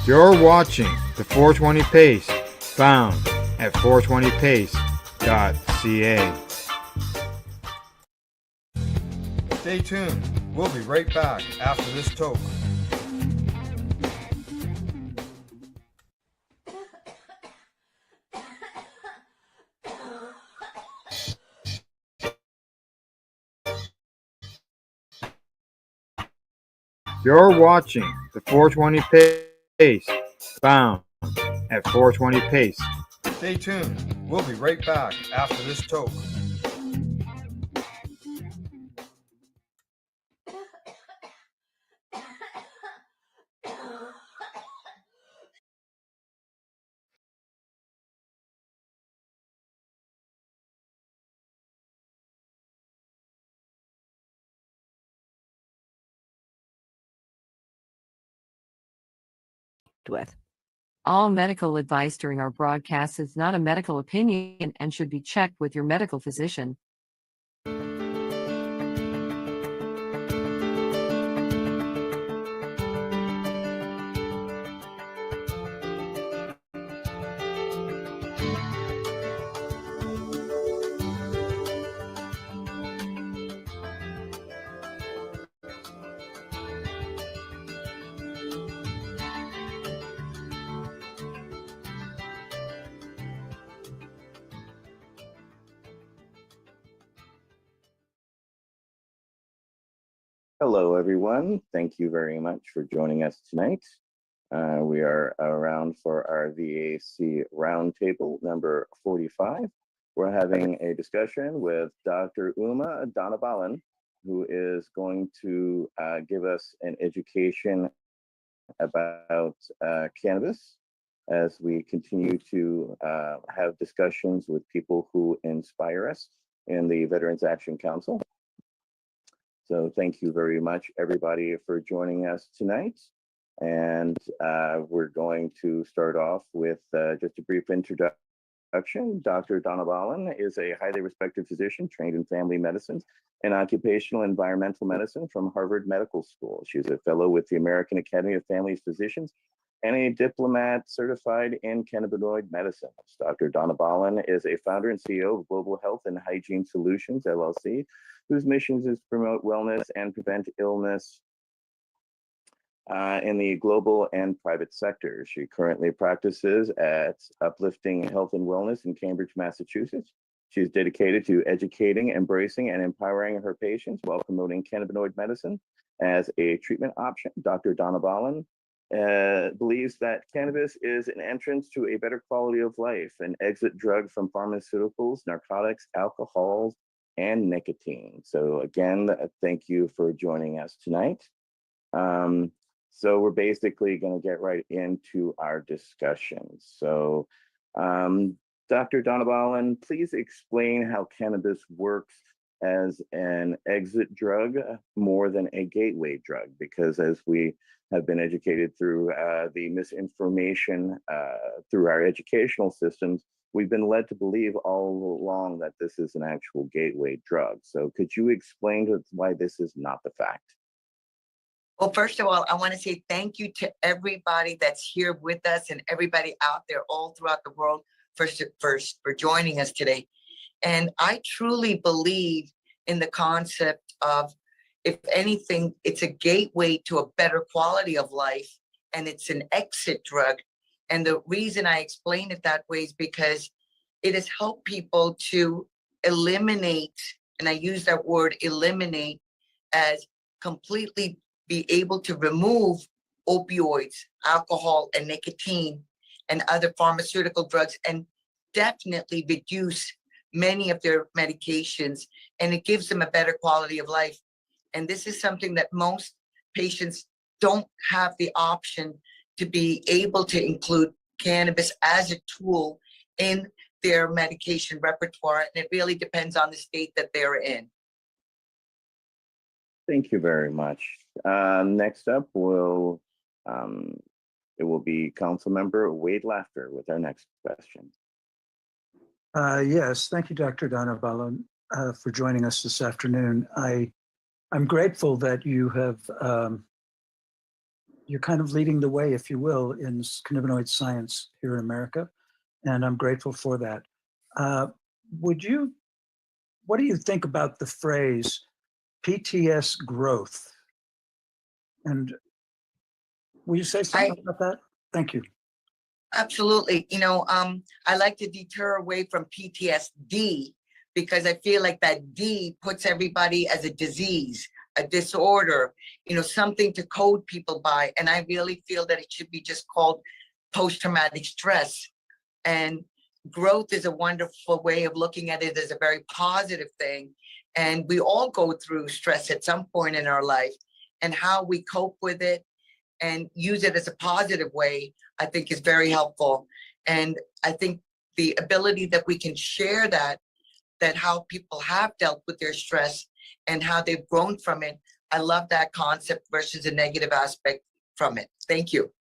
You're watching the 420 Pace, found at 420pace.ca. Stay tuned. We'll be right back after this toke. You're watching the 420 Pace, found at 420 Pace. Stay tuned. We'll be right back after this toke. With. All medical advice during our broadcast is not a medical opinion and should be checked with your medical physician. Hello, everyone. Thank you very much for joining us tonight. We are around for our VAC Roundtable number 45. We're having a discussion with Dr. Uma Donabalan, who is going to give us an education about cannabis as we continue to have discussions with people who inspire us in the Veterans Action Council. So thank you very much, everybody, for joining us tonight. And we're going to start off with just a brief introduction. Dr. Donabalan is a highly respected physician trained in family medicine and occupational environmental medicine from Harvard Medical School. She's a fellow with the American Academy of Family Physicians and a diplomat certified in cannabinoid medicine. Dr. Donabalan is a founder and CEO of Global Health and Hygiene Solutions, LLC, whose mission is to promote wellness and prevent illness in the global and private sectors. She currently practices at Uplifting Health and Wellness in Cambridge, Massachusetts. She is dedicated to educating, embracing, and empowering her patients while promoting cannabinoid medicine as a treatment option. Dr. Donabalan believes that cannabis is an entrance to a better quality of life, an exit drug from pharmaceuticals, narcotics, alcohols, and nicotine. So again, thank you for joining us tonight. So we're basically going to get right into our discussion. So Dr. Donabalan, please explain how cannabis works as an exit drug more than a gateway drug, because as we have been educated through the misinformation through our educational systems, we've been led to believe all along that this is an actual gateway drug. So could you explain to us why this is not the fact? Well, first of all, I want to say thank you to everybody that's here with us and everybody out there all throughout the world for joining us today. And I truly believe in the concept of, if anything, it's a gateway to a better quality of life, and it's an exit drug. And the reason I explain it that way is because it has helped people to eliminate, and I use that word eliminate as completely be able to remove opioids, alcohol, and nicotine and other pharmaceutical drugs, and definitely reduce many of their medications, and it gives them a better quality of life. And this is something that most patients don't have the option to be able to include cannabis as a tool in their medication repertoire, and it really depends on the state that they're in. Thank you very much. Next up, it will be Council Member Wade Laughter with our next question. Yes, thank you, Dr. Donabalan, for joining us this afternoon. I'm grateful that you have you're kind of leading the way, if you will, in cannabinoid science here in America, and I'm grateful for that. What do you think about the phrase PTS growth? And will you say something about that? Thank you. Absolutely. I like to deter away from PTSD because I feel like that D puts everybody as a disease, a disorder, something to code people by. And I really feel that it should be just called post-traumatic stress. And growth is a wonderful way of looking at it as a very positive thing. And we all go through stress at some point in our life, and how we cope with it and use it as a positive way, I think is very helpful. And I think the ability that we can share that how people have dealt with their stress and how they've grown from it. I love that concept versus a negative aspect from it. Thank you.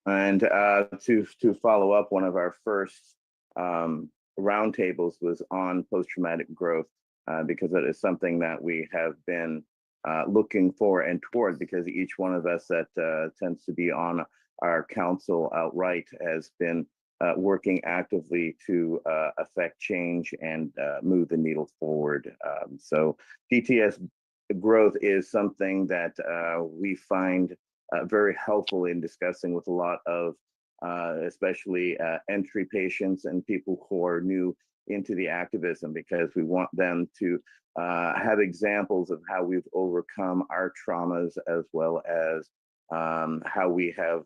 And to follow up, one of our first roundtables was on post-traumatic growth because it is something that we have been looking for and toward, because each one of us that tends to be on our council outright has been working actively to affect change and move the needle forward. So PTS growth is something that we find very helpful in discussing with a lot of especially entry patients and people who are new into the activism, because we want them to have examples of how we've overcome our traumas, as well as how we have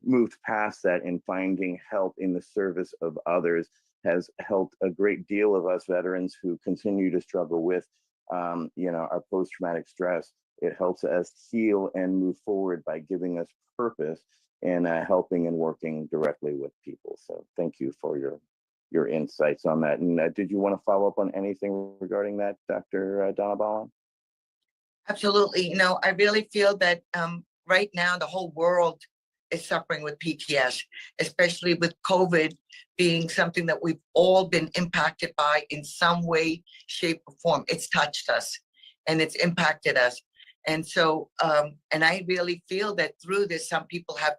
moved past that, and finding help in the service of others has helped a great deal of us veterans who continue to struggle with our post-traumatic stress. It helps us heal and move forward by giving us purpose and helping and working directly with people. So thank you for your insights on that. And did you want to follow up on anything regarding that, Dr. Donabalan? Absolutely. I really feel that right now the whole world is suffering with PTS, especially with COVID being something that we've all been impacted by in some way, shape, or form. It's touched us and it's impacted us. And so, and I really feel that through this, some people have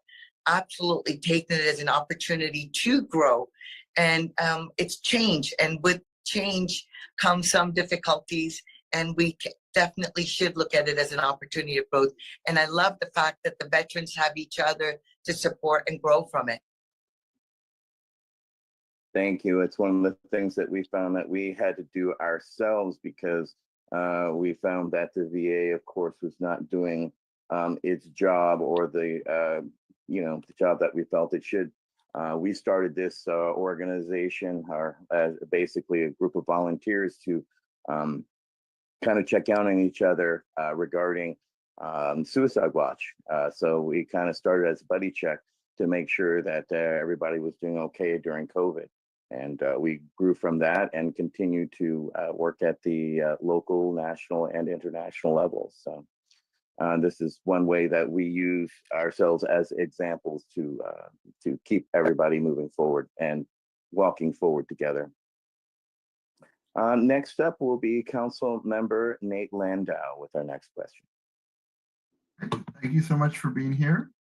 absolutely taken it as an opportunity to grow. And it's change. And with change comes some difficulties. And we definitely should look at it as an opportunity of growth. And I love the fact that the veterans have each other to support and grow from it. Thank you. It's one of the things that we found that we had to do ourselves, because we found that the VA, of course, was not doing its job, or the the job that we felt it should. We started this organization, as basically a group of volunteers to kind of check out on each other regarding suicide watch. So we kind of started as a buddy check to make sure that everybody was doing okay during COVID. And we grew from that and continue to work at the local, national, and international levels. So this is one way that we use ourselves as examples to keep everybody moving forward and walking forward together. Next up will be Council Member Nate Landau with our next question. Thank you so much for being here.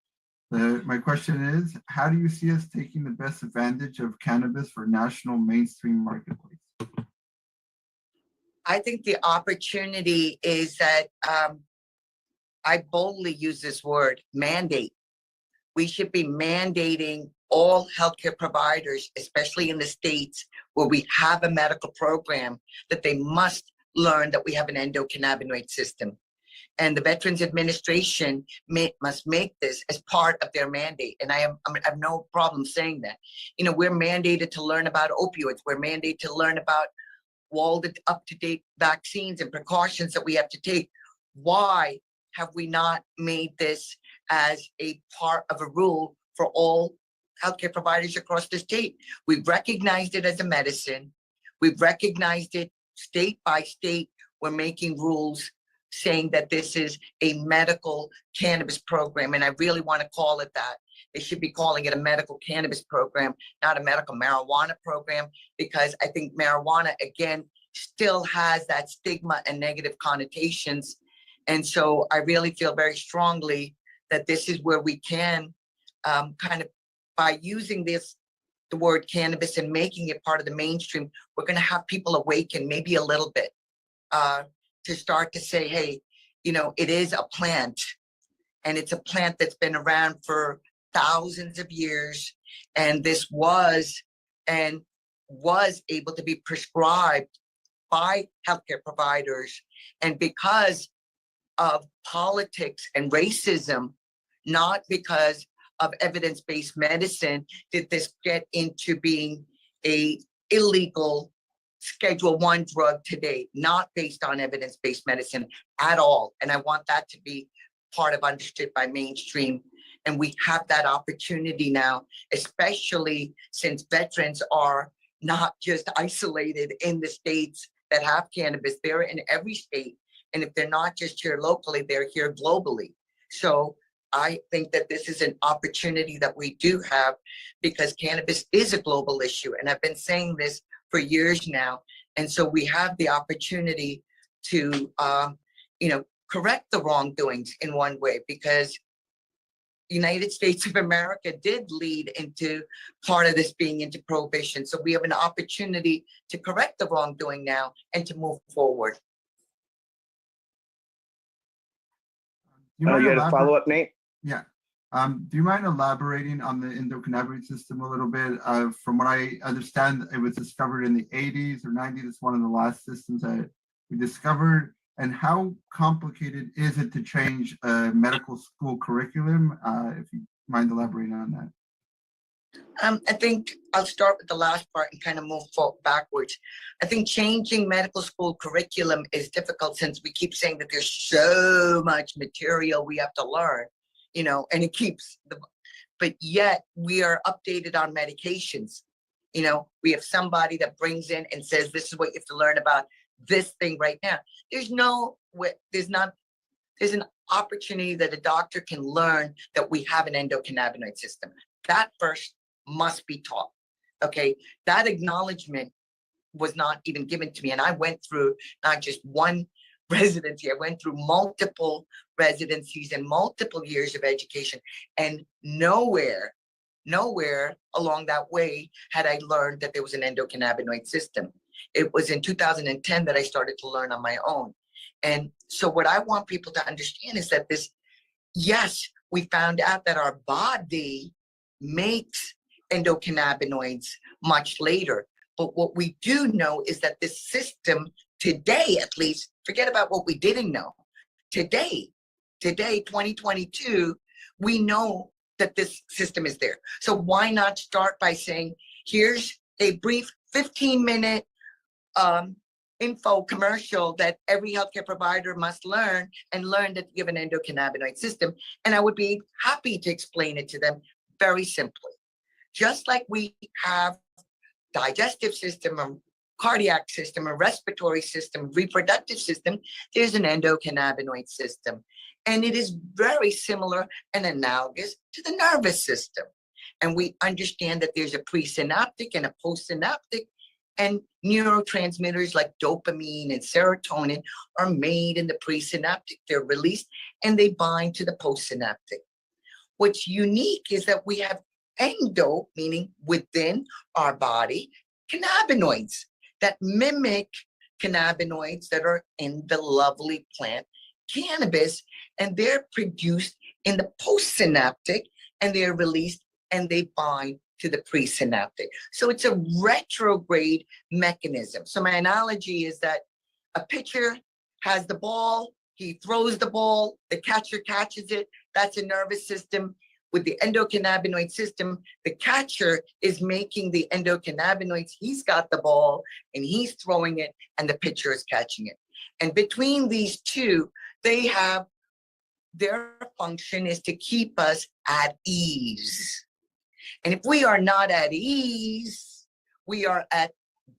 My question is, how do you see us taking the best advantage of cannabis for national mainstream marketplace? I think the opportunity is that I boldly use this word, mandate. We should be mandating all healthcare providers, especially in the states where we have a medical program, that they must learn that we have an endocannabinoid system. And the Veterans Administration must make this as part of their mandate. And I have no problem saying that. We're mandated to learn about opioids. We're mandated to learn about all the up-to-date vaccines and precautions that we have to take. Why have we not made this as a part of a rule for all healthcare providers across the state? We've recognized it as a medicine. We've recognized it state by state. We're making rules saying that this is a medical cannabis program. And I really want to call it that. They should be calling it a medical cannabis program, not a medical marijuana program, because I think marijuana, again, still has that stigma and negative connotations. And so I really feel very strongly that this is where we can kind of, by using this, the word cannabis, and making it part of the mainstream, we're going to have people awaken maybe a little bit to start to say, hey, you know, it is a plant, and it's a plant that's been around for thousands of years. And this was able to be prescribed by healthcare providers. And because of politics and racism, not because of evidence-based medicine, did this get into being a illegal Schedule I drug today, not based on evidence-based medicine at all. And I want that to be part of understood by mainstream. And we have that opportunity now, especially since veterans are not just isolated in the states that have cannabis, they're in every state. And if they're not just here locally, they're here globally. So I think that this is an opportunity that we do have, because cannabis is a global issue. And I've been saying this for years now. And so we have the opportunity to, you know, correct the wrongdoings in one way, because United States of America did lead into part of this being into prohibition. So we have an opportunity to correct the wrongdoing now and to move forward. You You had a elaborate- follow-up, Nate? Yeah. Do you mind elaborating on the endocannabinoid system a little bit? From what I understand, it was discovered in the 80s or 90s. It's one of the last systems that we discovered. And how complicated is it to change a medical school curriculum? If you mind elaborating on that. I think I'll start with the last part and kind of move backwards. I think changing medical school curriculum is difficult, since we keep saying that there's so much material we have to learn, you know, and it keeps but yet we are updated on medications. You know, we have somebody that brings in and says, this is what you have to learn about this thing right now. There's an opportunity that a doctor can learn that we have an endocannabinoid system. That first must be taught. Okay, that acknowledgement was not even given to me. And I went through not just one residency, I went through multiple residencies and multiple years of education, and nowhere along that way had I learned that there was an endocannabinoid system. It was in 2010 that I started to learn on my own. And so what I want people to understand is that yes, we found out that our body makes endocannabinoids much later. But what we do know is that this system today, at least, forget about what we didn't know. Today, 2022, we know that this system is there. So why not start by saying, here's a brief 15-minute info commercial that every healthcare provider must learn, and learn that you have an endocannabinoid system. And I would be happy to explain it to them very simply. Just like we have digestive system, a cardiac system, a respiratory system, reproductive system, there's an endocannabinoid system. And it is very similar and analogous to the nervous system. And we understand that there's a presynaptic and a postsynaptic, and neurotransmitters like dopamine and serotonin are made in the presynaptic. They're released and they bind to the postsynaptic. What's unique is that we have endo, meaning within our body, cannabinoids that mimic cannabinoids that are in the lovely plant cannabis, and they're produced in the postsynaptic, and they're released and they bind to the presynaptic. So it's a retrograde mechanism. So my analogy is that a pitcher has the ball, he throws the ball, the catcher catches it. That's a nervous system. With the endocannabinoid system, the catcher is making the endocannabinoids. He's got the ball and he's throwing it, and the pitcher is catching it. And between these two, they have, their function is to keep us at ease. And if we are not at ease, we are at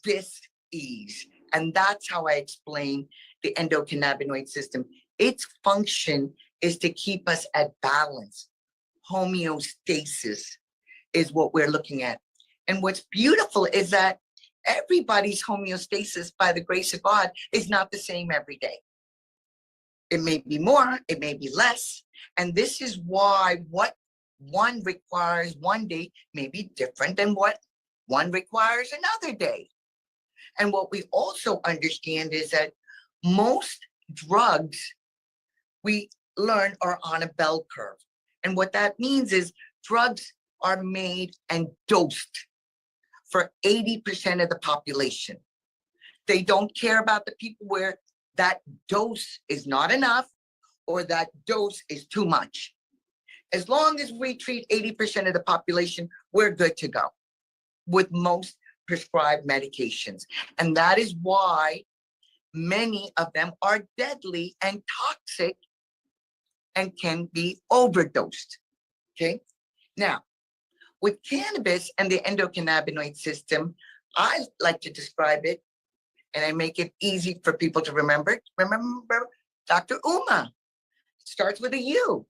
dis-ease. And that's how I explain the endocannabinoid system. Its function is to keep us at balance. Homeostasis is what we're looking at. And what's beautiful is that everybody's homeostasis, by the grace of God, is not the same every day. It may be more, it may be less. And this is why what one requires one day may be different than what one requires another day. And what we also understand is that most drugs we learn are on a bell curve. And what that means is drugs are made and dosed for 80% of the population. They don't care about the people where that dose is not enough or that dose is too much. As long as we treat 80% of the population, we're good to go with most prescribed medications. And that is why many of them are deadly and toxic and can be overdosed. Okay. Now, with cannabis and the endocannabinoid system, I like to describe it, and I make it easy for people to remember. Remember Dr. Uma. It starts with a U.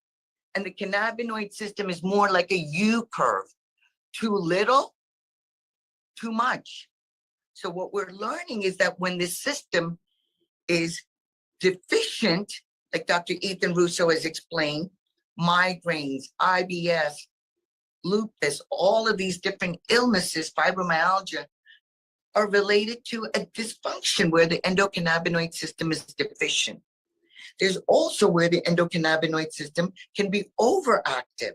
And the cannabinoid system is more like a U curve. Too little, too much. So what we're learning is that when the system is deficient, like Dr. Ethan Russo has explained, migraines, IBS, lupus, all of these different illnesses, fibromyalgia, are related to a dysfunction where the endocannabinoid system is deficient. There's also where the endocannabinoid system can be overactive,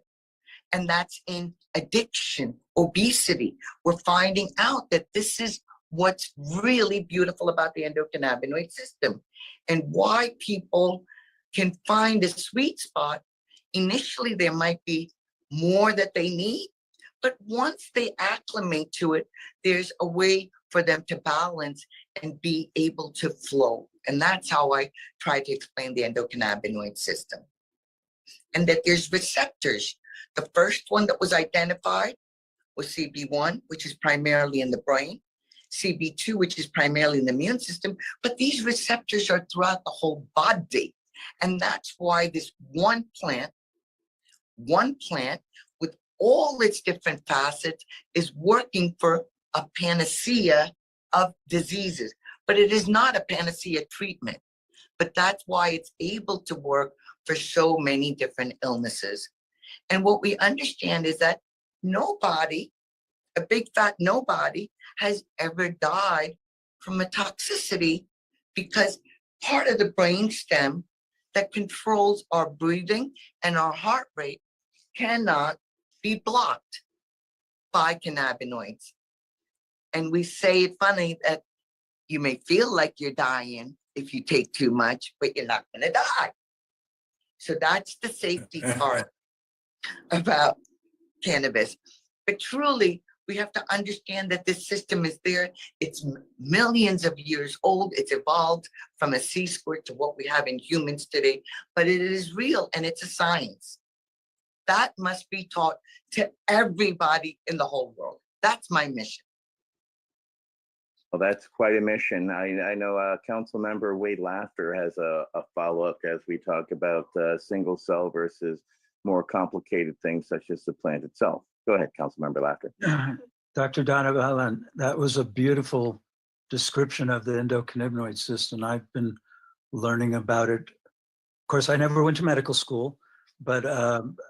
and that's in addiction, obesity. We're finding out that this is what's really beautiful about the endocannabinoid system and why people can find a sweet spot. Initially, there might be more that they need, but once they acclimate to it, there's a way for them to balance and be able to flow. And that's how I try to explain the endocannabinoid system. And that there's receptors. The first one that was identified was CB1, which is primarily in the brain, CB2, which is primarily in the immune system, but these receptors are throughout the whole body. And that's why this one plant with all its different facets is working for a panacea of diseases, but it is not a panacea treatment. But that's why it's able to work for so many different illnesses. And what we understand is that nobody, a big fat nobody, has ever died from a toxicity because part of the brain stem that controls our breathing and our heart rate cannot be blocked by cannabinoids. And we say it funny that you may feel like you're dying if you take too much, but you're not going to die. So that's the safety part about cannabis. But truly, we have to understand that this system is there. It's millions of years old. It's evolved from a sea squirt to what we have in humans today, but it is real and it's a science. That must be taught to everybody in the whole world. That's my mission. Well, that's quite a mission. I know Council Member Wade Laughter has a follow-up as we talk about single cell versus more complicated things such as the plant itself. Go ahead, Council Member Laughter. Dr. Donovan, that was a beautiful description of the endocannabinoid system. I've been learning about it. Of course, I never went to medical school, but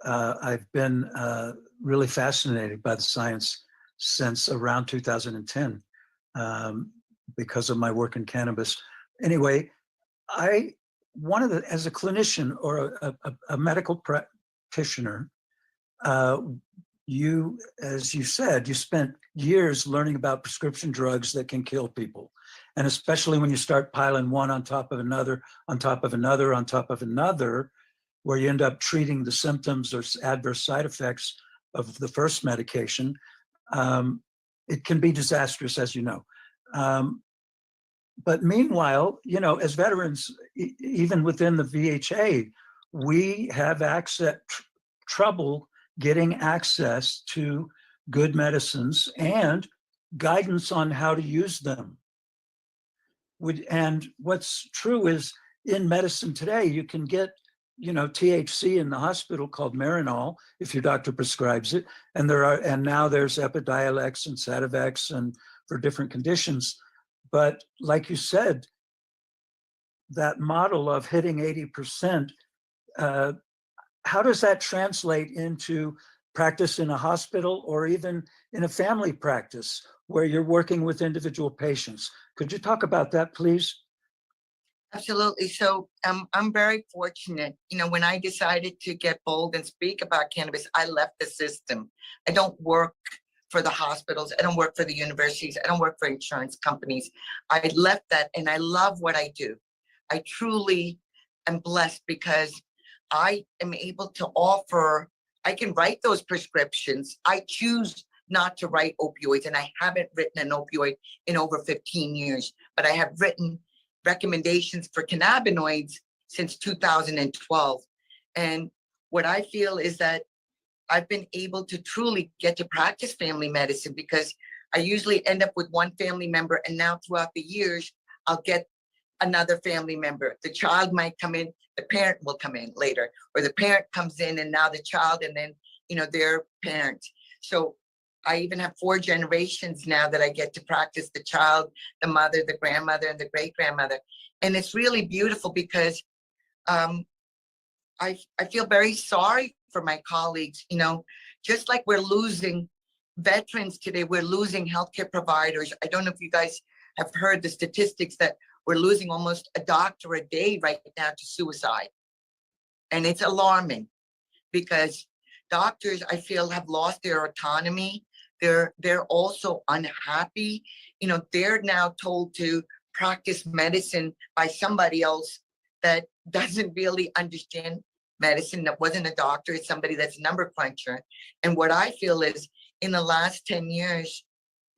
I've been really fascinated by the science since around 2010 because of my work in cannabis. Anyway, as a clinician or a medical practitioner, you, as you said, you spent years learning about prescription drugs that can kill people. And especially when you start piling one on top of another, on top of another, on top of another, where you end up treating the symptoms or adverse side effects of the first medication, it can be disastrous, as you know. But meanwhile, you know, as veterans, even within the VHA, we have trouble getting access to good medicines and guidance on how to use them. And what's true is in medicine today, you can get, you know, THC in the hospital called Marinol if your doctor prescribes it. And now there's Epidiolex and Sativex and for different conditions. But like you said, that model of hitting 80%, how does that translate into practice in a hospital or even in a family practice where you're working with individual patients? Could you talk about that, please? Absolutely. So I'm very fortunate. You know, when I decided to get bold and speak about cannabis, I left the system. I don't work for the hospitals. I don't work for the universities. I don't work for insurance companies. I left that and I love what I do. I truly am blessed because I am able to offer, I can write those prescriptions. I choose not to write opioids, and I haven't written an opioid in over 15 years, but I have written recommendations for cannabinoids since 2012. And what I feel is that I've been able to truly get to practice family medicine because I usually end up with one family member, and now throughout the years, I'll get another family member. The child might come in, the parent will come in later, or the parent comes in and now the child, and then, you know, their parent. So I even have 4 generations now that I get to practice: the child, the mother, the grandmother, and the great grandmother. And it's really beautiful because I feel very sorry for my colleagues. You know, just like we're losing veterans today, we're losing healthcare providers. I don't know if you guys have heard the statistics that we're losing almost a doctor a day right now to suicide. And it's alarming because doctors, I feel, have lost their autonomy. They're also unhappy. You know, they're now told to practice medicine by somebody else that doesn't really understand medicine, that wasn't a doctor, it's somebody that's a number cruncher. And what I feel is in the last 10 years,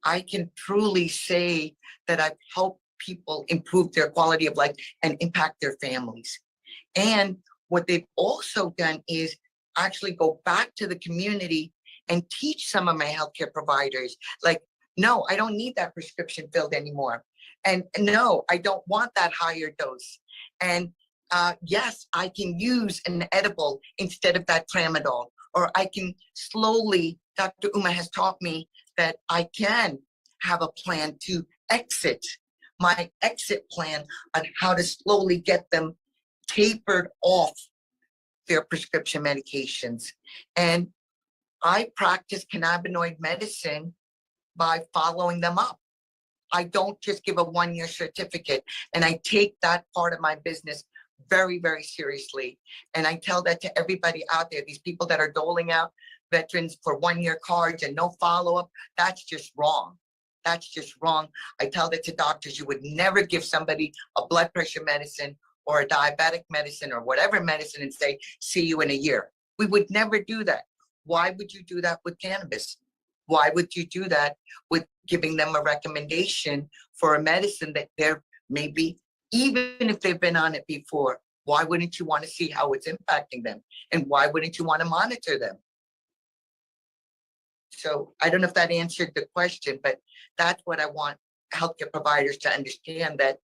I can truly say that I've helped people improve their quality of life and impact their families. And what they've also done is actually go back to the community and teach some of my healthcare providers, like, no, I don't need that prescription filled anymore. And no, I don't want that higher dose. And yes, I can use an edible instead of that tramadol, or I can slowly, Dr. Uma has taught me that I can have a plan to exit, my exit plan on how to slowly get them tapered off their prescription medications. And I practice cannabinoid medicine by following them up. I don't just give a 1-year certificate, and I take that part of my business very, very seriously. And I tell that to everybody out there, these people that are doling out veterans for 1-year cards and no follow-up, that's just wrong. That's just wrong. I tell that to doctors. You would never give somebody a blood pressure medicine or a diabetic medicine or whatever medicine and say, see you in a year. We would never do that. Why would you do that with cannabis? Why would you do that with giving them a recommendation for a medicine that they're maybe, even if they've been on it before, why wouldn't you want to see how it's impacting them? And why wouldn't you want to monitor them? So I don't know if that answered the question, but that's what I want healthcare providers to understand, that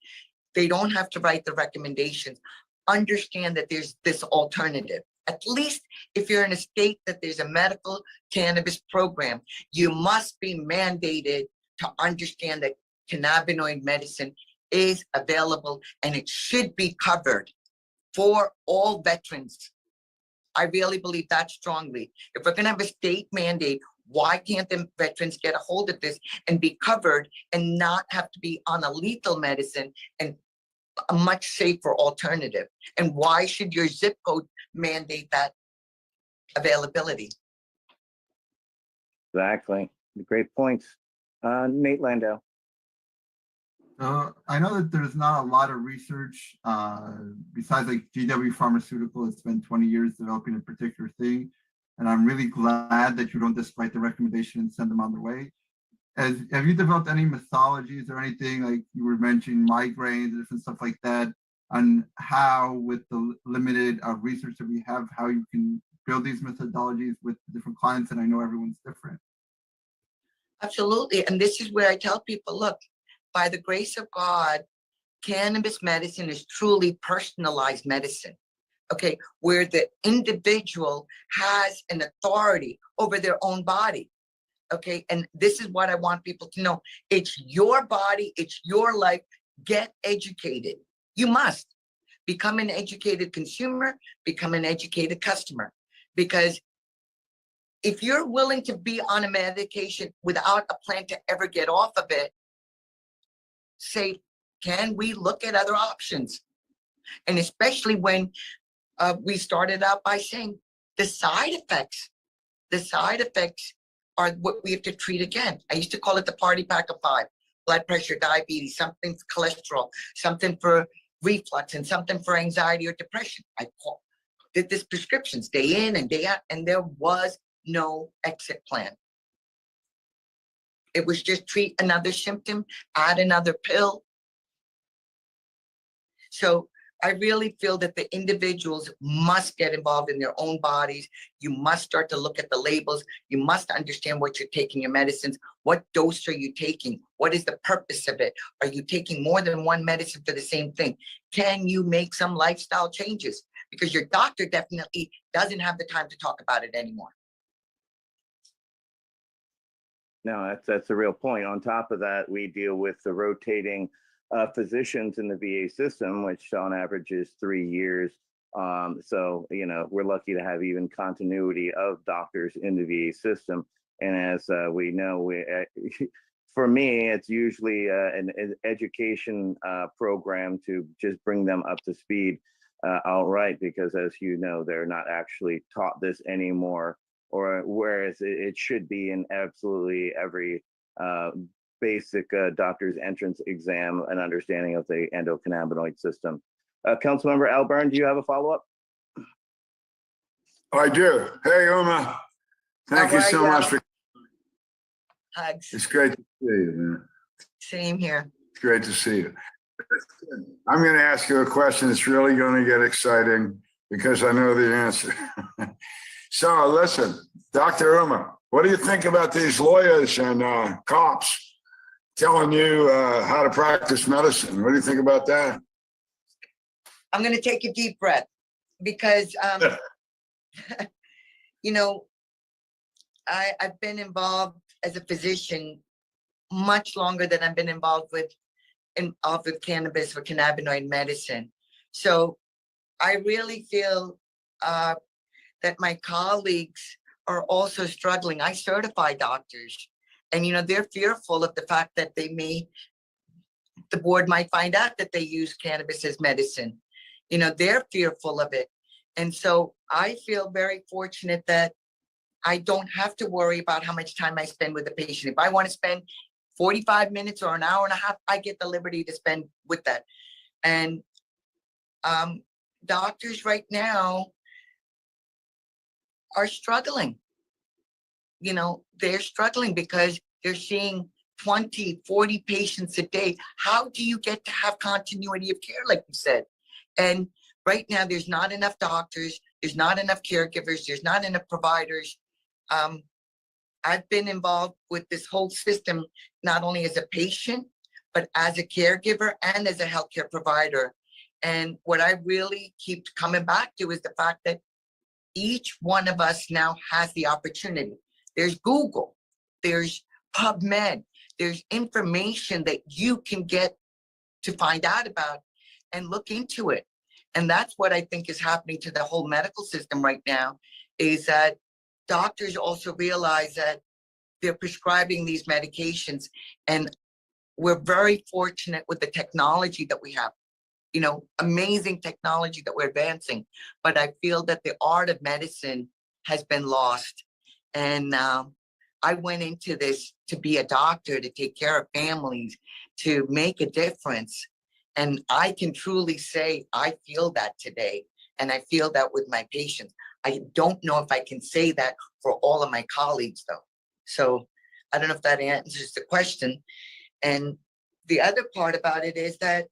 they don't have to write the recommendations. Understand that there's this alternative. At least if you're in a state that there's a medical cannabis program, you must be mandated to understand that cannabinoid medicine is available and it should be covered for all veterans. I really believe that strongly. If we're gonna have a state mandate, why can't the veterans get a hold of this and be covered and not have to be on a lethal medicine and a much safer alternative? And why should your zip code mandate that availability? Exactly. Great points. Nate Landau. I know that there's not a lot of research besides like GW Pharmaceutical has spent 20 years developing a particular thing. And I'm really glad that you don't just write the recommendation and send them on their way. Have you developed any methodologies or anything, like you were mentioning migraines, different stuff like that, on how, with the limited research that we have, how you can build these methodologies with different clients? And I know everyone's different. Absolutely. And this is where I tell people, look, by the grace of God, cannabis medicine is truly personalized medicine. Okay, where the individual has an authority over their own body. Okay, and this is what I want people to know. It's your body, it's your life. Get educated. You must. Become an educated consumer, become an educated customer. Because if you're willing to be on a medication without a plan to ever get off of it, say, can we look at other options? And especially when we started out by saying the side effects are what we have to treat again. I used to call it the party pack of 5: blood pressure, diabetes, something for cholesterol, something for reflux, and something for anxiety or depression. Did this prescriptions day in and day out, and there was no exit plan. It was just treat another symptom, add another pill. So I really feel that the individuals must get involved in their own bodies. You must start to look at the labels. You must understand what you're taking your medicines. What dose are you taking? What is the purpose of it? Are you taking more than one medicine for the same thing? Can you make some lifestyle changes? Because your doctor definitely doesn't have the time to talk about it anymore. No, that's a real point. On top of that, we deal with the rotating physicians in the VA system, which on average is 3 years. So, we're lucky to have even continuity of doctors in the VA system. And as we know, for me, it's usually an education program to just bring them up to speed outright, because as you know, they're not actually taught this anymore, or whereas it should be in absolutely every basic doctor's entrance exam, an understanding of the endocannabinoid system. Councilmember Alburn, do you have a follow-up? I do. Hey, Uma, thank you so much for. Hugs. It's great to see you, man. Same here. It's great to see you. I'm going to ask you a question that's really going to get exciting because I know the answer. So listen, Dr. Uma, what do you think about these lawyers and cops telling you how to practice medicine? What do you think about that? I'm going to take a deep breath because, I've been involved as a physician much longer than I've been involved with cannabis or cannabinoid medicine. So I really feel that my colleagues are also struggling. I certify doctors, and they're fearful of the fact that the board might find out that they use cannabis as medicine. They're fearful of it. And so I feel very fortunate that I don't have to worry about how much time I spend with the patient. If I want to spend 45 minutes or an hour and a half, I get the liberty to spend with that. And doctors right now are struggling. They're struggling because they're seeing 20, 40 patients a day. How do you get to have continuity of care, like you said? And right now, there's not enough doctors, there's not enough caregivers, there's not enough providers. I've been involved with this whole system, not only as a patient, but as a caregiver and as a healthcare provider. And what I really keep coming back to is the fact that each one of us now has the opportunity. There's Google, there's PubMed, there's information that you can get to find out about and look into it. And that's what I think is happening to the whole medical system right now, is that doctors also realize that they're prescribing these medications. And we're very fortunate with the technology that we have, amazing technology that we're advancing. But I feel that the art of medicine has been lost. And I went into this to be a doctor, to take care of families, to make a difference. And I can truly say I feel that today. And I feel that with my patients. I don't know if I can say that for all of my colleagues, though. So I don't know if that answers the question. And the other part about it is that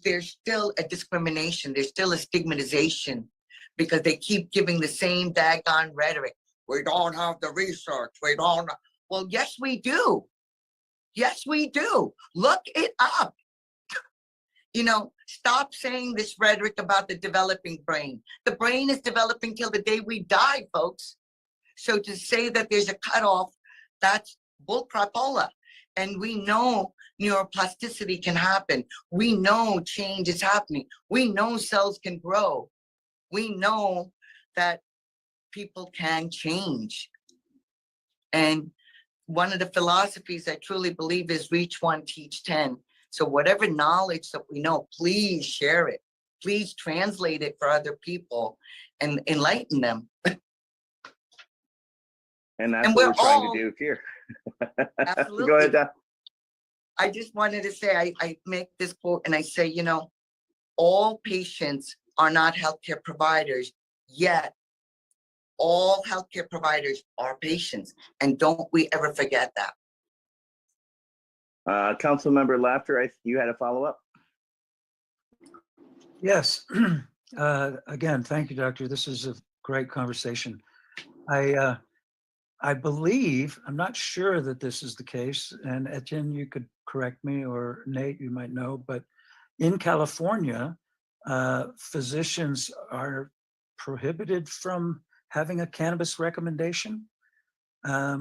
there's still a discrimination. There's still a stigmatization because they keep giving the same daggone rhetoric. We don't have the research. We don't. Well, yes, we do. Yes, we do. Look it up. Stop saying this rhetoric about the developing brain. The brain is developing till the day we die, folks. So to say that there's a cutoff, that's bull crapola. And we know neuroplasticity can happen. We know change is happening. We know cells can grow. We know that people can change. And one of the philosophies I truly believe is reach one, teach 10. So whatever knowledge that we know, please share it. Please translate it for other people and enlighten them. And that's And what we're we're trying all- to do here. Absolutely. Go ahead, Doc. I just wanted to say, I make this quote and I say, you know, all patients are not healthcare providers, yet all healthcare providers are patients. And don't we ever forget that. Council Member Laughter, you had a follow-up? Yes. Again, thank you, Doctor. This is a great conversation. I believe, I'm not sure that this is the case, and Etienne, you could correct me, or Nate, you might know, but in California, physicians are prohibited from having a cannabis recommendation. I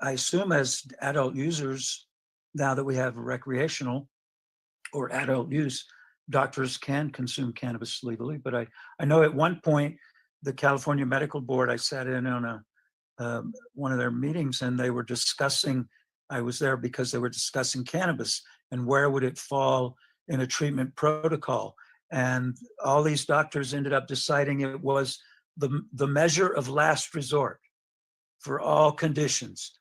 assume as adult users, now that we have recreational or adult use, doctors can consume cannabis legally. But I know at one point, the California Medical Board, I sat in on one of their meetings and they were discussing, I was there because they were discussing cannabis and where would it fall in a treatment protocol. And all these doctors ended up deciding it was the measure of last resort for all conditions.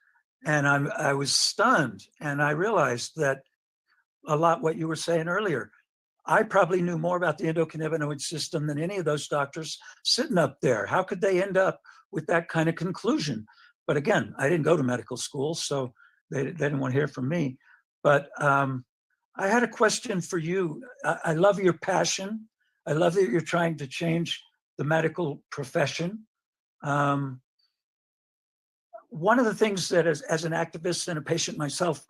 And I was stunned, and I realized that a lot what you were saying earlier. I probably knew more about the endocannabinoid system than any of those doctors sitting up there. How could they end up with that kind of conclusion? But again, I didn't go to medical school, so they didn't want to hear from me. But I had a question for you. I love your passion. I love that you're trying to change the medical profession. One of the things that as an activist and a patient myself,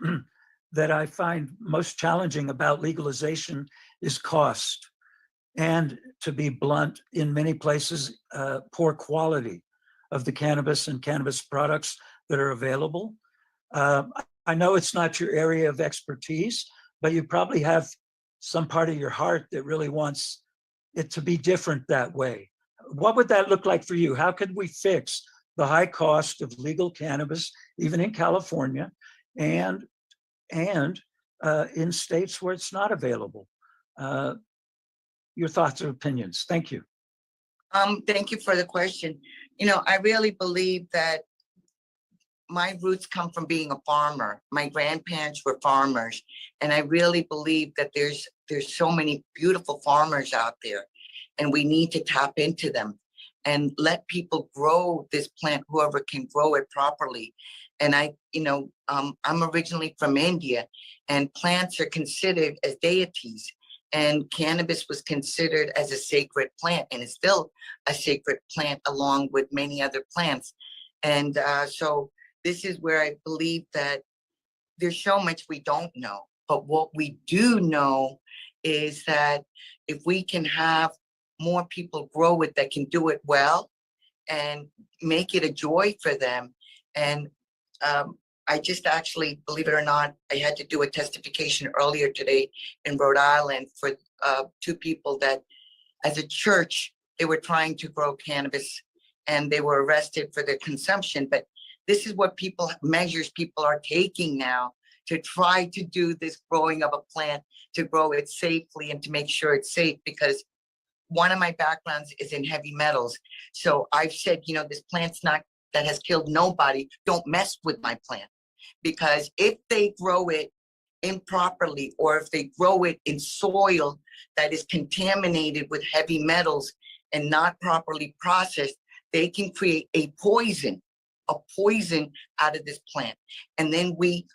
that I find most challenging about legalization is cost. And to be blunt, in many places, poor quality of the cannabis and cannabis products that are available. I know it's not your area of expertise, but you probably have some part of your heart that really wants it to be different that way. What would that look like for you? How could we fix the high cost of legal cannabis, even in California, and in states where it's not available? Your thoughts or opinions. Thank you. Thank you for the question. You know, I really believe that my roots come from being a farmer. My grandparents were farmers, and I really believe that there's so many beautiful farmers out there, and we need to tap into them and let people grow this plant, whoever can grow it properly. And I'm originally from India, and plants are considered as deities. And cannabis was considered as a sacred plant, and it's still a sacred plant along with many other plants. And so this is where I believe that there's so much we don't know. But what we do know is that if we can have more people grow it that can do it well and make it a joy for them. And I just actually, believe it or not, I had to do a testification earlier today in Rhode Island for two people that, as a church, they were trying to grow cannabis and they were arrested for their consumption. But this is what measures people are taking now to try to do this growing of a plant, to grow it safely and to make sure it's safe, because one of my backgrounds is in heavy metals. So I've said, you know, this plant's not, that has killed nobody, don't mess with my plant. Because if they grow it improperly, or if they grow it in soil that is contaminated with heavy metals and not properly processed, they can create a poison out of this plant. And then we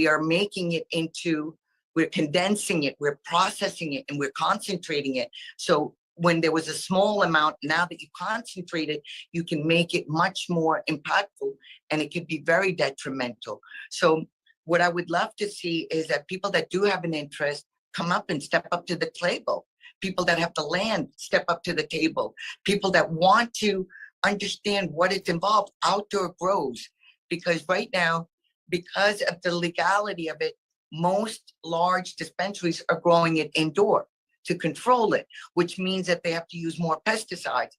are making it into, we're condensing it, we're processing it, and we're concentrating it. So when there was a small amount, now that you concentrate it, you can make it much more impactful, and it could be very detrimental. So what I would love to see is that people that do have an interest come up and step up to the table. People that have the land step up to the table. People that want to understand what it's involved, outdoor grows. Because right now, because of the legality of it, most large dispensaries are growing it indoor to control it, which means that they have to use more pesticides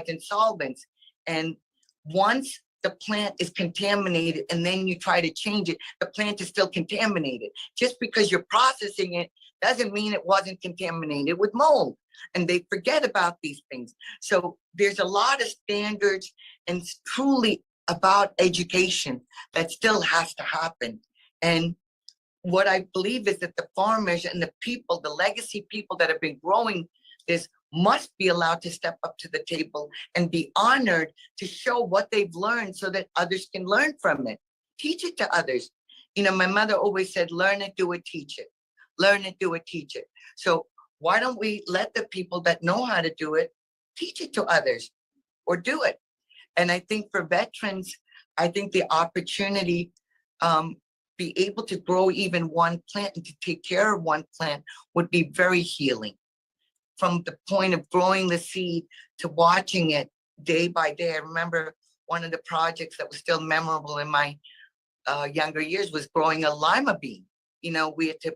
and solvents. And once the plant is contaminated and then you try to change it, the plant is still contaminated. Just because you're processing it doesn't mean it wasn't contaminated with mold. And they forget about these things. So there's a lot of standards, and it's truly about education that still has to happen. And what I believe is that the farmers and the people, the legacy people that have been growing this, must be allowed to step up to the table and be honored to show what they've learned so that others can learn from it. Teach it to others. You know, my mother always said, learn it, do it, teach it. Learn it, do it, teach it. So why don't we let the people that know how to do it, teach it to others or do it? And I think for veterans, I think the opportunity, be able to grow even one plant and to take care of one plant would be very healing. From the point of growing the seed to watching it day by day. I remember one of the projects that was still memorable in my younger years was growing a lima bean. You know, we had to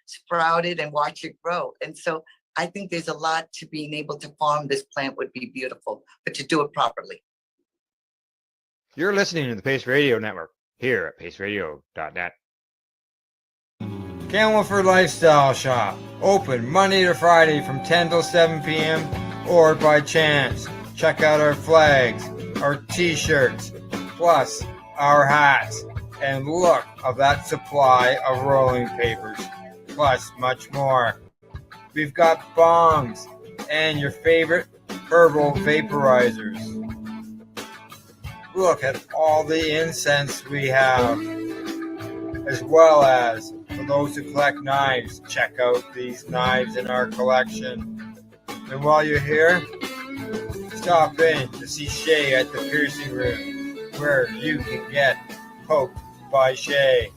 sprout it and watch it grow. And so I think there's a lot to being able to farm this plant would be beautiful, but to do it properly. You're listening to the Pace Radio Network here at paceradio.net. Camelford Lifestyle Shop, open Monday to Friday from 10 till 7 p.m. or by chance. Check out our flags, our t-shirts, plus our hats, and look of that supply of rolling papers, plus much more. We've got bongs and your favorite herbal vaporizers. Look at all the incense we have, as well as for those who collect knives, check out these knives in our collection. And while you're here, stop in to see Shay at the piercing room, where you can get poked by Shay.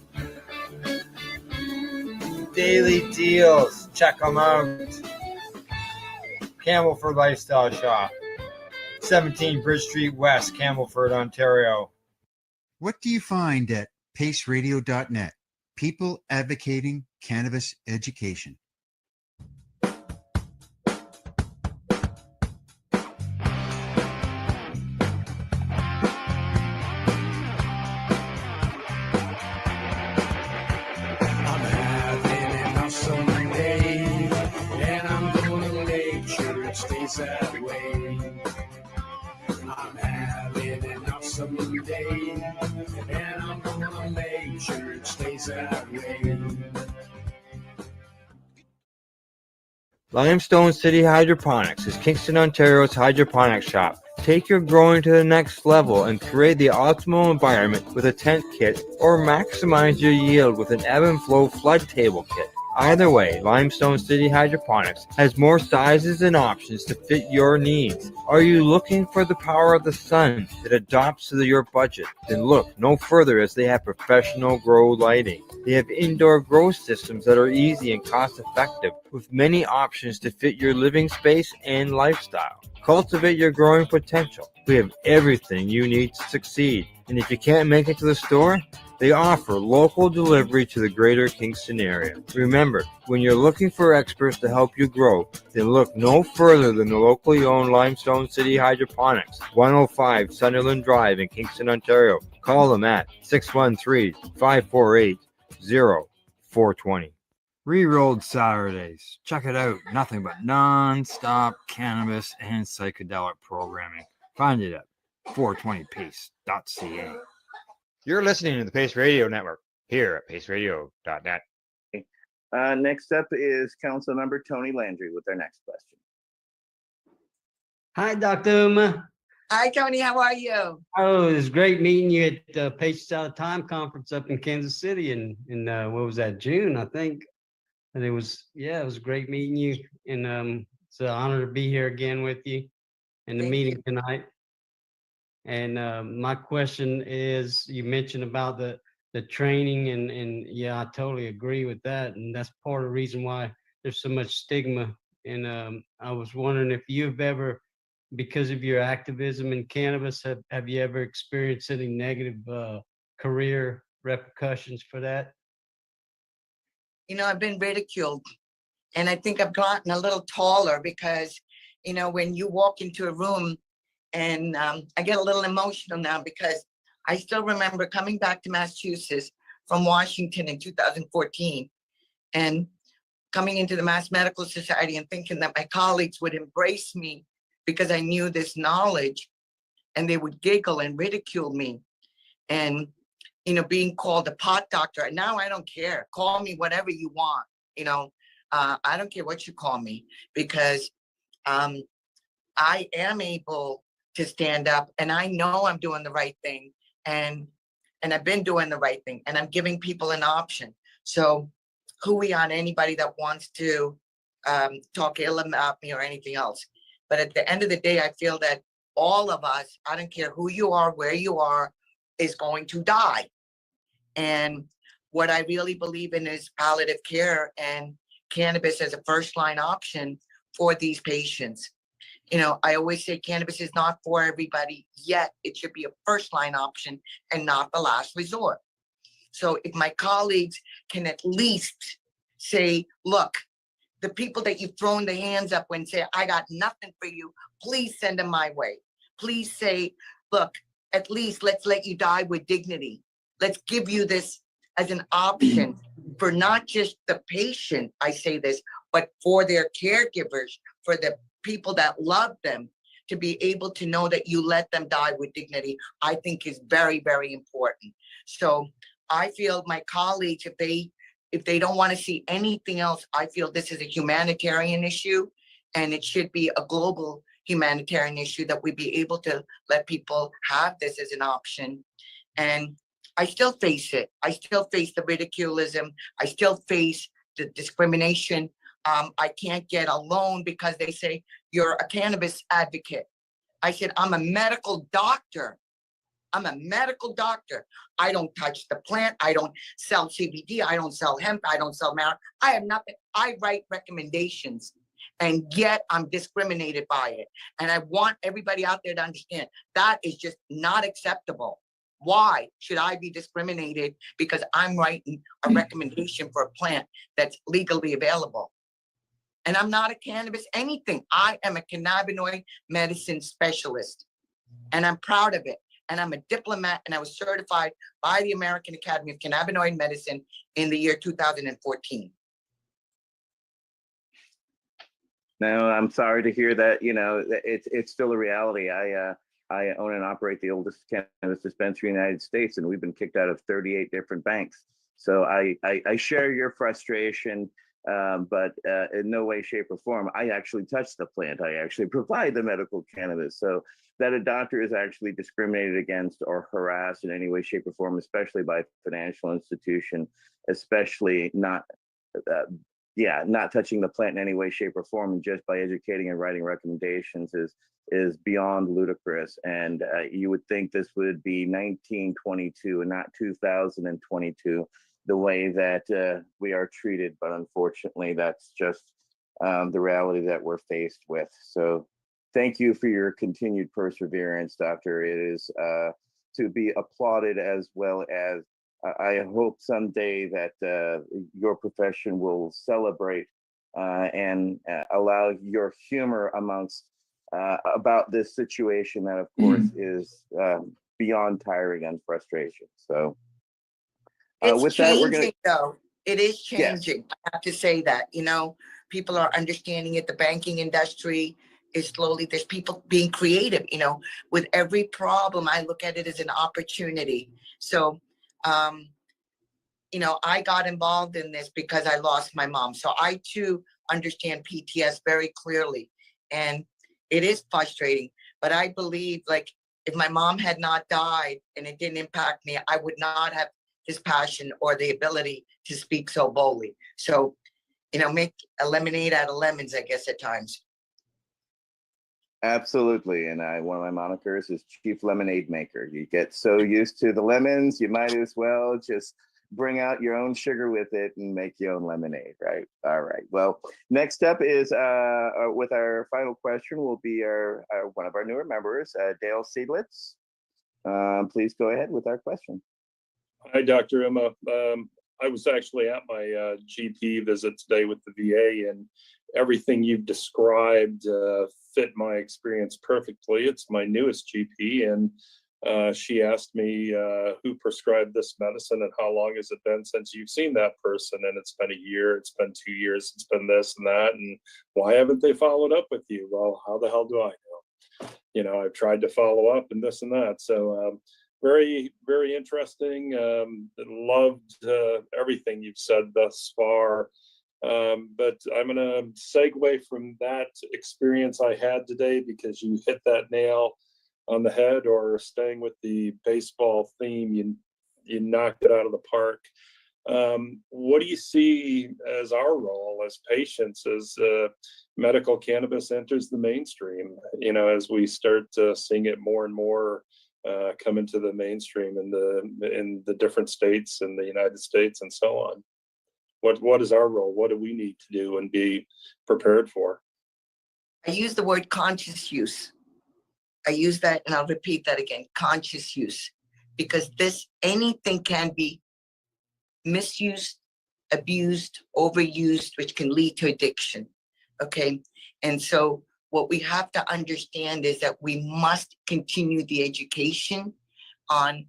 Daily deals, check them out. Camelford Lifestyle Shop, 17 Bridge Street West, Camelford, Ontario. What do you find at paceradio.net? People advocating cannabis education. That way. I'm having an awesome day, and I'm gonna make sure it stays that way. Limestone City Hydroponics is Kingston, Ontario's hydroponics shop. Take your growing to the next level and create the optimal environment with a tent kit, or maximize your yield with an ebb and flow flood table kit. Either way, Limestone City Hydroponics has more sizes and options to fit your needs. Are you looking for the power of the sun that adapts to your budget? Then look no further, as they have professional grow lighting. They have indoor grow systems that are easy and cost effective, with many options to fit your living space and lifestyle. Cultivate your growing potential. We have everything you need to succeed. And if you can't make it to the store, they offer local delivery to the greater Kingston area. Remember, when you're looking for experts to help you grow, then look no further than the locally owned Limestone City Hydroponics, 105 Sunderland Drive in Kingston, Ontario. Call them at 613-548-0420. Rerolled Saturdays. Check it out. Nothing but non-stop cannabis and psychedelic programming. Find it at 420pace.ca. You're listening to the Pace Radio Network here at paceradio.net. Next up is Council Member Tony Landry with our next question. Hi, Dr. Uma. Hi, Tony. How are you? Oh, it was great meeting you at the Patients Out of Time conference up in Kansas City in what was that, June, I think. And it was great meeting you. And it's an honor to be here again with you in the Thank meeting tonight. And my question is, you mentioned about the training, and yeah, I totally agree with that. And that's part of the reason why there's so much stigma. And I was wondering if you've ever, because of your activism in cannabis, have you ever experienced any negative career repercussions for that? You know, I've been ridiculed, and I think I've gotten a little taller because, you know, when you walk into a room, and I get a little emotional now because I still remember coming back to Massachusetts from Washington in 2014 and coming into the Mass Medical Society and thinking that my colleagues would embrace me because I knew this knowledge, and they would giggle and ridicule me. And, you know, being called a pot doctor, and now I don't care. Call me whatever you want, you know. I don't care what you call me, because I am able to stand up, and I know I'm doing the right thing, and I've been doing the right thing, and I'm giving people an option. So hooey on anybody that wants to talk ill about me or anything else. But at the end of the day, I feel that all of us, I don't care who you are, where you are, is going to die. And what I really believe in is palliative care and cannabis as a first line option for these patients. You know, I always say cannabis is not for everybody, yet it should be a first line option and not the last resort. So if my colleagues can at least say, look, the people that you've thrown the hands up when say, I got nothing for you, please send them my way. Please say, look, at least let's let you die with dignity. Let's give you this as an option for not just the patient, I say this, but for their caregivers, for the people that love them, to be able to know that you let them die with dignity, I think is very, very important. So I feel my colleagues, if they don't want to see anything else, I feel this is a humanitarian issue, and it should be a global humanitarian issue, that we be able to let people have this as an option. And I still face it. I still face the ridiculism. I still face the discrimination. I can't get a loan because they say you're a cannabis advocate. I said, I'm a medical doctor. I'm a medical doctor. I don't touch the plant. I don't sell CBD. I don't sell hemp. I don't sell marijuana. I have nothing. I write recommendations, and yet I'm discriminated by it. And I want everybody out there to understand that is just not acceptable. Why should I be discriminated because I'm writing a recommendation for a plant that's legally available? And I'm not a cannabis anything. I am a cannabinoid medicine specialist, and I'm proud of it. And I'm a diplomat, and I was certified by the American Academy of Cannabinoid Medicine in the year 2014. No, I'm sorry to hear that. You know, it's still a reality. I own and operate the oldest cannabis dispensary in the United States, and we've been kicked out of 38 different banks. So I share your frustration, but in no way, shape, or form. I actually touch the plant. I actually provide the medical cannabis. So that a doctor is actually discriminated against or harassed in any way, shape, or form, especially by a financial institution, especially not touching the plant in any way, shape, or form, and just by educating and writing recommendations is beyond ludicrous. And you would think this would be 1922 and not 2022, the way that we are treated. But unfortunately, that's just the reality that we're faced with. So thank you for your continued perseverance, Doctor. It is to be applauded, as well as I hope someday that your profession will celebrate and allow your humor amongst about this situation that, of course, is beyond tiring and frustration. So it's with changing, that, we're going to. though. It is changing. Yes. I have to say that, you know, people are understanding it. The banking industry is slowly, there's people being creative, you know, with every problem. I look at it as an opportunity. So, you know, I got involved in this because I lost my mom. So I too understand PTS very clearly. And it is frustrating, but I believe, like, if my mom had not died and it didn't impact me, I would not have this passion or the ability to speak so boldly. So, you know, make a lemonade out of lemons, I guess, at times. Absolutely. And one of my monikers is Chief Lemonade Maker. You get so used to the lemons, you might as well just bring out your own sugar with it and make your own lemonade, right? All right. Well, next up is with our final question will be our one of our newer members, Dale Seidlitz. Please go ahead with our question. Hi, Dr. Emma. I was actually at my GP visit today with the VA, and everything you've described fit my experience perfectly. It's my newest GP, and she asked me who prescribed this medicine and how long has it been since you've seen that person. And it's been a year, it's been 2 years, it's been this and that. And why haven't they followed up with you? Well, how the hell do I know? You know, I've tried to follow up and this and that. So very, very interesting. Loved everything you've said thus far. But I'm going to segue from that experience I had today, because you hit that nail on the head, or staying with the baseball theme, you knocked it out of the park. What do you see as our role as patients as medical cannabis enters the mainstream, you know, as we start seeing it more and more come into the mainstream in the different states in the United States and so on? What is our role? What do we need to do and be prepared for? I use the word conscious use. I use that, and I'll repeat that again, conscious use, because anything can be misused, abused, overused, which can lead to addiction. Okay. And so what we have to understand is that we must continue the education on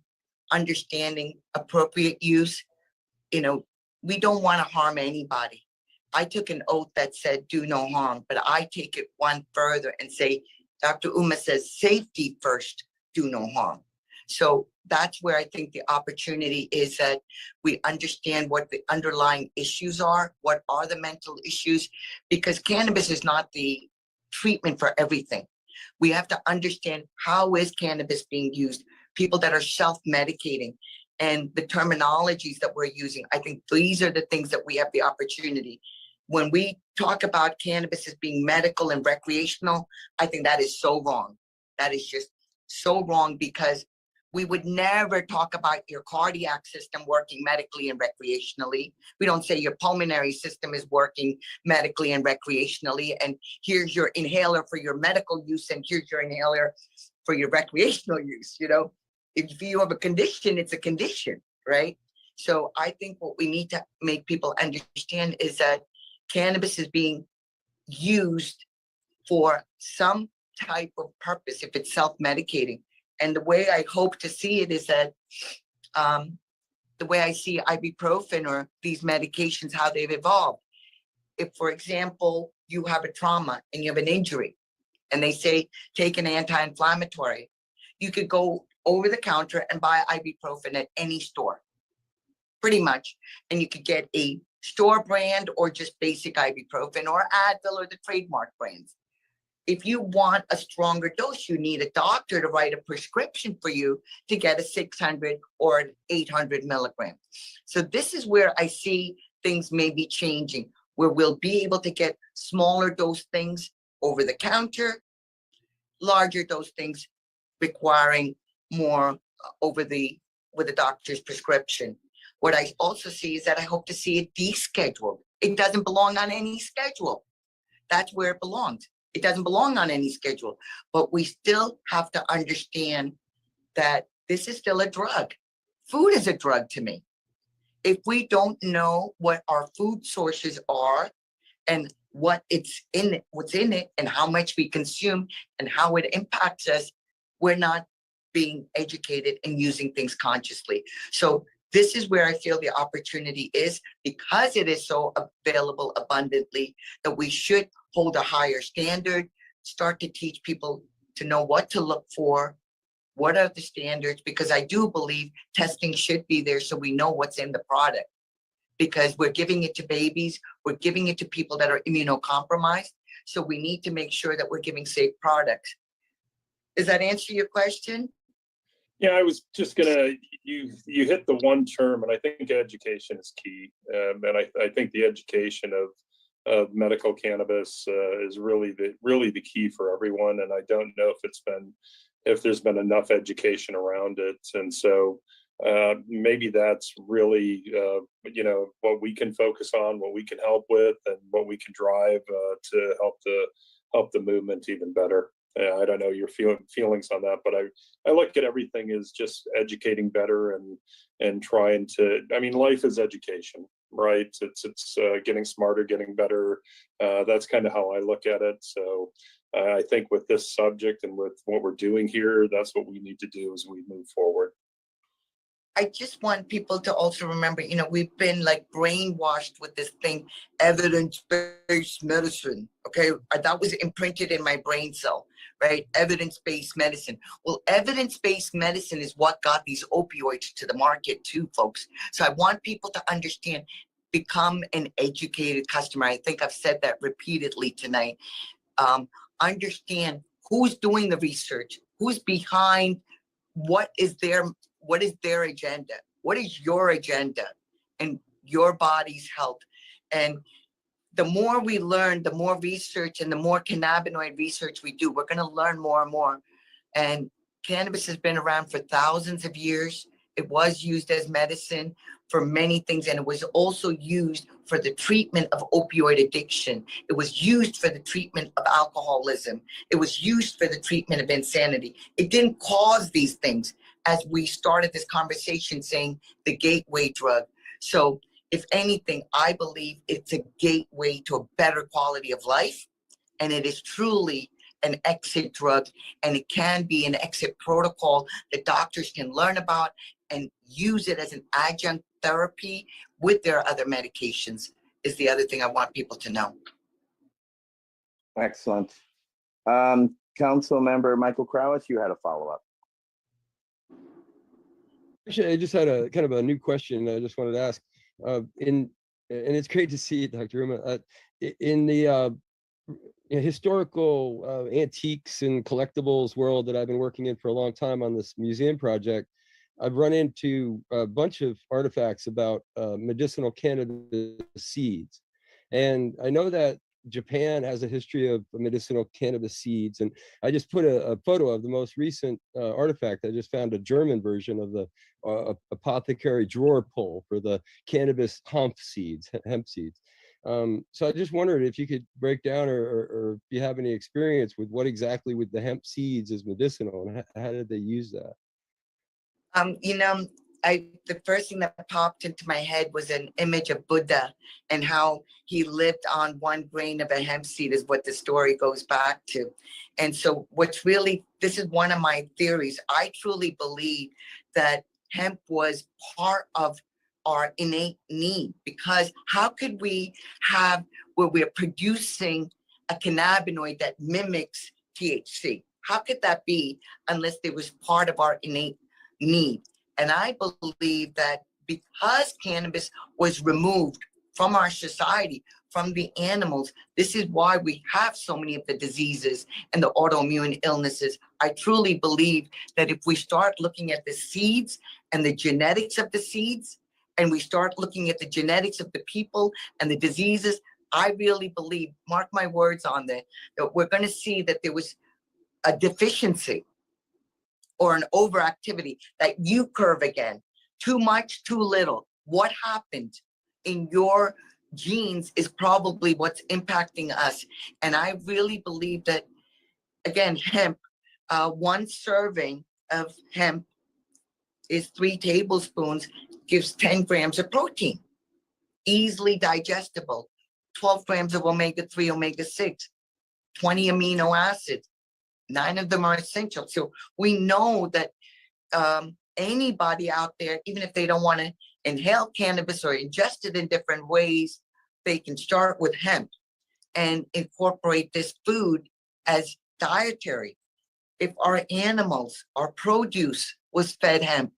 understanding appropriate use. You know, we don't want to harm anybody. I took an oath that said do no harm, but I take it one further and say, Dr. Uma says safety first, do no harm. So that's where I think the opportunity is, that we understand what the underlying issues are, what are the mental issues, because cannabis is not the treatment for everything. We have to understand how is cannabis being used, people that are self-medicating, and the terminologies that we're using. I think these are the things that we have the opportunity. When we talk about cannabis as being medical and recreational, I think that is so wrong. That is just so wrong, because we would never talk about your cardiac system working medically and recreationally. We don't say your pulmonary system is working medically and recreationally, and here's your inhaler for your medical use, and here's your inhaler for your recreational use. You know, if you have a condition, it's a condition, right? So I think what we need to make people understand is that cannabis is being used for some type of purpose if it's self-medicating. And the way I hope to see it is that the way I see ibuprofen or these medications, how they've evolved. If, for example, you have a trauma and you have an injury and they say, take an anti-inflammatory, you could go over the counter and buy ibuprofen at any store, pretty much. And you could get a store brand or just basic ibuprofen, or Advil, or the trademark brands. If you want a stronger dose, you need a doctor to write a prescription for you to get a 600 or an 800 milligrams. So this is where I see things may be changing, where we'll be able to get smaller dose things over the counter, larger dose things requiring more with a doctor's prescription. What I also see is that I hope to see it descheduled. It doesn't belong on any schedule. That's where it belongs. It doesn't belong on any schedule, but we still have to understand that this is still a drug. Food is a drug to me. If we don't know what our food sources are and what's in it and how much we consume and how it impacts us, we're not being educated and using things consciously. So this is where I feel the opportunity is, because it is so available abundantly, that we should hold a higher standard, start to teach people to know what to look for, what are the standards, because I do believe testing should be there so we know what's in the product, because we're giving it to babies, we're giving it to people that are immunocompromised. So we need to make sure that we're giving safe products. Does that answer your question? Yeah, I was just gonna, you hit the one term, and I think education is key. And I think the education of medical cannabis is really the key for everyone. And I don't know if there's been enough education around it. And so maybe that's really what we can focus on, what we can help with, and what we can drive to help the movement even better. I don't know your feelings on that, but I look at everything as just educating better and trying to. I mean, life is education, right? It's getting smarter, getting better. That's kind of how I look at it. So I think with this subject and with what we're doing here, that's what we need to do as we move forward. I just want people to also remember, we've been like brainwashed with this thing, evidence-based medicine. Okay, that was imprinted in my brain cell, right? Evidence-based medicine. Well, evidence-based medicine is what got these opioids to the market too, folks. So I want people to understand, become an educated customer. I think I've said that repeatedly tonight. Understand who's doing the research, who's behind, what is their agenda, what is your agenda and your body's health. And the more we learn, the more research and the more cannabinoid research we do, we're going to learn more and more. And cannabis has been around for thousands of years. It was used as medicine for many things, and it was also used for the treatment of opioid addiction. It was used for the treatment of alcoholism. It was used for the treatment of insanity. It didn't cause these things, as we started this conversation saying the gateway drug. So if anything, I believe it's a gateway to a better quality of life, and it is truly an exit drug, and it can be an exit protocol that doctors can learn about and use it as an adjunct therapy with their other medications, is the other thing I want people to know. Excellent. Council member Michael Krowitz, you had a follow-up. Actually, I just had a kind of a new question I just wanted to ask. And it's great to see Dr. Uma. In the historical antiques and collectibles world that I've been working in for a long time on this museum project, I've run into a bunch of artifacts about medicinal cannabis seeds. And I know that Japan has a history of medicinal cannabis seeds. And I just put a photo of the most recent artifact. I just found a German version of the apothecary drawer pull for the cannabis hemp seeds. So I just wondered if you could break down or if you have any experience with what exactly with the hemp seeds is medicinal and how did they use that? The first thing that popped into my head was an image of Buddha and how he lived on 1 grain of a hemp seed is what the story goes back to. And so this is one of my theories. I truly believe that hemp was part of our innate need, because how could we have where we're producing a cannabinoid that mimics THC? How could that be unless it was part of our innate need? And I believe that because cannabis was removed from our society, from the animals, this is why we have so many of the diseases and the autoimmune illnesses. I truly believe that if we start looking at the seeds and the genetics of the seeds, and we start looking at the genetics of the people and the diseases, I really believe, mark my words on that we're going to see that there was a deficiency or an overactivity, that U curve again, too much, too little. What happened in your genes is probably what's impacting us. And I really believe that, again, hemp, 1 serving of hemp is 3 tablespoons, gives 10 grams of protein, easily digestible, 12 grams of omega-3, omega-6, 20 amino acids. 9 of them are essential. So we know that anybody out there, even if they don't want to inhale cannabis or ingest it in different ways, they can start with hemp and incorporate this food as dietary. If our animals, our produce was fed hemp,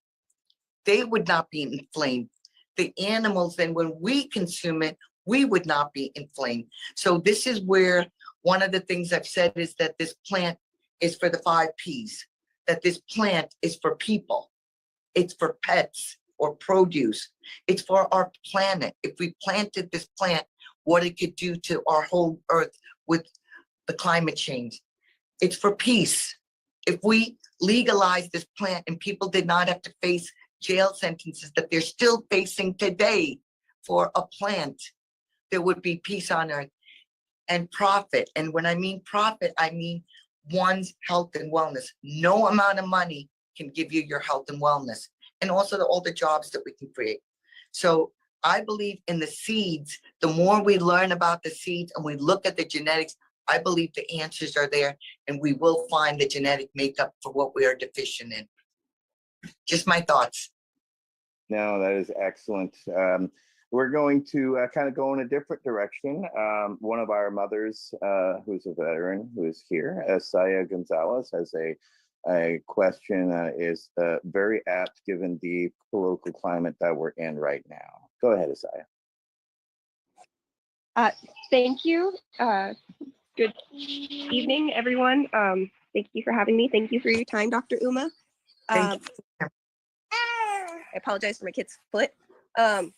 they would not be inflamed. The animals, then when we consume it, we would not be inflamed. So this is where one of the things I've said is that this plant is for the 5 Ps, that this plant is for people. It's for pets or produce. It's for our planet. If we planted this plant, what it could do to our whole earth with the climate change. It's for peace. If we legalize this plant and people did not have to face jail sentences that they're still facing today for a plant, there would be peace on earth and profit. And when I mean profit, I mean one's health and wellness. No amount of money can give you your health and wellness, and also all the jobs that we can create. So I believe in the seeds. The more we learn about the seeds and we look at the genetics, I believe the answers are there, and we will find the genetic makeup for what we are deficient in. Just my thoughts. No, that is excellent. We're going to kind of go in a different direction. One of our mothers, who's a veteran, who is here, Saya Gonzalez, has a question is very apt given the political climate that we're in right now. Go ahead, Asaya. Thank you. Good evening, everyone. Thank you for having me. Thank you for your time, Dr. Uma. Thank I apologize for my kid's foot. I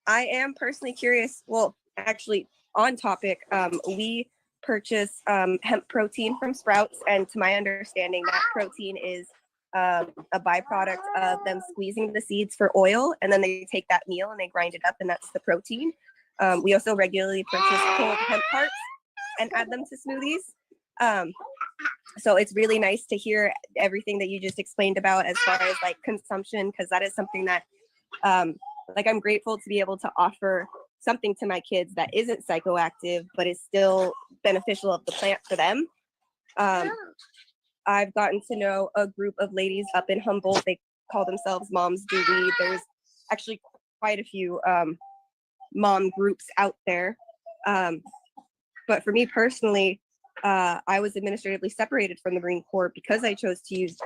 am personally curious. Well, actually, on topic, we purchase hemp protein from Sprouts, and to my understanding, that protein is a byproduct of them squeezing the seeds for oil, and then they take that meal and they grind it up, and that's the protein. We also regularly purchase cold hemp parts and add them to smoothies. So it's really nice to hear everything that you just explained about as far as like consumption, because that is something that like I'm grateful to be able to offer something to my kids that isn't psychoactive, but is still beneficial of the plant for them. I've gotten to know a group of ladies up in Humboldt. They call themselves Moms Do Weed. There's actually quite a few mom groups out there. But for me personally, I was administratively separated from the Marine Corps because I chose to use,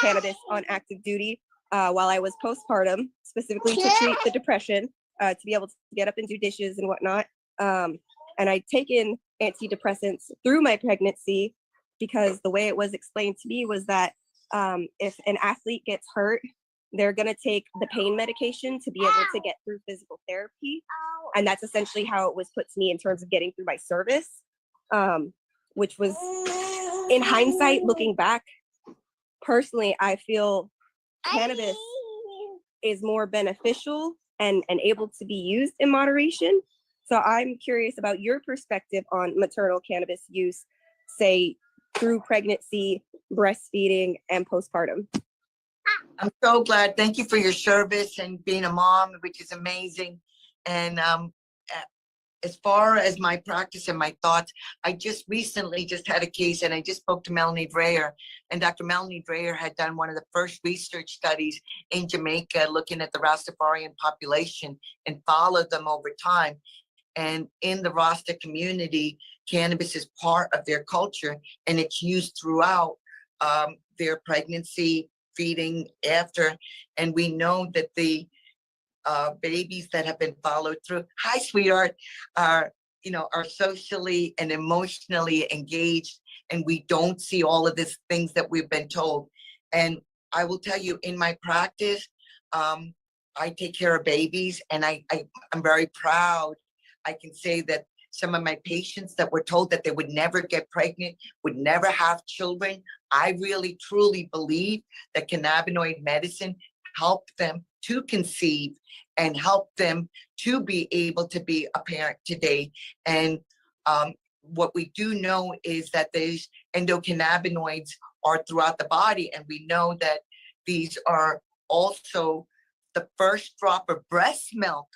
cannabis on active duty while I was postpartum, specifically to treat the depression, to be able to get up and do dishes and whatnot. And I'd taken antidepressants through my pregnancy because the way it was explained to me was that if an athlete gets hurt, they're going to take the pain medication to be able to get through physical therapy. And that's essentially how it was put to me in terms of getting through my service, which was, in hindsight, looking back, personally, I feel cannabis is more beneficial and able to be used in moderation. So I'm curious about your perspective on maternal cannabis use, say, through pregnancy, breastfeeding, and postpartum. I'm so glad. Thank you for your service and being a mom, which is amazing. And as far as my practice and my thoughts, I just recently had a case, and I just spoke to Melanie Dreyer, and Dr. Melanie Dreyer had done one of the first research studies in Jamaica looking at the Rastafarian population and followed them over time. And in the Rasta community, cannabis is part of their culture, and it's used throughout their pregnancy, feeding, after. And we know that the babies that have been followed through, hi sweetheart, are socially and emotionally engaged, and we don't see all of these things that we've been told. And I will tell you, in my practice, I take care of babies, and I'm very proud. I can say that some of my patients that were told that they would never get pregnant, would never have children, I really truly believe that cannabinoid medicine helped them to conceive and help them to be able to be a parent today. And what we do know is that these endocannabinoids are throughout the body, and we know that these are also the first drop of breast milk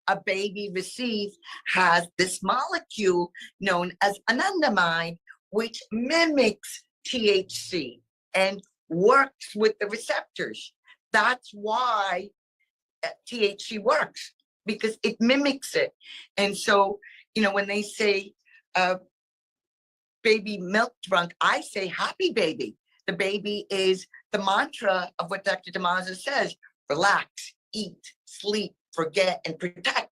a baby receives has this molecule known as anandamide, which mimics THC and works with the receptors. That's why THC works, because it mimics it. And so, when they say baby milk drunk, I say happy baby. The baby is the mantra of what Dr. DeMaza says: relax, eat, sleep, forget, and protect.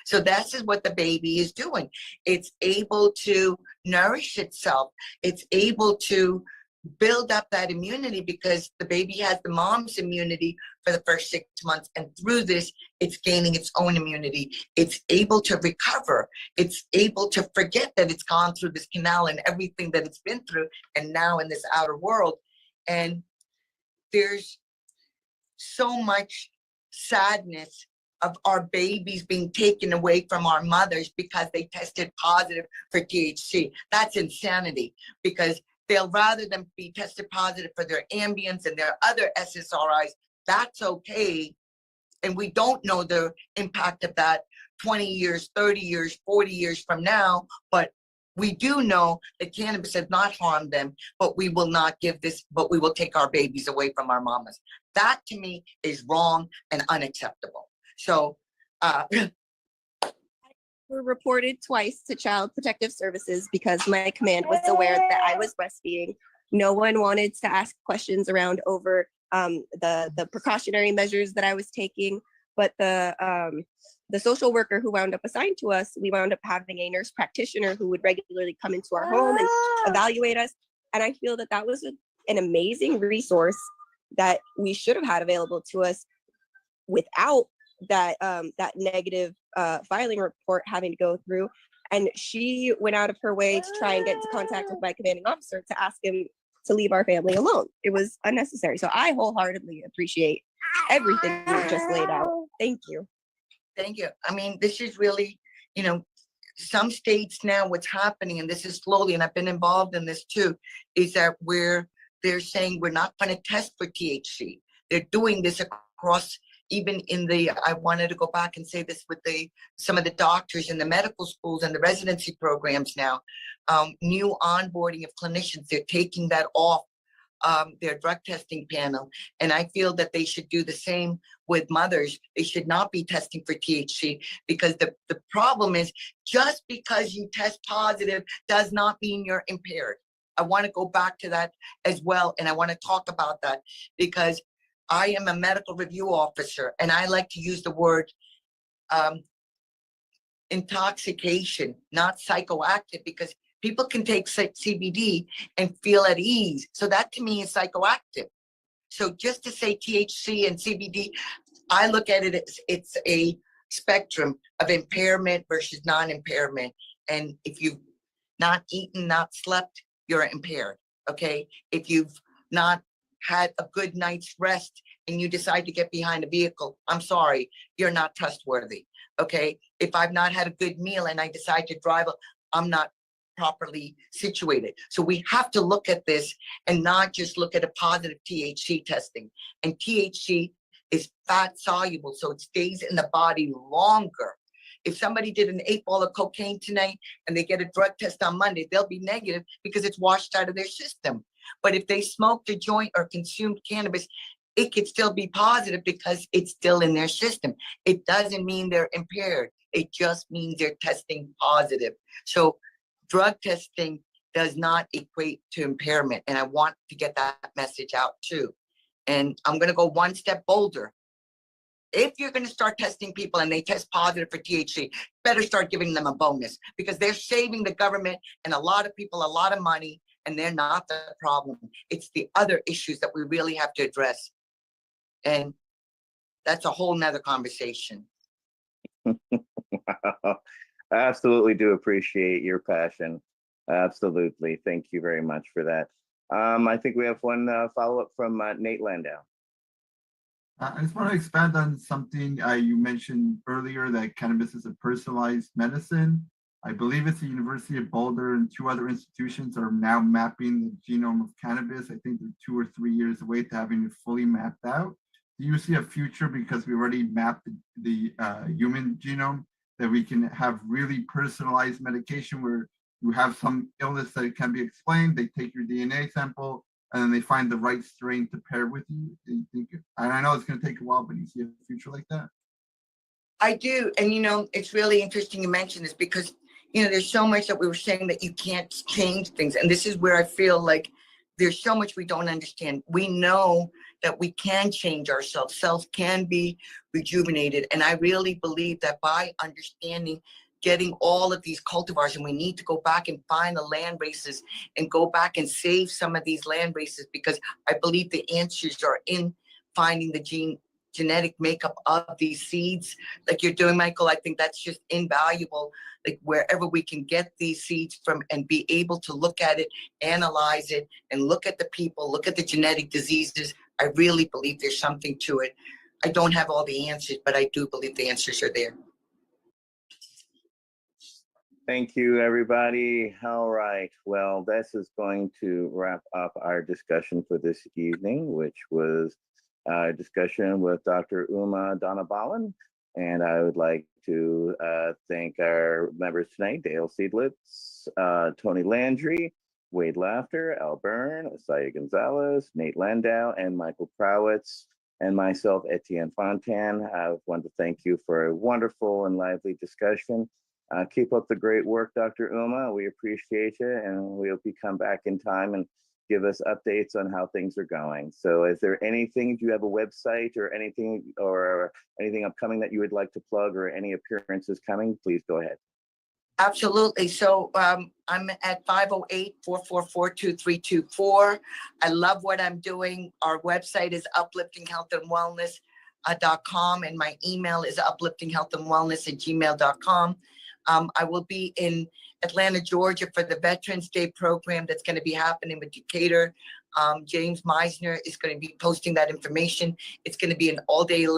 So this is what the baby is doing. It's able to nourish itself. It's able to build up that immunity, because the baby has the mom's immunity for the first 6 months. And through this, it's gaining its own immunity. It's able to recover. It's able to forget that it's gone through this canal and everything that it's been through, and now in this outer world. And there's so much sadness of our babies being taken away from our mothers because they tested positive for THC. That's insanity, because they'll rather than be tested positive for their Ambients and their other SSRIs. That's okay. And we don't know the impact of that 20 years, 30 years, 40 years from now, but we do know that cannabis has not harmed them, but we will not give this, but we will take our babies away from our mamas. That to me is wrong and unacceptable. So, were reported twice to Child Protective Services because my command was aware that I was breastfeeding. No one wanted to ask questions around over the precautionary measures that I was taking, but the social worker who wound up assigned to us, we wound up having a nurse practitioner who would regularly come into our home and evaluate us. And I feel that that was an amazing resource that we should have had available to us without that that negative filing report having to go through. And she went out of her way to try and get into contact with my commanding officer to ask him to leave our family alone. It was unnecessary. So I wholeheartedly appreciate everything you just laid out. Thank you. Thank you. I mean, this is really, you know, some states now, what's happening, and this is slowly, and I've been involved in this too, is that they're saying we're not going to test for THC. They're doing this across, even in the, I wanted to go back and say this with some of the doctors in the medical schools and the residency programs now, new onboarding of clinicians, they're taking that off their drug testing panel. And I feel that they should do the same with mothers. They should not be testing for THC, because the problem is, just because you test positive does not mean you're impaired. I want to go back to that as well. And I want to talk about that, because I am a medical review officer, and I like to use the word intoxication, not psychoactive, because people can take CBD and feel at ease. So that to me is psychoactive. So just to say THC and CBD, I look at it as it's a spectrum of impairment versus non-impairment. And if you've not eaten, not slept, you're impaired, okay? If you've not had a good night's rest and you decide to get behind a vehicle, I'm sorry, you're not trustworthy, okay? If I've not had a good meal and I decide to drive, I'm not properly situated. So we have to look at this and not just look at a positive THC testing. And THC is fat soluble, so it stays in the body longer. If somebody did an 8-ball of cocaine tonight and they get a drug test on Monday, they'll be negative because it's washed out of their system. But if they smoked a joint or consumed cannabis, it could still be positive because it's still in their system. It doesn't mean they're impaired. It just means they're testing positive. So drug testing does not equate to impairment. And I want to get that message out too. And I'm going to go one step bolder. If you're going to start testing people and they test positive for THC, better start giving them a bonus, because they're saving the government and a lot of people a lot of money, and they're not the problem. It's the other issues that we really have to address. And that's a whole nother conversation. Wow. I absolutely do appreciate your passion. Absolutely. Thank you very much for that. I think we have one follow-up from Nate Landau. I just want to expand on something you mentioned earlier, that cannabis is a personalized medicine. I believe it's the University of Boulder and 2 other institutions are now mapping the genome of cannabis. I think they're 2 or 3 years away to having it fully mapped out. Do you see a future, because we already mapped the human genome, that we can have really personalized medication where you have some illness that can be explained, they take your DNA sample, and then they find the right strain to pair with you? Do you think, and I know it's going to take a while, but you see a future like that? I do. And, you know, it's really interesting you mention this, because, you know, there's so much that we were saying that you can't change things. And this is where I feel like there's so much we don't understand. We know that we can change ourselves. Cells can be rejuvenated. And I really believe that by understanding, getting all of these cultivars, and we need to go back and find the land races and go back and save some of these land races, because I believe the answers are in finding the genetic makeup of these seeds like you're doing, Michael. I think that's just invaluable. Like wherever we can get these seeds from and be able to look at it, analyze it, and look at the people, look at the genetic diseases. I really believe there's something to it. I don't have all the answers, but I do believe the answers are there. Thank you, everybody. All right. Well, this is going to wrap up our discussion for this evening, which was a discussion with Dr. Uma Donabalan. And I would like to thank our members tonight, Dale Seidlitz, Tony Landry, Wade Laughter, Al Byrne, Asaya Gonzalez, Nate Landau, and Michael Prowitz, and myself, Etienne Fontan. I want to thank you for a wonderful and lively discussion. Keep up the great work, Dr. Uma. We appreciate you, and we hope you come back in time and give us updates on how things are going. So is there anything, do you have a website or anything upcoming that you would like to plug, or any appearances coming? Please go ahead. Absolutely. So I'm at 508-444-2324. I love what I'm doing. Our website is upliftinghealthandwellness.com, and my email is upliftinghealthandwellness@gmail.com. I will be in Atlanta, Georgia for the Veterans Day program that's going to be happening with Decatur. James Meisner is going to be posting that information. It's going to be an all-day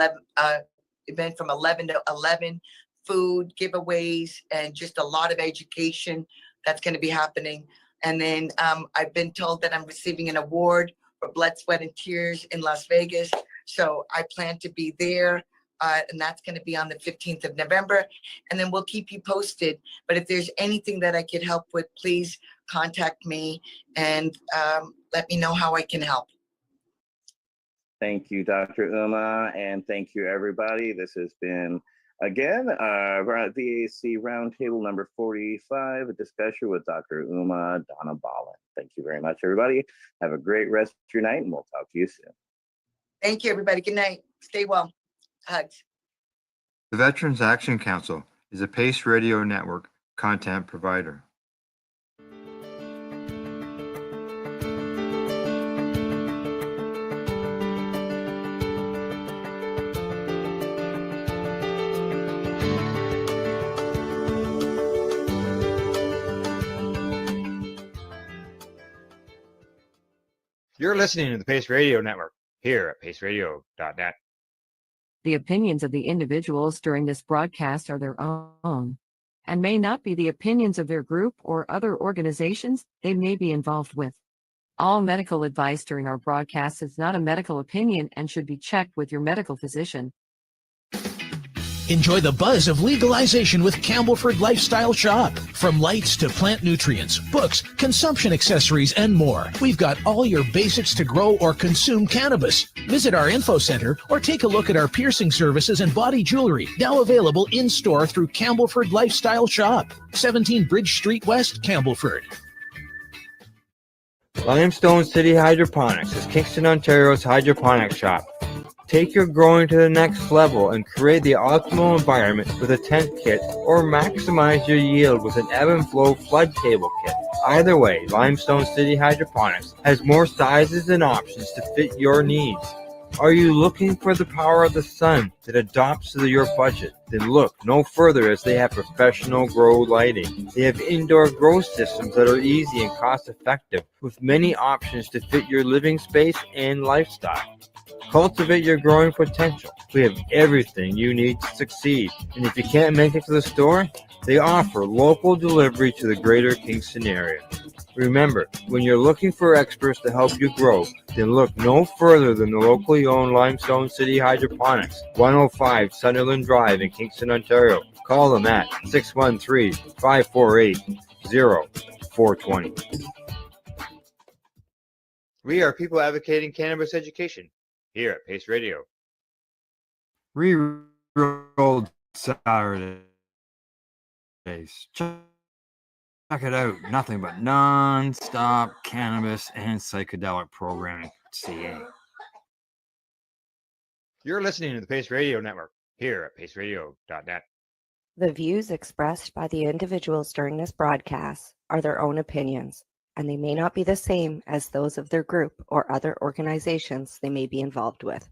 event from 11 to 11. Food, giveaways, and just a lot of education that's going to be happening. And then I've been told that I'm receiving an award for Blood, Sweat, and Tears in Las Vegas. So I plan to be there. And that's going to be on the 15th of November. And then we'll keep you posted. But if there's anything that I could help with, please contact me and let me know how I can help. Thank you, Dr. Uma, and thank you, everybody. This has been, again, VAC Roundtable number 45, a discussion with Dr. Uma Donabalan. Thank you very much, everybody. Have a great rest of your night, and we'll talk to you soon. Thank you, everybody. Good night. Stay well. Hugs. The Veterans Action Council is a Pace Radio Network content provider. You're listening to the Pace Radio Network here at paceradio.net. The opinions of the individuals during this broadcast are their own and may not be the opinions of their group or other organizations they may be involved with. All medical advice during our broadcast is not a medical opinion and should be checked with your medical physician. Enjoy the buzz of legalization with Campbellford Lifestyle Shop. From lights to plant nutrients, books, consumption accessories, and more, we've got all your basics to grow or consume cannabis. Visit our info center or take a look at our piercing services and body jewelry, now available in-store through Campbellford Lifestyle Shop, 17 Bridge Street West, Campbellford. Limestone City Hydroponics is Kingston, Ontario's hydroponics shop. Take your growing to the next level and create the optimal environment with a tent kit, or maximize your yield with an ebb and flow flood table kit. Either way, Limestone City Hydroponics has more sizes and options to fit your needs. Are you looking for the power of the sun that adapts to your budget? Then look no further, as they have professional grow lighting. They have indoor grow systems that are easy and cost effective, with many options to fit your living space and lifestyle. Cultivate your growing potential. We have everything you need to succeed. And if you can't make it to the store, they offer local delivery to the greater Kingston area. Remember, when you're looking for experts to help you grow, then look no further than the locally owned Limestone City Hydroponics, 105 Sunderland Drive in Kingston, Ontario. Call them at 613-548-0420. We are people advocating cannabis education here at Pace Radio. Re-rolled Saturdays. Check it out. Nothing but non-stop cannabis and psychedelic programming. CA. You're listening to the Pace Radio Network here at paceradio.net. The views expressed by the individuals during this broadcast are their own opinions, and they may not be the same as those of their group or other organizations they may be involved with.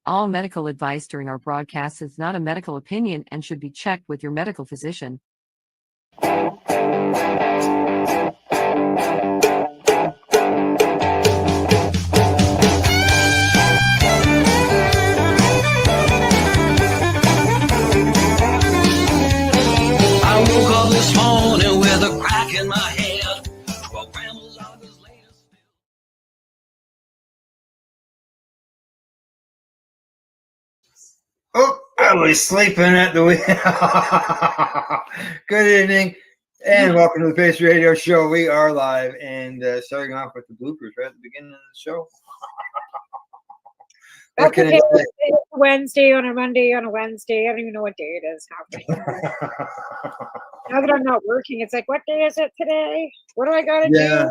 All medical advice during our broadcast is not a medical opinion and should be checked with your medical physician. Oh, I was sleeping at the wheel. Good evening, and welcome to the Pace Radio Show. We are live, and starting off with the bloopers right at the beginning of the show. What That's can I okay. say? It's Wednesday on a Monday on a Wednesday. I don't even know what day it is half the time. Now that I'm not working, it's like, what day is it today? What do I gotta Yeah,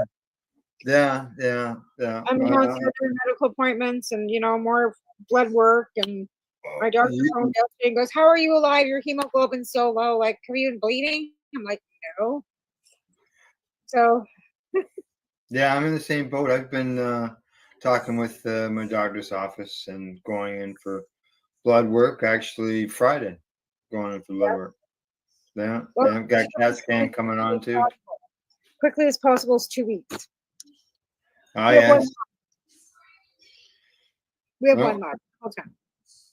do? yeah. I'm going through medical appointments and more blood work, and my doctor phoned yesterday and goes, "How are you alive? Your hemoglobin's so low. Like, have you been bleeding?" I'm like, "No." So Yeah, I'm in the same boat. I've been talking with my doctor's office and going in for blood work. Actually, Friday, going in for blood work. Yeah, well, yeah. Got CAT scan coming on too. quickly as possible is 2 weeks. Oh We have one. yes. We have Well, one month. Okay.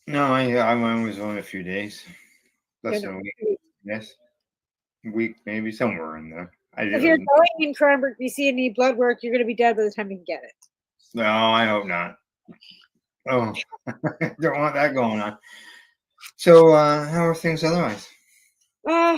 no, I was only a few days, less Yeah, than no. a week. Yes, a week maybe somewhere in there. If you're going in Cranbrook, BC, and need blood work, you're going to be dead by the time you can get it. No, I hope not. Oh, don't want that going on. So, how are things otherwise? Uh,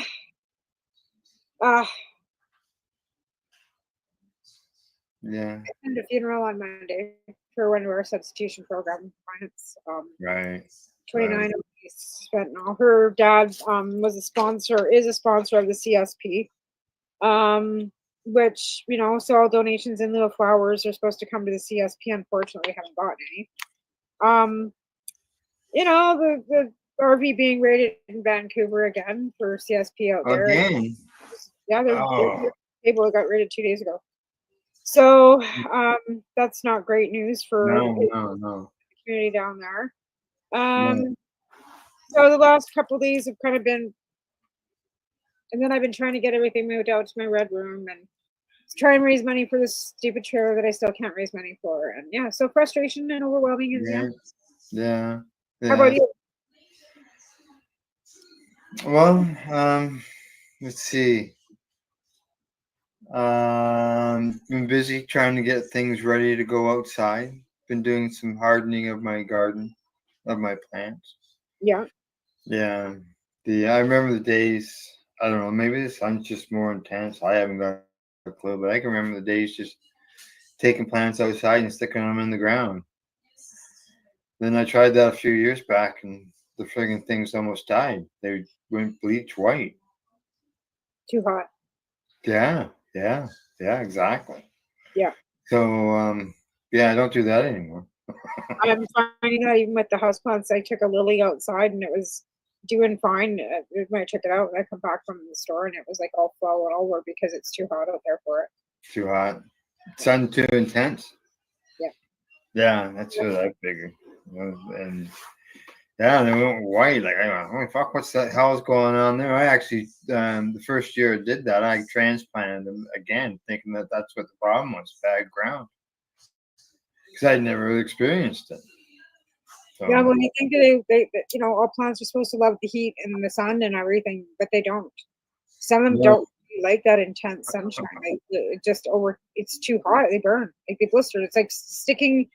Yeah. I attended a funeral on Monday for one of our substitution program clients. Right. 29 Right. of these spent now. Her dad is a sponsor of the CSP, which, so all donations in lieu of flowers are supposed to come to the CSP. Unfortunately, we haven't gotten any. The RV being rated in Vancouver again for CSP out there. Again? Yeah, they're Oh. able got rated 2 days ago. So that's not great news for No. the community down there. No. So the last couple of days have kind of been, and then I've been trying to get everything moved out to my red room and try and raise money for this stupid chair that I still can't raise money for. And yeah, so frustration and overwhelming. And Yeah. How about you? Well, let's see. Been busy trying to get things ready to go outside. Been doing some hardening of my garden, of my plants. Yeah. Yeah. I remember the days, I don't know, maybe the sun's just more intense. I haven't got a clue, but I can remember the days just taking plants outside and sticking them in the ground. Then I tried that a few years back and the friggin' things almost died. They went bleach white. Too hot. Yeah, exactly. Yeah. So, yeah, I don't do that anymore. I'm finding that even with the houseplants, I took a lily outside and it was doing fine. When I took it out, I come back from the store and it was like all fall over because it's too hot out there for it. Too hot. Sun too intense. Yeah. Yeah, that's what I figured. And yeah, they went white. Like, I went, holy fuck, what's the hell's going on there? I actually, the first year I did that, I transplanted them again, thinking that that's what the problem was, bad ground. Because I'd never really experienced it. So, Yeah, well, you think they all plants are supposed to love the heat and the sun and everything, but they don't. Some of them don't like that intense sunshine. Like it's too hot. They burn. Like they blister. It's like sticking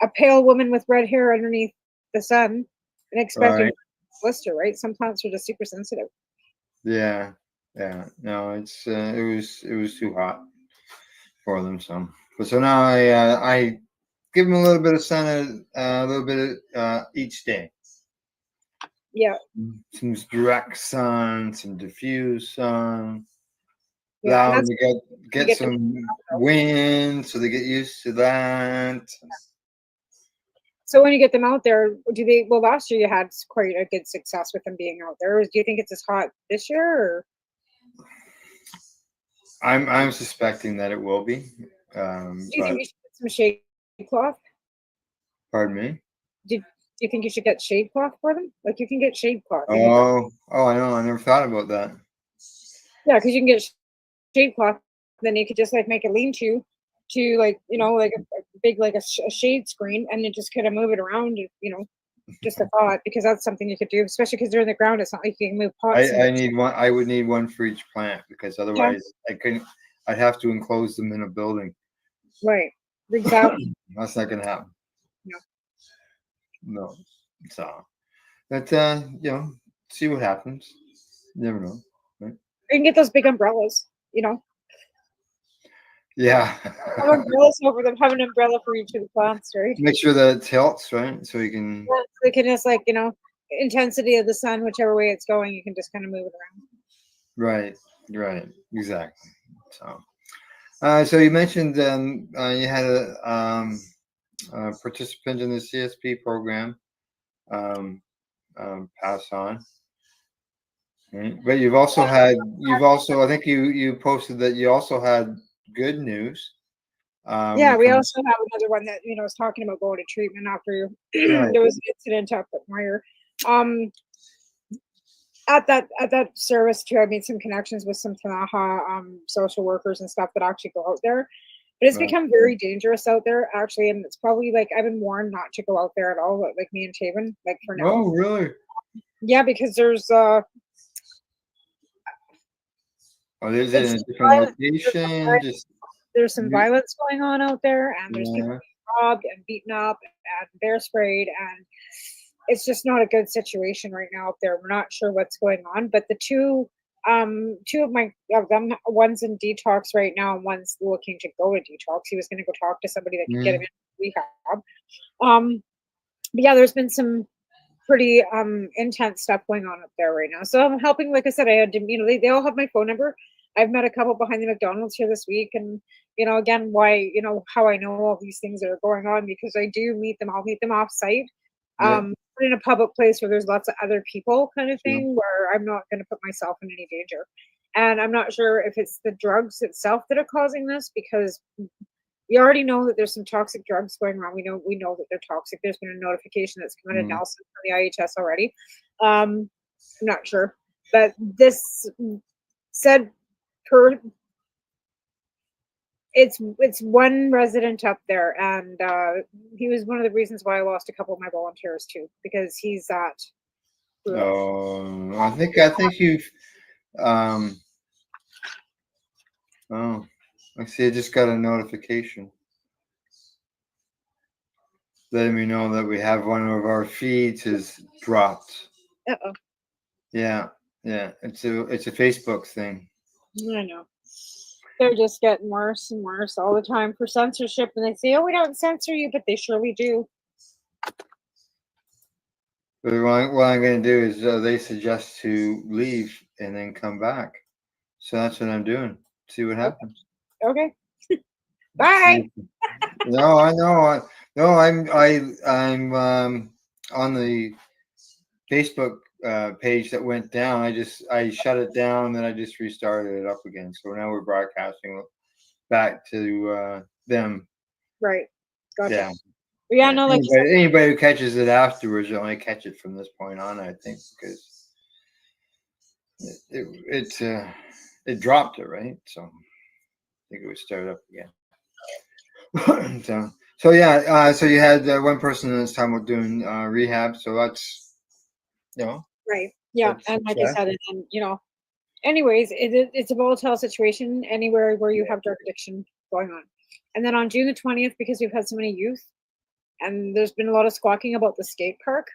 a pale woman with red hair underneath the sun and expecting blister, right? Some plants are just super sensitive. Yeah. No, it was too hot for them. So now I give them a little bit of sun, a little bit each day. Yeah. Some direct sun, some diffuse sun. Yeah, Allow them to get some wind, so they get used to that. So when you get them out there, well, last year you had quite a good success with them being out there. Do you think it's as hot this year? Or? I'm suspecting that it will be. Do you think you should get some shade cloth? Pardon me? Do you think you should get shade cloth for them? Like you can get shade cloth. Oh, I know. I never thought about that. Yeah, because you can get shade cloth. Then you could just like make a lean-to like like a big like a shade screen, and then just kind of move it around. Just a thought, because that's something you could do, especially because they're in the ground. It's not like you can move pots. I need one. I would need one for each plant because otherwise I couldn't. I'd have to enclose them in a building. Right. Exactly. That's not gonna happen. No. No. So, But see what happens. Never know. Right? You can get those big umbrellas, you know. Yeah. Have umbrellas over them. Have an umbrella for each of the plants, right? Make sure that it tilts, right? So you can. Yeah, so they can just like, intensity of the sun, whichever way it's going, you can just kind of move it around. Right. Exactly. So you mentioned you had a participant in the CSP program pass on. Right? But I think you posted that you also had good news. When Yeah, it we comes, also have another one that was talking about going to treatment after right. there was an incident up at Meyer. At that service too, I made some connections with some Tanaha social workers and stuff that actually go out there. But it's Right. become very dangerous out there actually, and it's probably like I've been warned not to go out there at all. Like me and Taven, like for now. Oh, really? Yeah, because there's Is it in a different location? Just there's some violence going on out there, and there's people yeah. being robbed and beaten up and bear sprayed, and it's just not a good situation right now up there. We're not sure what's going on, but the two of them, one's in detox right now, and one's looking to go to detox. He was going to go talk to somebody that could get him into rehab. But yeah, there's been some pretty intense stuff going on up there right now. So I'm helping. Like I said, I had to, they all have my phone number. I've met a couple behind the McDonald's here this week, and again, why how I know all these things that are going on, because I do meet them. I'll meet them off site, Yeah. in a public place where there's lots of other people, kind of thing, where I'm not going to put myself in any danger. And I'm not sure if it's the drugs itself that are causing this, because we already know that there's some toxic drugs going around. We know that they're toxic. There's been a notification that's come out of Nelson from the IHS already. I'm not sure, but this said per it's one resident up there, and he was one of the reasons why I lost a couple of my volunteers too, because he's that. Oh, I think you've. Oh, I see. I just got a notification letting me know that we have one of our feeds is dropped. Uh-oh. Yeah. It's a Facebook thing. I know. They're just getting worse and worse all the time for censorship, and they say, "Oh, we don't censor you," but they surely do. But what I'm going to do is they suggest to leave and then come back, so that's what I'm doing. See what happens. Okay. Bye. No, I know. No, I'm on the Facebook page that went down. I shut it down, then I just restarted it up again. So now we're broadcasting back to them. Right. Gotcha. Yeah. Yeah. No, like anybody who catches it afterwards, will only catch it from this point on, I think, because it dropped it, right? So I think it would start up again. So yeah, so you had one person this time with doing rehab, so that's right. Yeah, and like I said, and anyways, it's a volatile situation anywhere where you have drug addiction going on. And then on June the 20th, because we've had so many youth, and there's been a lot of squawking about the skate park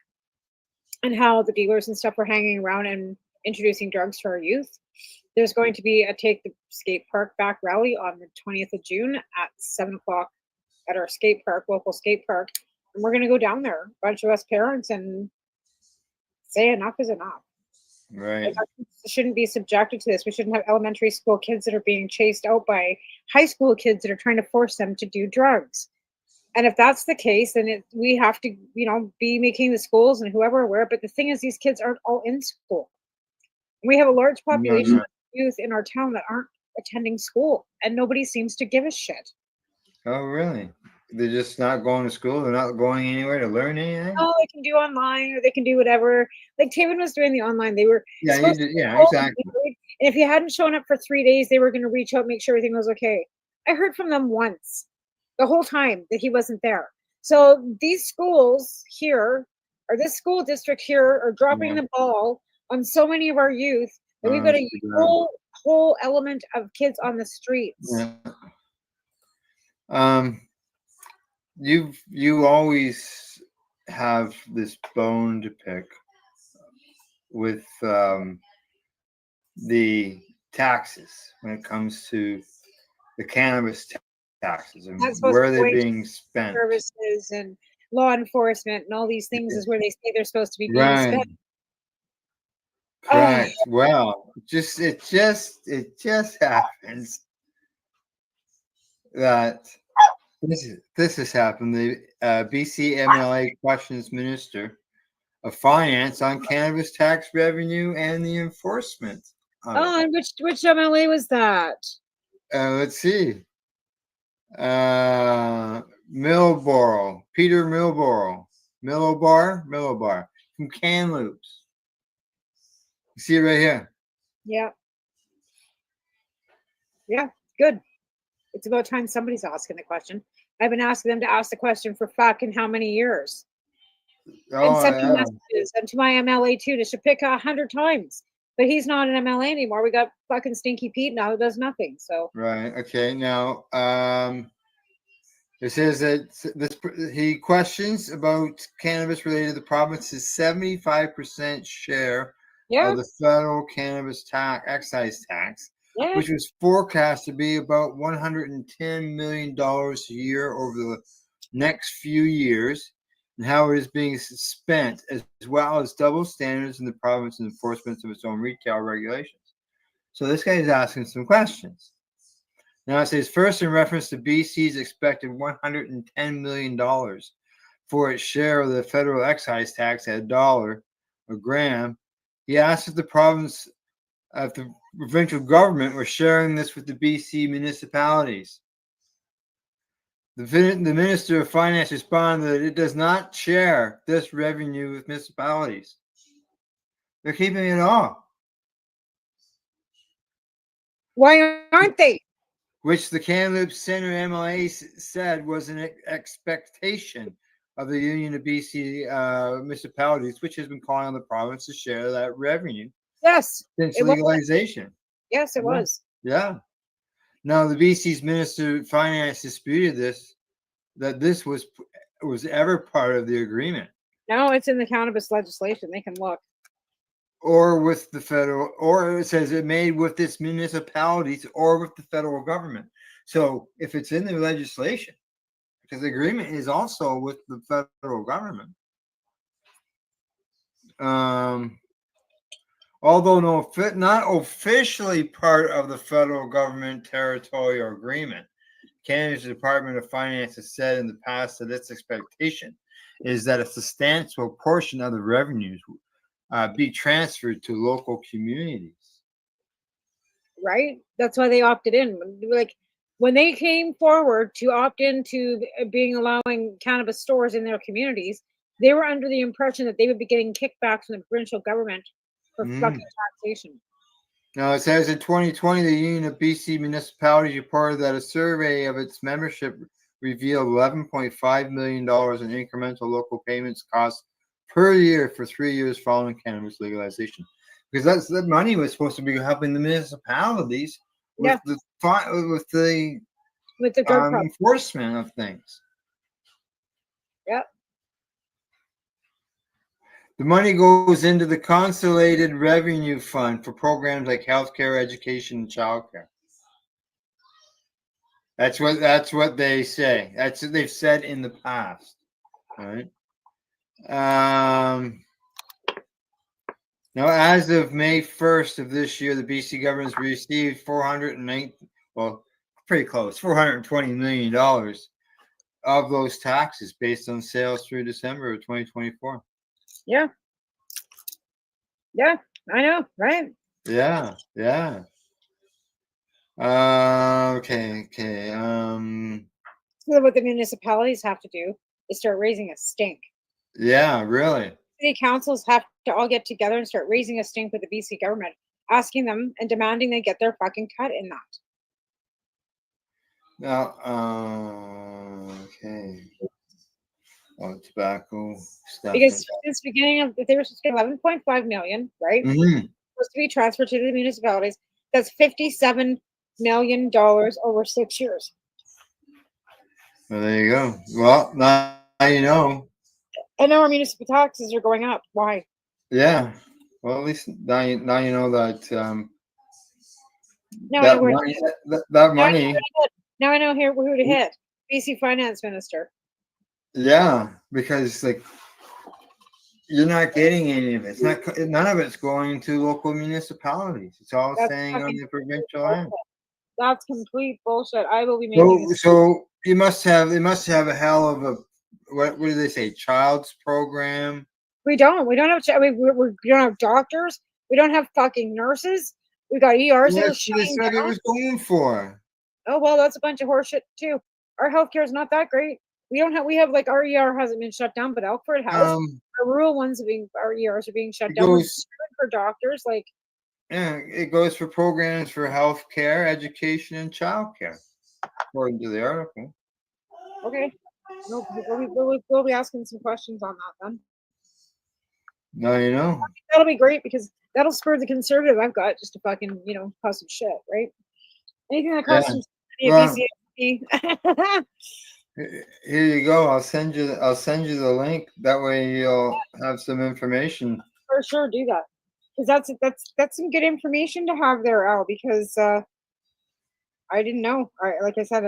and how the dealers and stuff are hanging around and introducing drugs to our youth. There's going to be a Take the Skate Park Back rally on the 20th of June at 7 o'clock at our skate park, local skate park. And we're going to go down there, a bunch of us parents, and say enough is enough. Right. Like, our kids shouldn't be subjected to this. We shouldn't have elementary school kids that are being chased out by high school kids that are trying to force them to do drugs. And if that's the case, then we have to, be making the schools and whoever aware. But the thing is, these kids aren't all in school. We have a large population of youth in our town that aren't attending school, and nobody seems to give a shit. Oh, really? They're just not going to school? They're not going anywhere to learn anything? Oh, they can do online, or they can do whatever. Like Taven was doing the online. They were exactly. And if you hadn't shown up for 3 days, they were going to reach out, make sure everything was okay. I heard from them once, the whole time that he wasn't there. So these schools here, or this school district here, are dropping the ball on so many of our youth that we've got a whole element of kids on the streets. Yeah. You always have this bone to pick with the taxes when it comes to the cannabis taxes and That's supposed where to are be they going to being spent? services and law enforcement and all these things is where they say they're supposed to be being Right. spent. Correct. Well, it just happens that this has happened. The BC MLA questions Minister of Finance on cannabis tax revenue and the enforcement of it. Oh, and which MLA was that? Let's see. Millboro, Peter Millboro, Millbar from Kamloops. You see it right here. Yeah. Yeah, good. It's about time somebody's asking the question. I've been asking them to ask the question for fucking how many years? And sending yeah. messages and to my MLA too to pick 100 times. But he's not an MLA anymore. We got fucking Stinky Pete now who does nothing. So Right. Okay. Now, it says that he questions about cannabis related to the province's 75% share of the federal cannabis excise tax, which was forecast to be about $110 million a year over the next few years, and how it is being spent, as well as double standards in the province's enforcement of its own retail regulations. So this guy is asking some questions. Now it says, first in reference to BC's expected $110 million for its share of the federal excise tax at $1 a gram, he asked if the provincial government was sharing this with the BC municipalities. The Minister of Finance responded that it does not share this revenue with municipalities. They're keeping it all. why aren't they? Which the Kamloops Centre MLA said was an expectation of the Union of BC municipalities, which has been calling on the province to share that revenue. Yes. Since legalization. Yes, it was. Yeah. Now the BC's Minister of Finance disputed that this was ever part of the agreement. No, it's in the cannabis legislation. They can look. Or with the federal, or it says it made with its municipalities or with the federal government. So if it's in the legislation, because the agreement is also with the federal government. Although not officially part of the federal government territorial agreement, Canada's Department of Finance has said in the past that its expectation is that a substantial portion of the revenues be transferred to local communities. Right? That's why they opted in. Like when they came forward to opt into being allowing cannabis stores in their communities, they were under the impression that they would be getting kickbacks from the provincial government for fucking taxation. Now it says in 2020, the Union of BC Municipalities reported that a survey of its membership revealed $11.5 million in incremental local payments costs per year for 3 years following cannabis legalization. Because that money was supposed to be helping the municipalities with the enforcement of things. Yep. The money goes into the Consolidated Revenue Fund for programs like healthcare, education, and childcare. That's what they say. That's what they've said in the past. All right. Now, as of May 1st of this year, the BC government has received pretty close, $420 million of those taxes based on sales through December of 2024. Yeah. Yeah, I know, right? Yeah. Okay. So what the municipalities have to do is start raising a stink. Yeah, really. City councils have to all get together and start raising a stink with the BC government, asking them and demanding they get their fucking cut in that. Now, okay. Tobacco stuff. Because since the beginning of, they were supposed to get 11.5 million, right? Supposed to be transferred to the municipalities. That's $57 million over 6 years. Well, there you go. Well, now you know. And now our municipal taxes are going up. Why? Yeah. Well, at least now you know that Now I know that where. money that Now I know money. who to hit. Now I know here who to hit. BC Finance Minister. Yeah, because like you're not getting any of it. It's not. None of it's going to local municipalities. It's all That's staying on fucking the provincial bullshit. end. That's complete bullshit. I will be So, making this. so you must have. They must have a hell of a. What do they say? Child's program. We don't. We don't have. We don't have doctors. We don't have fucking nurses. We got ERs that are That's what they shutting said it down. was going for. Oh well, that's a bunch of horseshit too. Our healthcare is not that great. We don't have. We have like our ER hasn't been shut down, but Elkford has. Our rural ones are being. Our ERs are being shut It down. We're goes. screwed for doctors. Like Yeah, it goes for programs for health care, education, and child care, according to the article. okay, no, we'll be asking some questions on that then. Now you know. That'll be great because that'll spur the conservative I've got just to fucking cause some shit, right? Anything that Yeah. causes Well, BCAP. here you go. I'll send you the link. That way you'll have some information. For sure, do that because that's some good information to have there, Al. Because I didn't know. Like I said,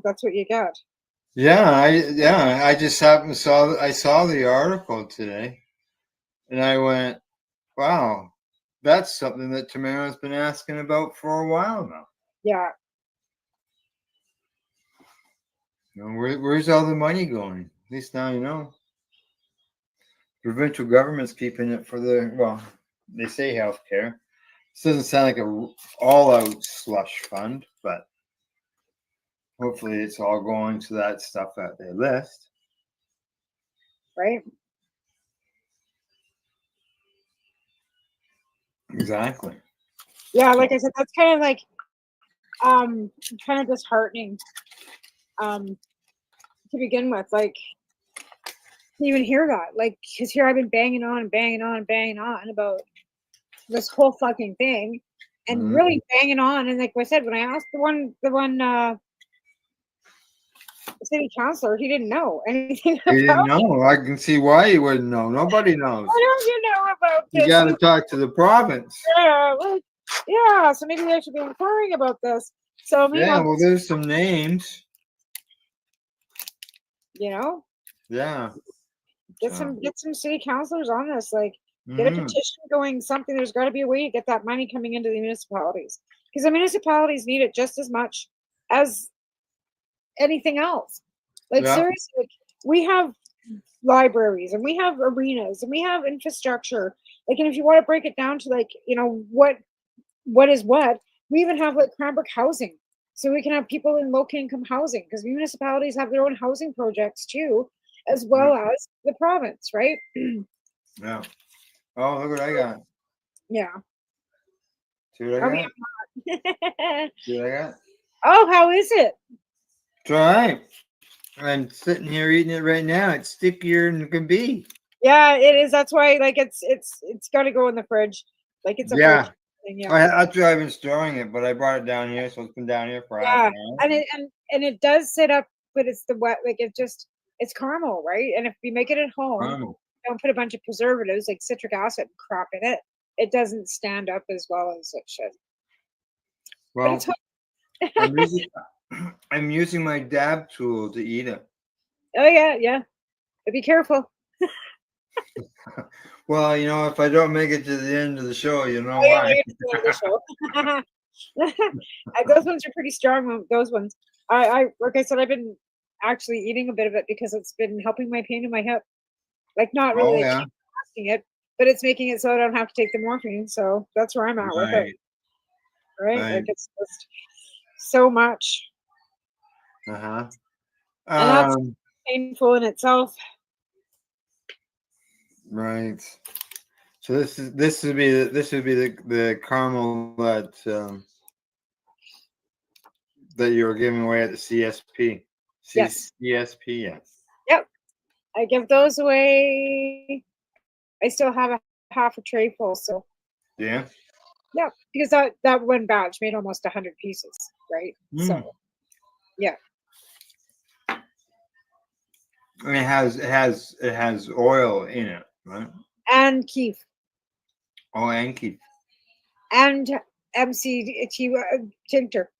that's what you get. I just happened I saw the article today, and I went, wow, that's something that Tamara's been asking about for a while now. Yeah. Where's all the money going? At least now you know. Provincial government's keeping it for they say healthcare. This doesn't sound like a all-out slush fund, but hopefully it's all going to that stuff that they list. Right. Exactly. Yeah, like I said, that's kind of like kind of disheartening to begin with. Like to even hear that. Like, because here I've been banging on about this whole fucking thing and really banging on. And like I said, when I asked the one city councilor, he didn't know anything about He didn't know. I can see why he wouldn't know. Nobody knows. Why don't you know about this? You got to talk to the province. Yeah, so maybe I should be inquiring about this. So Yeah, well, there's some names. Yeah. Get So. some city councilors on this. Like, get a petition going. Something. There's got to be a way to get that money coming into the municipalities because the municipalities need it just as much as anything else. Like seriously, like, we have libraries and we have arenas and we have infrastructure. Like, and if you want to break it down to like what is what, we even have like Cranbrook housing, so we can have people in low income housing because municipalities have their own housing projects too, as well as the province, right? Yeah. Oh, look what I got. Yeah. See what I got? See what I got? Oh, how is it? It's all right. I'm sitting here eating it right now. It's stickier than it can be. Yeah, it is. That's why, like, it's got to go in the fridge. Like, it's a fridge thing. Yeah. That's why I've been storing it, but I brought it down here, so it's been down here for half an hour. And it does sit up, but it's the wet. Like, it's caramel, right? And if you make it at home, don't put a bunch of preservatives like citric acid and crap in it. It doesn't stand up as well as it should. Well, I'm using my dab tool to eat it. Oh yeah. But be careful. Well, if I don't make it to the end of the show, you know why. Those ones are pretty strong. Those ones. I like I said, I've been actually eating a bit of it because it's been helping my pain in my hip. Like not really asking it, but it's making it so I don't have to take the morphine. So that's where I'm at with it. Right? Like it's just so much. And that's painful in itself. Right. So this would be the caramel that you were giving away at the CSP. Yes. CSP, yes. Yep. I give those away. I still have a half a tray full, so yeah. Yeah, because that one batch made almost 100 pieces, right? So yeah. And it has oil in it, right? And keef. Oh, Anki. and MCT tincture.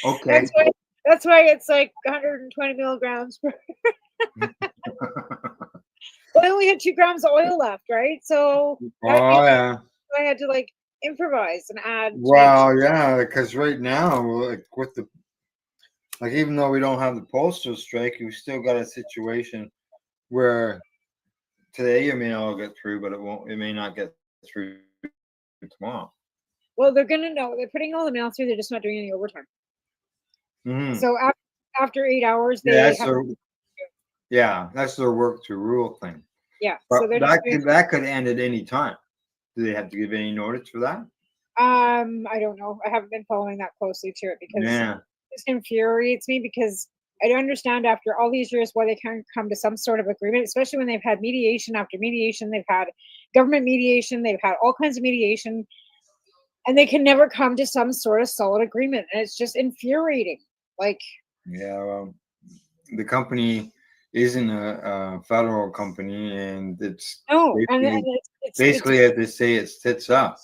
Okay. That's why it's like 120 milligrams per. Well, I only had 2 grams of oil left, right? So that Oh means yeah. I had to like improvise and add. Well, yeah, because right now, like with the like, even though we don't have the postal strike, we still got a situation where today you may all get through, but it won't. It may not get through tomorrow. Well, they're gonna know. They're putting all the mail through. They're just not doing any overtime. Mhm. So after 8 hours, Yeah, they that's have. their that's their work to rule thing. Yeah. But So they're not doing. that could end at any time. Do they have to give any notice for that? I don't know. I haven't been following that closely to it because Yeah. it just infuriates me because I don't understand after all these years why they can't come to some sort of agreement, especially when they've had mediation after mediation, they've had government mediation, they've had all kinds of mediation, and they can never come to some sort of solid agreement. And it's just infuriating. Like, Yeah. Well, the company isn't a federal company, and it's no, and basically, it's as they say, it sits up.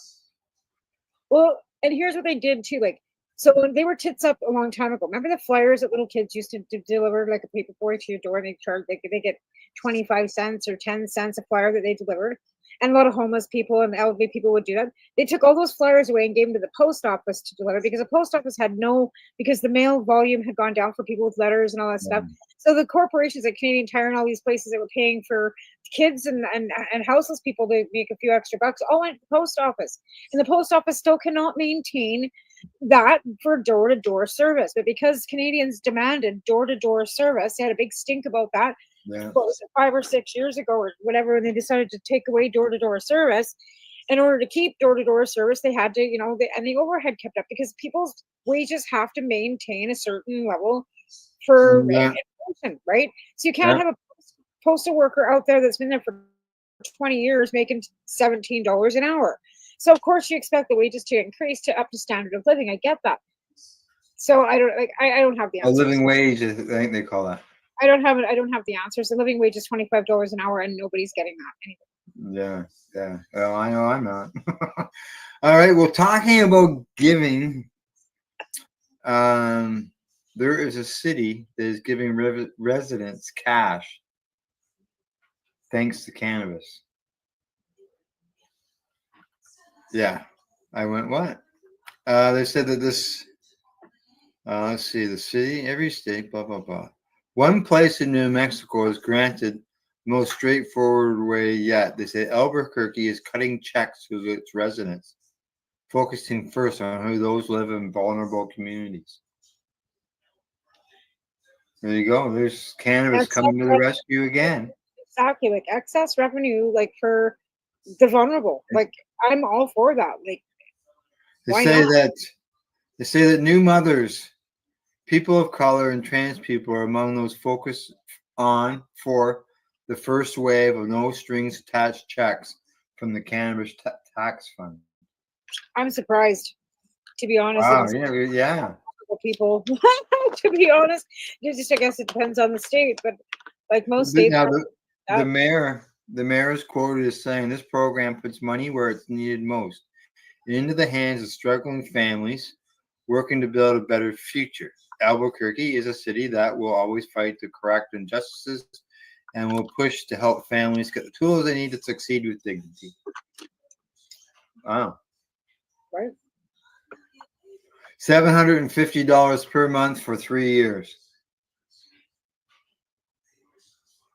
well, and here's what they did too. Like, so when they were tits up a long time ago, remember the flyers that little kids used to deliver like a paper boy to your door? And they get 25 cents or 10 cents a flyer that they delivered. And a lot of homeless people and elderly people would do that. They took all those flyers away and gave them to the post office to deliver because the post office had because the mail volume had gone down for people with letters and all that stuff. So the corporations like Canadian Tire and all these places that were paying for kids and houseless people to make a few extra bucks all went to the post office. And the post office still cannot maintain that for door-to-door service. But because Canadians demanded door-to-door service, they had a big stink about that. Yeah. What was it, 5 or 6 years ago or whatever, and they decided to take away door-to-door service. In order to keep door-to-door service, they had to, and the overhead kept up because people's wages have to maintain a certain level for inflation, right? So you can't have a postal worker out there that's been there for 20 years making $17 an hour. So of course you expect the wages to increase to up to standard of living. I get that. So I don't have the A answers. living wage, I think they call that. I don't have the answers. The living wage is $25 an hour and nobody's getting that anyway. Yeah. Well, I know I'm not. All right. Well, talking about giving, there is a city that is giving residents cash thanks to cannabis. Yeah. I went, what? They said that this, let's see, the city, every state, blah, blah, blah. One place in New Mexico is granted the most straightforward way yet. They say Albuquerque is cutting checks to its residents, focusing first on who those live in vulnerable communities. There you go. There's cannabis coming to the rescue again. Exactly, like excess revenue, like for the vulnerable. Like I'm all for that. Like They say that new mothers, people of color, and trans people are among those focused on for the first wave of no strings attached checks from the cannabis tax fund. I'm surprised, to be honest. Wow, yeah. People, to be honest, I guess it depends on the state, but like most states. Now, the mayor is quoted as saying this program puts money where it's needed most, into the hands of struggling families working to build a better future. Albuquerque is a city that will always fight to correct injustices and will push to help families get the tools they need to succeed with dignity. Wow. Right. $750 per month for 3 years.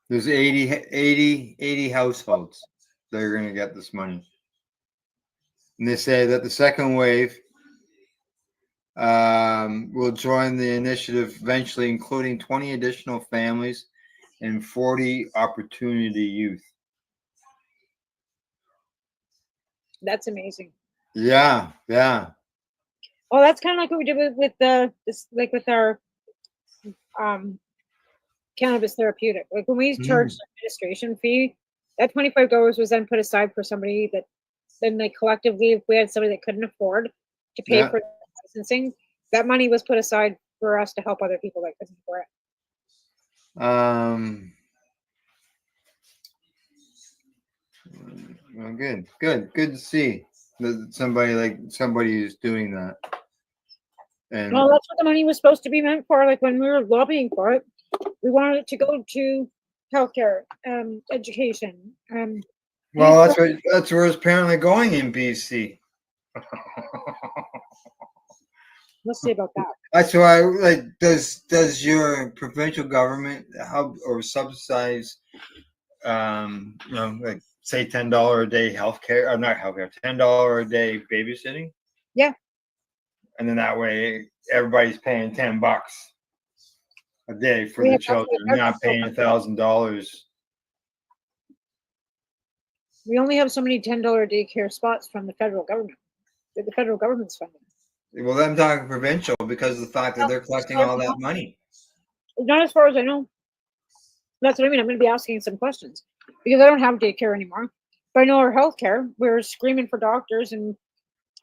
There's 80 households that are going to get this money. And they say that the second wave will join the initiative eventually, including 20 additional families and 40 opportunity youth. That's amazing. Yeah. Well, that's kind of like what we did with our cannabis therapeutic. Like when we charged administration fee, that $25 was then put aside for somebody that then like collectively, if we had somebody that couldn't afford to pay for licensing, that money was put aside for us to help other people that couldn't afford it. Well, good to see that somebody is doing that. And Well, that's what the money was supposed to be meant for. Like when we were lobbying for it, we wanted it to go to healthcare, education. well, that's where it's apparently going in BC. Let's see about that. That's why, like, does your provincial government help or subsidize, like say $10 a day healthcare, or not healthcare, $10 a day babysitting? Yeah. And then that way everybody's paying $10 a day for We the have children, nothing- not paying $1,000. We only have so many $10 daycare spots from the federal government. That the federal government's funding. Well, I'm talking provincial because of the fact that they're collecting all that money. Not as far as I know. That's what I mean. I'm going to be asking some questions because I don't have daycare anymore. But I know our healthcare, we're screaming for doctors, and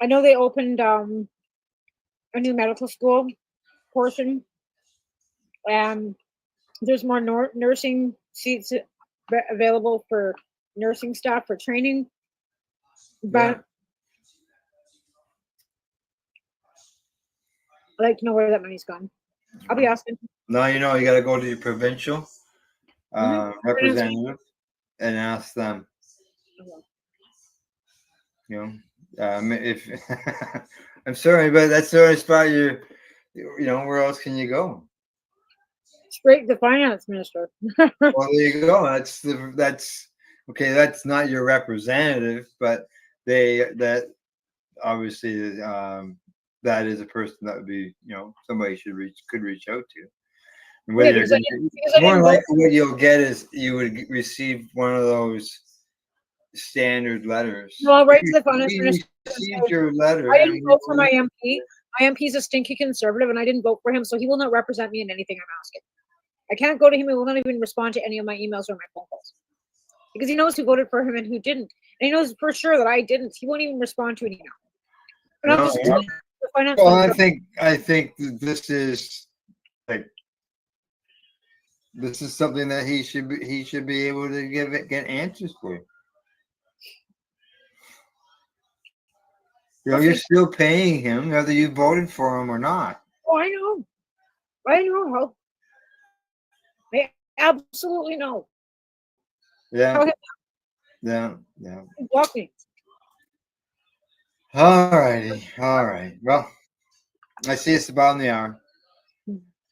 I know they opened a new medical school portion, and there's more nursing seats available for nursing staff for training. But I'd like to know where that money's gone. I'll be asking. No, you got to go to your provincial representative and ask them. If I'm sorry, but that's the only spot where else can you go? Straight to the finance minister. Well, there you go. That's okay. That's not your representative, but that obviously that is a person that would be somebody could reach out to. And whether more likely what you'll get is you would receive one of those standard letters. No, I'll write to the finance minister. Received your letter. I didn't vote for my MP. My MP is a stinky conservative, and I didn't vote for him, so he will not represent me in anything I'm asking. I can't go to him. He will not even respond to any of my emails or my phone calls because he knows who voted for him and who didn't, and he knows for sure that I didn't. He won't even respond to an email. And I'm just telling the finance minister. I think this is this is something that he should be able to get answers for. You're still paying him whether you voted for him or not. Oh, I know. I absolutely know. Yeah. Yeah. Block me. All right. Well, I see it's about in the hour.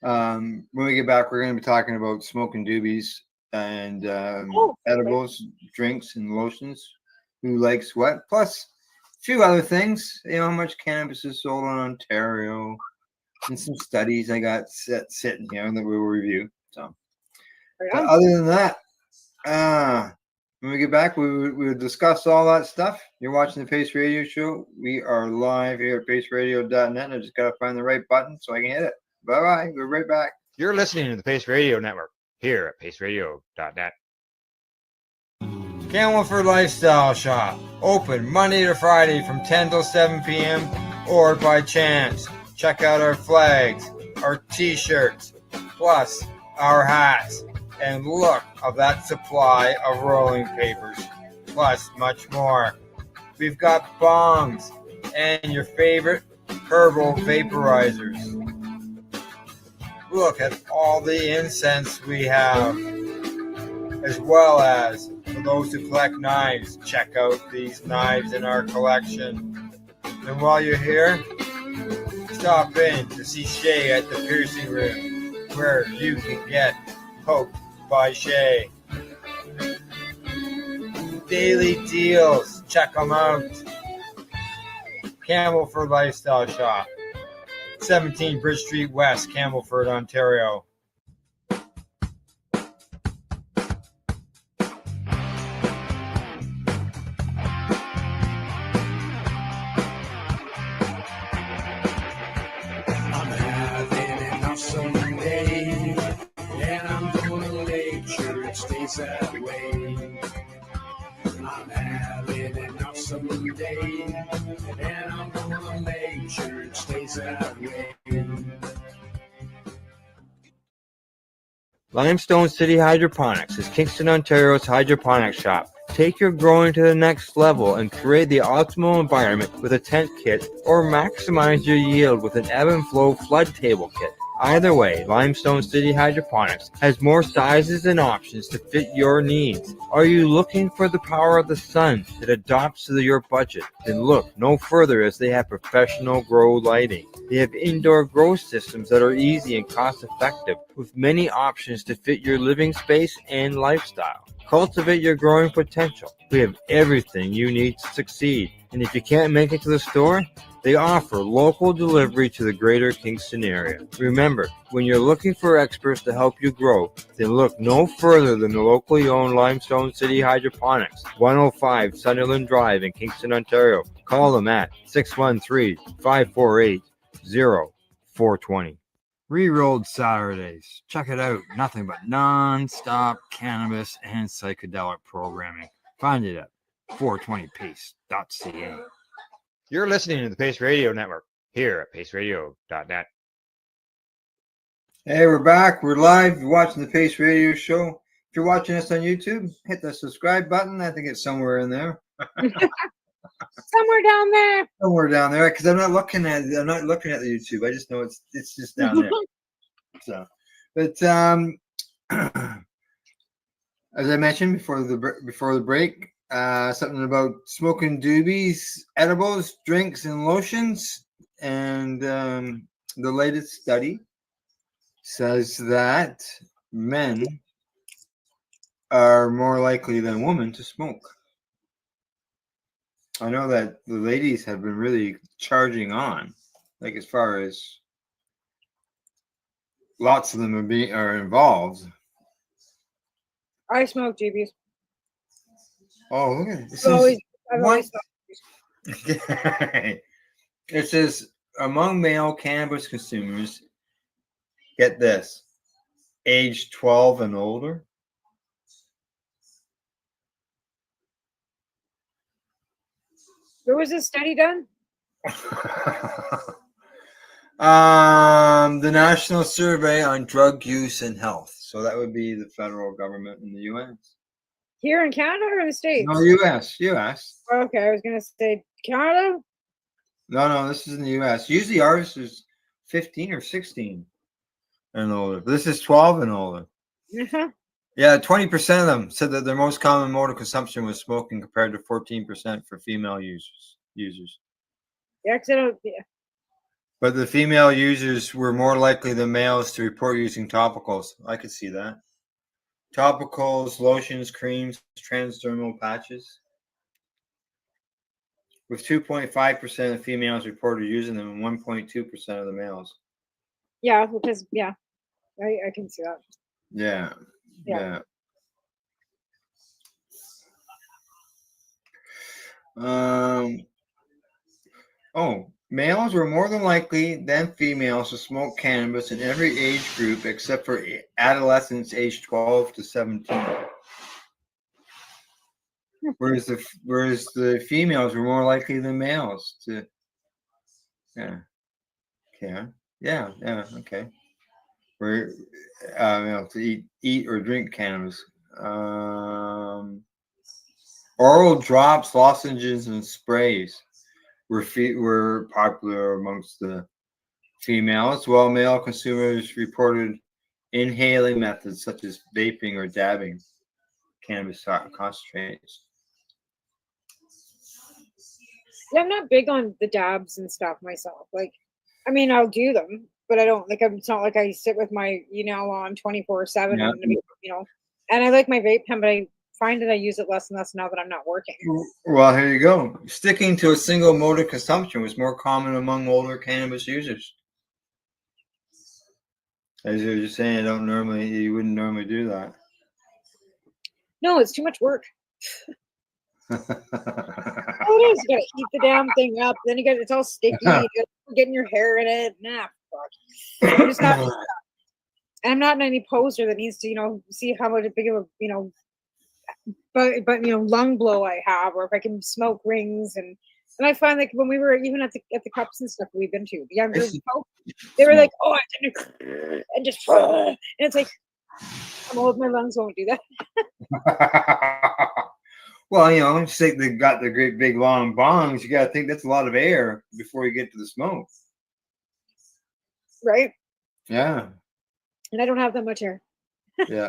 When we get back, we're going to be talking about smoking doobies and edibles, drinks, and lotions. Who likes what? Plus a few other things. How much cannabis is sold in Ontario, and some studies I got sitting here that we will review. So, but other than that, when we get back, we'll discuss all that stuff. You're watching the Pace Radio Show. We are live here at paceradio.net. I just got to find the right button so I can hit it. Bye-bye. We're right back. You're listening to the Pace Radio Network here at paceradio.net. Camelford Lifestyle Shop. Open Monday to Friday from 10 till 7 p.m. or by chance. Check out our flags, our t-shirts, plus our hats. And look of that supply of rolling papers, plus much more. We've got bongs and your favorite herbal vaporizers. Look at all the incense we have, as well as for those who collect knives, check out these knives in our collection. And while you're here, stop in to see Shay at the piercing room, where you can get poked by Shay. Daily deals, check them out. Camelford Lifestyle Shop, 17 Bridge Street West, Camelford, Ontario. I'm having an awesome day, and I'm gonna make sure it stays that way. I'm having an awesome day, and I'm gonna make sure it stays that way. Limestone City Hydroponics is Kingston, Ontario's hydroponics shop. Take your growing to the next level and create the optimal environment with a tent kit, or maximize your yield with an ebb and flow flood table kit. Either way, Limestone City Hydroponics has more sizes and options to fit your needs. Are you looking for the power of the sun that adapts to your budget? Then look no further, as they have professional grow lighting. They have indoor grow systems that are easy and cost effective, with many options to fit your living space and lifestyle. Cultivate your growing potential. We have everything you need to succeed. And if you can't make it to the store, they offer local delivery to the greater Kingston area. Remember, when you're looking for experts to help you grow, then look no further than the locally owned Limestone City Hydroponics, 105 Sunderland Drive in Kingston, Ontario. Call them at 613-548-0420. Rerolled Saturdays. Check it out. Nothing but non-stop cannabis and psychedelic programming. Find it at 420pace.ca. You're listening to the Pace Radio Network here at paceradio.net. Hey, we're back. We're live. You're watching the Pace Radio Show. If you're watching us on YouTube, hit the subscribe button. I think it's somewhere in there. Somewhere down there. Somewhere down there, because I'm not looking at the YouTube. I just know it's just down there. So, but as I mentioned before the break, something about smoking doobies, edibles, drinks, and lotions, and the latest study says that men are more likely than women to smoke. I know that the ladies have been really charging on, like as far as lots of them are involved. I smoke GBs. Oh, look at this. I've always It says among male cannabis consumers, get this, age 12 and older. Where was this study done? The National Survey on Drug Use and Health. So that would be the federal government in the U.S. Here in Canada or in the States? No, U.S. Okay, I was going to say Canada. No, this is in the U.S. Usually ours is 15 or 16 and older. This is 12 and older. Yeah, 20% of them said that their most common mode of consumption was smoking, compared to 14% for female users. Yeah, But the female users were more likely than males to report using topicals. I could see that. Topicals, lotions, creams, transdermal patches. With 2.5% of females reported using them and 1.2% of the males. Yeah, because I can see that. Yeah. Males were more than likely than females to smoke cannabis in every age group except for adolescents aged 12 to 17. Whereas the females were more likely than males to okay. To eat or drink cannabis. Oral drops, lozenges, and sprays were popular amongst the females, while male consumers reported inhaling methods such as vaping or dabbing cannabis concentrates. Yeah, I'm not big on the dabs and stuff myself. Like, I mean, I'll do them, but I don't like. It's not like I sit with my on 24/7. Yeah. And I like my vape pen, but I find that I use it less and less now that I'm not working. Well, here you go. Sticking to a single mode of consumption was more common among older cannabis users. As you were just saying, you wouldn't normally do that. No, it's too much work. Oh, it is. You gotta heat the damn thing up. Then it's all sticky. You gotta getting your hair in it. Nah, fuck. I'm just not. And I'm not any poser that needs to, see how much big of a, but lung blow I have, or if I can smoke rings, and I find like when we were even at the cups and stuff we've been to, the younger folk, they were like, oh, I didn't, and just, and it's like, I'm old, my lungs won't do that. Well, you know, just like they got the great big long bongs, you got to think that's a lot of air before you get to the smoke. Right? Yeah, And I don't have that much hair. yeah.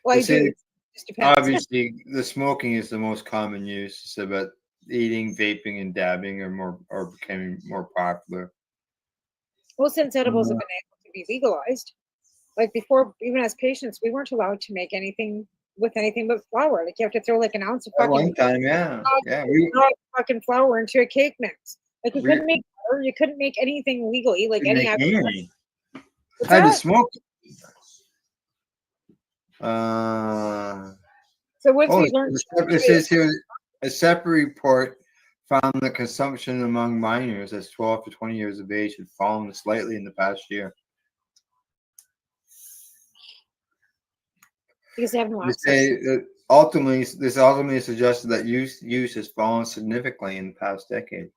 Well, They I do. say It just depends. obviously the smoking is the most common use. So, but eating, vaping, and dabbing are becoming more popular. Well, since edibles have Uh, been able to be legalized, like before, even as patients, we weren't allowed to make anything with anything but flour. Like you have to throw like an ounce of At one fucking time, yeah, not fucking flour into a cake mix. Like you we couldn't make butter, you couldn't make anything legally, like didn't any make actual. anything. What's I had to that? smoke. So once Oh, we learned, it says here a separate report found that consumption among minors as 12 to 20 years of age had fallen slightly in the past year. because they have no They access. say that ultimately, this ultimately suggested that use has fallen significantly in the past decade.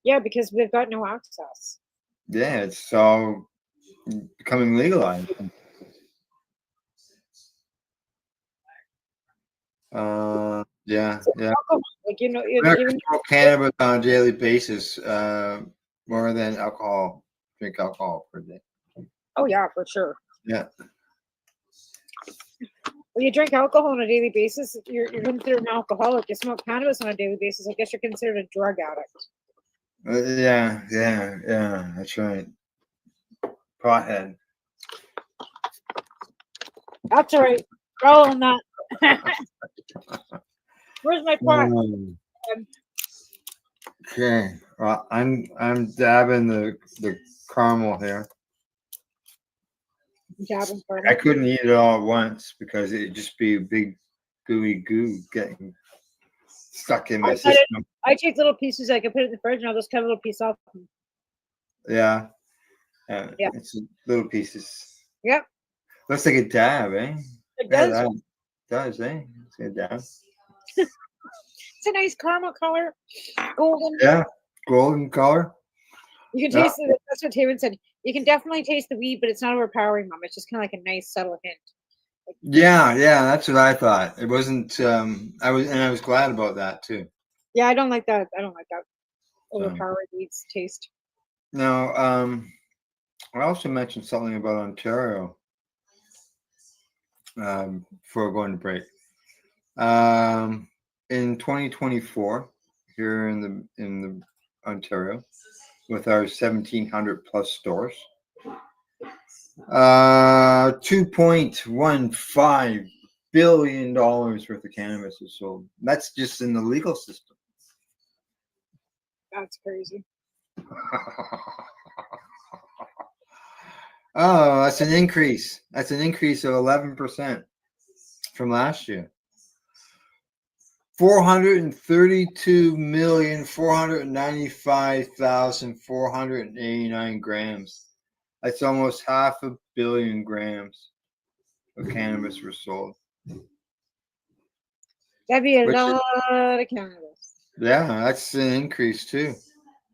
Yeah, because they've got no access. Yeah, it's all becoming legalized. Yeah, yeah. Alcohol, like Americans even smoke cannabis on a daily basis, more than drink alcohol per day. oh yeah, for sure. Yeah. When you drink alcohol on a daily basis, you're considered an alcoholic. You smoke cannabis on a daily basis, I guess you're considered a drug addict. Yeah. That's right. Pothead. That's all right. Roll on that. Where's my pot? Okay. Well, I'm dabbing the caramel here. Dabbing for I couldn't eat it all at once because it'd just be a big gooey goo getting stuck in my system. I take little pieces. I can put it in the fridge, and I'll just cut a little piece off. Yeah. Yeah. It's little pieces. Yep. Looks like a dab, eh? It does. Yeah, it does, eh? It's a dab. It's a nice caramel color, golden. Yeah, golden color. You can Yeah. taste it. That's what Taven said. You can definitely taste the weed, but it's not overpowering, Mom. It's just kind of like a nice, subtle hint. Yeah, that's what I thought. It wasn't. I was glad about that too. Yeah, I don't like that. I don't like that overpowering weeds taste. Now, I also mentioned something about Ontario before going to break. In 2024, here in the Ontario, with our 1,700 plus stores, $2.15 billion worth of cannabis is sold. That's just in the legal system. That's crazy. Oh, that's an increase. That's an increase of 11% from last year. 432,495,489 grams. That's almost 500 million grams of cannabis were sold. That'd be a Which is- lot of cannabis. Yeah, that's an increase too.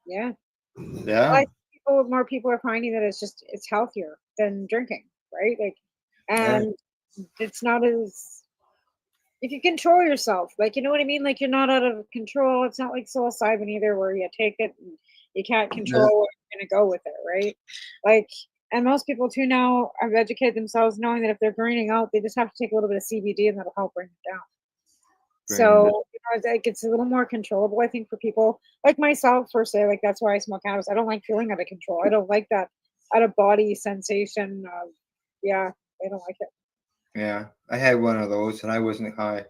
Yeah. Yeah. Well, I think more people are finding that it's healthier than drinking, right? Like, and it's not as if you control yourself, like you know what I mean. Like you're not out of control. It's not like psilocybin either, where you take it and you can't control where you're gonna go with it, right? Like, and most people too now have educated themselves knowing that if they're greening out, they just have to take a little bit of CBD and that'll help bring it down. So it's like it's a little more controllable, I think, for people like myself. Per se, like that's why I smoke cannabis. I don't like feeling out of control. I don't like that out of body sensation of I don't like it. Yeah, I had one of those and I wasn't high.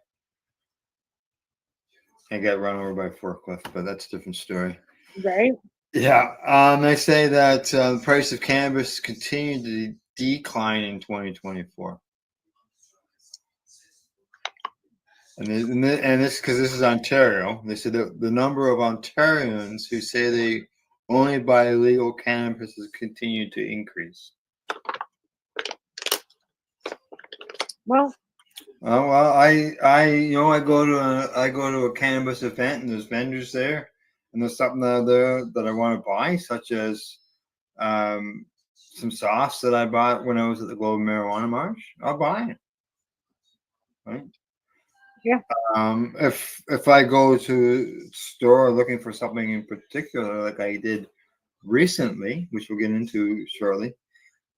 I got run over by a forklift, but that's a different story. Right. Yeah. They say that the price of cannabis continued to decline in 2024. And this because this is Ontario. They said that the number of Ontarians who say they only buy legal cannabis has continued to increase. Well, I go to a cannabis event and there's vendors there and there's something there that I want to buy, such as some sauce that I bought when I was at the Global Marijuana March. I'll buy it. Right? Yeah. If I go to a store looking for something in particular, like I did recently, which we'll get into shortly,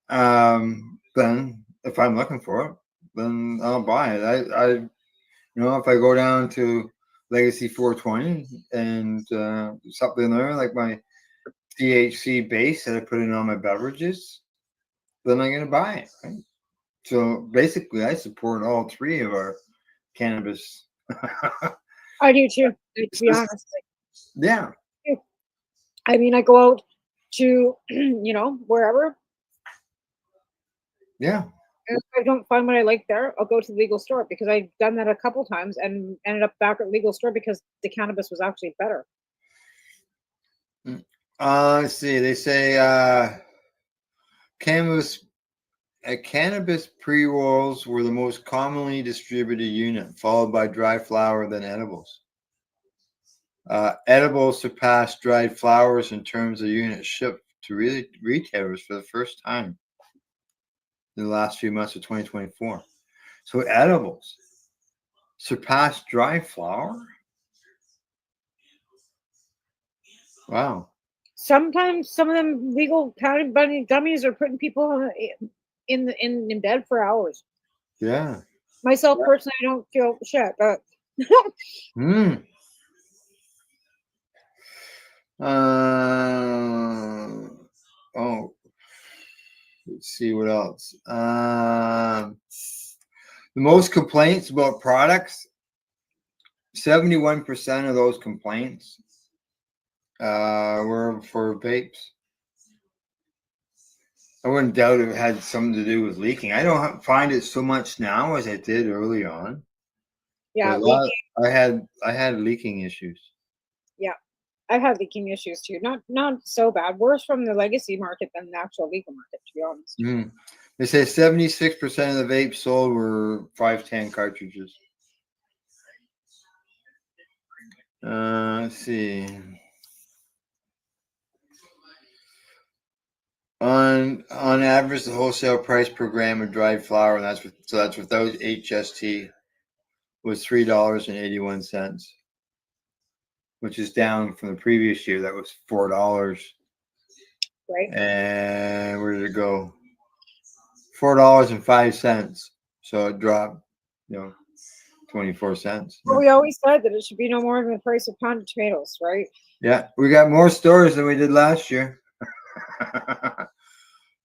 then if I'm looking for it, then I'll buy it. If I go down to Legacy 420 and something there like my THC base that I put in all my beverages, then I'm gonna buy it. Right? So basically, I support all three of our cannabis. I do too, to be honest. Yeah. I mean, I go out to, wherever. Yeah. And if I don't find what I like there, I'll go to the legal store because I've done that a couple times and ended up back at legal store because the cannabis was actually better. Let's see. They say cannabis pre-rolls were the most commonly distributed unit, followed by dry flower, then edibles. Edibles surpassed dried flowers in terms of units shipped to retailers for the first time in the last few months of 2024. So edibles surpassed dry flower. Wow. Sometimes some of them legal county bunny dummies are putting people in bed for hours. Yeah. Myself personally, I don't feel shit, but Hmm. Oh, let's see what else. The most complaints about products, 71% of those complaints were for vapes. I wouldn't doubt it had something to do with leaking. I don't find it so much now as I did early on. yeah, I had leaking issues. yeah, I've had leaking issues too. Not so bad. Worse from the legacy market than the actual legal market, to be honest. Mm. They say 76% of the vapes sold were 510 cartridges. Let's see. On average, the wholesale price per gram of dried flower, and that's without HST, was $3.81, which is down from the previous year. That was $4. Right. And where did it go? $4.05. So it dropped, 24 cents. Well, we always said that it should be no more than the price of a pound of tomatoes, right? Yeah, we got more stores than we did last year.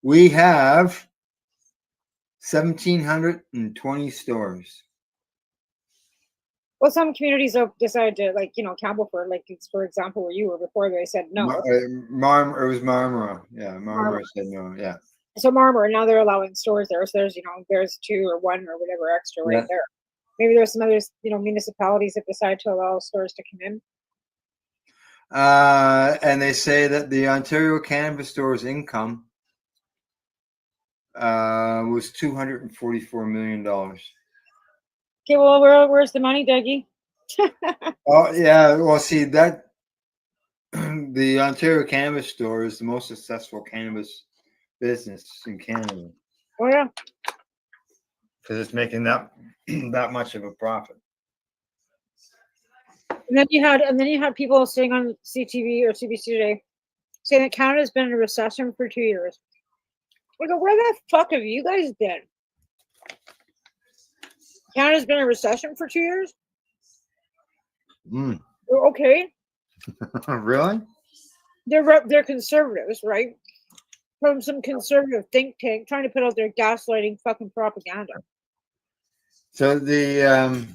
We have 1,720 stores. Well, some communities have decided to, like, Campbellford, like, it's, for example, where you were before, they said no. It was Marmara. Yeah, Marmara said no. Yeah. So Marmara, now they're allowing stores there. So there's 2 or 1 or whatever extra right there. Maybe there's some other, municipalities that decide to allow stores to come in. And they say that the Ontario Cannabis Store's income was $244 million. Okay, well, where's the money, Dougie? Oh yeah, well, see that the Ontario Cannabis Store is the most successful cannabis business in Canada. Oh yeah, because it's making that much of a profit. And then you had people saying on CTV or CBC today saying that Canada's been in a recession for 2 years. I go, where the fuck have you guys been? Canada's been in a recession for 2 years? Okay. Really? They're conservatives, right? From some conservative think tank trying to put out their gaslighting fucking propaganda. So the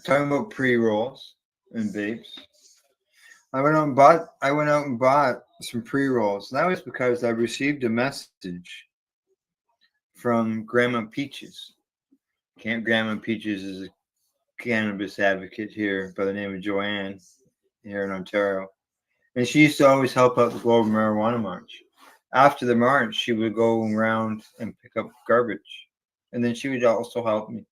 talking about pre-rolls and vapes. I went out and bought some pre-rolls. And that was because I received a message from Grandma Peaches. Grandma Peaches is a cannabis advocate here by the name of Joanne here in Ontario. And she used to always help out the Global Marijuana March. After the march, she would go around and pick up garbage. And then she would also help me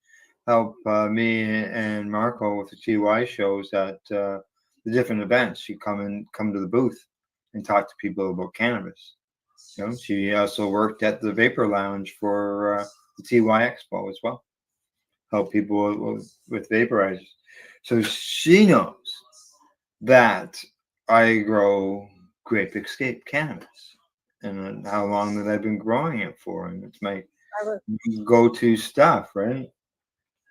and Marco with the TY shows at the different events. She'd come to the booth and talk to people about cannabis. She also worked at the Vapor Lounge for the TY Expo as well. help people with vaporizers. So she knows that I grow Grape Escape cannabis and how long that I've been growing it for. And it's my go-to stuff, right?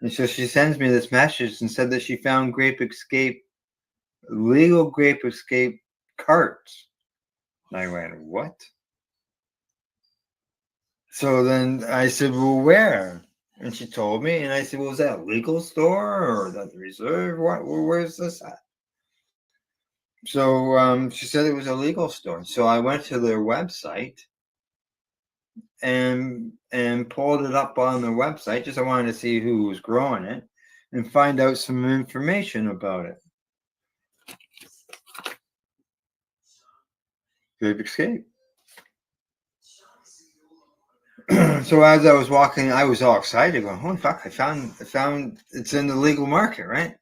And so she sends me this message and said that she found legal Grape Escape carts. And I went, what? So then I said, well, where? And she told me, and I said, well, is that a legal store or is that the reserve? Where's this at? So she said it was a legal store. So I went to their website and pulled it up on their website. Just I wanted to see who was growing it and find out some information about it. Grape Escape. So as I was walking, I was all excited, going, "Holy fuck! I found it's in the legal market, right?"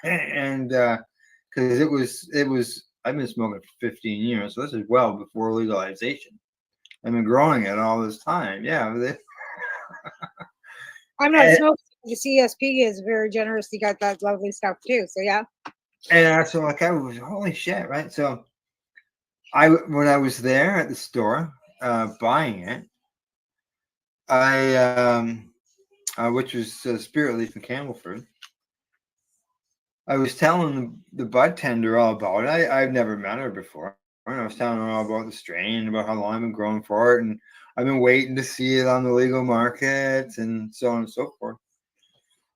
And because it was, I've been smoking for 15 years, so this is well before legalization. I've been growing it all this time. Yeah. I'm not smoking. The CSP is very generous. He got that lovely stuff too. So yeah. And so like I was, holy shit, right? So when I was there at the store buying it, which was Spirit Leaf in Campbellford, I was telling the bud tender all about it. I've never met her before. And I was telling her all about the strain, about how long I've been growing for it, and I've been waiting to see it on the legal market, and so on and so forth.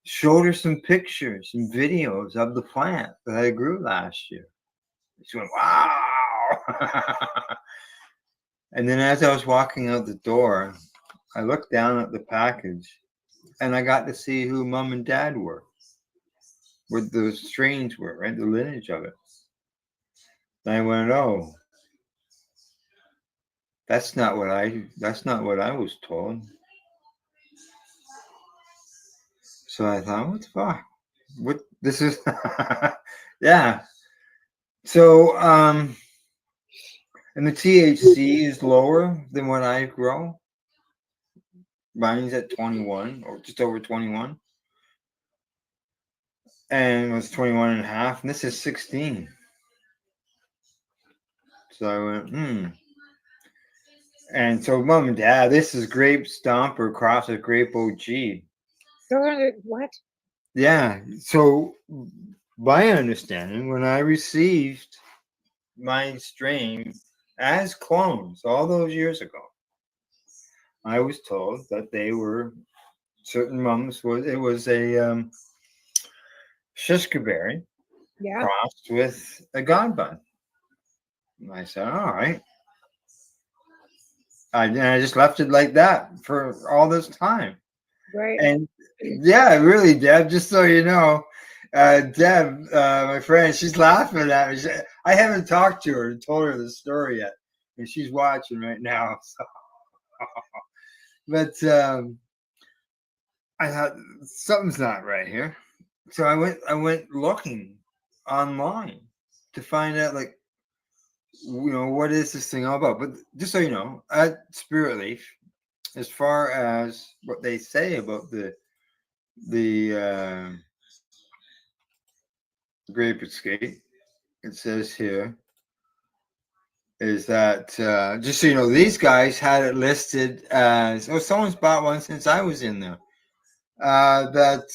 Showed her some pictures and videos of the plant that I grew last year. She went, wow. And then as I was walking out the door, I looked down at the package and I got to see who mom and dad were, what the strains were, right? The lineage of it. And I went, oh, that's not what I was told. So I thought, what the fuck? What this is yeah. So and the THC is lower than what I grow. Mine's at 21 or just over 21. And it was 21 and a half, and this is 16. So I went, And so mom and dad, this is Grape Stomper cross with Grape OG. So what? Yeah. So my understanding, when I received my strain as clones all those years ago, I was told that they were certain mums was a Shiskaberry crossed with a Godbun. And I said, all right. I just left it like that for all this time. Right. And yeah, really, Deb, just so you know, Deb, my friend, she's laughing at me. I haven't talked to her and told her the story yet. And she's watching right now. So. But I thought something's not right here. So I went looking online to find out, like, what is this thing all about? But just so you know, at Spirit Leaf, as far as what they say about the Grape Escape, it says here is that just so you know, these guys had it listed as someone's bought one since I was in there. That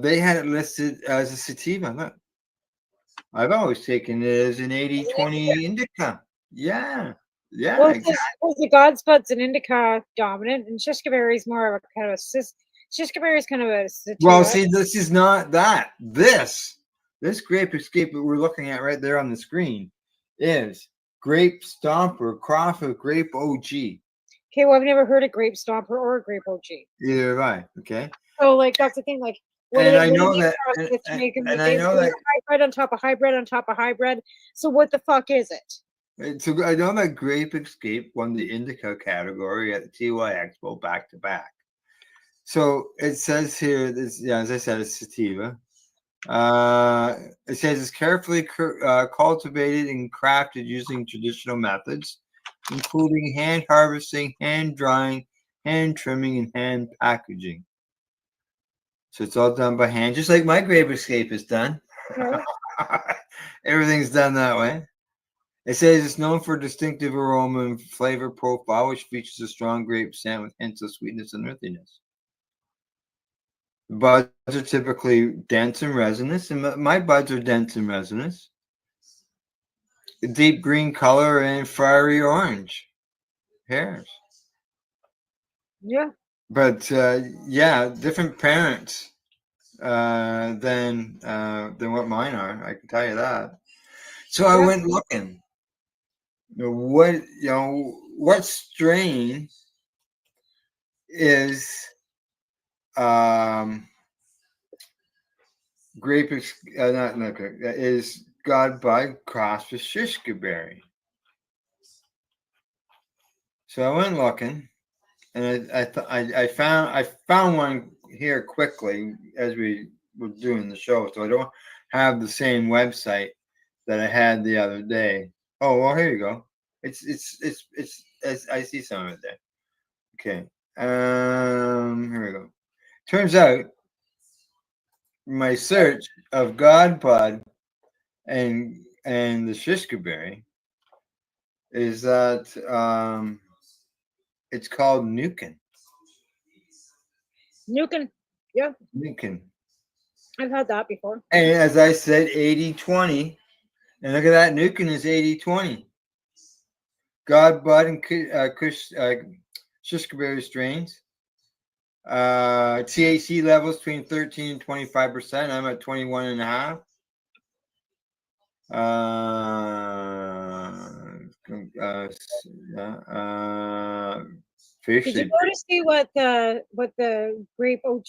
they had it listed as a sativa. Look, I've always taken it as an 80-20 indica. Yeah. Yeah. Well, exactly. the Godspud's an indica dominant, and Shiskaberry is more of a kind of Shiskaberry is kind of a sativa. Well, see, this is not that. This Grape Escape that we're looking at right there on the screen is Grape Stomper cross with Grape OG. Okay, well, I've never heard of Grape Stomper or a Grape OG. Either have I. Okay. So, like, that's the thing. Like, and I know that, and I know that hybrid on top of hybrid on top of hybrid. So, what the fuck is it? So I know that Grape Escape won the indica category at the TY Expo back to back. So it says here, this, as I said, it's sativa. It says it's carefully cultivated and crafted using traditional methods, including hand harvesting, hand drying, hand trimming, and hand packaging. So it's all done by hand, just like my Grape Escape is done. Right. Everything's done that way. It says it's known for distinctive aroma and flavor profile, which features a strong grape scent with hints of sweetness and earthiness. The buds are typically dense and resinous, and my buds are dense and resinous. A deep green color and fiery orange hairs. Yeah. But yeah, different parents than what mine are. I can tell you that. So I Yeah. went looking. What strain is grape? Not is God Bud crossed with Shishkaberry. So I went looking, and I found one here quickly as we were doing the show, so I don't have the same website that I had the other day. Oh well, here you go. It's I see some of it there. Okay. Here we go. Turns out my search of God Bud and the Shishkaberry is that it's called Nukin. Nukin. Yeah. Nukin. I've had that before. And as I said, 80-20. And look at that. Nukin is 80-20. God Bud and Shishkaberry strains. THC levels between 13 and 25%. I'm at 21.5. Did you go to see what the grape OG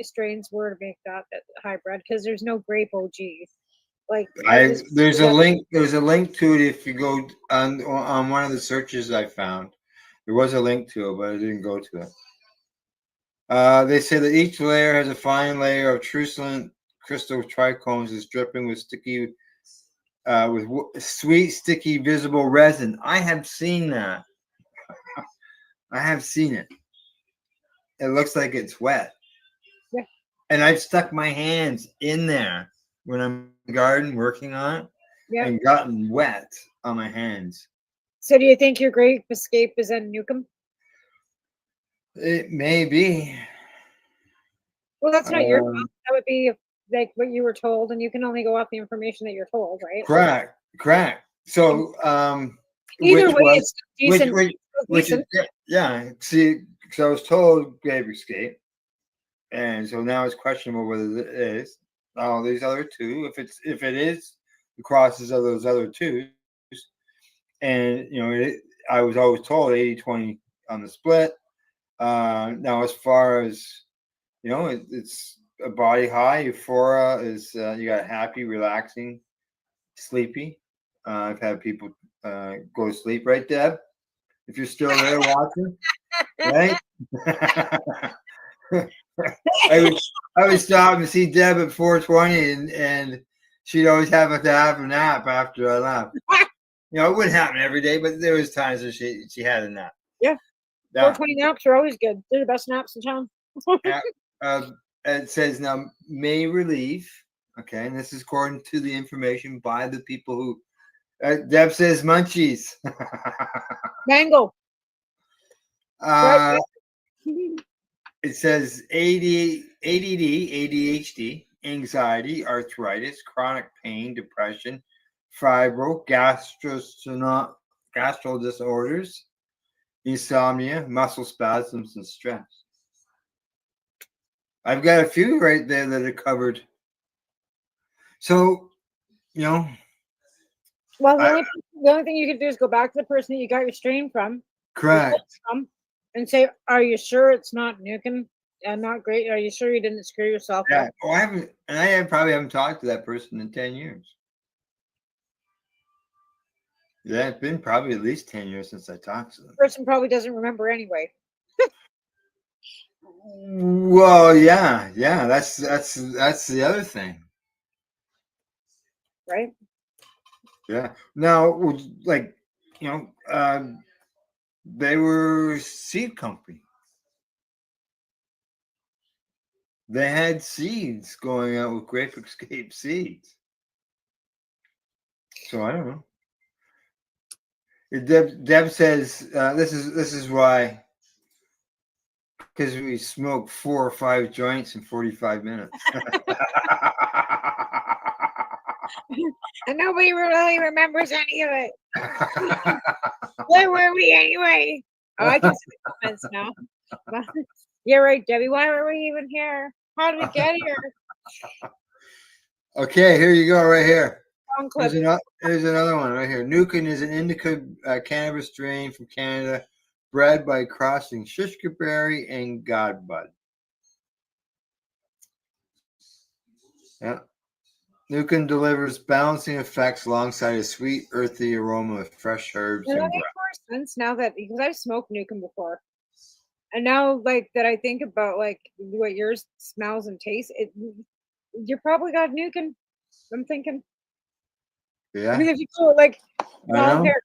strains were to make that hybrid? Because there's no grape OG. Like there's a link. There's a link to it if you go on one of the searches I found. There was a link to it, but I didn't go to it. They say that each layer has a fine layer of truculent crystal trichomes is dripping with sticky, sweet, sticky, visible resin. I have seen that. I have seen it. It looks like it's wet. Yeah. And I've stuck my hands in there when I'm in the garden working on it, yeah, and gotten wet on my hands. So do you think your Grape Escape is in Nukem? It may be. Well, that's not your fault. That would be like what you were told, and you can only go off the information that you're told, right? Correct. So, either way, it's decent. Yeah. See, because I was told Grape Escape, and so now it's questionable whether it is. Oh, these other two. If it is the crosses of those other two, and I was always told 80-20 on the split. Now, as far as it's a body high. Euphoria is you got happy, relaxing, sleepy. I've had people go to sleep, right, Deb? If you're still there watching, right? I would stop and see Deb at 4:20, and she'd always have to have a nap after I left. It wouldn't happen every day, but there was times that she had a nap. Yeah. 4:20 naps are always good. They're the best naps in town. It says now may relieve. Okay, and this is according to the information by the people who. Deb says munchies. Mango. It says ADD, ADHD, anxiety, arthritis, chronic pain, depression, fibro, gastro disorders, insomnia, muscle spasms, and stress. I've got a few right there that are covered. So, Well, the only thing you can do is go back to the person that you got your strain from. Correct. And say, are you sure it's not Nukem and not great? Are you sure you didn't screw yourself up? Well, I probably haven't talked to that person in 10 years. Yeah, it's been probably at least 10 years since I talked to them. The person probably doesn't remember anyway. Well, yeah, that's the other thing, right? Yeah. Now, they were seed company. They had seeds going out with Grape Escape seeds. So I don't know. Deb says this is why, because we smoked 4 or 5 joints in 45 minutes. And nobody really remembers any of it. Where were we anyway? Oh, I can see the comments now. You're right, Debbie. Why were we even here? How did we get here? Okay, here you go, right here. Here's Another one right here. Nukin is an indica cannabis strain from Canada, bred by crossing shishka berry and godbud. Yeah. Nukin delivers balancing effects alongside a sweet, earthy aroma of fresh herbs That and makes more sense now that because I've smoked Nukem before, and now like that I think about like what yours smells and tastes. You probably got Nukem. I'm thinking. yeah. I mean, if you go like long hair.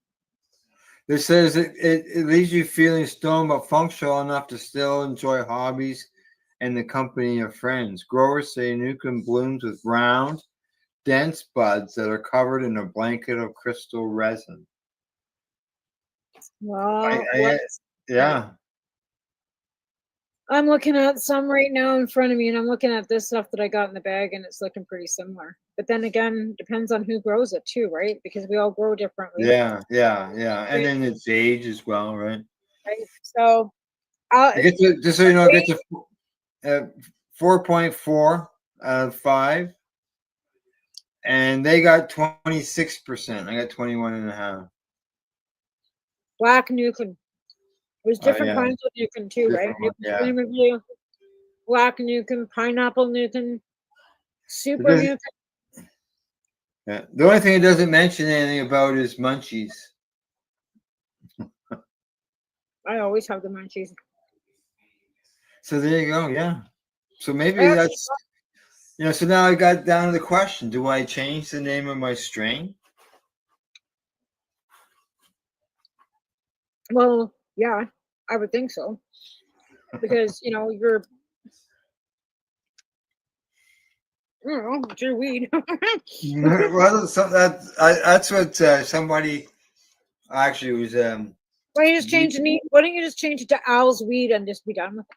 This says it leaves you feeling stoned but functional enough to still enjoy hobbies and the company of friends. Growers say Nukem blooms with round, dense buds that are covered in a blanket of crystal resin. Well, yeah. I'm looking at some right now in front of me, and I'm looking at this stuff that I got in the bag, and it's looking pretty similar. But then again, depends on who grows it too, right? Because we all grow differently. Yeah. And then its age as well, right? Right. So, just so you know, it gets a 4.4 out of 5. And they got 26%. I got 21.5. Black Nukem. There's different Yeah. kinds of Nukem too, right? Different one, yeah. Nukem Review, Black Nukem, Pineapple Nukem, Super It Nukem. Yeah. The only thing it doesn't mention anything about is munchies. I always have the munchies. So there you go. Yeah. So maybe that's, so now I got down to the question, do I change the name of my strain? Well, yeah, I would think so. Because, you're, I don't know, it's your weed. Well, that's what somebody actually was. Why don't you just change why don't you just change it to Al's weed and just be done with it?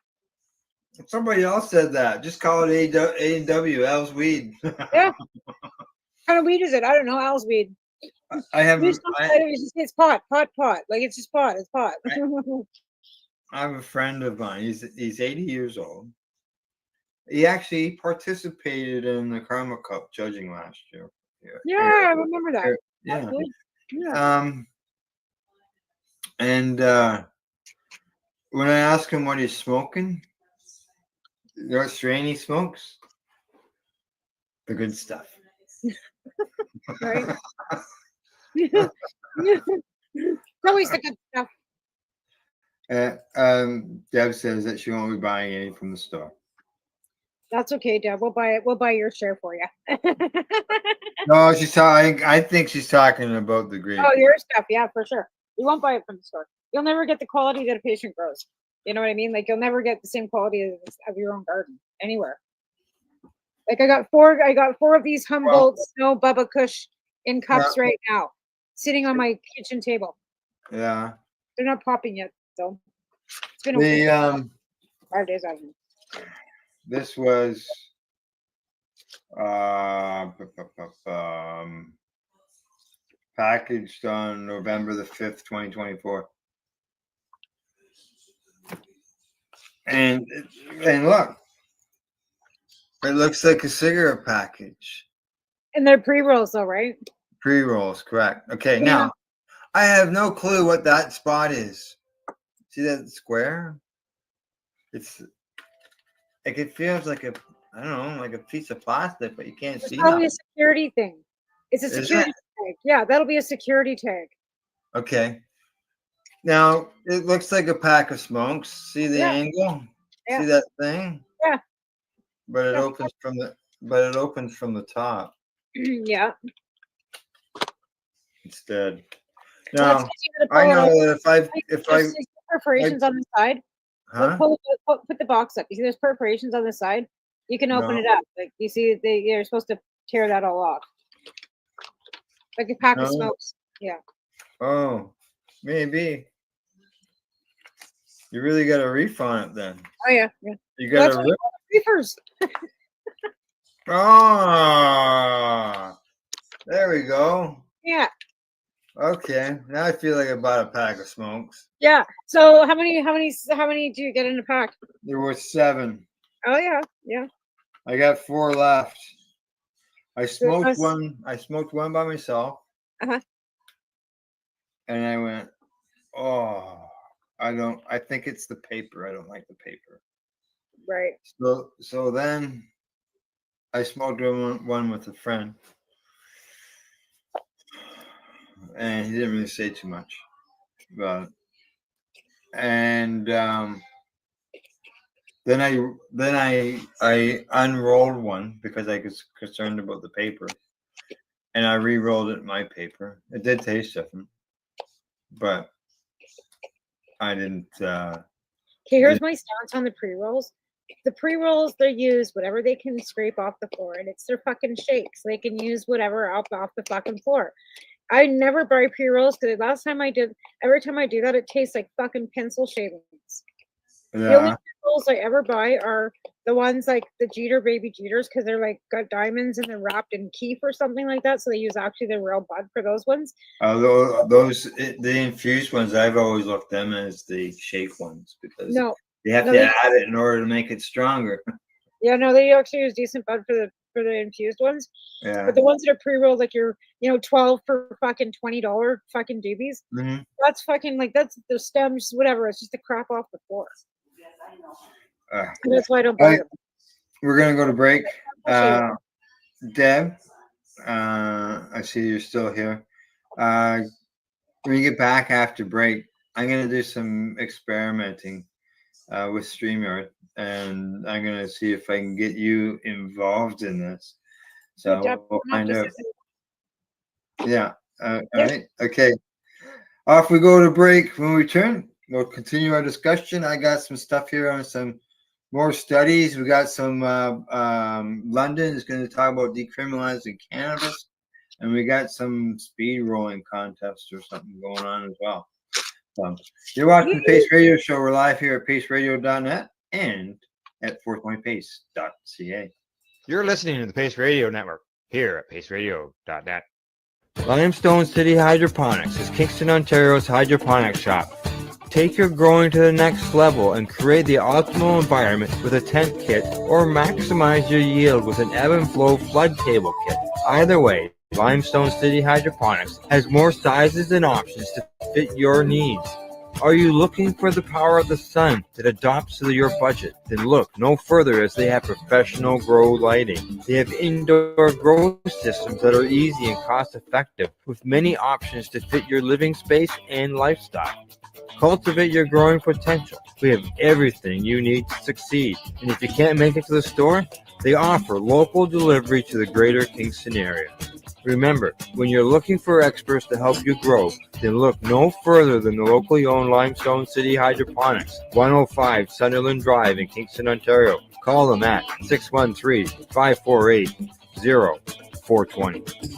Somebody else said that. Just call it A&W, Al's weed. Yeah. What kind of weed is it? I don't know. Al's weed. I have. It's pot. Like it's just pot. It's pot. I have a friend of mine. He's 80 years old. He actually participated in the Karma Cup judging last year. Yeah, I remember that. Yeah. Yeah. And when I ask him what he's smoking, what strain he smokes, the good stuff. Right. Always the good stuff. Deb says that she won't be buying any from the store. That's okay, Deb. We'll buy it. We'll buy your share for you. No, she's talking. I think she's talking about the grape. Oh, your stuff, yeah, for sure. You won't buy it from the store. You'll never get the quality that a patient grows. You know what I mean? Like you'll never get the same quality of your own garden anywhere. Like I got four of these Humboldt Snow Bubba Kush in cups right now, sitting on my kitchen table. Yeah. They're not popping yet, so it's been a 5 days out of them. This was packaged on November the 5th, 2024. And look, it looks like a cigarette package. And they're pre-rolls though, right? Pre-rolls, correct. Okay, now I have no clue what that spot is. See that square? It's like it feels like a, I don't know, like a piece of plastic, but you can't see. It's probably a security thing. It's a security tag. Yeah, that'll be a security tag. Okay. Now it looks like a pack of smokes. See the angle? Yeah. See that thing? Yeah. But it opens from the top. Yeah. Instead. Now I know that if I perforations on the side. Huh? Put the box up. You see there's perforations on the side. You can open No. it up. Like you see, you're supposed to tear that all off. Like a pack of No. smokes. Yeah. Oh, maybe. You really got a reef on it then. Oh yeah. Yeah. You Well, got that's a what you rip. call reefers. Ah, there we go. Yeah. Okay, now I feel like I bought a pack of smokes. Yeah. So how many do you get in a pack? There were 7. Oh yeah. Yeah. I got 4 left. I So smoked us- one. I smoked one by myself, Uh-huh. and I went, "Oh, I think it's the paper. I don't like the paper." Right. So then I smoked one with a friend, and he didn't really say too much about it. And then I unrolled one because I was concerned about the paper, and I re-rolled it in my paper. It did taste different, but I didn't. Okay, here's my stance on the pre-rolls. The pre-rolls, they use whatever they can scrape off the floor, and it's their fucking shakes. They can use whatever off the fucking floor. I never buy pre-rolls because every time I do that, it tastes like fucking pencil shavings. The only Yeah. pre-rolls I ever buy are the ones like the Jeter Baby Jeters because they're like got diamonds and they're wrapped in keef or something like that. So they use actually the real bud for those ones. The infused ones, I've always looked them as the shake ones because No, you have no, to they- add it in order to make it stronger. Yeah, no, they actually use decent bud for the infused ones. Yeah. But the ones that are pre-rolled, like your, 12 for fucking $20 fucking doobies, Mhm. that's fucking like that's the stems, whatever. It's just the crap off the floor. And that's why I don't buy Alright, them. we're gonna go to break. Appreciate Deb, I see you're still here. When you get back after break, I'm gonna do some experimenting with StreamYard, and I'm gonna see if I can get you involved in this. So Good job. we'll Not find just out. a- Yeah. All Yep. right. Okay. Off we go to break. When we return, we'll continue our discussion. I got some stuff here on some more studies. We got some London is going to talk about decriminalizing cannabis, and we got some speed rolling contests or something going on as well. So you're watching the Pace Radio Show. We're live here at paceradio.net and at 420pace.ca. You're listening to the Pace Radio Network here at paceradio.net. Limestone City Hydroponics is Kingston, Ontario's hydroponics shop. Take your growing to the next level and create the optimal environment with a tent kit or maximize your yield with an ebb and flow flood table kit. Either way, Limestone City Hydroponics has more sizes and options to fit your needs. Are you looking for the power of the sun that adapts to your budget? Then look no further as they have professional grow lighting. They have indoor grow systems that are easy and cost effective with many options to fit your living space and lifestyle. Cultivate your growing potential. We have everything you need to succeed. And if you can't make it to the store, they offer local delivery to the greater Kingston area. Remember, when you're looking for experts to help you grow, then look no further than the locally owned Limestone City Hydroponics, 105 Sunderland Drive in Kingston, Ontario. Call them at 613-548-0420.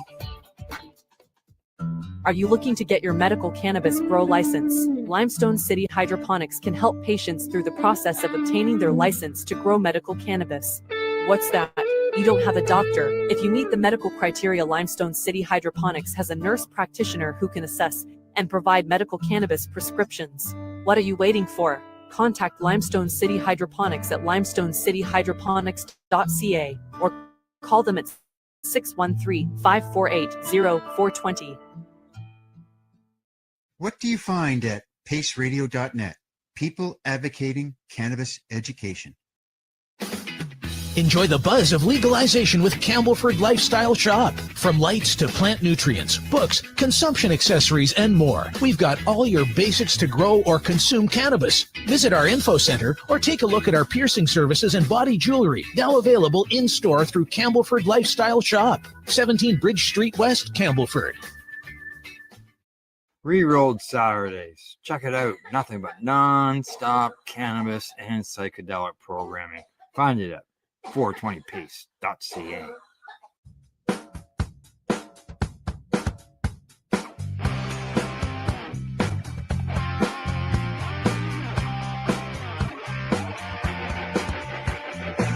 Are you looking to get your medical cannabis grow license? Limestone City Hydroponics can help patients through the process of obtaining their license to grow medical cannabis. What's that? You don't have a doctor. If you meet the medical criteria, Limestone City Hydroponics has a nurse practitioner who can assess and provide medical cannabis prescriptions. What are you waiting for? Contact Limestone City Hydroponics at limestonecityhydroponics.ca or call them at 613-548-0420. What do you find at paceradio.net? People advocating cannabis education. Enjoy the buzz of legalization with Campbellford Lifestyle Shop. From lights to plant nutrients, books, consumption accessories, and more, we've got all your basics to grow or consume cannabis. Visit our info center or take a look at our piercing services and body jewelry, now available in-store through Campbellford Lifestyle Shop, 17 Bridge Street West, Campbellford. Re-rolled Saturdays. Check it out. Nothing but non-stop cannabis and psychedelic programming. Find it at 420pace.ca.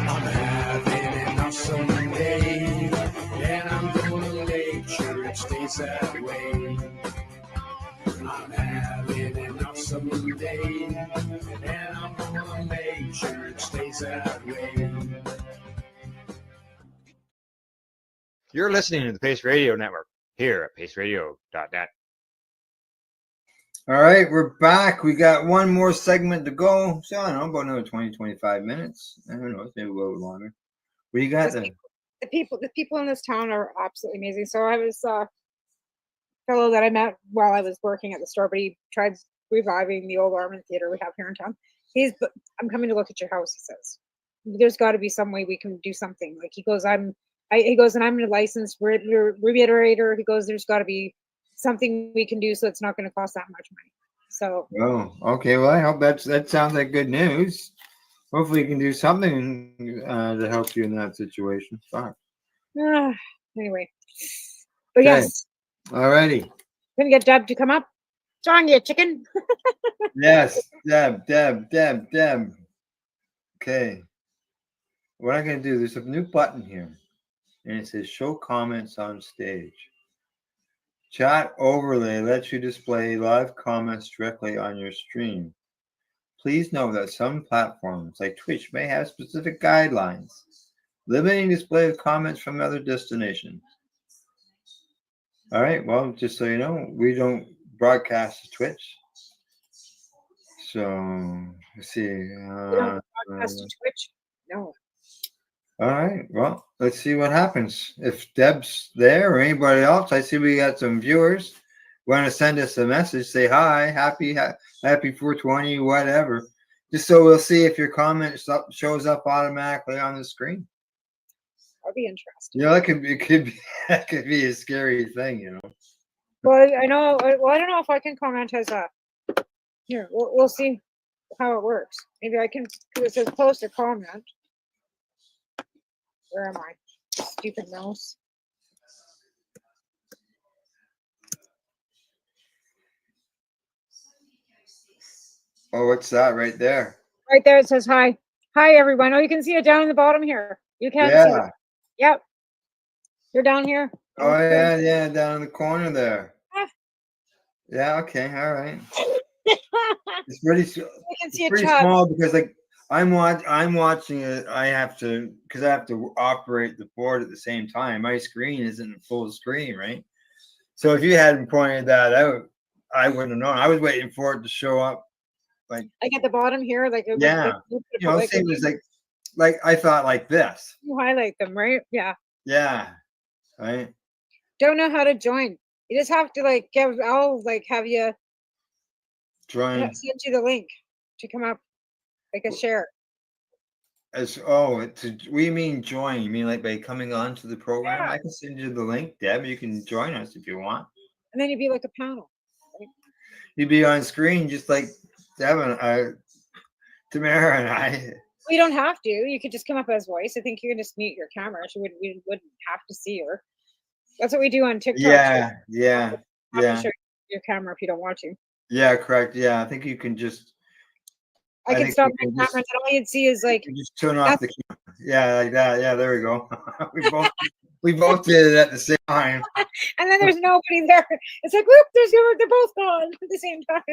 I'm having an awesome day, and I'm gonna make sure it stays that way. I'm having an awesome day, and I'm gonna make sure it stays that way. You're listening to the Pace Radio Network here at paceradio.net. All right, we're back. We got one more segment to go. So I don't know, about another 20, 25 minutes. I don't know, maybe a little longer. What do you got there? The people in this town are absolutely amazing. So I was a fellow that I met while I was working at the store, but he tried reviving the old Armin Theater we have here in town. I'm coming to look at your house, he says. There's got to be some way we can do something. Like he goes, and I'm a licensed reiterator. He goes, there's got to be something we can do so it's not going to cost that much money. So. Oh, okay. Well, I hope that sounds like good news. Hopefully, you can do something to help you in that situation. Fine. Anyway, but Okay. yes. Alrighty. Gonna get Deb to come up. John, you chicken. Yes, Deb. Okay. What I'm going to do, there's a new button here, and it says show comments on stage. Chat overlay lets you display live comments directly on your stream. Please note that some platforms, like Twitch, may have specific guidelines limiting display of comments from other destinations. All right, well, just so you know, we don't broadcast to Twitch. So, let's see. You don't broadcast to Twitch? No. All right, well, let's see what happens. If Deb's there or anybody else, I see we got some viewers. Want to send us a message, say hi, happy 420, whatever. Just so we'll see if your comment shows up automatically on the screen. That'd be interesting. You know, that could be a scary thing, you know. Well, I know. Well, I don't know if I can comment as a. Here, we'll see how it works. Maybe I can, because it says post a comment. Where am I? Stupid mouse. Oh, what's that right there? Right there, it says hi. Hi, everyone. Oh, you can see it down in the bottom here. You can see it. Yep. You're down here. Oh, yeah, down in the corner there. Ah. Yeah, okay, all right. It's pretty, can see it's pretty small because like I'm watching it. I have to operate the board at the same time. My screen isn't full screen, right? So if you hadn't pointed that out, I wouldn't have known. I was waiting for it to show up, like at the bottom here, like yeah, you know, it was like I thought like this. You highlight them, right? Yeah. Yeah, right. Don't know how to join. You just have to like I'll like have you join. Send you the link to come up, like a share. We mean join. You mean like by coming on to the program? Yeah. I can send you the link, Deb. You can join us if you want. And then you'd be like a panel. Right? You'd be on screen just like Deb and Tamara and I. We don't have to. You could just come up as voice. I think you can just mute your camera. We wouldn't have to see her. That's what we do on TikTok. Yeah. To show your camera if you don't want to. Yeah, correct. Yeah, I think you can just. I can stop my camera, and all you'd see is like. Just turn off the camera. Yeah, like that. Yeah, there we go. we both did it at the same time. And then there's nobody there. It's like, whoop! They're both gone at the same time.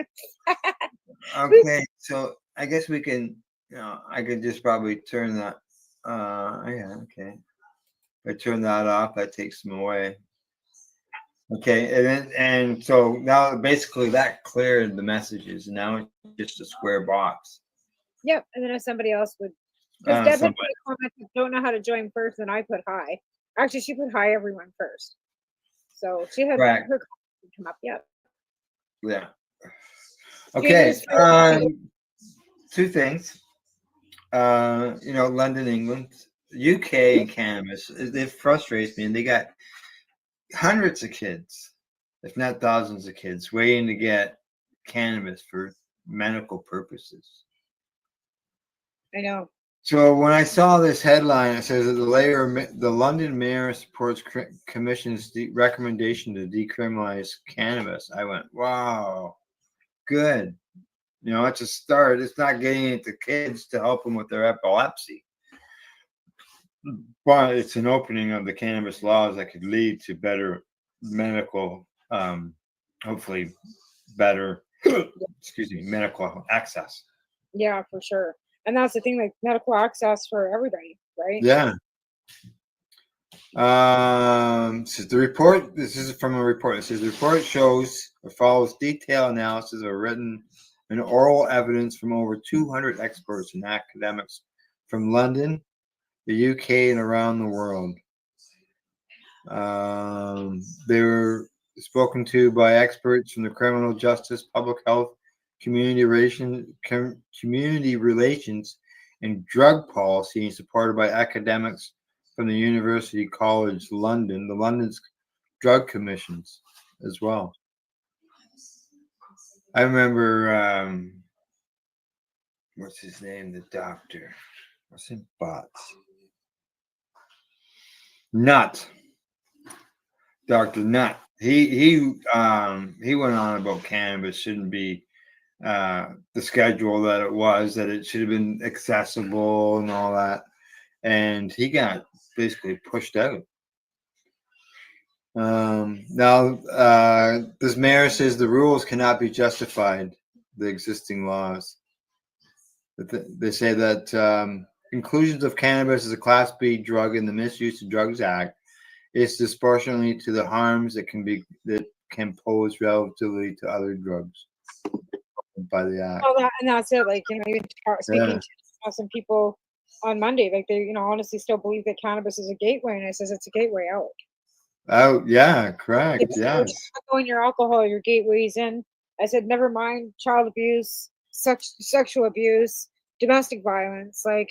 Okay, so I guess we can. I could just probably turn that. Yeah, okay. If I turn that off, that takes them away. Okay, and so now basically that cleared the messages, and now it's just a square box. Yep, and then if somebody else would, because Deb put a comment, don't know how to join first, and I put hi. Actually, she put hi everyone first, so she had her comment come up. Yep. Yeah. Okay. Two things. London, England, UK, and Canada. It frustrates me, and they got hundreds of kids, if not thousands of kids, waiting to get cannabis for medical purposes. I know. So when I saw this headline, it says that the London mayor supports commission's recommendation to decriminalize cannabis. I went, wow, good. You know, it's a start. It's not getting it to kids to help them with their epilepsy, but it's an opening of the cannabis laws that could lead to better medical, hopefully better, excuse me, medical access. Yeah, for sure. And that's the thing, like medical access for everybody, right? Yeah. So the report, this is from a report. It says the report shows or follows detailed analysis of written and oral evidence from over 200 experts and academics from London, the UK, and around the world. They were spoken to by experts from the criminal justice, public health, community relations, and drug policy, and supported by academics from the University College London, the London's drug commissions as well. I remember, what's his name? The doctor. What's in Bots? Nutt. Dr. Nutt. He went on about cannabis shouldn't be the schedule that it was, that it should have been accessible and all that. And he got basically pushed out. Now, this mayor says the rules cannot be justified, the existing laws. They say that inclusions of cannabis as a Class B drug in the Misuse of Drugs Act is disproportionately to the harms that can pose relatively to other drugs by the act. Oh, and that's it. Like, you know, even speaking to some people on Monday, like they, you know, honestly still believe that cannabis is a gateway, and I says it's a gateway out. Oh yeah, correct. Yes. Going your alcohol, your gateways in. I said, never mind child abuse, sexual abuse, domestic violence. Like,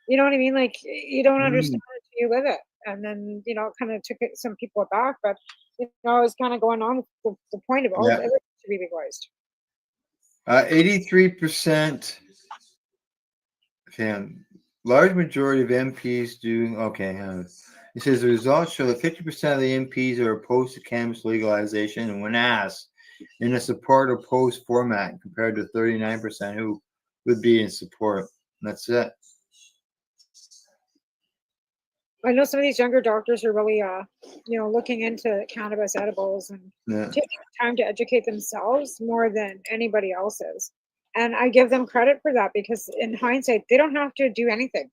you know what I mean? Like, you don't understand it until you live it. And then, you know, it kind of took some people aback, but you know, I was kind of going on with the point of all everything to be legalized. 83%. Okay, large majority of MPs do. Okay, it says the results show that 50% of the MPs are opposed to cannabis legalization, and when asked, in a support opposed format, compared to 39% who would be in support. That's it. I know some of these younger doctors are really, you know, looking into cannabis edibles and taking the time to educate themselves more than anybody else is. And I give them credit for that because in hindsight, they don't have to do anything.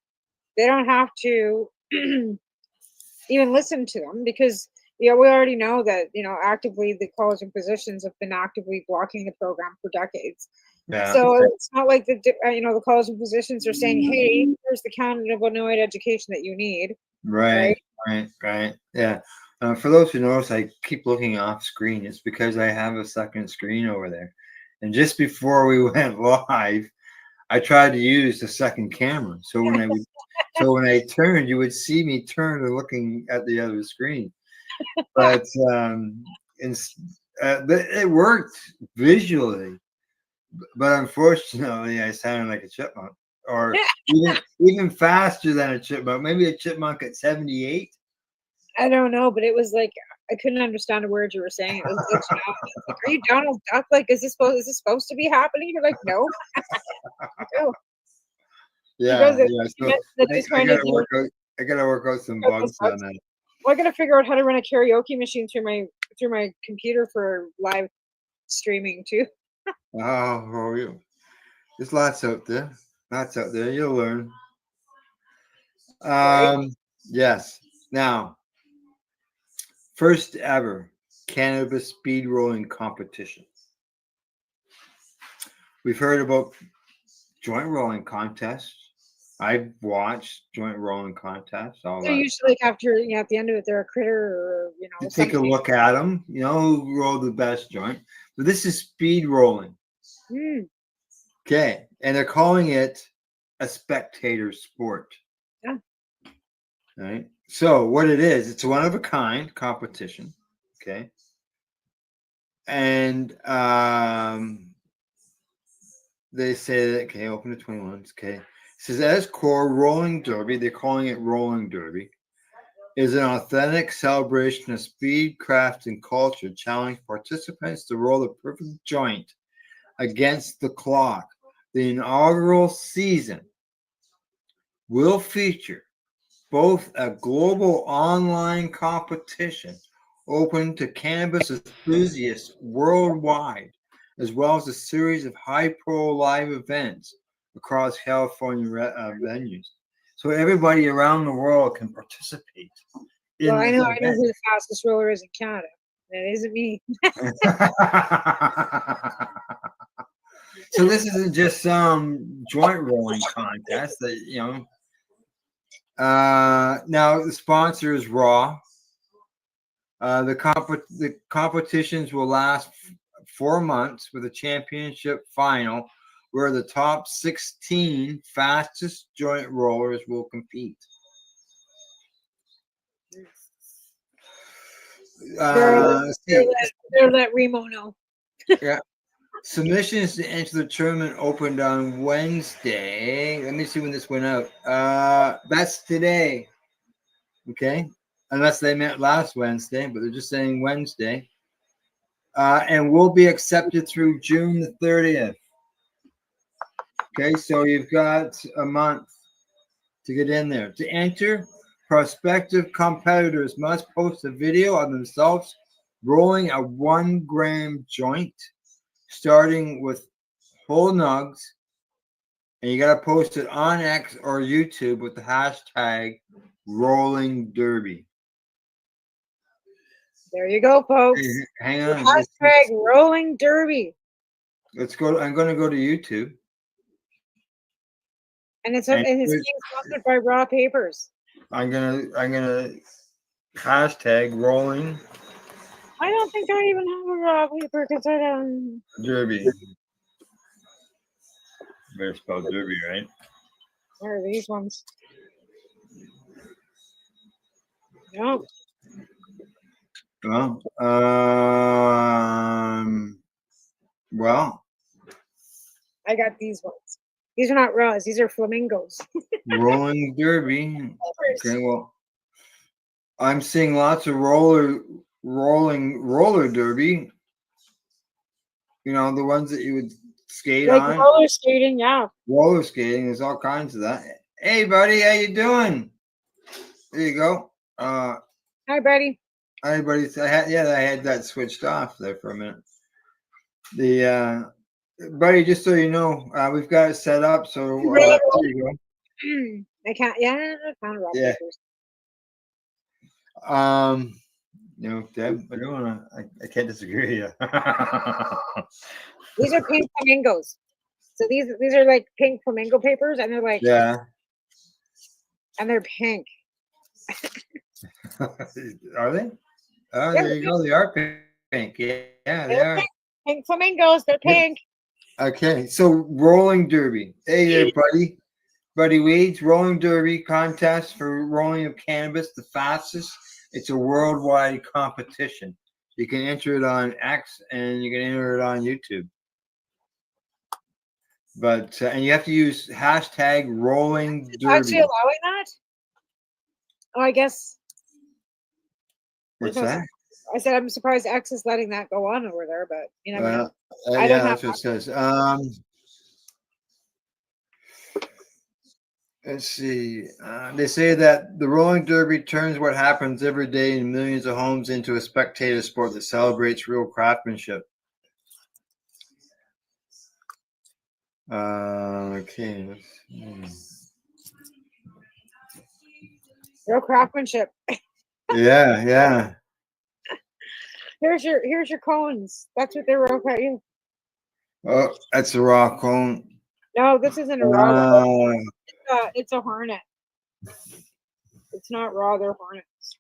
They don't have to even listen to them because, you know, we already know that, you know, actively the College of Physicians have been actively blocking the program for decades. Yeah. So it's not like the, you know, the College of Physicians are saying, hey, here's the cannabinoid education that you need. Right. Yeah. For those who notice, I keep looking off screen. It's because I have a second screen over there. And just before we went live, I tried to use the second camera. So when I turned, you would see me turn and looking at the other screen. But it worked visually. But unfortunately, I sounded like a chipmunk, or even faster than a chipmunk. Maybe a chipmunk at 78. I don't know, but it was like I couldn't understand a word you were saying. It was glitching out. Like, are you Donald Duck? Like, is this supposed to be happening? You're like, no. No. Yeah. So I gotta work out some bugs on that. Well, I gotta figure out how to run a karaoke machine through my computer for live streaming too. There's lots out there. You'll learn. Yes. Now, first ever cannabis speed rolling competition. We've heard about joint rolling contests. I've watched joint rolling contests. They're usually like after, you know, at the end of it, they're a critter, or you know. Take a look at them. You know who rolled the best joint. But this is speed rolling. Okay, and they're calling it a spectator sport. Yeah. All right. So what it is, it's one of a kind competition. Okay. And they say that, okay, open to 21. Okay. says at its core, rolling derby, they're calling it rolling derby, is an authentic celebration of speed, craft, and culture, challenging participants to roll the perfect joint against the clock. The inaugural season will feature both a global online competition open to cannabis enthusiasts worldwide, as well as a series of high-pro live events across California venues. So everybody around the world can participate. Well, I know who the fastest roller is in Canada. That isn't me. So this isn't just some joint rolling contest that, you know. Now the sponsor is Raw. The competitions will last 4 months with a championship final where the top 16 fastest joint rollers will compete. They're let Remo know. Yeah. Submissions to enter the tournament opened on Wednesday. Let me see when this went out. That's today. Okay. Unless they meant last Wednesday, but they're just saying Wednesday. And will be accepted through June the 30th. Okay, so you've got a month to get in there. To enter, prospective competitors must post a video of themselves rolling a 1 gram joint, starting with whole nugs, and you got to post it on X or YouTube with the hashtag Rolling Derby. There you go, folks. Hang on. Hashtag Rolling Derby. Let's go. I'm going to go to YouTube. And it's being sponsored by Raw Papers. I'm gonna hashtag Rolling I don't think I even have a Raw Paper because I don't. Derby. Better spell Derby, right? Where are these ones? No. Well, I got these ones. These are not raws. These are flamingos. Rolling Derby. Okay, well, I'm seeing lots of roller derby. You know, the ones that you would skate like on. roller skating, yeah. Roller skating. There's all kinds of that. Hey, buddy, how you doing? There you go. Hi, buddy. Hi, buddy. I had that switched off there for a minute. The buddy, just so you know, we've got it set up. So there you go. I can't. Yeah, I found rock papers. You know, Deb, I don't want to. I can't disagree with you. These are pink flamingos. So these are like pink flamingo papers, and they're like and they're pink. Are they? Oh, Yeah, there you go. They are pink. Yeah, they are. Pink flamingos. They're pink. Okay, so rolling derby. Hey there, buddy. Buddy Weeds, rolling derby contest for rolling of cannabis, the fastest. It's a worldwide competition. You can enter it on X and you can enter it on YouTube. But and you have to use hashtag rolling derby. Actually allowing that? Oh, I guess. What's that? I said I'm surprised X is letting that go on over there, but you never know. Yeah, that's what it says. Let's see. They say that the rolling derby turns what happens every day in millions of homes into a spectator sport that celebrates real craftsmanship. Okay. Real craftsmanship. Yeah. Here's your cones. That's what they wrote at you. Oh, that's a raw cone. No, this isn't a raw. It's a hornet. It's not raw. They're hornets.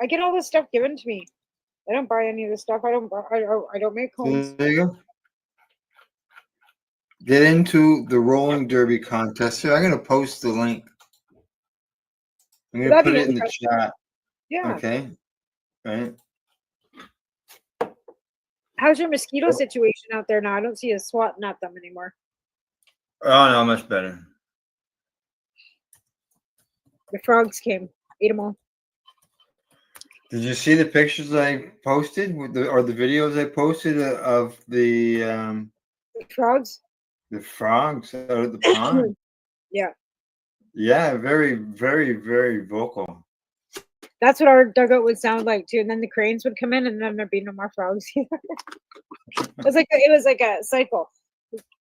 I get all this stuff given to me. I don't buy any of this stuff. I don't make cones. There you go. Get into the rolling derby contest. Here, I'm going to post the link. I'm going to put it in the chat. Yeah. Okay. Right. How's your mosquito situation out there now? I don't see you swatting at them anymore. Oh no, much better. The frogs came, ate them all. Did you see the pictures I posted with or the videos I posted of The frogs? the frogs out of the pond? Yeah. Yeah, very, very, very vocal. That's what our dugout would sound like too. And then the cranes would come in and then there'd be no more frogs either. It was like a cycle.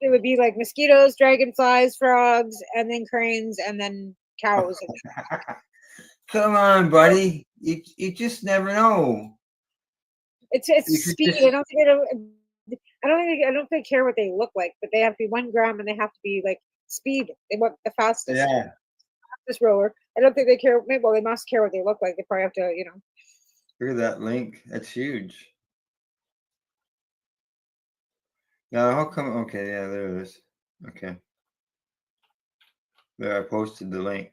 It would be like mosquitoes, dragonflies, frogs, and then cranes, and then cows. Come on, buddy. You just never know. It's You could speed. just- I don't think they care what they look like, but they have to be 1 gram and they have to be like speed. They want the fastest. Yeah. Fastest roller. I don't think they care. Well, they must care what they look like. They probably have to, Look at that link. That's huge. Now, how come? Okay, yeah, there it is. Okay. There, I posted the link.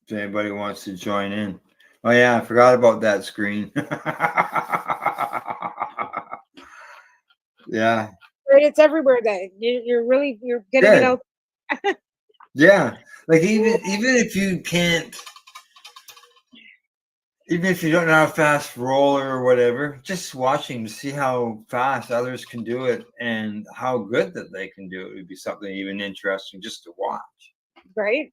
If anybody wants to join in. Oh, yeah, I forgot about that screen. Yeah. Right, it's everywhere. Then you're getting it Good. out. Yeah. Like, even if you can't, even if you don't know how fast roller or whatever, just watching to see how fast others can do it and how good that they can do it would be something even interesting just to watch. Right?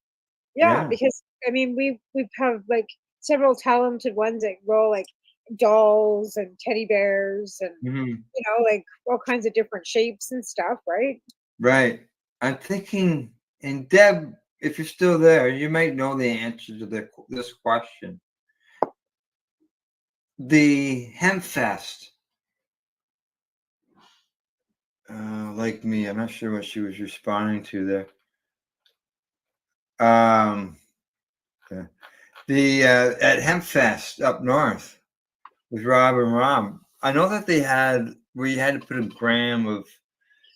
Yeah, Yeah. because I mean we have like several talented ones that roll like dolls and teddy bears and Mhm. like all kinds of different shapes and stuff, right? Right. I'm thinking, and Deb, if you're still there, you might know the answer to this question. The Hemp Fest. Like me, I'm not sure what she was responding to there. Okay. The at Hempfest up north with Rob and Rob. I know that we had to put a gram of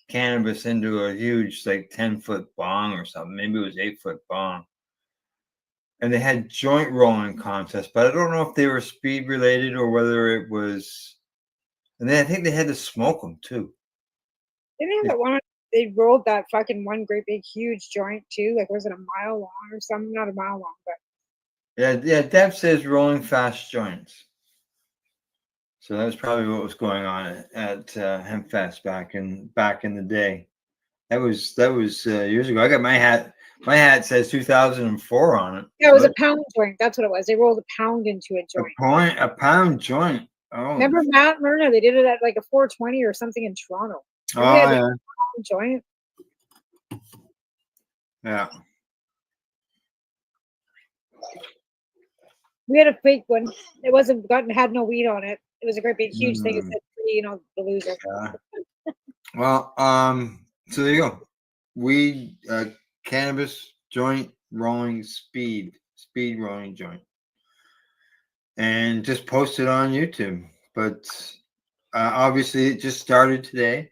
cannabis into a huge like 10-foot bong or something. Maybe it was 8-foot bong. And they had joint rolling contests, but I don't know if they were speed related or whether it was. And then I think they had to smoke them too. Didn't they have that one? They rolled that fucking one great big huge joint too. Like was it a mile long or something? Not a mile long, but Yeah. Deb says rolling fast joints. So that was probably what was going on at Hempfest back in the day. That was years ago. I got my hat. My hat says 2004 on it. yeah, it was a pound joint. That's what it was. They rolled a pound into a joint. A pound joint. Oh, Remember Matt Myrna? They did it at like a 420 or something in Toronto. Remember they had yeah. the pound joint. Yeah. We had a fake one. It had no weed on it. It was a great big huge thing. It Mm. said the loser. Yeah. Well, so there you go. Weed, cannabis joint rolling speed rolling joint, and just posted on YouTube. But obviously, it just started today,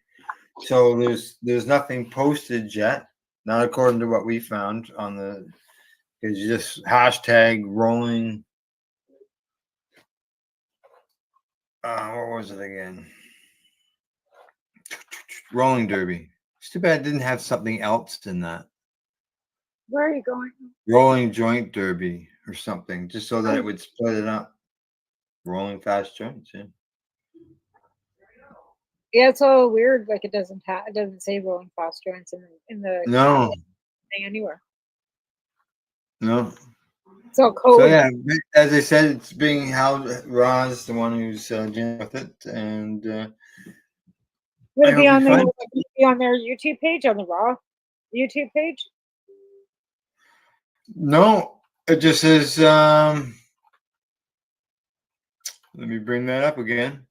so there's nothing posted yet. Not according to what we found on the. Because you just hashtag rolling. What was it again? Rolling derby. It's too bad it didn't have something else in that. Where are you going? Rolling joint derby or something, just so that it would split it up. Rolling fast joints, yeah. Yeah, it's all weird. Like it doesn't say rolling fast joints in the No. thing anywhere. No. It's all code. So yeah, as I said, it's being held. Ron's the one who's dealing with it, and Would I it be hope on you their find- be on their YouTube page, on the Raw YouTube page? no, it just says. Let me bring that up again.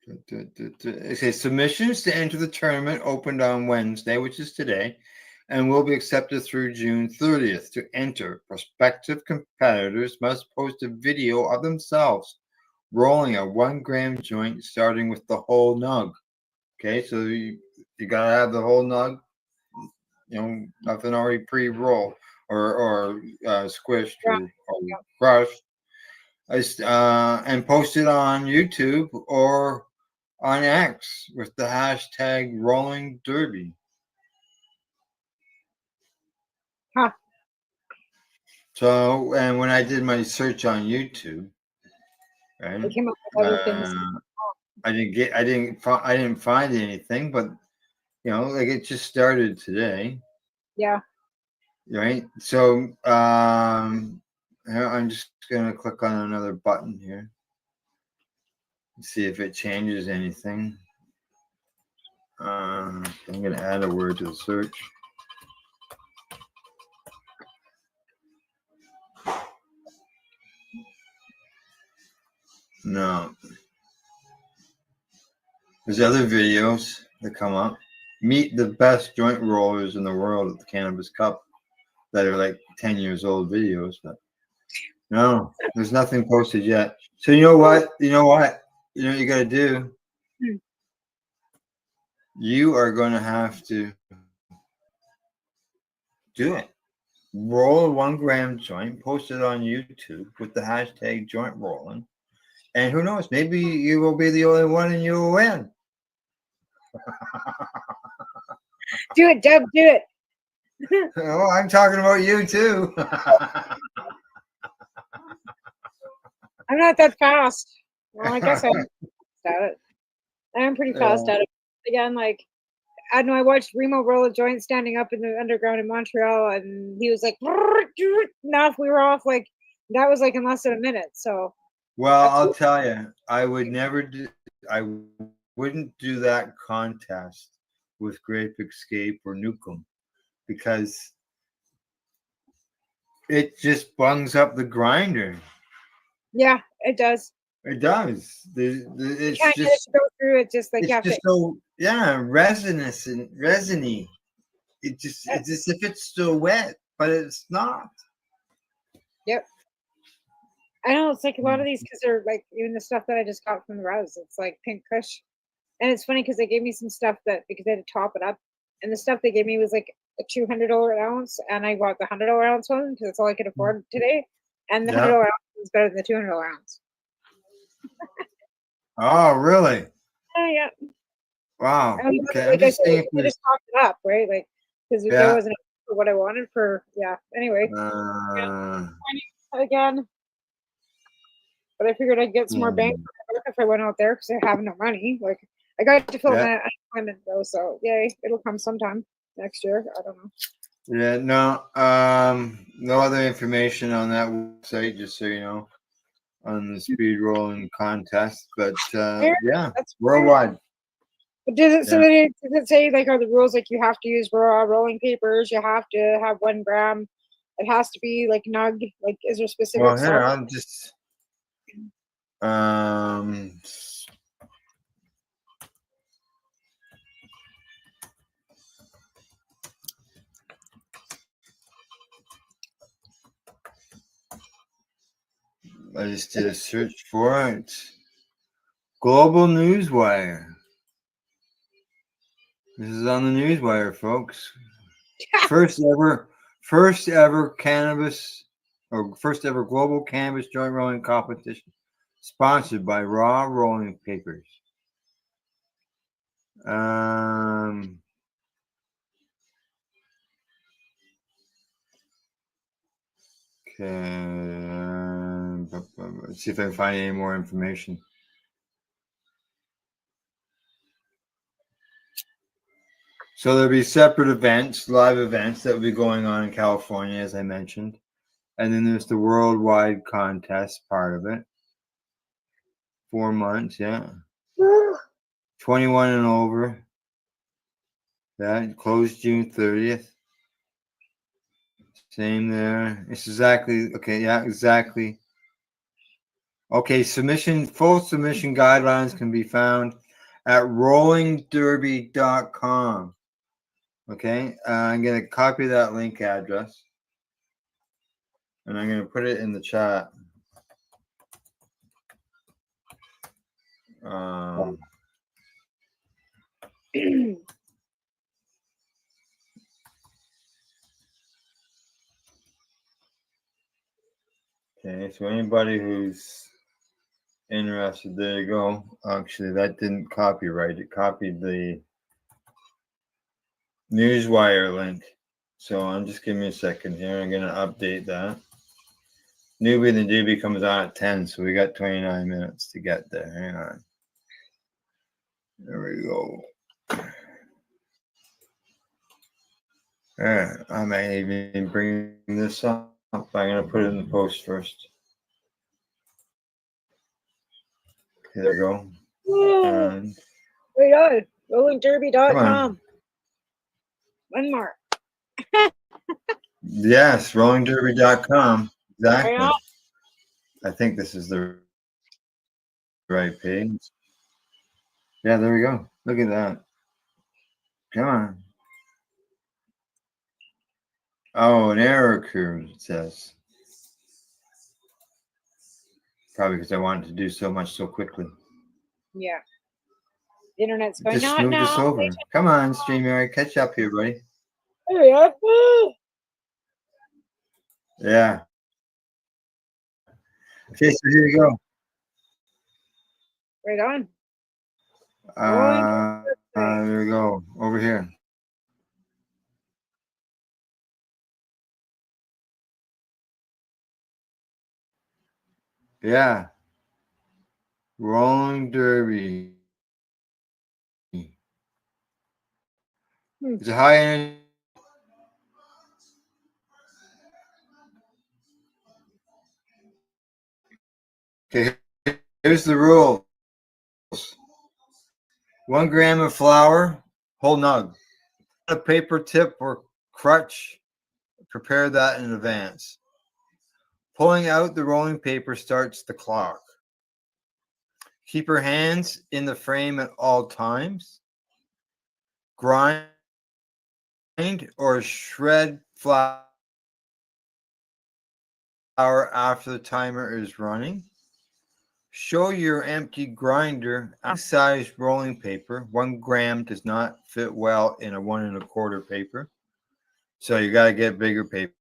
It says submissions to enter the tournament opened on Wednesday, which is today, and will be accepted through June 30th. To enter, prospective competitors must post a video of themselves rolling a 1 gram joint, starting with the whole nug. Okay, so you gotta have the whole nug. Nothing already pre-rolled or squished or crushed. And post it on YouTube or on X with the hashtag Rolling Derby. Huh. So, and when I did my search on YouTube, right, It came up with other things. I didn't find anything, but like it just started today, Yeah. right? So, I'm just gonna click on another button here, see if it changes anything. I'm gonna add a word to the search. No. There's other videos that come up. Meet the best joint rollers in the world at the Cannabis Cup that are like 10 years old videos, but no, there's nothing posted yet. So you know what? You know what you got to do? You are going to have to do it. Roll a 1 gram joint, post it on YouTube with the hashtag joint rolling. And who knows? Maybe you will be the only one and you will win. Do it, Deb. Do it. Oh, I'm talking about you too. I'm not that fast. Well, I guess I'm fast at it. I'm pretty fast at it. Again, like, I don't know, I watched Remo roll a joint standing up in the underground in Montreal, and he was like, enough. We were off, like, that was like in less than a minute. So, Well, I'll tell you, I wouldn't do that contest with Grape Escape or Nukem because it just bungs up the grinder. yeah, it does. It does. You It's can't get it just to go through it, just like you it's have just to. so resinous and resiny. It's as if it's still wet, but it's not. Yep. I know it's like a lot of these because they're like even the stuff that I just got from the res, it's like pink kush. And it's funny because they gave me some stuff that because they had to top it up, and the stuff they gave me was like a $200 ounce, and I bought the $100 ounce one because it's all I could afford today. And the $100 ounce is better than the $200 ounce. Oh, really? Oh yeah. Wow. I mean, Okay, like I'm just I said, saying. they just topped it up, right? Like because there wasn't for what I wanted for Anyway, again. But I figured I'd get some more bang for my buck if I went out there because I have no money. Like I got to fill my unemployment though, so yay, it'll come sometime next year. I don't know. Yeah, no, no other information on that website, just so you know, on the speed rolling contest. But yeah, That's worldwide. But does it say like are the rules like you have to use raw rolling papers? You have to have 1 gram. It has to be like nug. Like is there specific? Well, here stuff? I'll just I just did a search for it. Global Newswire. This is on the Newswire, folks. First ever cannabis or first ever global cannabis joint rolling competition, sponsored by Raw Rolling Papers. Okay. Let's see if I can find any more information. So there'll be separate events, live events that will be going on in California, as I mentioned. And then there's the worldwide contest part of it. 4 months, yeah. 21 and over. That closed June 30th. Same there. It's exactly okay. Yeah, exactly. Okay, full submission guidelines can be found at rollingderby.com. Okay, I'm going to copy that link address and I'm going to put it in the chat. Okay, so anybody who's interested, there you go. Actually, that didn't copyright. It copied the Newswire link. So I'm just give me a second here. I'm gonna update that. Newbie the Doobie comes on at 10, so we got 29 minutes to get there. Hang on. There we go. I might even bring this up. I'm gonna put it in the post first. There we go. And Right on. come on. RollingDerby.com. One more. Yes, rollingderby.com. Right Exactly. on. I think this is the right page. Yeah, there we go. Look at that. Come on. Oh, an error occurred, it says. Probably because I wanted to do so much so quickly. Yeah. The internet's going, Just not smooth this now. over. Come on, StreamYard, catch up here, buddy. There we are. Woo! Yeah. Okay, so here you go. Right on. Rolling There we go. Over here. Yeah. Rolling Derby. It's a high end. Okay, here's the rules. 1 gram of flour, whole nug. A paper tip or crutch, prepare that in advance. Pulling out the rolling paper starts the clock. Keep your hands in the frame at all times. Grind or shred flour after the timer is running. Show your empty grinder size rolling paper. 1 gram does not fit well in a 1 1/4 paper. So you got to get bigger papers.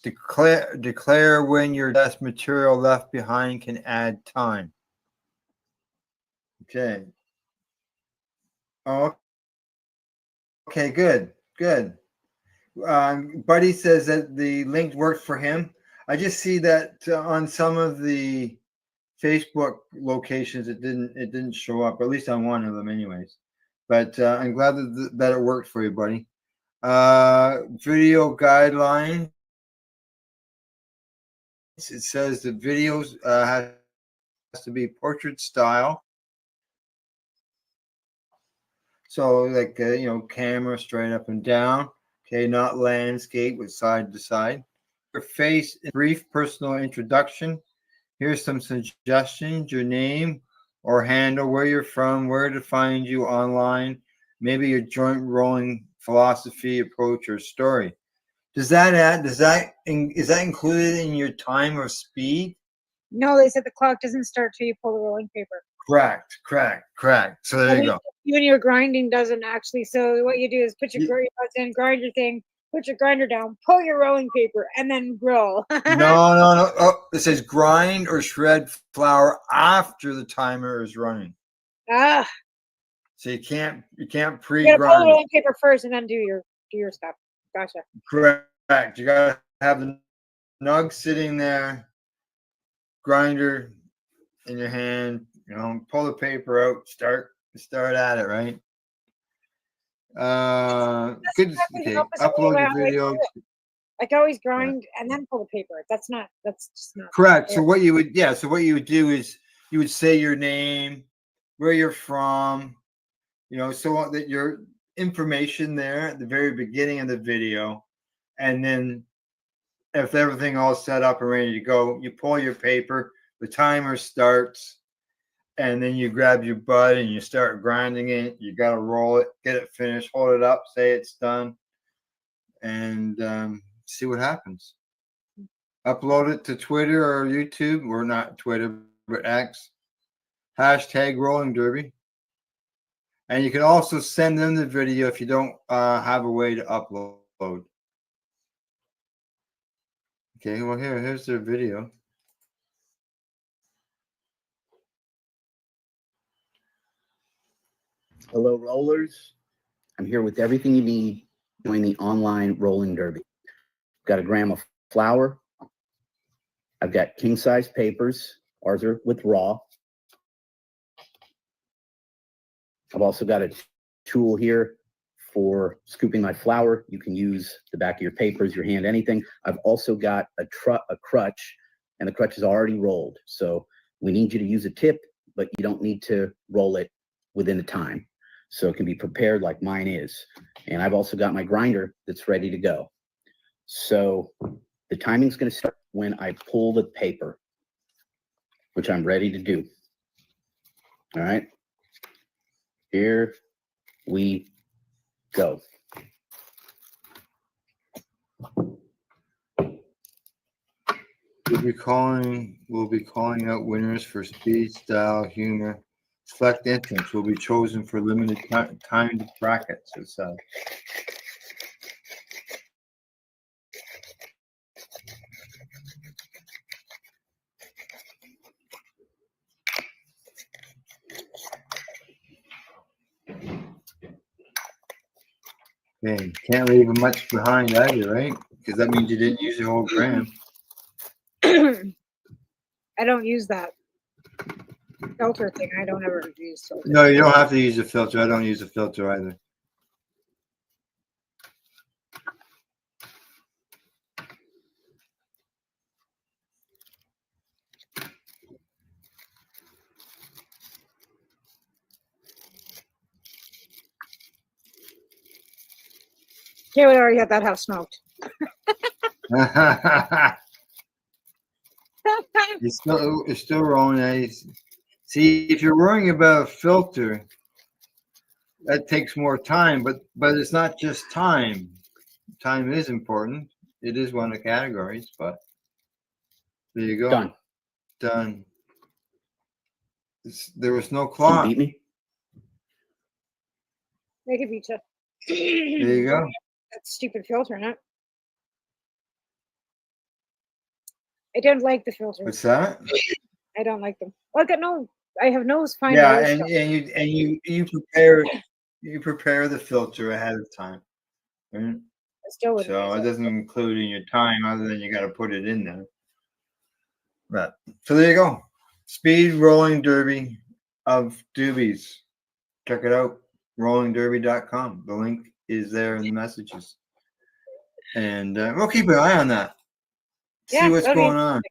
Declare when your less material left behind can add time. Okay. Oh, okay, good. Buddy says that the link worked for him. I just see that on some of the Facebook locations it didn't show up, at least on one of them anyways. But I'm glad that it worked for you, buddy. Video guideline. It says the videos has to be portrait style. So like, camera straight up and down. Okay, not landscape with side to side. Your face, brief personal introduction. Here's some suggestions: your name or handle, where you're from, where to find you online, maybe your joint rolling philosophy, approach, or story. Is that included in your time or speed? No, they said the clock doesn't start till you pull the rolling paper. Correct. So there you go. Even your grinding doesn't actually. So what you do is put your grind your thing, put your grinder down, pull your rolling paper, and then grill. No. Oh, it says grind or shred flour after the timer is running. Ah. So you can't You gotta pull the pre-grind. rolling paper first and then do your stuff. Gotcha. Correct. You gotta have the nug sitting there, grinder in your hand. Pull the paper out. Start at it. Right. Good. Okay. Upload the video. I can always grind and then pull the paper. That's just not Correct. fair. So what you would do is you would say your name, where you're from, so that your information there at the very beginning of the video, and then if everything all set up and ready to go, you pull your paper, the timer starts, and then you grab your bud and you start grinding it. You got to roll it, get it finished, hold it up, say it's done, and see what happens. Upload it to Twitter or YouTube, or not Twitter, but X. # Rolling Derby. And you can also send them the video if you don't have a way to upload. Okay, well here's their video. Hello, rollers. I'm here with everything you need to join the online rolling derby. Got a gram of flour. I've got king size papers, ours are with raw. I've also got a tool here for scooping my flour. You can use the back of your papers, your hand, anything. I've also got a crutch, and the crutch is already rolled. So we need you to use a tip, but you don't need to roll it within the time. So it can be prepared like mine is. And I've also got my grinder that's ready to go. So the timing's going to start when I pull the paper, which I'm ready to do. All right. Here we go. We'll be calling out winners for speed, style, humor. Select entrants will be chosen for limited timed brackets. It's man, can't leave much behind either, right? Because that means you didn't use your whole gram. I don't use that filter thing. I don't ever use filter. No, you don't have to use a filter. I don't use a filter either. Here we already got that house smoked. It's still rolling. See, if you're worrying about a filter, that takes more time, but it's not just time. Time is important. It is one of the categories, but there you go. Done. There was no clock. Beat me? They could beat you. There you go. That stupid filter, not. I don't like the filters. What's that? I don't like them. Look at no. I have no fine. Yeah, and you prepare the filter ahead of time. Right? Still wouldn't So use it it. doesn't include in your time, other than you got to put it in there. Right. So there you go. Speed rolling derby of doobies. Check it out. rollingderby.com. The link is there in the messages. And we'll keep an eye on that. See what's that'd be going on.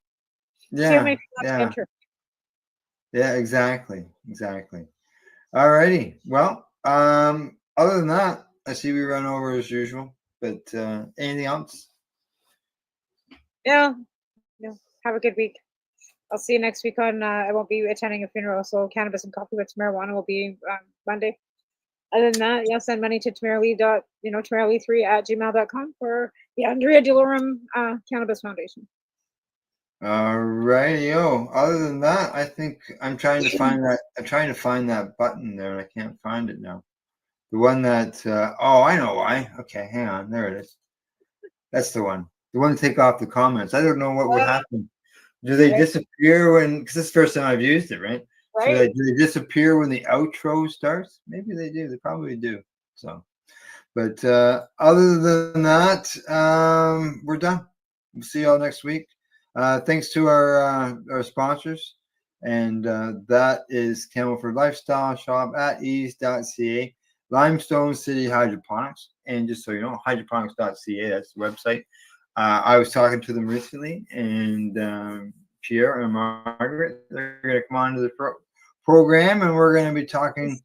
See how Yeah. many people Yeah. enter. Yeah, exactly. Exactly. All righty. Well, other than that, I see we run over as usual, but anything else? Yeah. Have a good week. I'll see you next week on. I won't be attending a funeral, so cannabis and coffee with marijuana will be Monday. Other than that, yeah, send money to tamaraleigh3@gmail.com for the Andrea Delorum Cannabis Foundation. All righty-o. Other than that, I think I'm trying to find that. I'm trying to find that button there, and I can't find it now. The one that. Oh, I know why. Okay, hang on. There it is. That's the one. The one to take off the comments. I don't know what would happen. Do they disappear when? Because this is the first time I've used it, right? Right. So do they disappear when the outro starts? Maybe they do. They probably do. So, but other than that, we're done. We'll see y'all next week. Thanks to our sponsors, and that is Camelford Lifestyle Shop at ease.ca, Limestone City Hydroponics, and just so you know, hydroponics.ca, that's the website. I was talking to them recently, and Pierre and Margaret, they're going to come on to the program, and we're going to be talking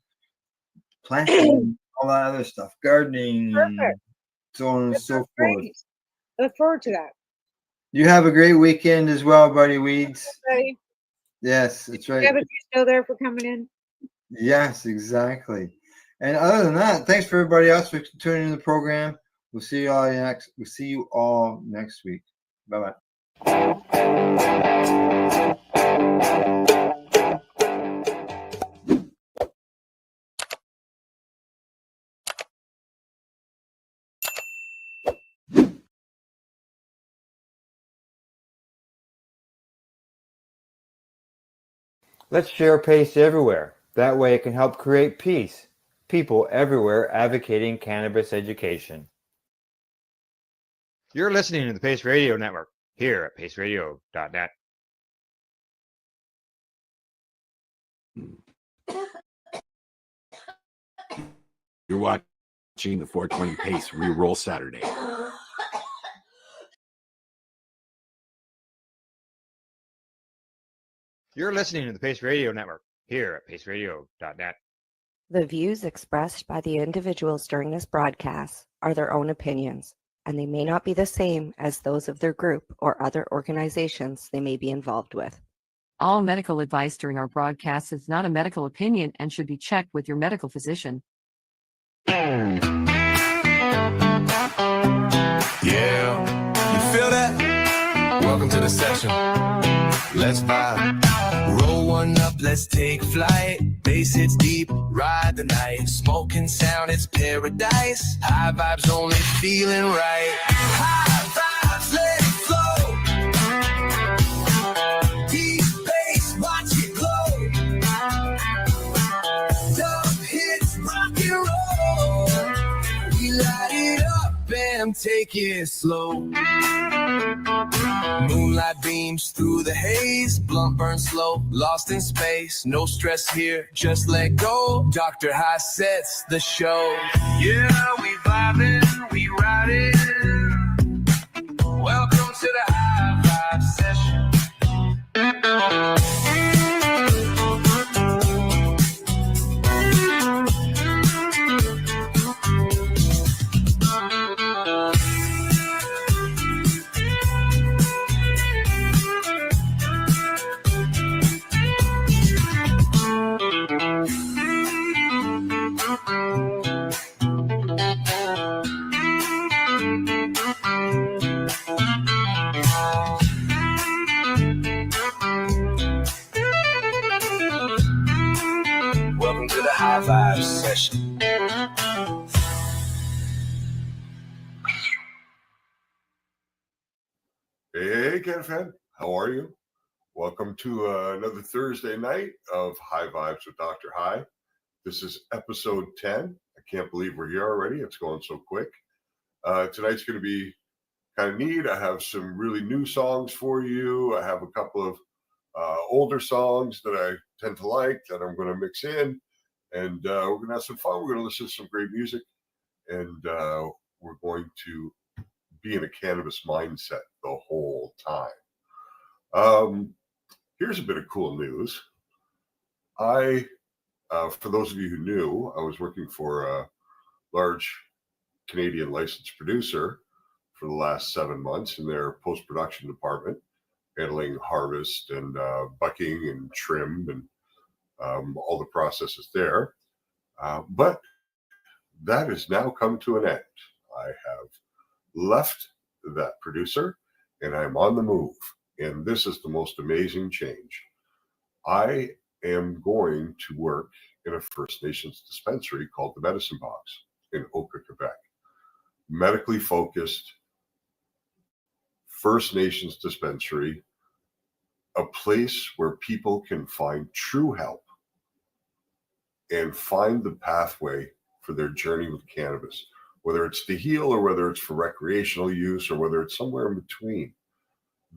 planting and all that other stuff, gardening, and so on and so forth. I look forward to that. You have a great weekend as well, buddy Weeds. Buddy. Yes, that's right. Yeah, but you're still there for coming in. Yes, exactly. And other than that, thanks for everybody else for tuning in the program. We'll see you all next. We'll see you all next week. Bye bye. Let's share pace everywhere. That way it can help create peace. People everywhere advocating cannabis education. You're listening to the Pace Radio Network here at paceradio.net. You're watching the 420 Pace Reroll Saturday. You're listening to the Pace Radio Network here at paceradio.net. The views expressed by the individuals during this broadcast are their own opinions, and they may not be the same as those of their group or other organizations they may be involved with. All medical advice during our broadcast is not a medical opinion and should be checked with your medical physician. Yeah, you feel that? Welcome to the session. Let's vibe. Roll one up, let's take flight. Bass hits deep, ride the night. Smoking sound, it's paradise. High vibes only feeling right. High vibes, let it flow. Deep bass, watch it glow. Dub hits, rock and roll. We light it up and take it slow. Moonlight beams through the haze, blunt burn slow, lost in space. No stress here, just let go. Dr. High sets the show. Yeah, we vibing, we riding. Welcome to the High Vibe Session. Welcome to the High Vibe Session. Hey, Ken Fan, how are you? Welcome to another Thursday night of High Vibes with Dr. High. This is episode 10. I can't believe we're here already. It's going so quick. Tonight's going to be kind of neat. I have some really new songs for you. I have a couple of older songs that I tend to like that I'm going to mix in. And we're going to have some fun. We're going to listen to some great music. And we're going to be in a cannabis mindset the whole time. Here's a bit of cool news. For those of you who knew, I was working for a large Canadian licensed producer for the last 7 months in their post-production department, handling harvest and bucking and trim and all the processes there. But that has now come to an end. I have left that producer and I'm on the move. And this is the most amazing change. I am going to work in a First Nations dispensary called the Medicine Box in Oka, Quebec. Medically focused First Nations dispensary, a place where people can find true help and find the pathway for their journey with cannabis, whether it's to heal or whether it's for recreational use or whether it's somewhere in between.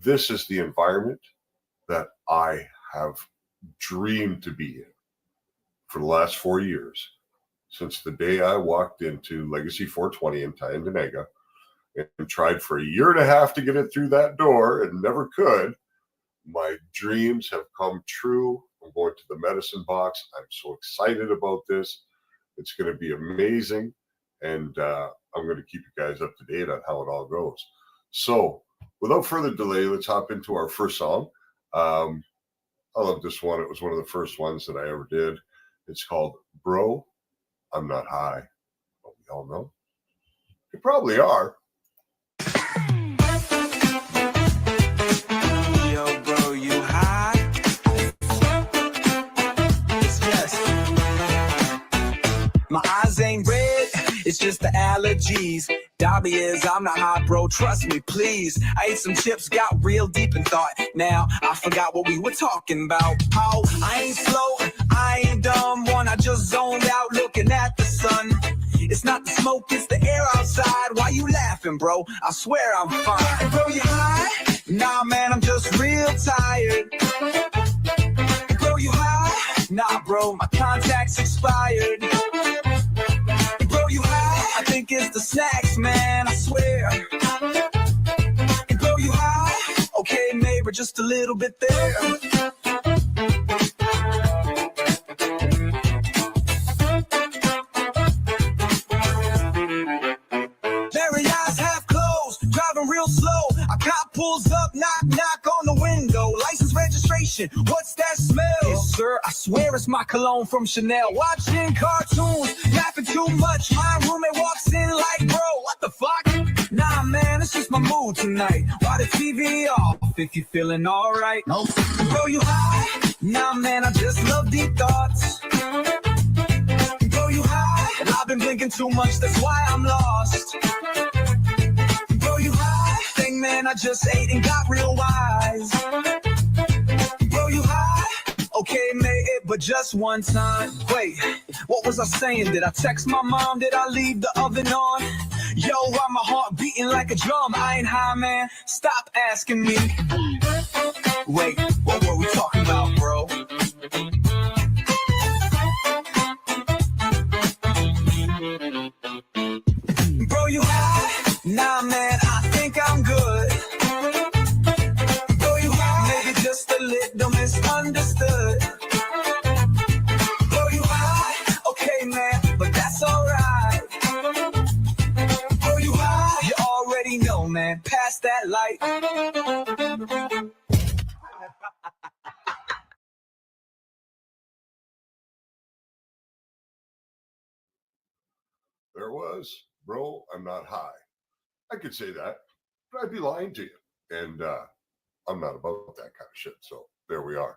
This is the environment that I have dreamed to be in for the last 4 years, since the day I walked into Legacy 420 in Tyendinaga and tried for 1.5 years to get it through that door and never could. My dreams have come true. I'm going to the Medicine Box. I'm so excited about this. It's going to be amazing. And I'm going to keep you guys up to date on how it all goes. So without further delay, let's hop into our first song. I love this one. It was one of the first ones that I ever did. It's called Bro, I'm Not High. But we all know you probably are. Yo, bro, you high? Yes. My eyes ain't red, it's just the allergies. Dobby is, I'm not high, bro, trust me, please. I ate some chips, got real deep in thought. Now, I forgot what we were talking about. Oh, I ain't slow, I ain't dumb one. I just zoned out looking at the son. It's not the smoke, it's the air outside. Why you laughing, bro? I swear I'm fine. Bro, you high? Nah, man, I'm just real tired. Bro, you high? Nah, bro, my contact's expired. Bro, you high? I think it's the snacks, man, I swear. Bro, you high? Okay, neighbor, just a little bit there. Very eyes half closed, driving real slow. A cop pulls up, knock, knock on the window. License registration, what's that smell? Yes, sir, I swear it's my cologne from Chanel. Watching cartoons, laughing too much. My roommate walks in like, bro, what the fuck? Nah, man, it's just my mood tonight. Why the TV off if you feeling alright? Nope. Bro, you high? Nah, man, I just love deep thoughts. Bro, you high? I've been blinking too much, that's why I'm lost. Bro, you high? Think, man, I just ate and got real wise. Bro, you high? Okay, made it, but just one time. Wait, what was I saying? Did I text my mom? Did I leave the oven on? Yo, why my heart beating like a drum? I ain't high, man. Stop asking me. Wait, what were we talking about, bro? Bro, you high? Nah, man, I think I'm good. Bro, you high? Maybe just a little misunderstood. Bro, you high? Okay, man, but that's alright. Bro, you high? You already know, man. Pass that light. There was, bro, I'm not high. I could say that, but I'd be lying to you. And I'm not about that kind of shit. So there we are.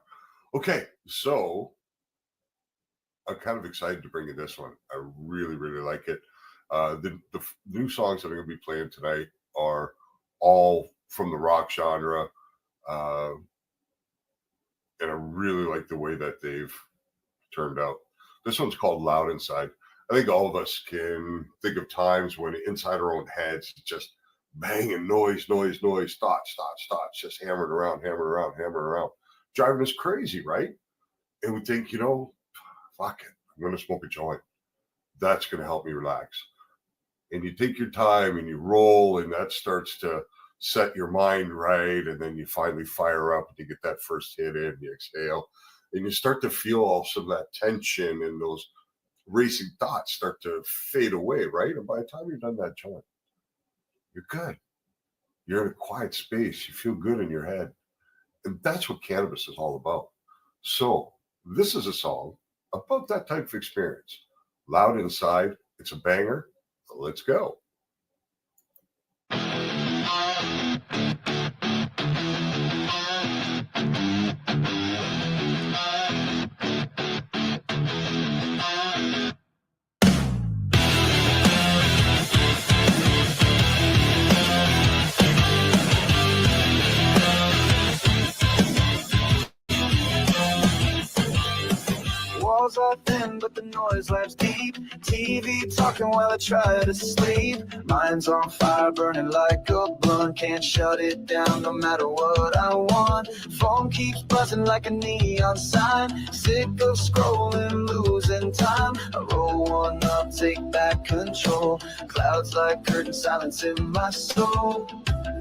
Okay, so I'm kind of excited to bring you this one. I really, really like it. The new songs that I'm going to be playing tonight are all from the rock genre. And I really like the way that they've turned out. This one's called Loud Inside. I think all of us can think of times when inside our own heads, just banging noise, thoughts, just hammered around, driving us crazy, right? And we think, fuck it, I'm going to smoke a joint. That's going to help me relax. And you take your time and you roll, and that starts to set your mind right. And then you finally fire up and you get that first hit in, you exhale, and you start to feel all some of that tension and those racing thoughts start to fade away, right? And by the time you're done that joint, you're good. You're in a quiet space. You feel good in your head. And that's what cannabis is all about. So this is a song about that type of experience. Loud Inside. It's a banger. Let's go. Walls are thin, but the noise laps deep. TV talking while I try to sleep. Mind's on fire, burning like a blunt. Can't shut it down no matter what I want. Phone keeps buzzing like a neon sign. Sick of scrolling, losing time. I roll one up, take back control. Clouds like curtain, silence in my soul.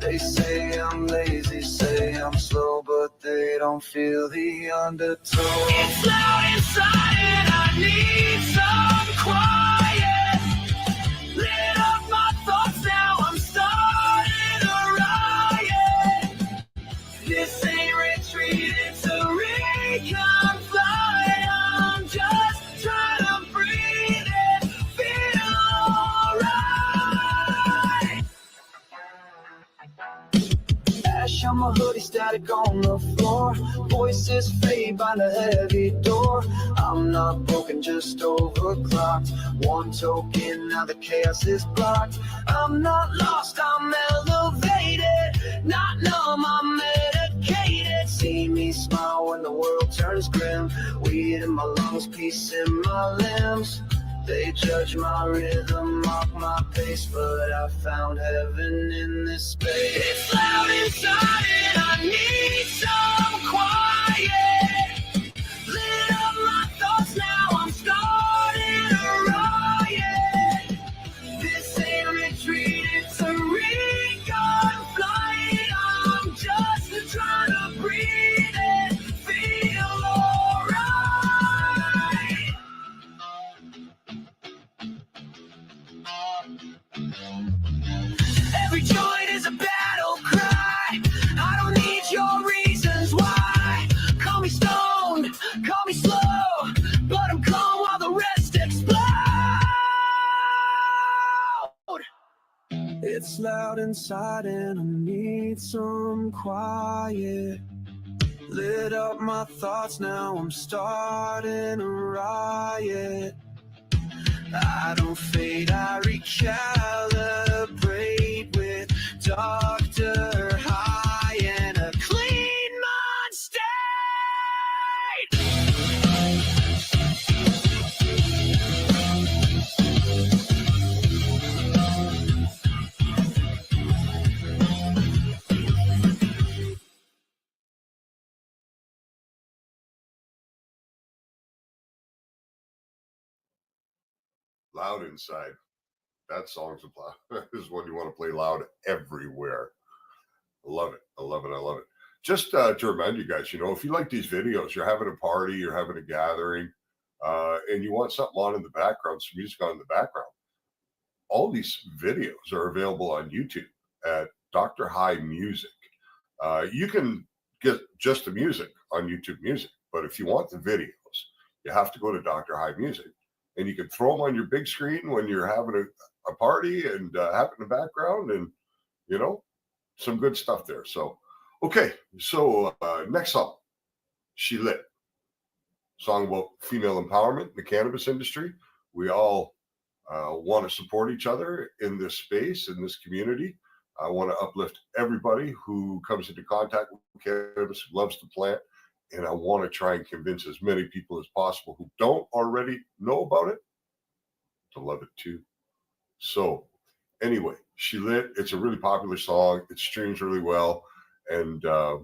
They say I'm lazy, say I'm slow, but they don't feel the undertow. It's loud inside and I need some quiet. Lit up my thoughts, now I'm starting a riot. This ain't retreat, it's a recon flight. I'm just trying to breathe and feel alright. Ash on my hoodie, static on the floor. Voices fade by the heavy door. I'm not broken, just overclocked. One token, now the chaos is blocked. I'm not lost, I'm elevated. Not numb, I'm medicated. See me smile when the world turns grim. Weed in my lungs, peace in my limbs. They judge my rhythm, mock my pace, but I found heaven in this space. It's loud inside and I need some quiet. Lit up my thoughts, now I'm starting a riot. This ain't retreat, it's a recon flight. I'm just trying to breathe and feel alright. Every joint is a battle cry. I don't need your reasons why. Call me stoned, call me slow, but I'm calm while the rest explode. It's loud inside and I need some quiet. Lit up my thoughts, now I'm starting a riot. I don't fade, I recalibrate with Dr. High and a clean mind state. Loud inside. That song's is one you want to play loud everywhere. I love it. I love it. I love it. Just to remind you guys, if you like these videos, you're having a party, you're having a gathering, and you want something on in the background, some music on in the background, all these videos are available on YouTube at Dr. High Music. You can get just the music on YouTube Music, but if you want the videos, you have to go to Dr. High Music. And you can throw them on your big screen when you're having a party and have it in the background, and some good stuff there. So, okay, so next song, She Lit. Song about female empowerment in the cannabis industry. We all want to support each other in this space, in this community. I want to uplift everybody who comes into contact with cannabis, who loves to plant. And I want to try and convince as many people as possible who don't already know about it to love it too. So anyway, She Lit. It's a really popular song. It streams really well. And I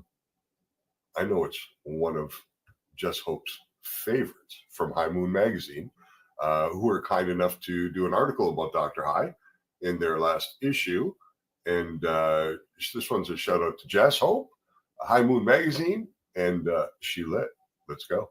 know it's one of Just Hope's favorites from High Moon Magazine, who were kind enough to do an article about Dr. High in their last issue. And this one's a shout out to Jess Hope, High Moon Magazine, and She Lit. Let's go.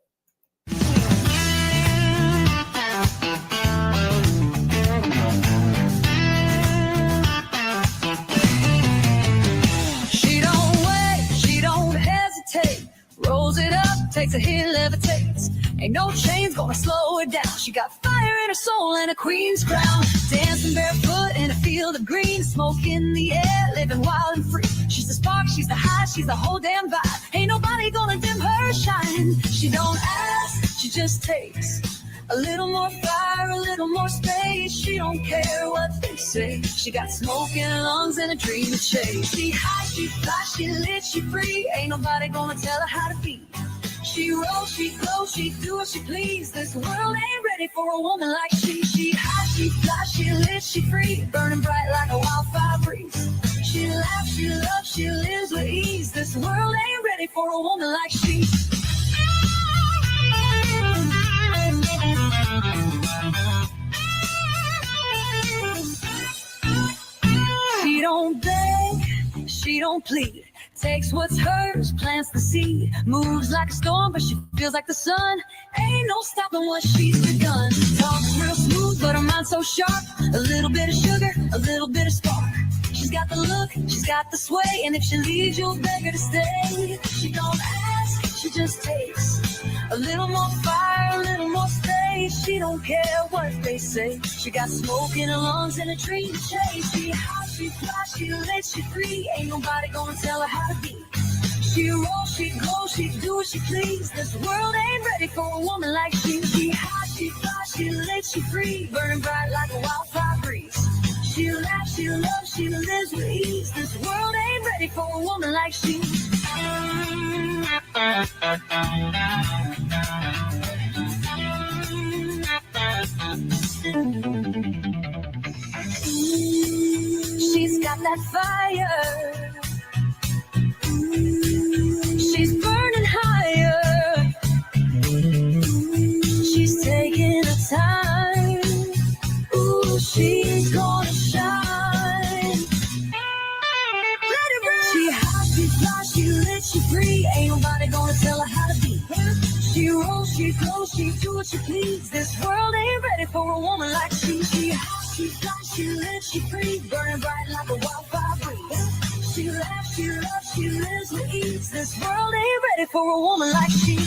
She don't wait, she don't hesitate. Rolls it up, takes a hit, levitates. Ain't no chains gonna slow her down. She got fire in her soul and a queen's crown. Dancing barefoot in a field of green. Smoke in the air, living wild and free. She's the spark, she's the high, she's the whole damn vibe. Ain't nobody gonna dim her shine. She don't ask, she just takes. A little more fire, a little more space. She don't care what they say. She got smoke in her lungs and a dream to chase. She high, she fly, she lit, she free. Ain't nobody gonna tell her how to be. She rolls, she glows, she do what she please. This world ain't ready for a woman like she. She high, she fly, she lit, she free. Burning bright like a wildfire breeze. She laughs, she loves, she lives with ease. This world ain't ready for a woman like she. She don't beg, she don't plead. Takes what's hers, plants the seed. Moves like a storm, but she feels like the sun. Ain't no stopping what she's begun. Talks real smooth, but her mind's so sharp. A little bit of sugar, a little bit of spark. She's got the look, she's got the sway. And if she leaves, you'll beg her to stay. She don't ask, she just takes. A little more fire, a little more space. She don't care what they say. She got smoke in her lungs and a dream to chase. She high, she fly, she lit, she free. Ain't nobody gonna tell her how to be. She rolls, she glows, she do what she please. This world ain't ready for a woman like she. She high, she fly, she lit, she free. Burning bright like a wildfire breeze. She laughs, she loves, she lives with ease. This world ain't ready for a woman like she. She's got that fire. She's burning higher. She's taking her time. Ooh, she's gonna shine. Let it rip. She hot, she fly, she lit, she free. Ain't nobody gonna tell her how to be. She rolls, she flows, she do what she please. This world ain't ready for a woman like she. She hot, she fly, she lit, she free. Burning bright like a wildfire breeze. She laughs, she loves, she lives with ease. This world ain't ready for a woman like she.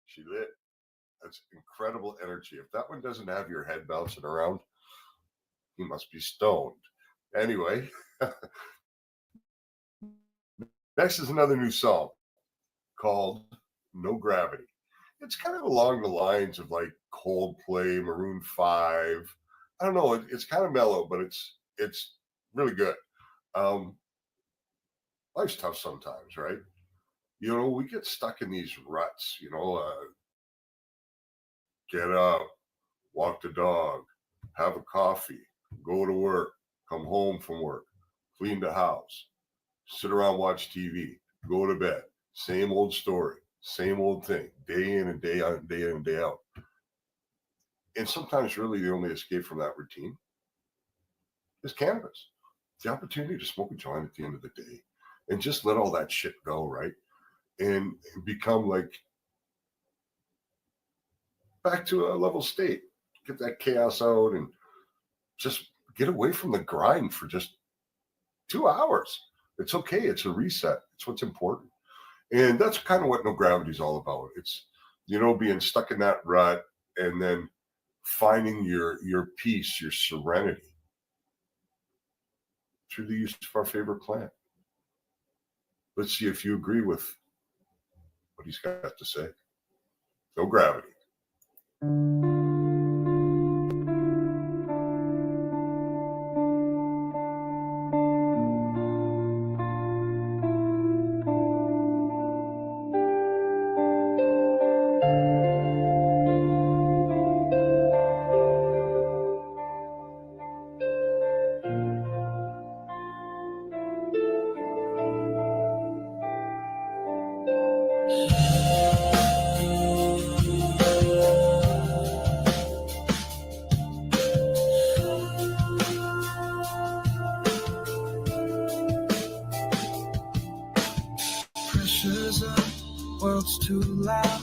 She lit. That's incredible energy. If that one doesn't have your head bouncing around, he must be stoned. Anyway, next is another new song called No Gravity. It's kind of along the lines of like Coldplay, Maroon 5. I don't know. It's kind of mellow, but it's really good. Life's tough sometimes, right? You know, we get stuck in these ruts, get up, walk the dog, have a coffee, go to work, come home from work, clean the house, sit around, watch TV, go to bed. Same old story, same old thing, day in and day out, day in and day out. And sometimes really the only escape from that routine is cannabis. The opportunity to smoke a joint at the end of the day and just let all that shit go, right? And become like back to a level state, get that chaos out and just get away from the grind for just 2 hours. It's okay. It's a reset. It's what's important. And that's kind of what No Gravity is all about. It's, being stuck in that rut and then finding your peace, your serenity through the use of our favorite plant. Let's see if you agree with what he's got to say. No Gravity. Pressure's up, world's too loud.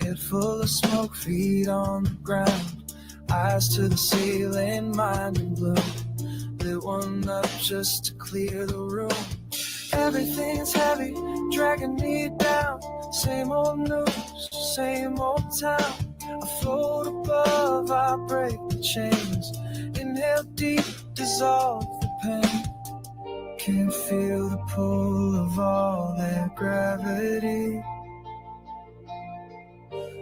Head full of smoke, feet on the ground. Eyes to the ceiling, mind in bloom. Lit one up just to clear the room. Everything's heavy, dragging me down. Same old news, same old town. I float above, I break the chains. Inhale deep, dissolve the pain. Can't feel the pull of all that gravity.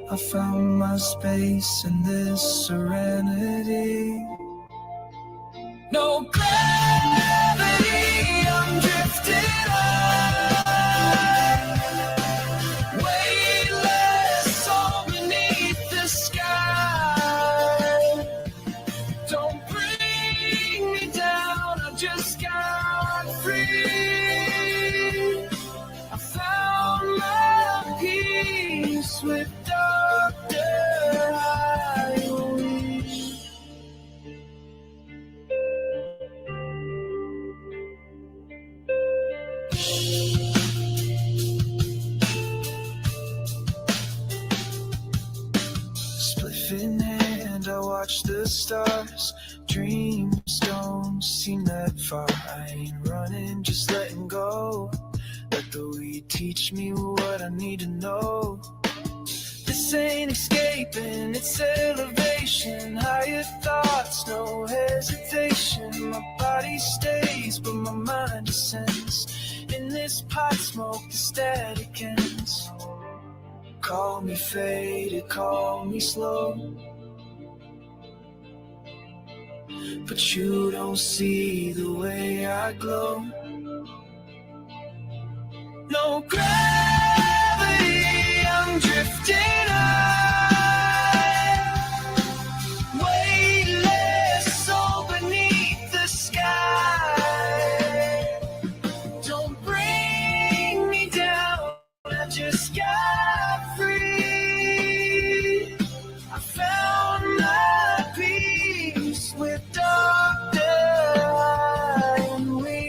I found my space in this serenity. No gravity, I'm drifting high. Weightless all beneath the sky. Don't bring me down, I just got free. I found my peace with Dr. Highway. Spliff in hand, I watch the stars. Dreams don't seem that far. I ain't running, just letting go. Let the weed teach me what I need to know. This ain't escaping, it's elevation. Higher thoughts, no hesitation. My body stays, but my mind descends. In this pot smoke, the static ends. Call me faded, call me slow, but you don't see the way I glow. No gravity, I'm drifting high, weightless, soul beneath the sky. Don't bring me down, I just got free. I found my peace with Dr. and we.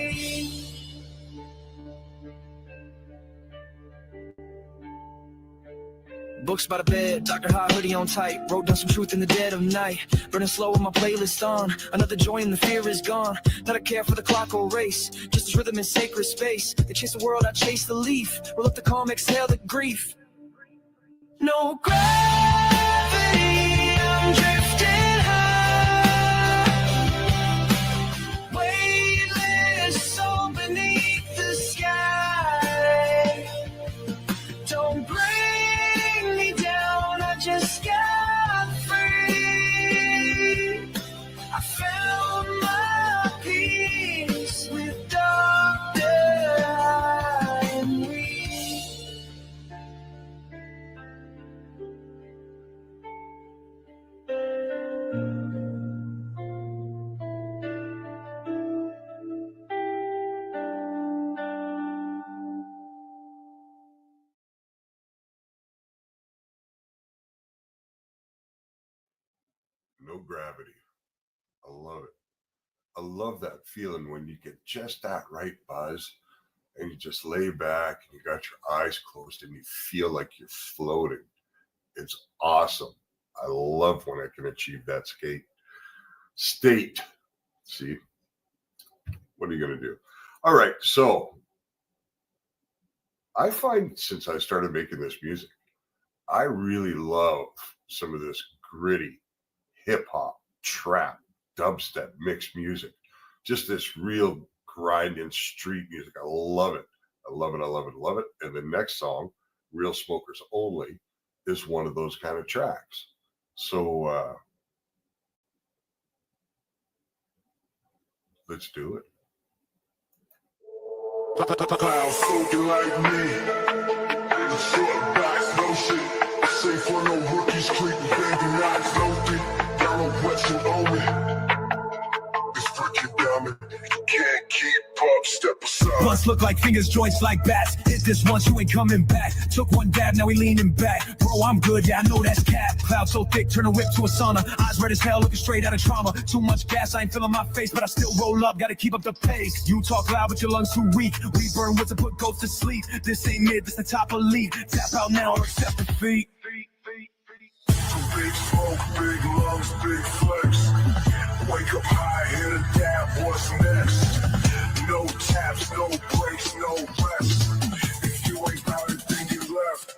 Books by the bed, Dr. High hoodie on tight. Wrote down some truth in the dead of night. Burning slow with my playlist on. Another joy and the fear is gone. Not a care for the clock or race. Just as rhythm in sacred space. They chase the world, I chase the leaf. Roll up the calm, exhale the grief. No gravity, I'm drifting high. Weightless, soul beneath the sky. Don't bring me down, I just got free. I found my peace with Dr. and we. No gravity. I love it. I love that feeling when you get just that right buzz and you just lay back and you got your eyes closed and you feel like you're floating. It's awesome. I love when I can achieve that state. See, what are you going to do? All right. So I find since I started making this music, I really love some of this gritty hip hop, trap, dubstep, mixed music, just this real grinding street music. I love it. I love it. I love it. I love it. And the next song, Real Smokers Only, is one of those kind of tracks. So let's do it. Cloud soaking like me. Short backs, no shit. Safe for no rookies, creeping, baby, not floating. Down on question on me. It's freaking down me. You can't keep up, step aside. Blunts look like fingers, joints like bats. Hit this once, you ain't coming back. Took one dab, now we leaning back. Bro, I'm good, yeah, I know that's cap. Cloud so thick, turn a whip to a sauna. Eyes red as hell, looking straight out of trauma. Too much gas, I ain't feeling my face, but I still roll up, gotta keep up the pace. You talk loud, but your lungs too weak. We burn woods and put ghosts to sleep. This ain't mid, this the top elite. Tap out now or accept defeat. Big smoke, big lungs, big flex. Wake up high, hit a dab, what's next? No taps, no breaks, no rest. If you ain't about it, then you left.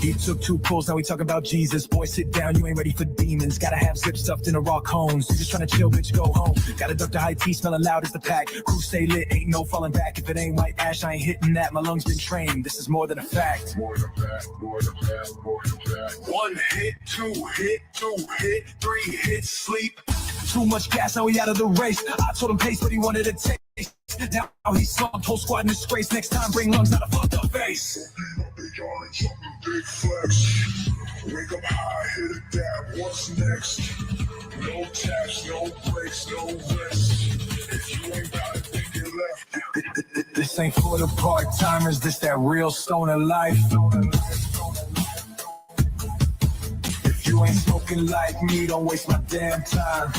He took 2 pulls, now we talk about Jesus. Boy, sit down, you ain't ready for demons. Gotta have zip stuffed in a raw cones. You just tryna chill, bitch, go home. Gotta duck the high tea, smelling loud as the pack. Crew stay lit, ain't no falling back. If it ain't white ash, I ain't hitting that. My lungs been trained, this is more than a fact. More than that, more than that, more than that. 1 hit, 2 hit, 2 hit, 3 hits, sleep. Too much gas, now we out of the race. I told him pace, but he wanted to taste. Now he's slumped, whole squad in disgrace. Next time, bring lungs, not a fucked up face. Big flex. Wake up high, hit a dab, what's next? No taps, no breaks, no rest. If you ain't got it, then you left. This ain't for the part-timers, this that real stoner life. If you ain't smoking like me, don't waste my damn time.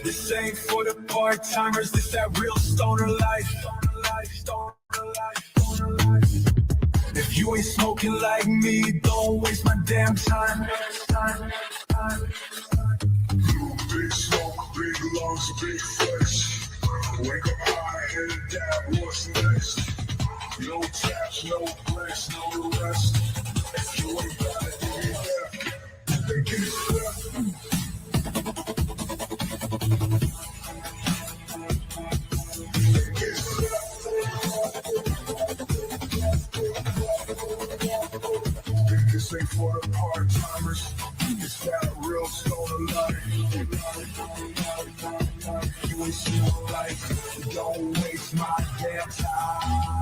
This ain't for the part-timers, this that real stoner life. If you ain't smoking like me, don't waste my damn time. Big lungs, big flex. Wake up high, headed down, what's next? No taps, no flex, no rest. If you ain't got it, then you left. They get it left. This ain't for the part-timers. It's that real stoner life. You ain't seen no life. Don't waste my damn time.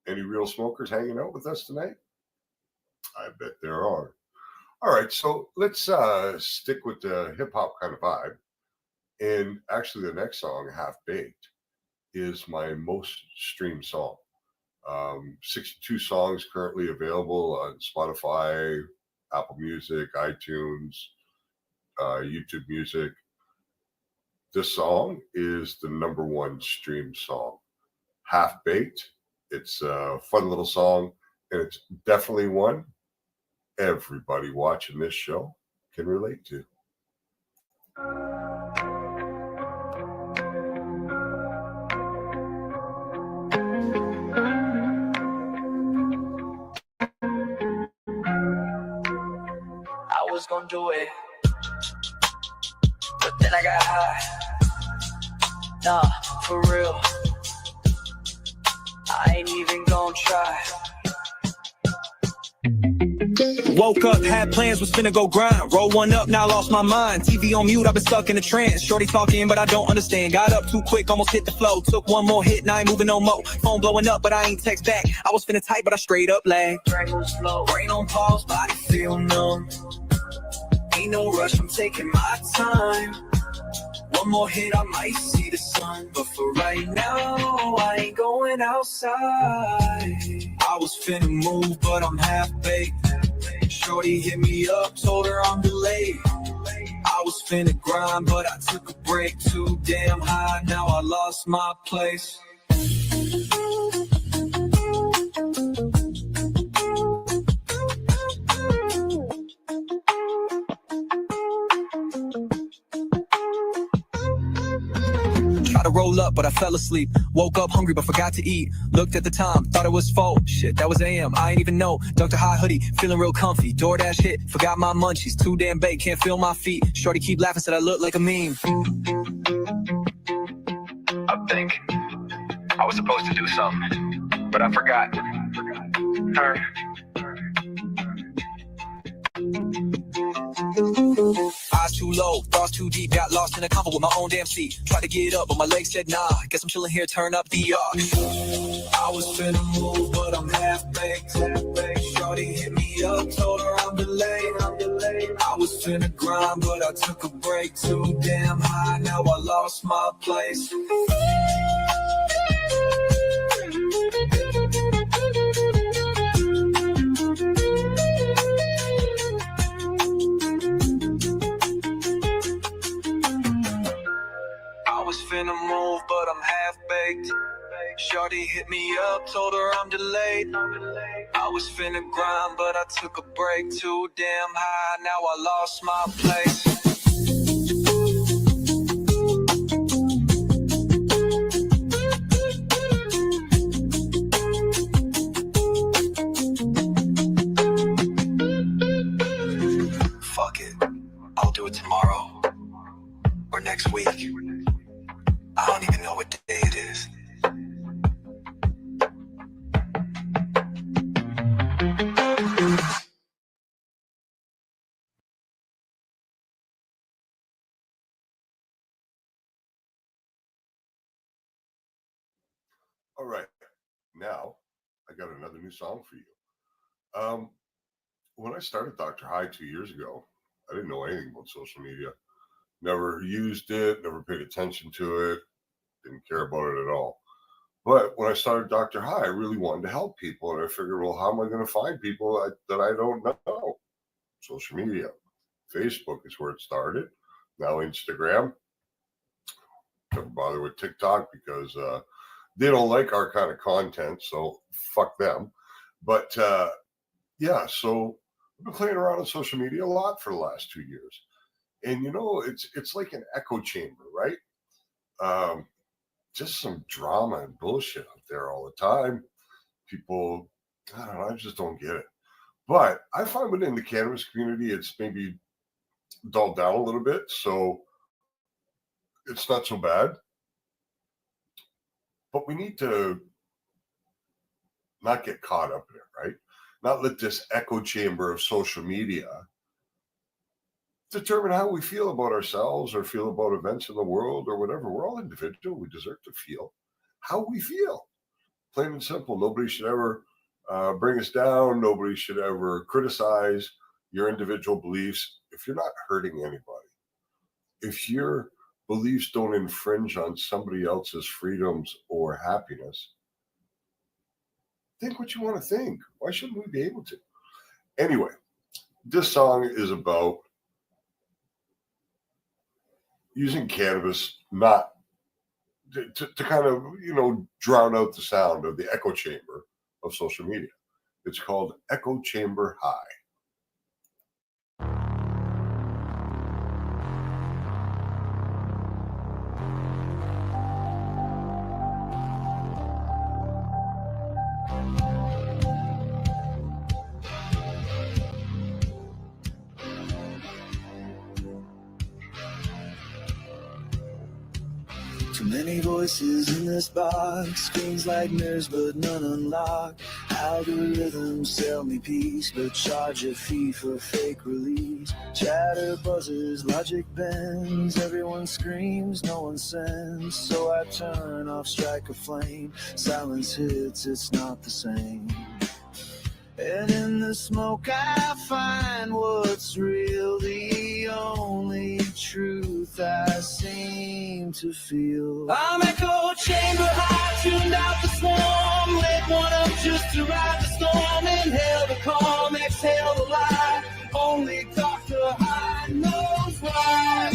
Any real smokers hanging out with us tonight? I bet there are. All right, so let's stick with the hip hop kind of vibe. And actually, the next song, Half Baked, is my most streamed song. 62 songs currently available on Spotify, Apple Music, iTunes, YouTube Music. This song is the #1 streamed song. Half Baked. It's a fun little song, and it's definitely one everybody watching this show can relate to. I was gonna do it, but then I got high. Nah, for real, I ain't even gonna try. Woke up, had plans, was finna go grind. Roll one up, now lost my mind. TV on mute, I've been stuck in a trance. Shorty talking, but I don't understand. Got up too quick, almost hit the flow. Took one more hit, now I ain't moving no more. Phone blowing up, but I ain't text back. I was finna type, but I straight up lagged. Drink was slow, brain on pause, body feel numb. Ain't no rush, I'm taking my time. One more hit, I might see the sun. But for right now, I ain't going outside. I was finna move, but I'm half baked. Shorty hit me up, told her I'm delayed. I was finna grind, but I took a break. Too damn high, now I lost my place. Tried to roll up, but I fell asleep. Woke up hungry, but forgot to eat. Looked at the time, thought it was 4. Shit, that was AM, I ain't even know. Dr. High hoodie, feeling real comfy. DoorDash hit, forgot my munchies. Too damn baked, can't feel my feet. Shorty keep laughing, said I look like a meme. I think I was supposed to do something, but I forgot. Her. Eyes too low, thoughts too deep, got lost in a convo with my own damn seat. Tried to get up, but my legs said nah. Guess I'm chilling here, turn up the I was finna move, but I'm half baked. Shorty hit me up, told her I'm delayed. I was finna grind, but I took a break. Too damn high, now I lost my place. I was finna move, but I'm half baked. Shorty hit me up, told her I'm delayed. I was finna grind, but I took a break. Too damn high, now I lost my place. Fuck it, I'll do it tomorrow or next week. I don't even know what day it is. All right, now I got another new song for you. When I started Dr. High 2 years ago, I didn't know anything about social media. Never used it, never paid attention to it, didn't care about it at all. But when I started Dr. High, I really wanted to help people. And I figured, well, how am I going to find people that I don't know? Social media. Facebook is where it started. Now Instagram. Don't bother with TikTok because They don't like our kind of content, so fuck them. But yeah, so I've been playing around on social media a lot for the last 2 years. And you know, it's like an echo chamber, right? Just some drama and bullshit out there all the time. People, I don't know, I just don't get it. But I find within the cannabis community, it's maybe dulled down a little bit, so it's not so bad. But we need to not get caught up in it, right? Not let this echo chamber of social media determine how we feel about ourselves or feel about events in the world or whatever. We're all individual. We deserve to feel how we feel. Plain and simple. Nobody should ever bring us down. Nobody should ever criticize your individual beliefs if you're not hurting anybody. If your beliefs don't infringe on somebody else's freedoms or happiness, think what you want to think. Why shouldn't we be able to? Anyway, this song is about using cannabis not to kind of, you know, drown out the sound of the echo chamber of social media. It's called Echo Chamber High. Too many voices in this box, screens like mirrors but none unlocked. Algorithms sell me peace but charge a fee for fake release. Chatter buzzes, logic bends, everyone screams, no one sends. So I turn off, strike a flame, silence hits, it's not the same. And in the smoke I find what's real, the only truth I seem to feel. I'm echo chamber high, tuned out the swarm, lit one up just to ride the storm. Inhale the calm, exhale the lie, only Dr. High knows why.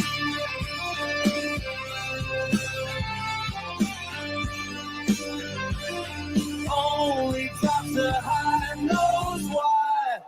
Only Dr. High knows why.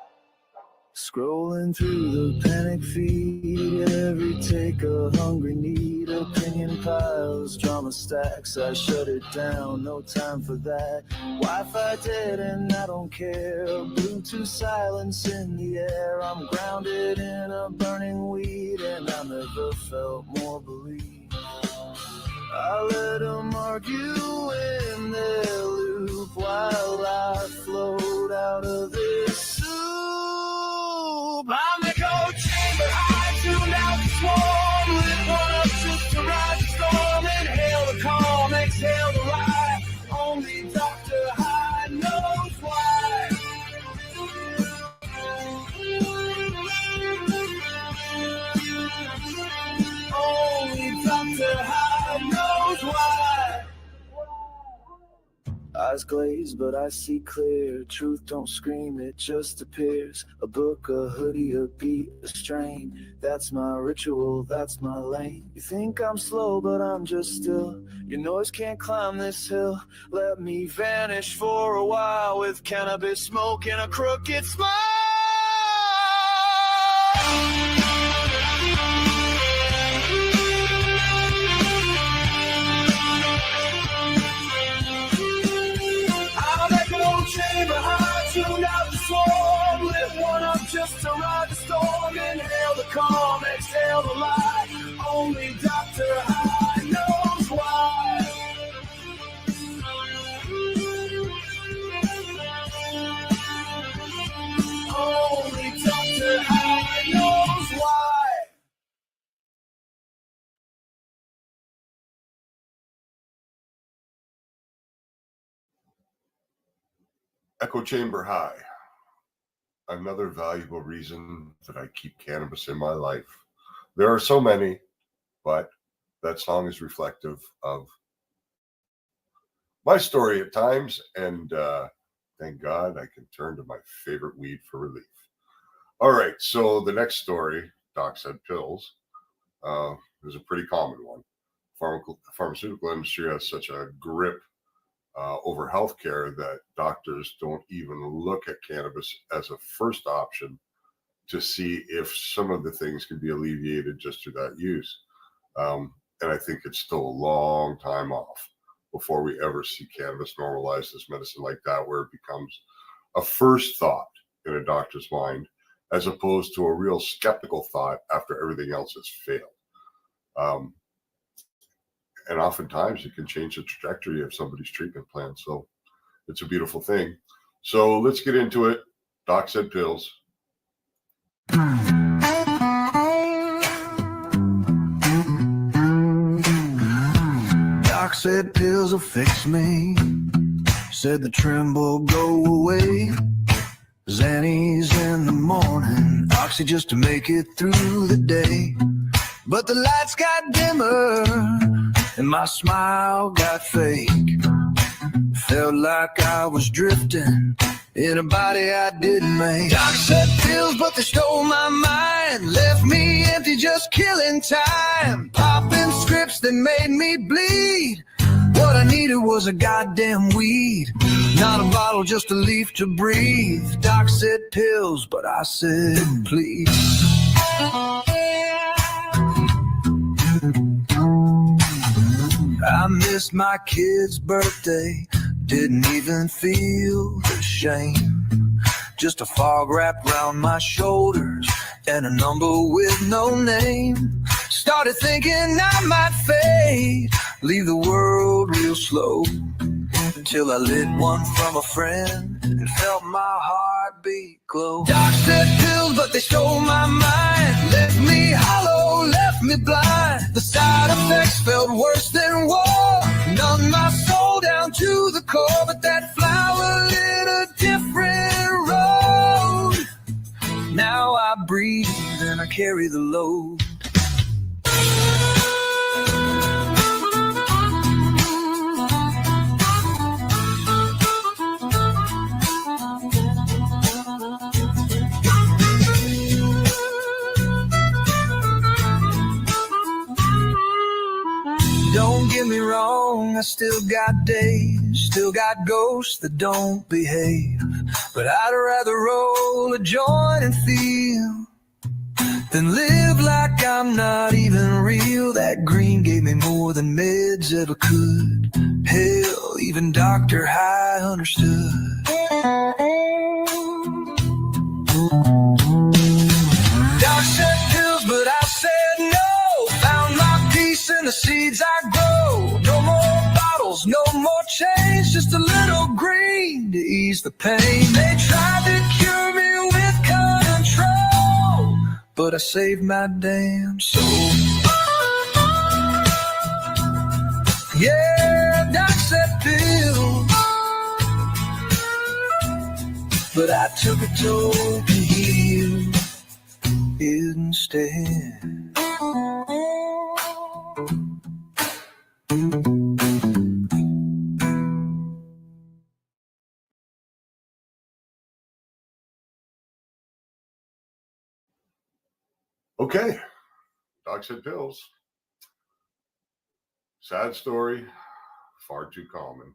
Scrolling through the panic feed, every take a hungry need. Opinion piles, drama stacks, I shut it down, no time for that. Wi-Fi dead and I don't care, Bluetooth silence in the air. I'm grounded in a burning weed and I never felt more belief. I let them argue in their loop while I float out of this soup. I'm echo chamber high, tuned out the swarm, lit one up just to ride the storm. Inhale the calm, exhale the lie, only Dr. High knows why. Only Dr. High knows why. Eyes glazed, but I see clear. Truth don't scream, it just appears. A book, a hoodie, a beat, a strain. That's my ritual, that's my lane. You think I'm slow, but I'm just still. Your noise can't climb this hill. Let me vanish for a while with cannabis smoke and a crooked smile. Chamber high, tuned out the swarm, lit one up just to ride the storm. Inhale the calm, exhale the lie, only Dr. High knows why. Only Dr. High knows why. Echo Chamber High. Another valuable reason that I keep cannabis in my life. There are so many, but that song is reflective of my story at times, and thank God I can turn to my favorite weed for relief. All right, so the next story, Doc said pills, is a pretty common one. Pharmaceutical industry has such a grip over healthcare that doctors don't even look at cannabis as a first option to see if some of the things can be alleviated just through that use. And I think it's still a long time off before we ever see cannabis normalized as medicine like that, where it becomes a first thought in a doctor's mind, as opposed to a real skeptical thought after everything else has failed. And oftentimes it can change the trajectory of somebody's treatment plan. So it's a beautiful thing. So let's get into it. Doc said pills. Doc said pills will fix me. Said the tremble go away. Xannies in the morning, oxy just to make it through the day. But the lights got dimmer and my smile got fake. Felt like I was drifting in a body I didn't make. Doc said pills, but they stole my mind. Left me empty, just killing time. Popping scripts that made me bleed. What I needed was a goddamn weed. Not a bottle, just a leaf to breathe. Doc said pills, but I said please. I missed my kid's birthday. Didn't even feel the shame. Just a fog wrapped around my shoulders and a number with no name. Started thinking I might fade, leave the world real slow, until I lit one from a friend and felt my heartbeat glow. Doc said pills, but they stole my mind. Left me hollow, left me blind. The side effects felt worse than war. Numbed my soul down to the core, but that flower lit a different road. Now I breathe and I carry the load. Don't get me wrong, I still got days, still got ghosts that don't behave. But I'd rather roll a joint and feel than live like I'm not even real. That green gave me more than meds ever could. Hell, even Dr. High understood. Doc said pills, but I said no. Found my peace in the seeds I grow. No more bottles, no more chains, just a little green to ease the pain. They tried to cure me with control, but I saved my damn soul. Yeah, Doc said pills, but I took a toke to heal instead. Okay, Doc said pills. Sad story, far too common.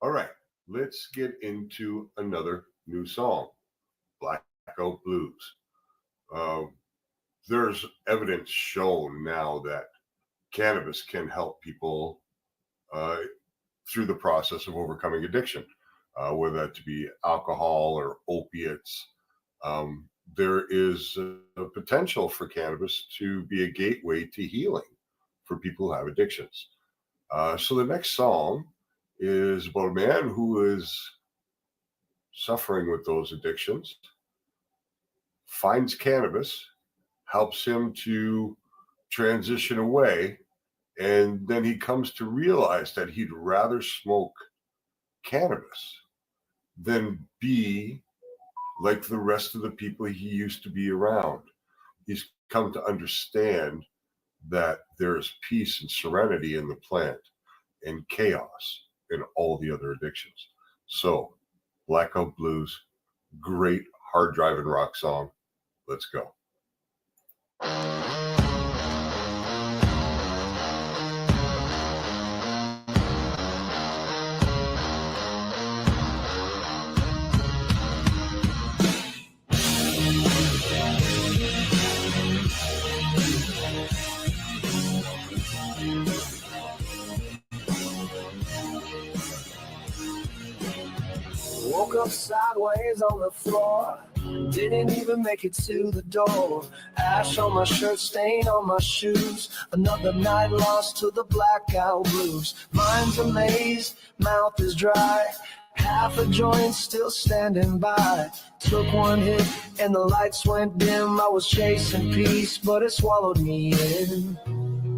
All right, let's get into another new song, Blackout Blues. There's evidence shown now that cannabis can help people through the process of overcoming addiction, whether that to be alcohol or opiates. There is a potential for cannabis to be a gateway to healing for people who have addictions. So the next song is about a man who is suffering with those addictions, finds cannabis, helps him to transition away, and then he comes to realize that he'd rather smoke cannabis than be like the rest of the people he used to be around. He's come to understand that there's peace and serenity in the plant and chaos in all the other addictions. So, Blackout Blues, great hard driving rock song. Let's go. sideways on the floor. Didn't even make it to the door. Ash on my shirt, stain on my shoes. Another night lost to the blackout blues. Mind's a maze, mouth is dry. Half a joint still standing by. Took one hit and the lights went dim. I was chasing peace, but it swallowed me in.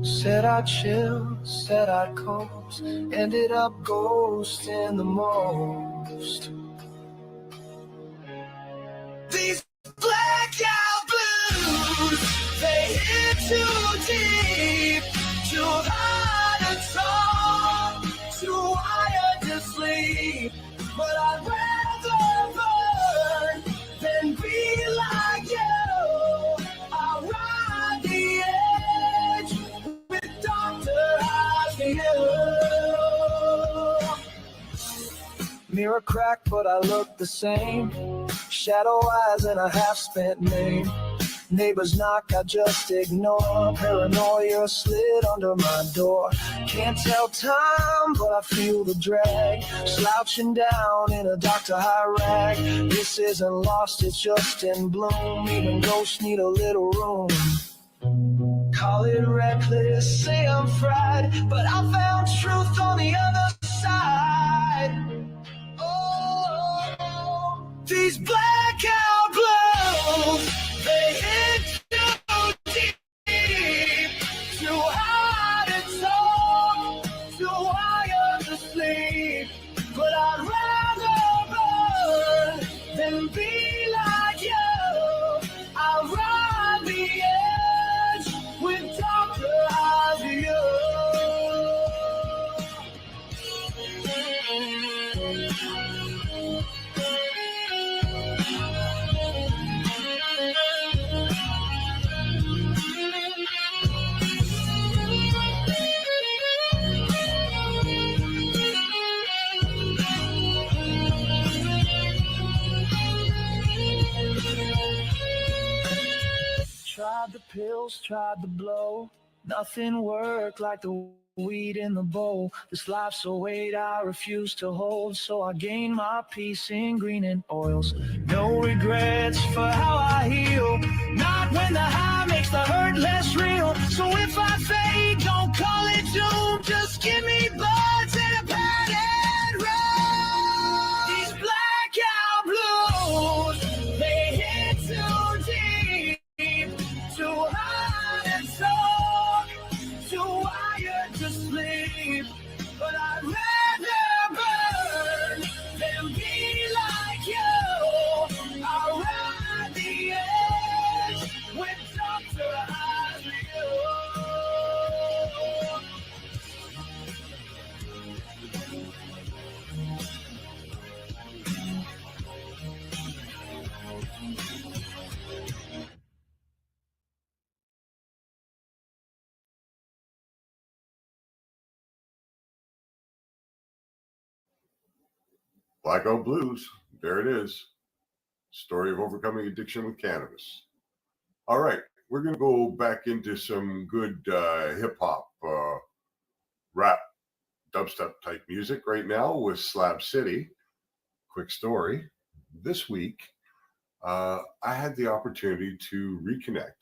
Said I'd chill, said I'd coast. Ended up ghosting the most. These blackout blues, they hit too deep, too hard to talk, too wired to sleep. But I'd rather burn than be like you. I'll ride the edge with Dr. Mirror crack, but I look the same. Shadow eyes and a half-spent name. Neighbors knock, I just ignore. Paranoia slid under my door. Can't tell time, but I feel the drag. Slouching down in a Dr. High rag. This isn't lost, it's just in bloom. Even ghosts need a little room. Call it reckless, say I'm fried, but I found truth on the other side. Oh, these blackout blues, they hit too deep, too hard to talk, too wired to sleep. But I'd rather burn than be like you. I'll ride the edge with Dr. Javier. Tried the pills, tried the blow. Nothing worked like the weed in the bowl. This life's a weight I refuse to hold, so I gain my peace in green and oils. No regrets for how I heal. Not when the high makes the hurt less real. So if I fade, don't call it doom. Just give me buds and a padded roll. These blackout blues, they hit too deep. Too hard to talk, too wired to sleep. But I'd rather burn than be like you. I'll ride the edge with Dr. Blackout Blues. There it is. Story of overcoming addiction with cannabis. All right, we're going to go back into some good hip hop, rap, dubstep type music right now with Slab City. Quick story. This week, I had the opportunity to reconnect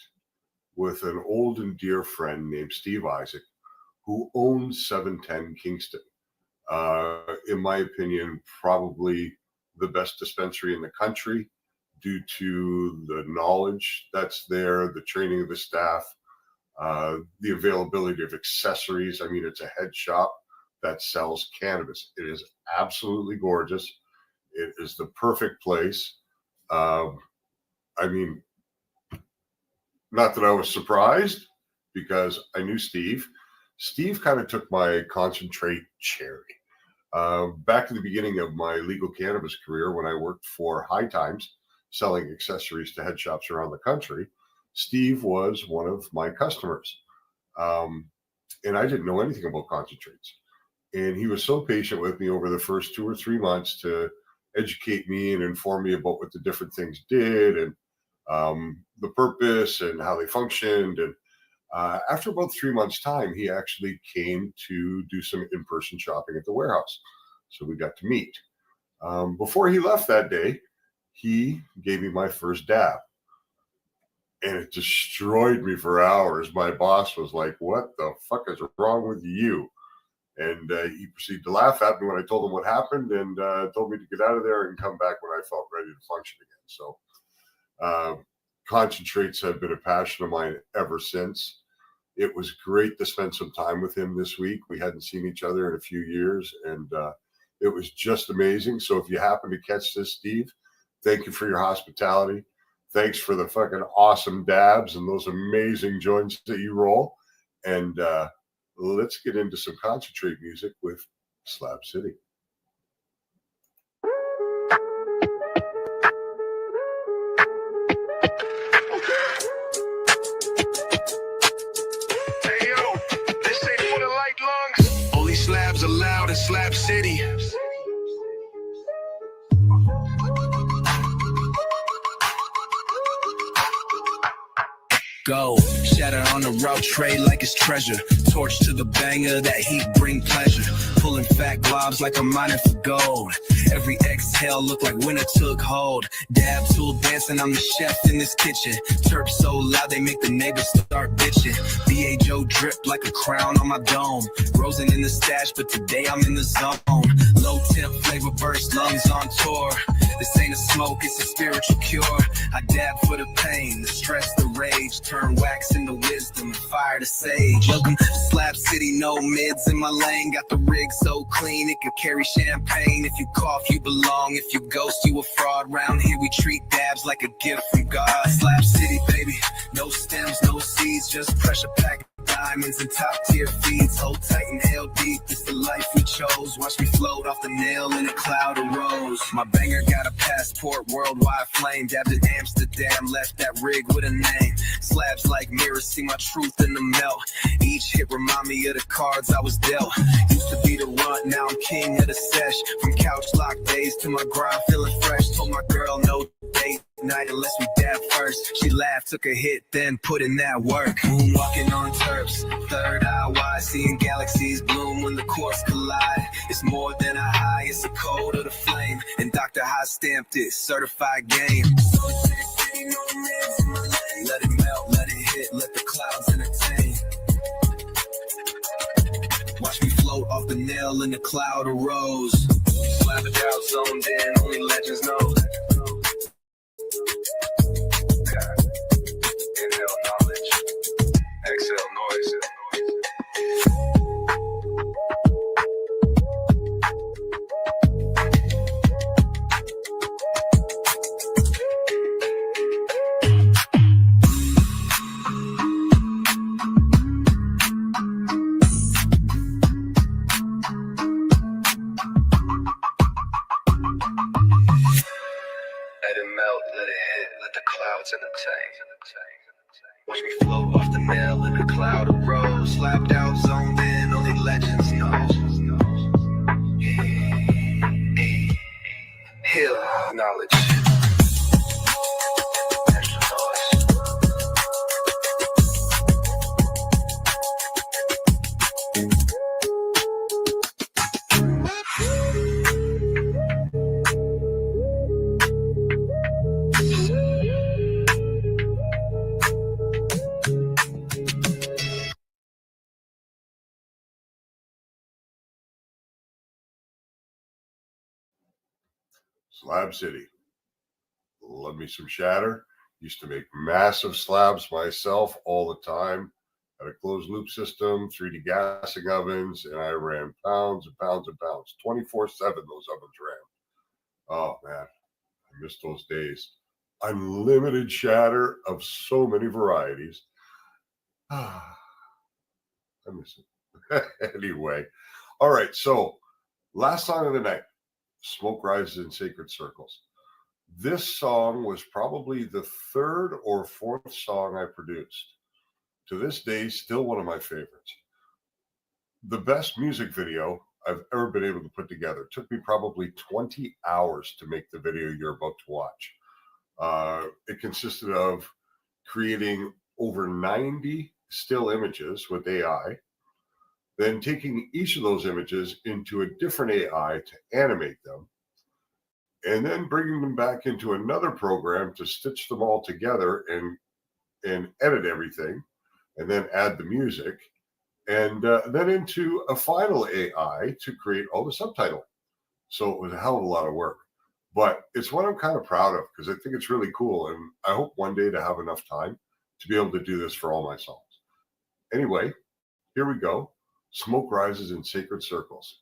with an old and dear friend named Steve Isaac, who owns 710 Kingston. In my opinion, probably the best dispensary in the country due to the knowledge that's there, the training of the staff, the availability of accessories. I mean, it's a head shop that sells cannabis. It is absolutely gorgeous. It is the perfect place. I mean, not that I was surprised because I knew Steve. Steve kind of took my concentrate cherry. Back in the beginning of my legal cannabis career, when I worked for High Times, selling accessories to head shops around the country, Steve was one of my customers. And I didn't know anything about concentrates. And he was so patient with me over the first 2 or 3 months to educate me and inform me about what the different things did and the purpose and how they functioned. And after about 3 months' time, he actually came to do some in-person shopping at the warehouse. So we got to meet. Before he left that day, he gave me my first dab. And it destroyed me for hours. My boss was like, "What the fuck is wrong with you?" And he proceeded to laugh at me when I told him what happened, and told me to get out of there and come back when I felt ready to function again. So concentrates have been a passion of mine ever since. It was great to spend some time with him this week. We hadn't seen each other in a few years, and it was just amazing. So if you happen to catch this, Steve, thank you for your hospitality. Thanks for the fucking awesome dabs and those amazing joints that you roll. And let's get into some concentrate music with Slab City. Hey yo, this ain't for the light lungs. Only slabs allowed in Slab City. Go, shatter on the route trade like it's treasure. Torch to the banger, that heat bring pleasure. Pulling fat globs like I'm mining for gold. Every exhale look like winter took hold. Dab tool dancing, I'm the chef in this kitchen. Terp so loud they make the neighbors start bitching. B.A. Joe drip like a crown on my dome. Rosin in the stash, but today I'm in the zone. Low temp flavor burst, lungs on tour. This ain't a smoke, it's a spiritual cure. I dab for the pain, the stress, the rage. Turn wax into wisdom, fire to sage. Welcome to Slab City, no mids in my lane. Got the rig so clean, it could carry champagne. If you cough, you belong. If you ghost, you a fraud. Round here, we treat dabs like a gift from God. Slab City, baby, no stems, no seeds, just pressure pack diamonds and top tier feeds. Hold tight and held deep, it's the life we chose. Watch me float off the nail in a cloud of rose. My banger got a passport, worldwide flame. Dabbed in Amsterdam, left that rig with a name. Slabs like mirrors, see my truth in the melt. Each hit remind me of the cards I was dealt. Used to be the runt, now I'm king of the sesh. From couch lock days to my grind feeling fresh. Told my girl no date night unless we dab first. She laughed, took a hit, then put in that work. Moonwalking on turfs, third eye wide, seeing galaxies bloom when the course collide. It's more than a high, it's a code of the flame. And Dr. High stamped it, certified game. Let it melt, let it hit, let the clouds entertain. Watch me float off the nail in the cloud of rose. Slap it out, zoned in, only legends know. Inhale knowledge, exhale noise. Let it melt, let it hit, let the clouds entertain. Watch me float off the nail in the cloud of rose. Slapped out, zoned in, only legends know. Heal knowledge. Slab City. Love me some shatter. Used to make massive slabs myself all the time. Had a closed loop system, 3D gassing ovens, and I ran pounds and pounds and pounds. 24/7 those ovens ran. Oh man, I miss those days. Unlimited shatter of so many varieties. I miss it. Anyway, all right, so last song of the night, Smoke Rises in Sacred Circles. This song was probably the third or fourth song I produced. To this day, still one of my favorites. The best music video I've ever been able to put together. It took me probably 20 hours to make the video you're about to watch. It consisted of creating over 90 still images with AI, then taking each of those images into a different AI to animate them, and then bringing them back into another program to stitch them all together and edit everything, and then add the music, and then into a final AI to create all the subtitle. So it was a hell of a lot of work, but it's what I'm kind of proud of because I think it's really cool, and I hope one day to have enough time to be able to do this for all my songs. Anyway, here we go. Smoke rises in sacred circles.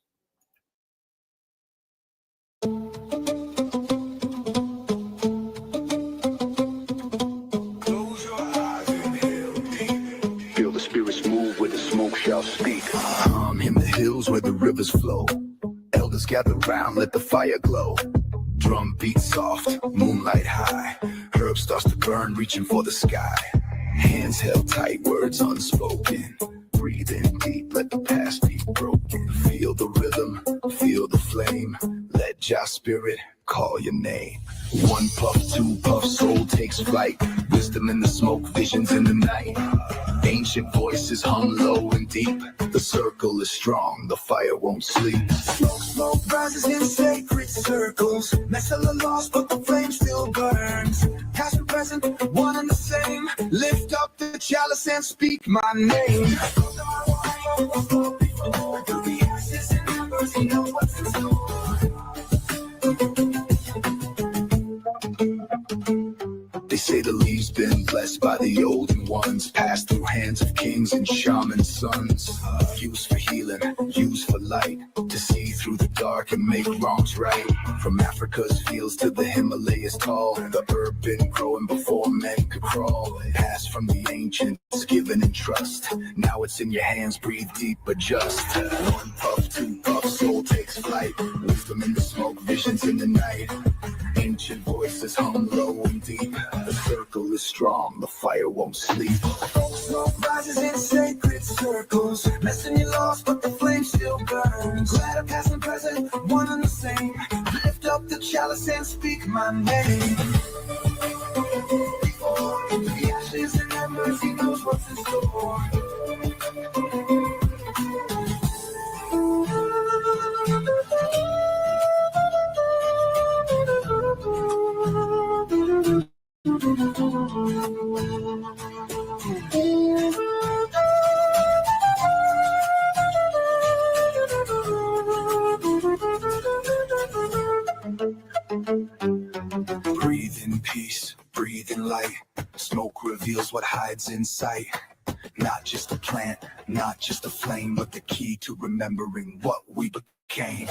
Feel the spirits move where the smoke shall speak. In the hills where the rivers flow, elders gather round, let the fire glow. Drum beats soft, moonlight high. Herb starts to burn, reaching for the sky. Hands held tight, words unspoken. Breathe in deep, let the past be broken. Feel the rhythm, feel the flame. Let Jah spirit call your name. One puff, two puff, soul takes flight. Wisdom in the smoke, visions in the night. Ancient voices hum low and deep. The circle is strong, the fire won't sleep. Smoke rises in sacred circles. Metal are lost, but the flame still burns. Past and present, one and the same. Lift up the chalice and speak my name. Through the ashes and embers, you know what's in store. They say the leaves been blessed by the olden ones, passed through hands of kings and shaman sons. Used for healing, used for light, to see through the dark and make wrongs right. From Africa's fields to the Himalayas tall, the herb been growing before men could crawl. Passed from the ancients, given in trust. Now it's in your hands, breathe deep, adjust. One puff, two puff, soul takes flight. Wisdom in the smoke, visions in the night. Ancient voices hum low and deep. The circle is strong, the fire won't sleep. Smoke rises in sacred circles. Messing you lost, but the flame still burns. Glad of past and present, one and the same. Lift up the chalice and speak my name. The ashes and embers, he knows what's in store. Breathe in peace, breathe in light. Smoke reveals what hides in sight. Not just a plant, not just a flame, but the key to remembering what we became.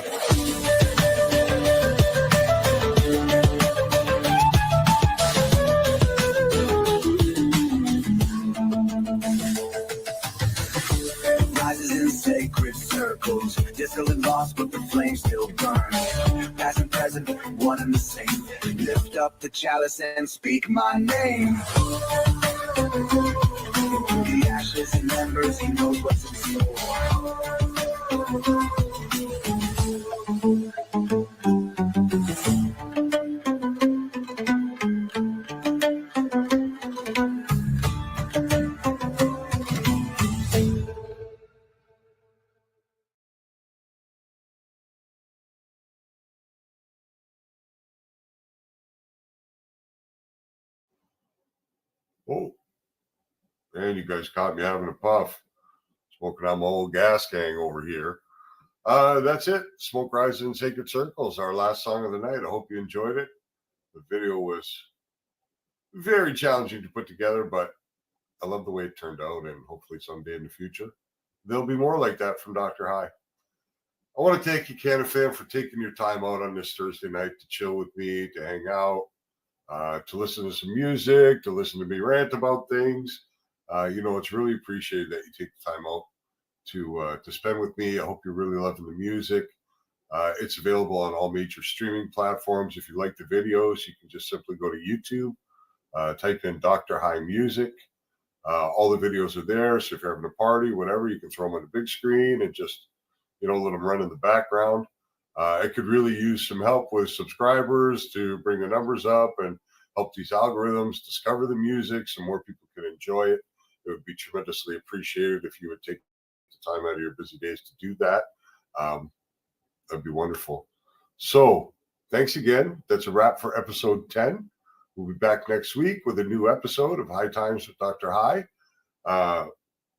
Rises in sacred circles. Distal and lost, but the flame still burns. Past and present, one and the same. Lift up the chalice and speak my name. The ashes and embers, he knows what's in store. Oh, man, you guys caught me having a puff. Smoking on my old gas gang over here. That's it. Smoke Rises in Sacred Circles, our last song of the night. I hope you enjoyed it. The video was very challenging to put together, but I love the way it turned out, and hopefully someday in the future, there'll be more like that from Dr. High. I want to thank you, Canada Fam, for taking your time out on this Thursday night to chill with me, to hang out, to listen to some music, to listen to me rant about things. It's really appreciated that you take the time out to spend with me. I hope you're really loving the music. It's available on all major streaming platforms. If you like the videos, you can just simply go to YouTube, type in Dr. High Music. All the videos are there. So if you're having a party, whatever, you can throw them on the big screen and just, let them run in the background. It could really use some help with subscribers to bring the numbers up and help these algorithms discover the music so more people can enjoy it. It would be tremendously appreciated if you would take the time out of your busy days to do that. That'd be wonderful. So Thanks again. That's a wrap for episode 10. We'll be back next week with a new episode of High Times with Dr. High. And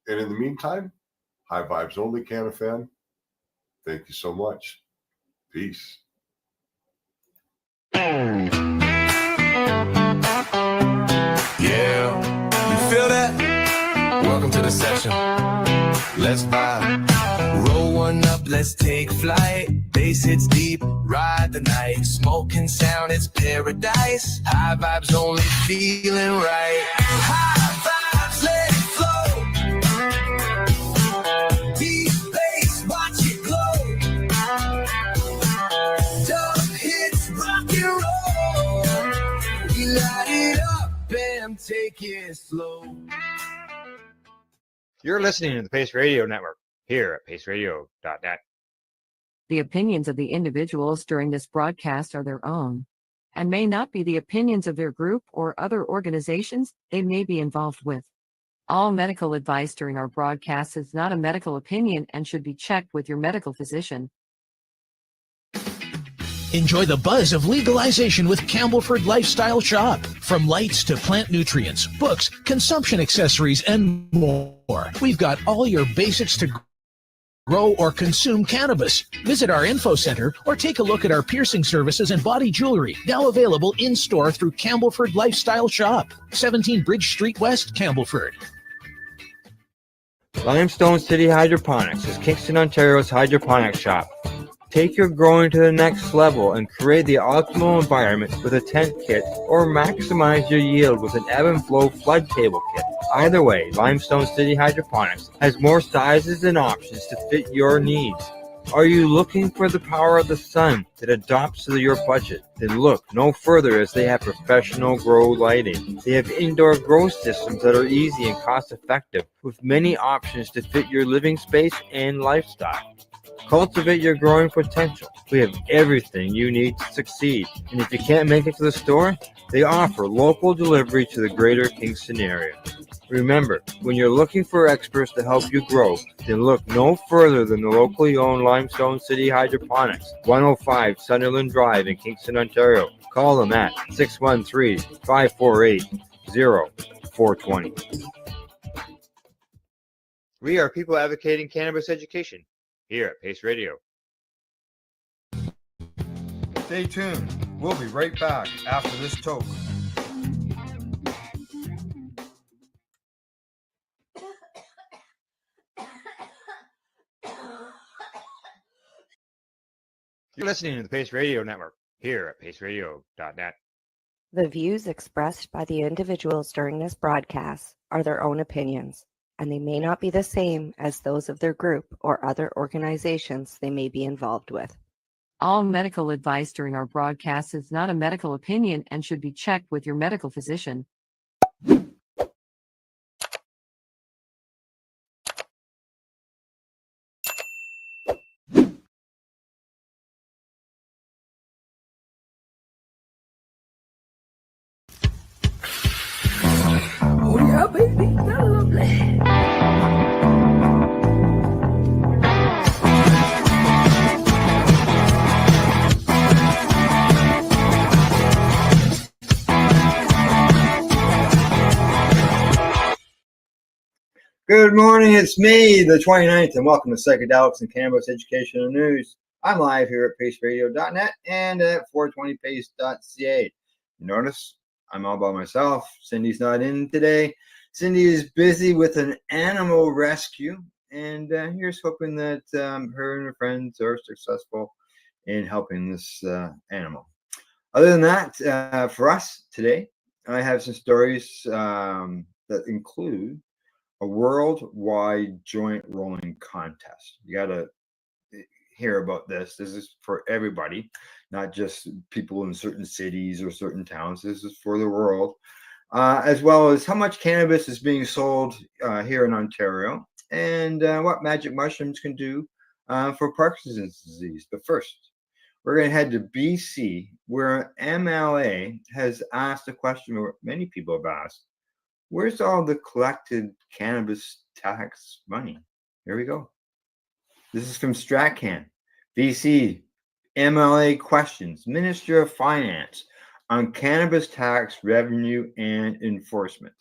in the meantime, high vibes only, CannaFan. Thank you so much. Peace. Yeah, you feel that? Welcome to the session. Let's vibe. Roll one up, let's take flight. Bass hits deep, ride the night. Smoking sound, it's paradise. High vibes only, feeling right. High vibes, let it flow. Deep bass, watch it glow. Dub hits, rock and roll. We light it up and take it slow. You're listening to the Pace Radio Network here at paceradio.net. The opinions of the individuals during this broadcast are their own and may not be the opinions of their group or other organizations they may be involved with. All medical advice during our broadcast is not a medical opinion and should be checked with your medical physician. Enjoy the buzz of legalization with Campbellford Lifestyle Shop. From lights to plant nutrients, books, consumption accessories, and more. We've got all your basics to grow or consume cannabis. Visit our info center or take a look at our piercing services and body jewelry, now available in-store through Campbellford Lifestyle Shop, 17 Bridge Street West, Campbellford. Limestone City Hydroponics is Kingston, Ontario's hydroponics shop. Take your growing to the next level and create the optimal environment with a tent kit or maximize your yield with an ebb and flow flood table kit. Either way, Limestone City Hydroponics has more sizes and options to fit your needs. Are you looking for the power of the sun that adapts to your budget? Then look no further, as they have professional grow lighting. They have indoor grow systems that are easy and cost effective with many options to fit your living space and lifestyle. Cultivate your growing potential. We have everything you need to succeed. And if you can't make it to the store, they offer local delivery to the greater Kingston area. Remember, when you're looking for experts to help you grow, then look no further than the locally owned Limestone City Hydroponics, 105 Sunderland Drive in Kingston, Ontario. Call them at 613-548-0420. We are people advocating cannabis education here at Pace Radio. Stay tuned. We'll be right back after this toke. You're listening to the Pace Radio Network here at paceradio.net. The views expressed by the individuals during this broadcast are their own opinions, and they may not be the same as those of their group or other organizations they may be involved with. All medical advice during our broadcast is not a medical opinion and should be checked with your medical physician. Oh yeah, baby, that's lovely. Good morning, it's me, the 29th, and welcome to Psychedelics and Cannabis Educational News. I'm live here at paceradio.net and at 420pace.ca. Notice I'm all by myself. Cindy's not in today. Cindy is busy with an animal rescue, and here's hoping that her and her friends are successful in helping this animal. Other than that, for us today, I have some stories that include a worldwide joint rolling contest. You got to hear about this. This is for everybody, not just people in certain cities or certain towns. This is for the world, as well as how much cannabis is being sold here in Ontario and what magic mushrooms can do for Parkinson's disease. But first, we're going to head to BC, where MLA has asked a question that many people have asked. Where's all the collected cannabis tax money? Here we go. This is from StratCan. BC MLA questions Minister of Finance on cannabis tax revenue and enforcement.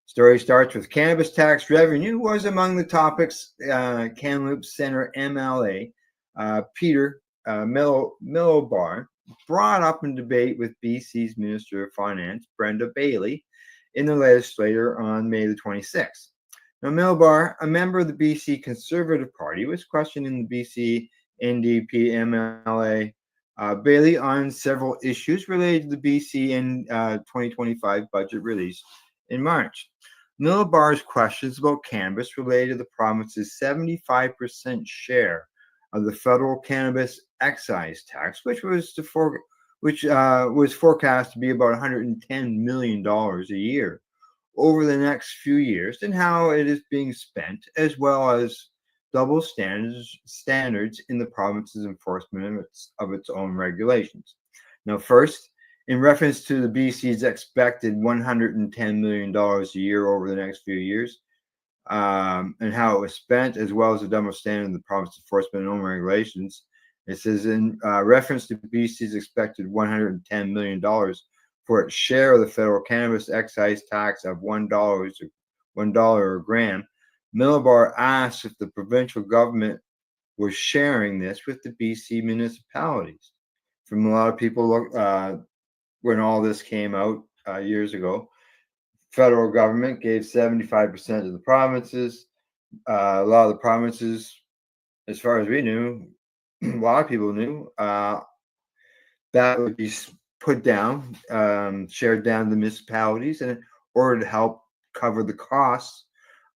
Story starts with cannabis tax revenue was among the topics Kamloops Center MLA Peter Milobar brought up in debate with BC's Minister of Finance Brenda Bailey in the legislature on May the 26th. Now, Milobar, a member of the BC Conservative Party, was questioning the BC NDP MLA Bailey on several issues related to the BC and 2025 budget release in March. Milobar's questions about cannabis related to the province's 75% share of the federal cannabis excise tax, which was forecast to be about $110 million a year over the next few years, and how it is being spent, as well as double standards in the province's enforcement of its own regulations. Now, first, in reference to the BC's expected $110 million a year over the next few years, and how it was spent, as well as the double standard in the province's enforcement and own regulations, it says in reference to BC's expected $110 million for its share of the federal cannabis excise tax of $1 a gram, Milobar asked if the provincial government was sharing this with the BC municipalities. From a lot of people, when all this came out years ago, federal government gave 75% to the provinces. A lot of the provinces, as far as we knew, a lot of people knew, that would be put down, shared down to the municipalities in order to help cover the costs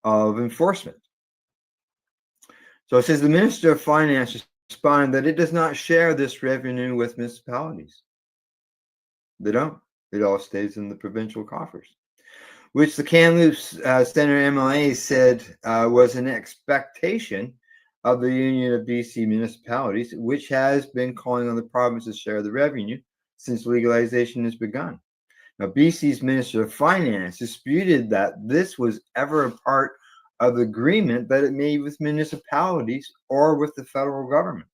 of enforcement. So it says the Minister of Finance responded that it does not share this revenue with municipalities. They don't. It all stays in the provincial coffers, which the Kamloops Center MLA said was an expectation of the Union of BC Municipalities, which has been calling on the province's share of the revenue since legalization has begun. Now, BC's Minister of Finance disputed that this was ever a part of the agreement that it made with municipalities or with the federal government.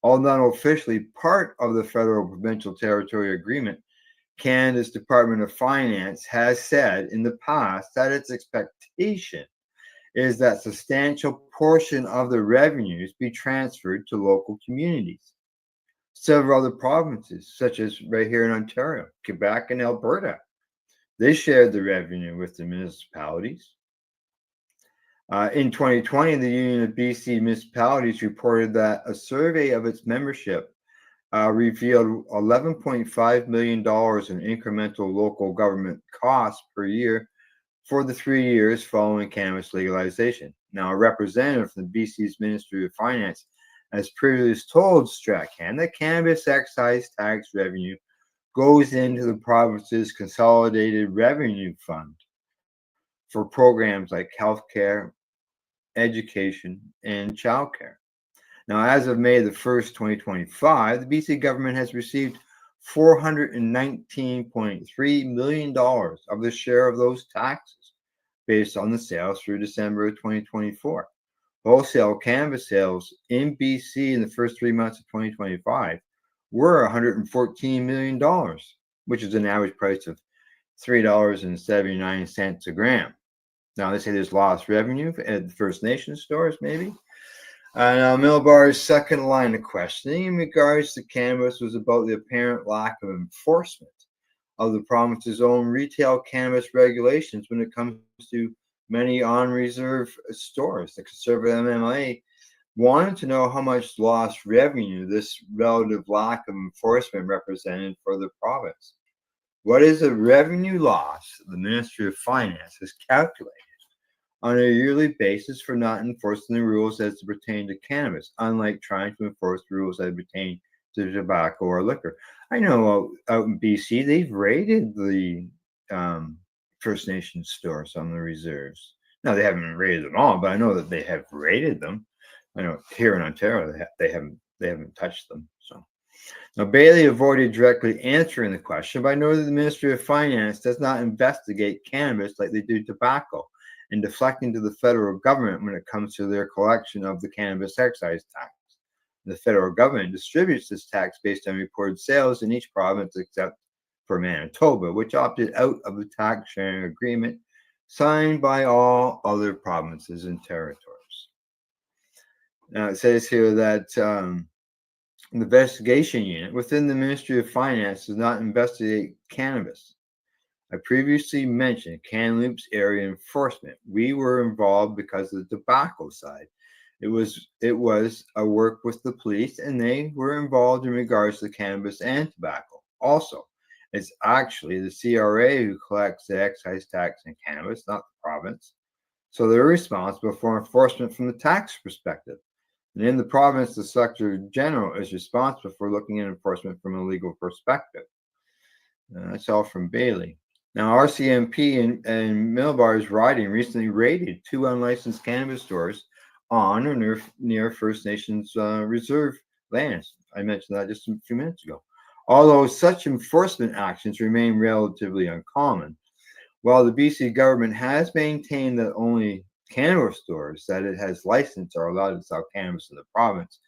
Although officially part of the federal provincial territory agreement, Canada's Department of Finance has said in the past that its expectation is that substantial portion of the revenues be transferred to local communities. Several other provinces, such as right here in Ontario, Quebec, and Alberta, they shared the revenue with the municipalities. In 2020, the Union of BC Municipalities reported that a survey of its membership revealed $11.5 million in incremental local government costs per year for the 3 years following cannabis legalization. Now, a representative from the BC's Ministry of Finance has previously told Strachan that cannabis excise tax revenue goes into the province's consolidated revenue fund for programs like healthcare, education, and childcare. Now, as of May the 1st, 2025, the BC government has received $419.3 million of the share of those taxes based on the sales through December of 2024. Wholesale cannabis sales in BC in the first 3 months of 2025 were $114 million, which is an average price of $3.79 a gram. Now, they say there's lost revenue at the First Nations stores, maybe. Now, Milobar's second line of questioning in regards to cannabis was about the apparent lack of enforcement of the province's own retail cannabis regulations when it comes to many on-reserve stores. The Conservative MLA wanted to know how much lost revenue this relative lack of enforcement represented for the province. What is the revenue loss the Ministry of Finance has calculated on a yearly basis for not enforcing the rules as to pertain to cannabis, unlike trying to enforce the rules that pertain to tobacco or liquor? I know out in BC, they've raided the First Nations stores on the reserves. Now, they haven't raided them all, but I know that they have raided them. I know here in Ontario, they haven't touched them. So now, Bailey avoided directly answering the question by noting that the Ministry of Finance does not investigate cannabis like they do tobacco, and deflecting to the federal government when it comes to their collection of the cannabis excise tax. The federal government distributes this tax based on reported sales in each province except for Manitoba, which opted out of the tax sharing agreement signed by all other provinces and territories. Now it says here that the investigation unit within the Ministry of Finance does not investigate cannabis. I previously mentioned Kamloops area enforcement. We were involved because of the tobacco side. It was a work with the police, and they were involved in regards to cannabis and tobacco. Also, it's actually the CRA who collects the excise tax on cannabis, not the province. So they're responsible for enforcement from the tax perspective. And in the province, the Secretary General is responsible for looking at enforcement from a legal perspective. That's all from Bailey. Now, RCMP and Millbars Riding recently raided 2 unlicensed cannabis stores on or near First Nations reserve lands. I mentioned that just a few minutes ago. Although such enforcement actions remain relatively uncommon, while the BC government has maintained that only cannabis stores that it has licensed are allowed to sell cannabis in the province,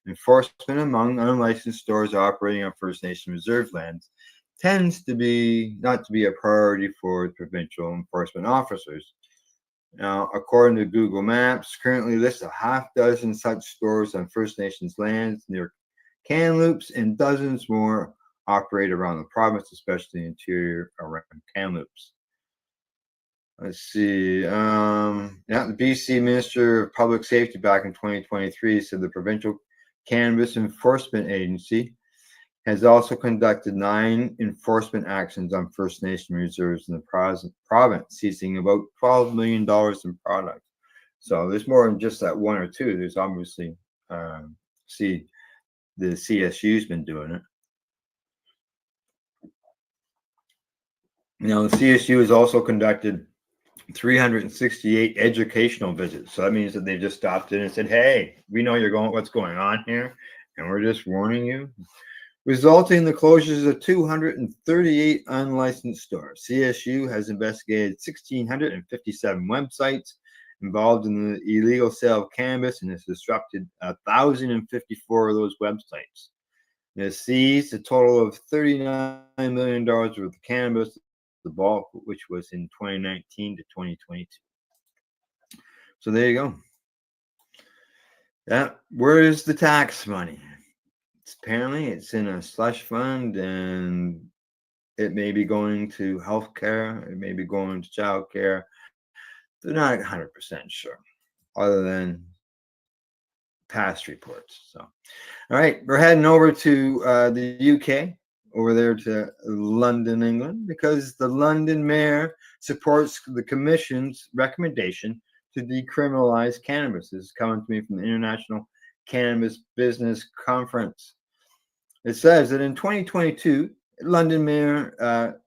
enforcement among unlicensed stores operating on First Nation reserve lands tends to be not to be a priority for provincial enforcement officers. Now, according to Google Maps, currently lists a half dozen such stores on First Nations lands near Kamloops, and dozens more operate around the province, especially the interior around Kamloops. Let's see. The BC Minister of Public Safety back in 2023 said the Provincial Cannabis Enforcement Agency has also conducted 9 enforcement actions on First Nation reserves in the province, seizing about $12 million in product. So there's more than just that 1 or 2. There's obviously, the CSU's been doing it. Now, the CSU has also conducted 368 educational visits. So that means that they just stopped in and said, hey, we know what's going on here, and we're just warning you. Resulting in the closures of 238 unlicensed stores. CSU has investigated 1,657 websites involved in the illegal sale of cannabis and has disrupted 1,054 of those websites. It has seized a total of $39 million worth of cannabis, the bulk which was in 2019 to 2022. So there you go. Where is the tax money? Apparently it's in a slush fund, and it may be going to healthcare, it may be going to childcare. They're not 100% sure, other than past reports. So, all right, we're heading over to the UK, over there to London, England, because the London mayor supports the Commission's recommendation to decriminalize cannabis. This is coming to me from the International Cannabis Business Conference. It says that in 2022, London Mayor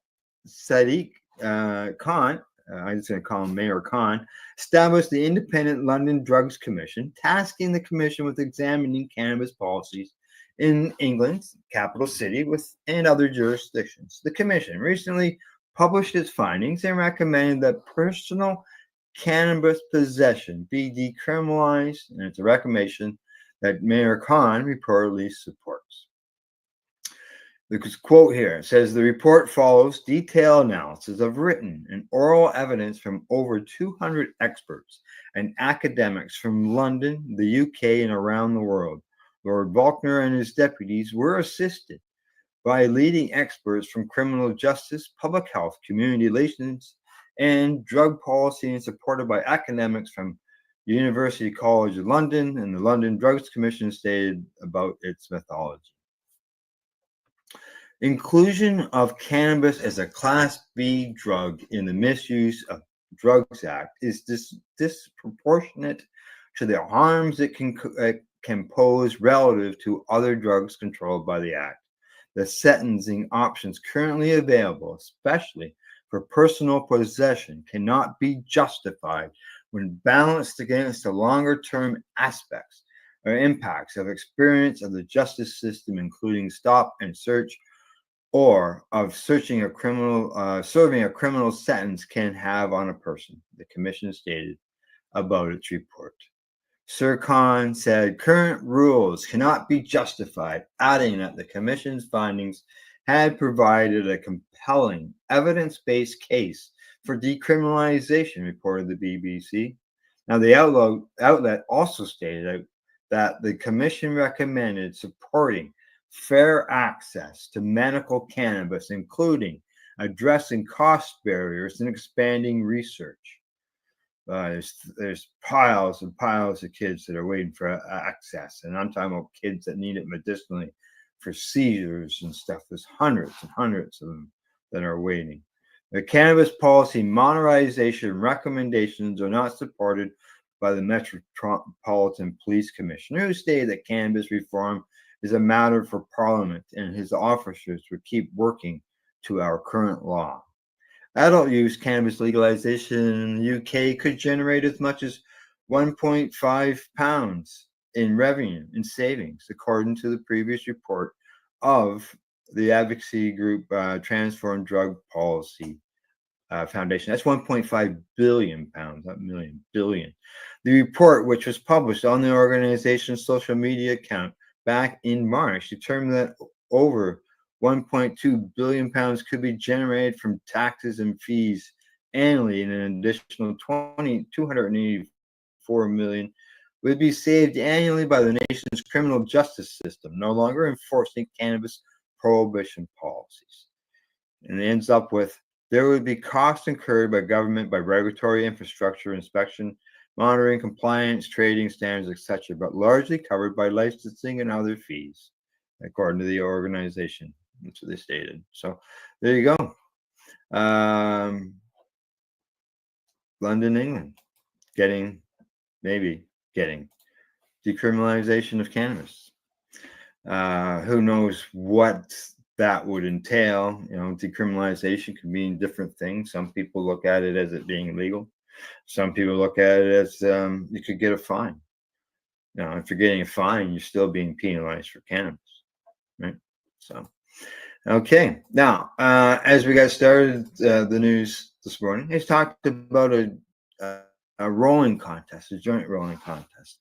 Sadiq Khan, I'm just going to call him Mayor Khan, established the Independent London Drugs Commission, tasking the commission with examining cannabis policies in England's capital city and other jurisdictions. The commission recently published its findings and recommended that personal cannabis possession be decriminalized, and it's a recommendation that Mayor Khan reportedly supports. The quote here says the report follows detailed analysis of written and oral evidence from over 200 experts and academics from London, the UK, and around the world. Lord Faulkner and his deputies were assisted by leading experts from criminal justice, public health, community relations, and drug policy, and supported by academics from University College London, and the London Drugs Commission stated about its methodology. Inclusion of cannabis as a Class B drug in the Misuse of Drugs Act is disproportionate to the harms it can pose relative to other drugs controlled by the Act. The sentencing options currently available, especially for personal possession, cannot be justified when balanced against the longer-term aspects or impacts of experience of the justice system, including stop and search, or of serving a criminal sentence can have on a person, the commission stated about its report. Sir Khan said current rules cannot be justified, adding that the Commission's findings had provided a compelling evidence-based case for decriminalization, reported the BBC. Now, the outlet also stated that the Commission recommended supporting fair access to medical cannabis, including addressing cost barriers and expanding research. There's piles and piles of kids that are waiting for access, and I'm talking about kids that need it medicinally for seizures and stuff. There's hundreds and hundreds of them that are waiting. The cannabis policy modernization recommendations are not supported by the Metropolitan Police Commissioner, who stated that cannabis reform is a matter for Parliament and his officers would keep working to our current law. Adult use cannabis legalization in the UK could generate as much as £1.5 in revenue and savings, according to the previous report of the advocacy group Transform Drug Policy Foundation. That's £1.5 billion, not million, billion. The report, which was published on the organization's social media account back in March, determined that over £1.2 billion could be generated from taxes and fees annually, and an additional $284 million would be saved annually by the nation's criminal justice system, no longer enforcing cannabis prohibition policies. And it ends up with there would be costs incurred by government, by regulatory infrastructure, inspection, monitoring, compliance, trading standards, etc., but largely covered by licensing and other fees, according to the organization. That's what they stated. So there you go. London, England, maybe getting decriminalization of cannabis. Who knows what that would entail? You know, decriminalization could mean different things. Some people look at it as it being legal. Some people look at it as you could get a fine. Now, if you're getting a fine, you're still being penalized for cannabis, right? So, okay. Now, as we got started the news this morning, he's talked about a rolling contest, a joint rolling contest.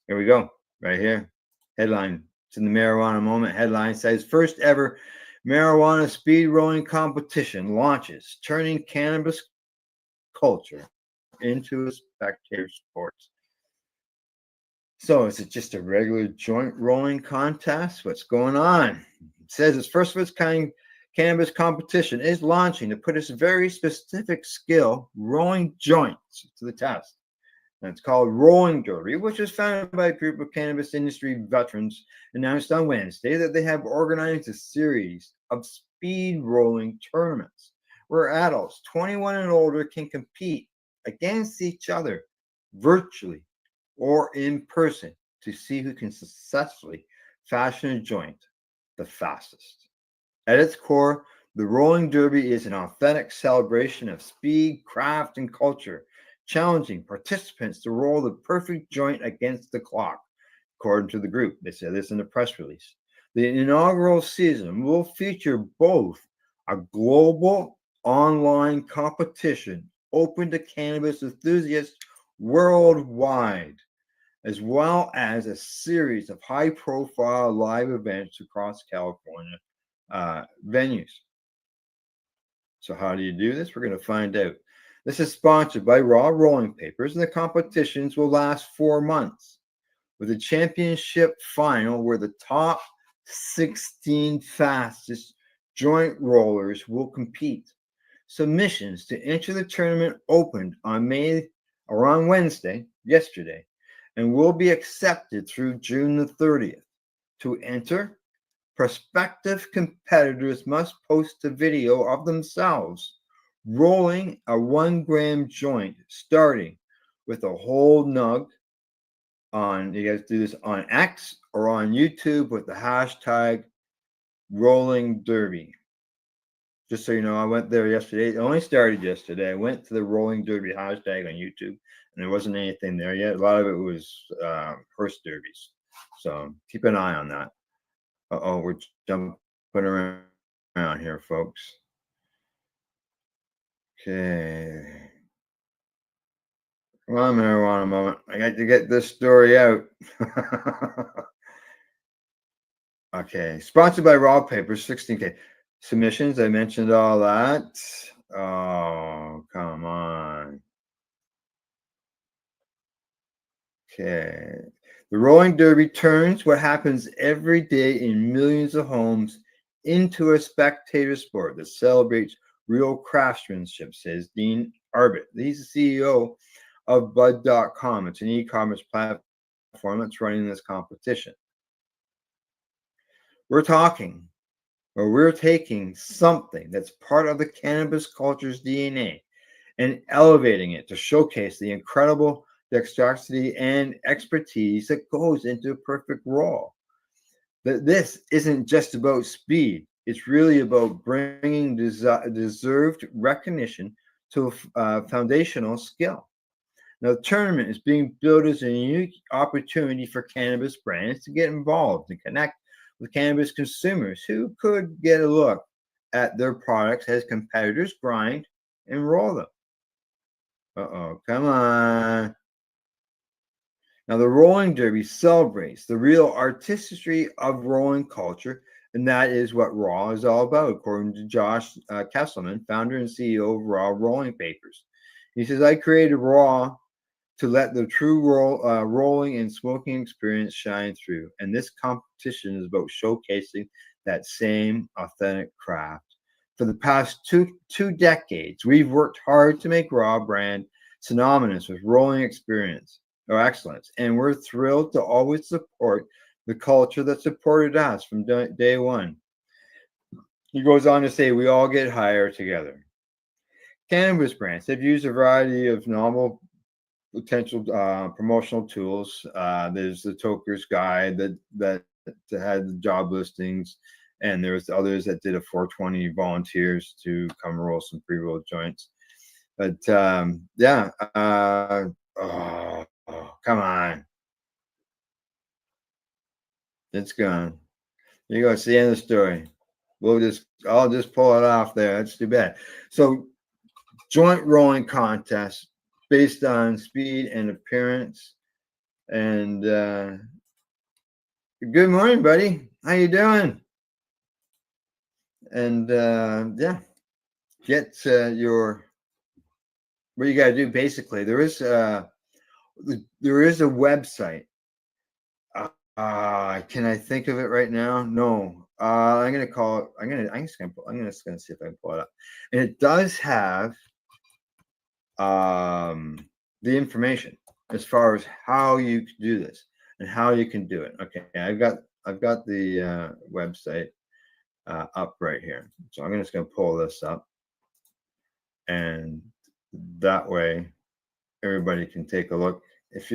Here we go, right here. Headline. It's in the Marijuana Moment. Headline says, first ever marijuana speed rolling competition launches, turning cannabis culture into a spectator sport. So is it just a regular joint rolling contest? What's going on? It says its first of its kind cannabis competition is launching to put its very specific skill, rolling joints, to the test. And it's called Rolling Derby, which is founded by a group of cannabis industry veterans, announced on Wednesday that they have organized a series of speed rolling tournaments where adults 21 and older can compete against each other virtually or in person to see who can successfully fashion a joint the fastest. At its core, the Rolling Derby is an authentic celebration of speed, craft, and culture, challenging participants to roll the perfect joint against the clock, according to the group. They said this in a press release. The inaugural season will feature both a global online competition open to cannabis enthusiasts worldwide, as well as a series of high-profile live events across California venues. So how do you do this? We're going to find out. This is sponsored by Raw Rolling Papers, and the competitions will last 4 months, with a championship final where the top 16 fastest joint rollers will compete. Submissions to enter the tournament opened on Wednesday, yesterday, and will be accepted through June the 30th. To enter, prospective competitors must post a video of themselves rolling a 1 gram joint, starting with a whole nug on, you guys do this on X or on YouTube with the hashtag Rolling Derby. Just so you know, I went there yesterday. It only started yesterday. I went to the Rolling Derby hashtag on YouTube, and there wasn't anything there yet. A lot of it was horse derbies. So keep an eye on that. Uh-oh, we're jumping around here, folks. Okay. Come on, marijuana moment. I got to get this story out. Okay. Sponsored by Raw Papers, 16K. Submissions, I mentioned all that. Oh, come on. Okay. The Rolling Derby turns what happens every day in millions of homes into a spectator sport that celebrates real craftsmanship, says Dean Arbit. He's the CEO of Bud.com. It's an e-commerce platform that's running this competition. We're taking something that's part of the cannabis culture's DNA and elevating it to showcase the incredible dexterity and expertise that goes into a perfect roll. That this isn't just about speed. It's really about bringing deserved recognition to a foundational skill. Now, the tournament is being built as a unique opportunity for cannabis brands to get involved and connect with cannabis consumers who could get a look at their products as competitors grind and roll them. Uh-oh, come on. Now, the Rolling Derby celebrates the real artistry of rolling culture, and that is what Raw is all about, according to Josh Kesselman, founder and CEO of Raw Rolling Papers. He says, I created Raw to let the true rolling and smoking experience shine through. And this competition is about showcasing that same authentic craft. For the past two decades, we've worked hard to make Raw brand synonymous with rolling experience or excellence. And we're thrilled to always support the culture that supported us from day one. He goes on to say, we all get higher together. Cannabis brands have used a variety of novel potential promotional tools. There's the Toker's guide that had the job listings, and there's others that did a 420 volunteers to come roll some pre-roll joints. But yeah, come on, it's gone. You go. It's the end of the story. I'll just pull it off there. That's too bad. So, joint rolling contest based on speed and appearance. And good morning, buddy. How you doing? And yeah, get your what you got to do. Basically, there is a website. Can I think of it right now? No. I'm gonna call it. I'm just gonna see if I can pull it up. And it does have the information as far as how you can do this and how you can do it. Okay, I've got the website up right here. So I'm just gonna pull this up, and that way everybody can take a look. If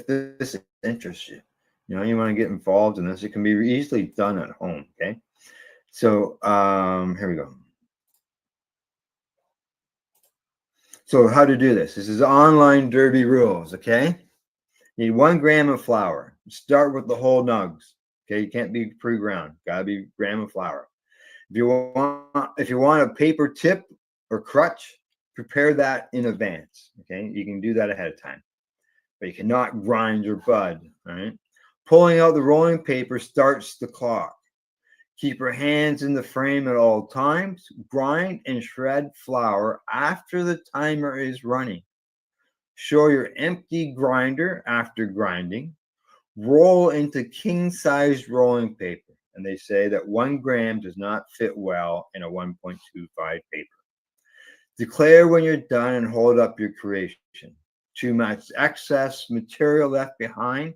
this interests you, you want to get involved in this, it can be easily done at home. Okay, so here we go. So how to do this? This is online derby rules. Okay, you need 1 gram of flour. Start with the whole nugs. Okay, you can't be pre-ground. Gotta be gram of flour. If you want a paper tip or crutch, prepare that in advance. Okay, you can do that ahead of time, but you cannot grind your bud. All right. Pulling out the rolling paper starts the clock. Keep your hands in the frame at all times. Grind and shred flour after the timer is running. Show your empty grinder after grinding. Roll into king-sized rolling paper. And they say that 1 gram does not fit well in a 1.25 paper. Declare when you're done and hold up your creation. Too much excess material left behind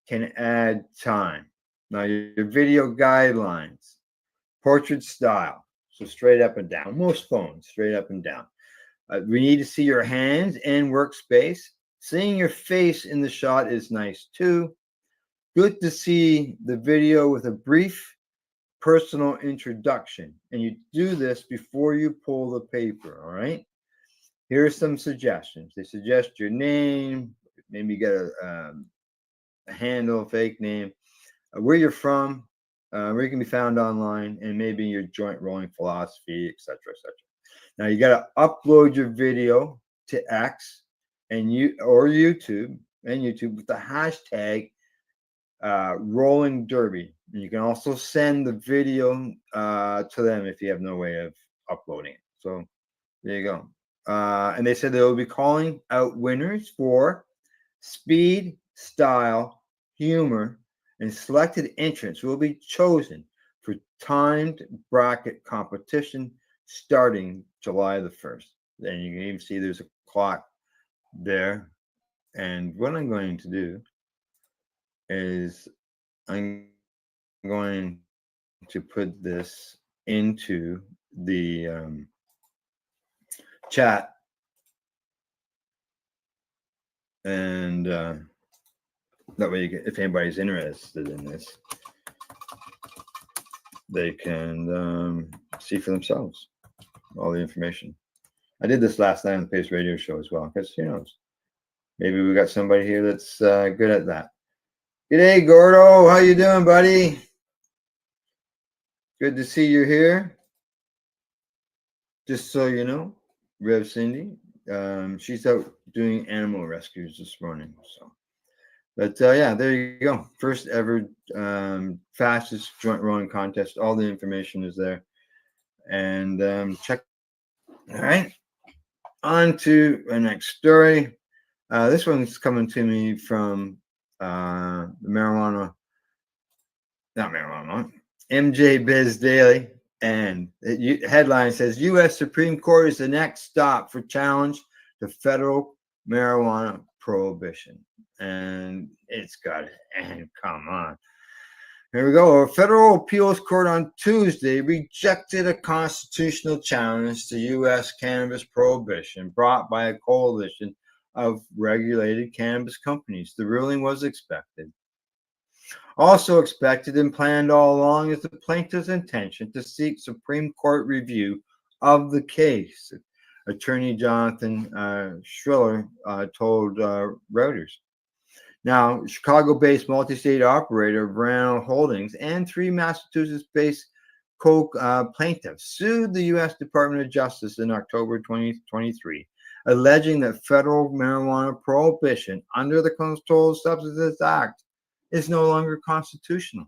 can add time. Now, your video guidelines, portrait style, so straight up and down. Most phones, straight up and down. We need to see your hands and workspace. Seeing your face in the shot is nice too. Good to see the video with a brief personal introduction. And you do this before you pull the paper, all right? Here are some suggestions. They suggest your name, maybe you get a handle, fake name, where you're from, where you can be found online, and maybe your joint rolling philosophy, etc., etc. Now you got to upload your video to X and YouTube with the hashtag Rolling Derby. And you can also send the video to them if you have no way of uploading it. So there you go. And they said they will be calling out winners for speed, style, humor, and selected entrants will be chosen for timed bracket competition starting July the 1st. And you can even see there's a clock there. And what I'm going to do is I'm going to put this into the chat, and that way you can, if anybody's interested in this, they can see for themselves all the information. I did this last night on the Pace Radio Show as well, because who knows, maybe we got somebody here that's good at that. G'day, Gordo. How you doing, buddy? Good to see you here. Just so you know, Rev Cindy, she's out doing animal rescues this morning. So, but yeah, there you go. First ever fastest joint rowing contest. All the information is there, and check. All right, on to the next story. This one's coming to me from the MJ Biz Daily, and the headline says U.S. Supreme Court is the next stop for challenge to federal marijuana prohibition. And it's got it. And come on. Here we go. A federal appeals court on Tuesday rejected a constitutional challenge to U.S. cannabis prohibition brought by a coalition of regulated cannabis companies. The ruling was expected. Also expected and planned all along is the plaintiff's intention to seek Supreme Court review of the case. Attorney Jonathan Schriller told Reuters. Now, Chicago-based multi-state operator Verano Holdings and 3 Massachusetts-based plaintiffs sued the U.S. Department of Justice in October 2023, alleging that federal marijuana prohibition under the Controlled Substances Act is no longer constitutional.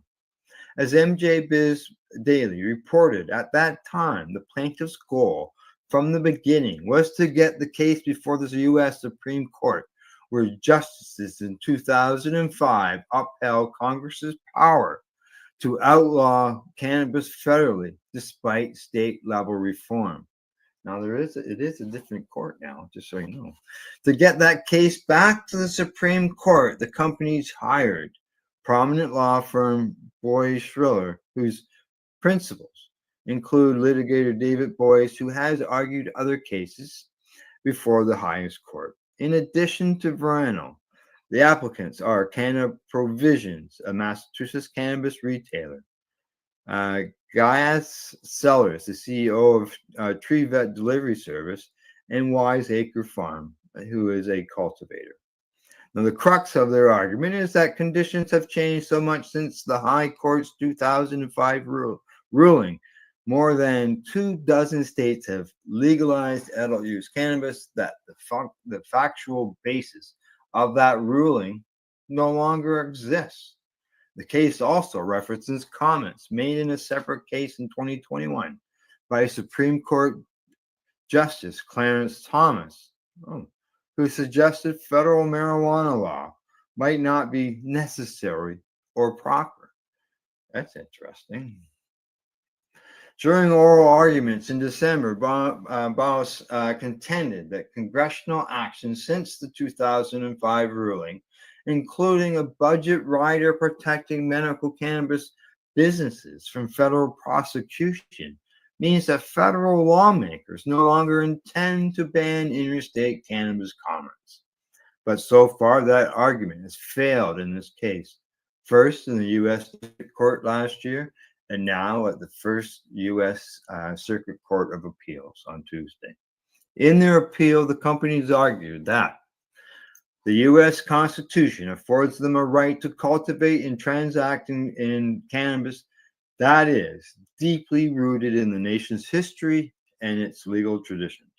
As MJ Biz Daily reported, at that time, the plaintiff's goal from the beginning was to get the case before the U.S. Supreme Court, where justices in 2005 upheld Congress's power to outlaw cannabis federally, despite state-level reform. Now, it is a different court now, just so you know. To get that case back to the Supreme Court, the companies hired prominent law firm Boies Schriller, whose principals include litigator David Boies, who has argued other cases before the highest court. In addition to Verano, the applicants are Canada Provisions, a Massachusetts cannabis retailer, Gaius Sellers, the CEO of Tree Vet Delivery Service, and Wise Acre Farm, who is a cultivator. Now, the crux of their argument is that conditions have changed so much since the High Court's 2005 ruling. More than 24 states have legalized adult use cannabis, that the factual basis of that ruling no longer exists. The case also references comments made in a separate case in 2021 by Supreme Court Justice Clarence Thomas, who suggested federal marijuana law might not be necessary or proper. That's interesting. During oral arguments in December, Boies contended that congressional action since the 2005 ruling, including a budget rider protecting medical cannabis businesses from federal prosecution, means that federal lawmakers no longer intend to ban interstate cannabis commerce. But so far, that argument has failed in this case. First, in the U.S. District Court last year, and now at the First U.S. Circuit Court of Appeals on Tuesday. In their appeal, the companies argued that the U.S. Constitution affords them a right to cultivate and transact in cannabis that is deeply rooted in the nation's history and its legal traditions.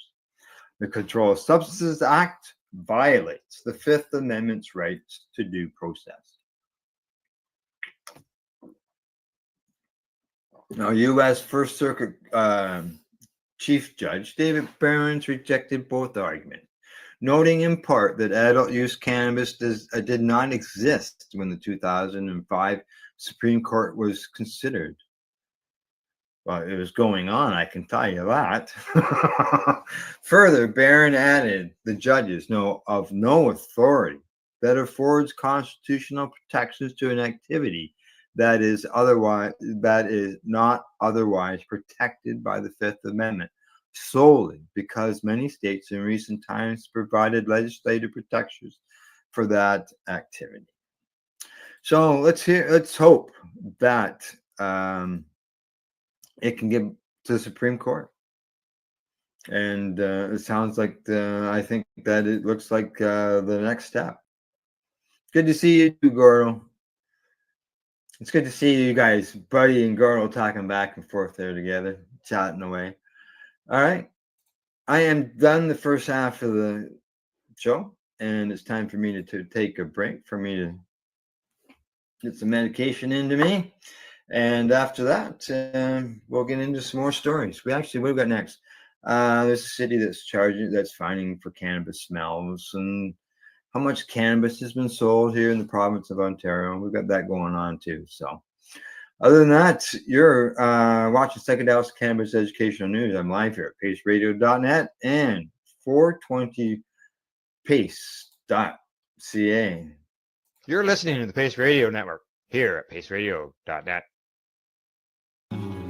The Controlled Substances Act violates the Fifth Amendment's rights to due process. Now, U.S. First Circuit Chief Judge David Barron's rejected both arguments, noting in part that adult use cannabis did not exist when the 2005 Supreme Court was considered. Well, it was going on, I can tell you that. Further, Barron added the judges know of no authority that affords constitutional protections to an activity that is not otherwise protected by the Fifth Amendment, solely because many states in recent times provided legislative protections for that activity. So let's hope that it can get to the Supreme Court. And it sounds like I think that it looks like the next step. Good to see you, Gordo. It's good to see you guys, Buddy and Gordo, talking back and forth there together, chatting away. All right. I am done the first half of the show, and it's time for me to take a break, for me to get some medication into me. And after that, we'll get into some more stories. What have we got next? There's a city that's fining for cannabis smells and how much cannabis has been sold here in the province of Ontario. We've got that going on too. So other than that, you're watching Psychedelics Cannabis Educational News. I'm live here at paceradio.net and 420pace.ca. You're listening to the Pace Radio Network here at paceradio.net.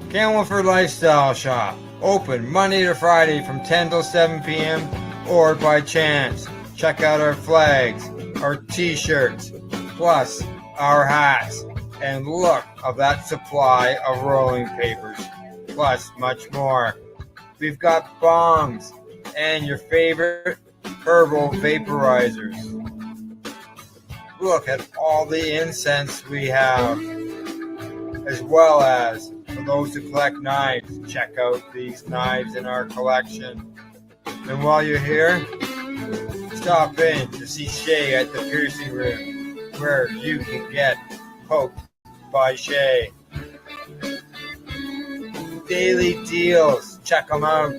Camelford Lifestyle Shop, open Monday to Friday from 10 till 7 p.m. or by chance. Check out our flags, our t-shirts, plus our hats, and look of that supply of rolling papers, plus much more. We've got bongs and your favorite herbal vaporizers. Look at all the incense we have, as well as for those who collect knives, check out these knives in our collection. And while you're here, stop in to see Shay at the piercing room, where you can get poked by Shay. Daily deals, check them out.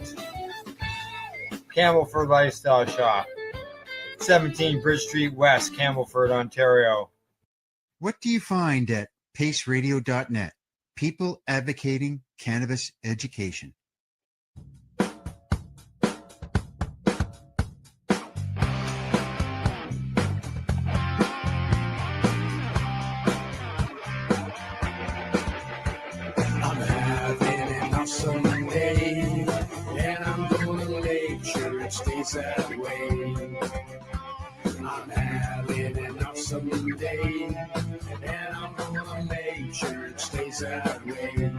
Camelford Lifestyle Shop, 17 Bridge Street West, Camelford, Ontario. What do you find at paceradio.net? People advocating cannabis education. Someday, and I'm gonna make sure it stays that way. I'm having an awesome day, and I'm gonna make sure it stays that way.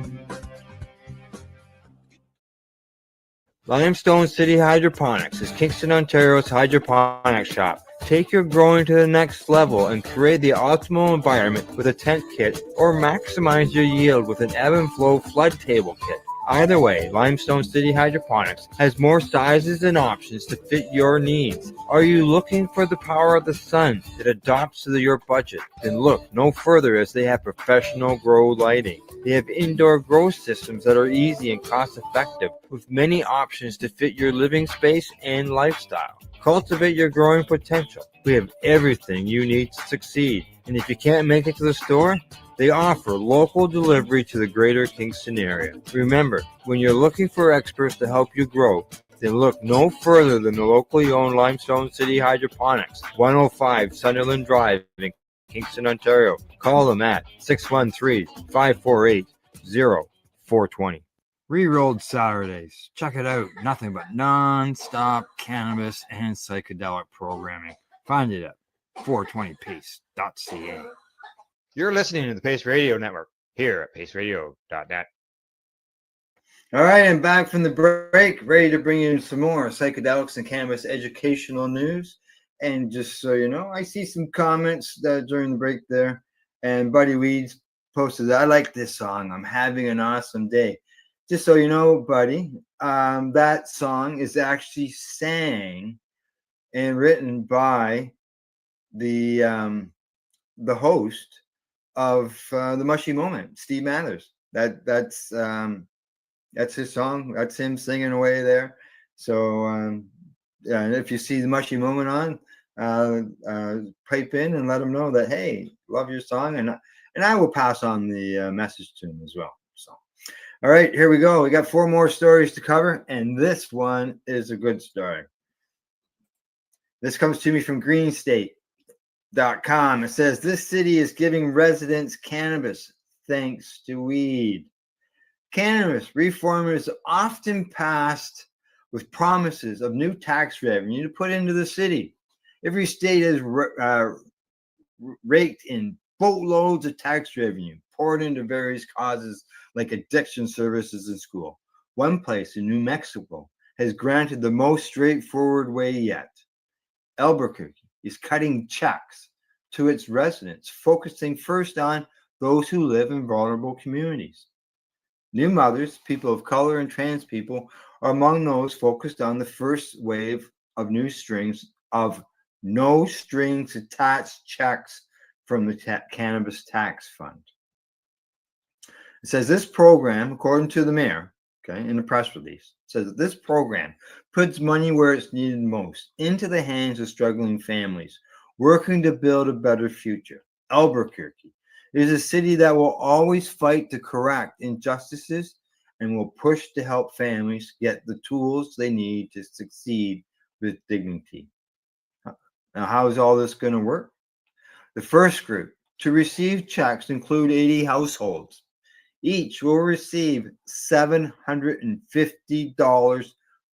Limestone City Hydroponics is Kingston, Ontario's hydroponics shop. Take your growing to the next level and create the optimal environment with a tent kit, or maximize your yield with an ebb and flow flood table kit. Either way, Limestone City Hydroponics has more sizes and options to fit your needs. Are you looking for the power of the sun that adapts to your budget? Then look no further, as they have professional grow lighting. They have indoor grow systems that are easy and cost effective, with many options to fit your living space and lifestyle. Cultivate your growing potential. We have everything you need to succeed. And if you can't make it to the store, they offer local delivery to the greater Kingston area. Remember, when you're looking for experts to help you grow, then look no further than the locally owned Limestone City Hydroponics, 105 Sunderland Drive in Kingston, Ontario. Call them at 613-548-0420. Rerolled Saturdays. Check it out. Nothing but non-stop cannabis and psychedelic programming. Find it at 420pace.ca. You're listening to the Pace Radio Network here at paceradio.net. All right, I'm back from the break, ready to bring you some more psychedelics and cannabis educational news. And just so you know, I see some comments during the break there. And Buddy Weeds posted that. I like this song. I'm having an awesome day. just so you know, buddy, that song is actually sang and written by the host of the Mushy Moment, Steve Mathers. That's his song. That's him singing away there. So yeah, and if you see the Mushy Moment on, pipe in and let him know that, hey, love your song, and I will pass on the message to him as well. So, all right, here we go. We got 4 more stories to cover, and this one is a good story. This comes to me from greenstate.com. It says this city is giving residents cannabis thanks to weed. Cannabis reform is often passed with promises of new tax revenue to put into the city. Every state has raked in boatloads of tax revenue poured into various causes like addiction services and school. One place in New Mexico has granted the most straightforward way yet. Albuquerque is cutting checks to its residents, focusing first on those who live in vulnerable communities. New mothers, people of color, and trans people are among those focused on the first wave of no strings attached checks from the Cannabis Tax Fund. It says this program, according to the mayor, in the press release, says that this program puts money where it's needed most, into the hands of struggling families working to build a better future. Albuquerque is a city that will always fight to correct injustices and will push to help families get the tools they need to succeed with dignity. Now, how is all this going to work? The first group to receive checks include 80 households. Each will receive $750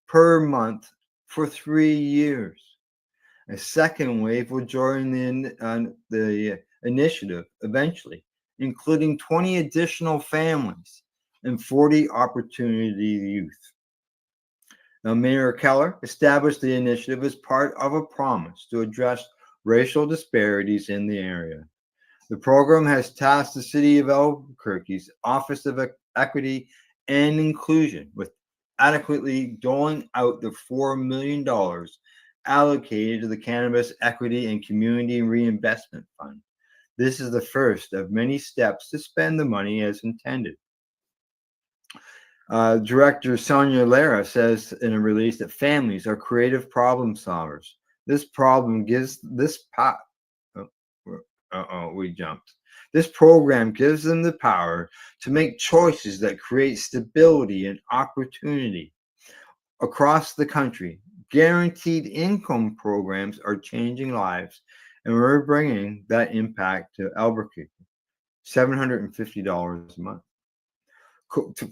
per month for 3 years. A second wave will join the initiative eventually, including 20 additional families and 40 opportunity youth. Now, Mayor Keller established the initiative as part of a promise to address racial disparities in the area. The program has tasked the City of Albuquerque's Office of Equity and Inclusion with adequately doling out the $4 million allocated to the Cannabis Equity and Community Reinvestment Fund. This is the first of many steps to spend the money as intended. Director Sonia Lara says in a release that families are creative problem solvers. This program gives This program gives them the power to make choices that create stability and opportunity. Across the country, guaranteed income programs are changing lives, and we're bringing that impact to Albuquerque. $750 a month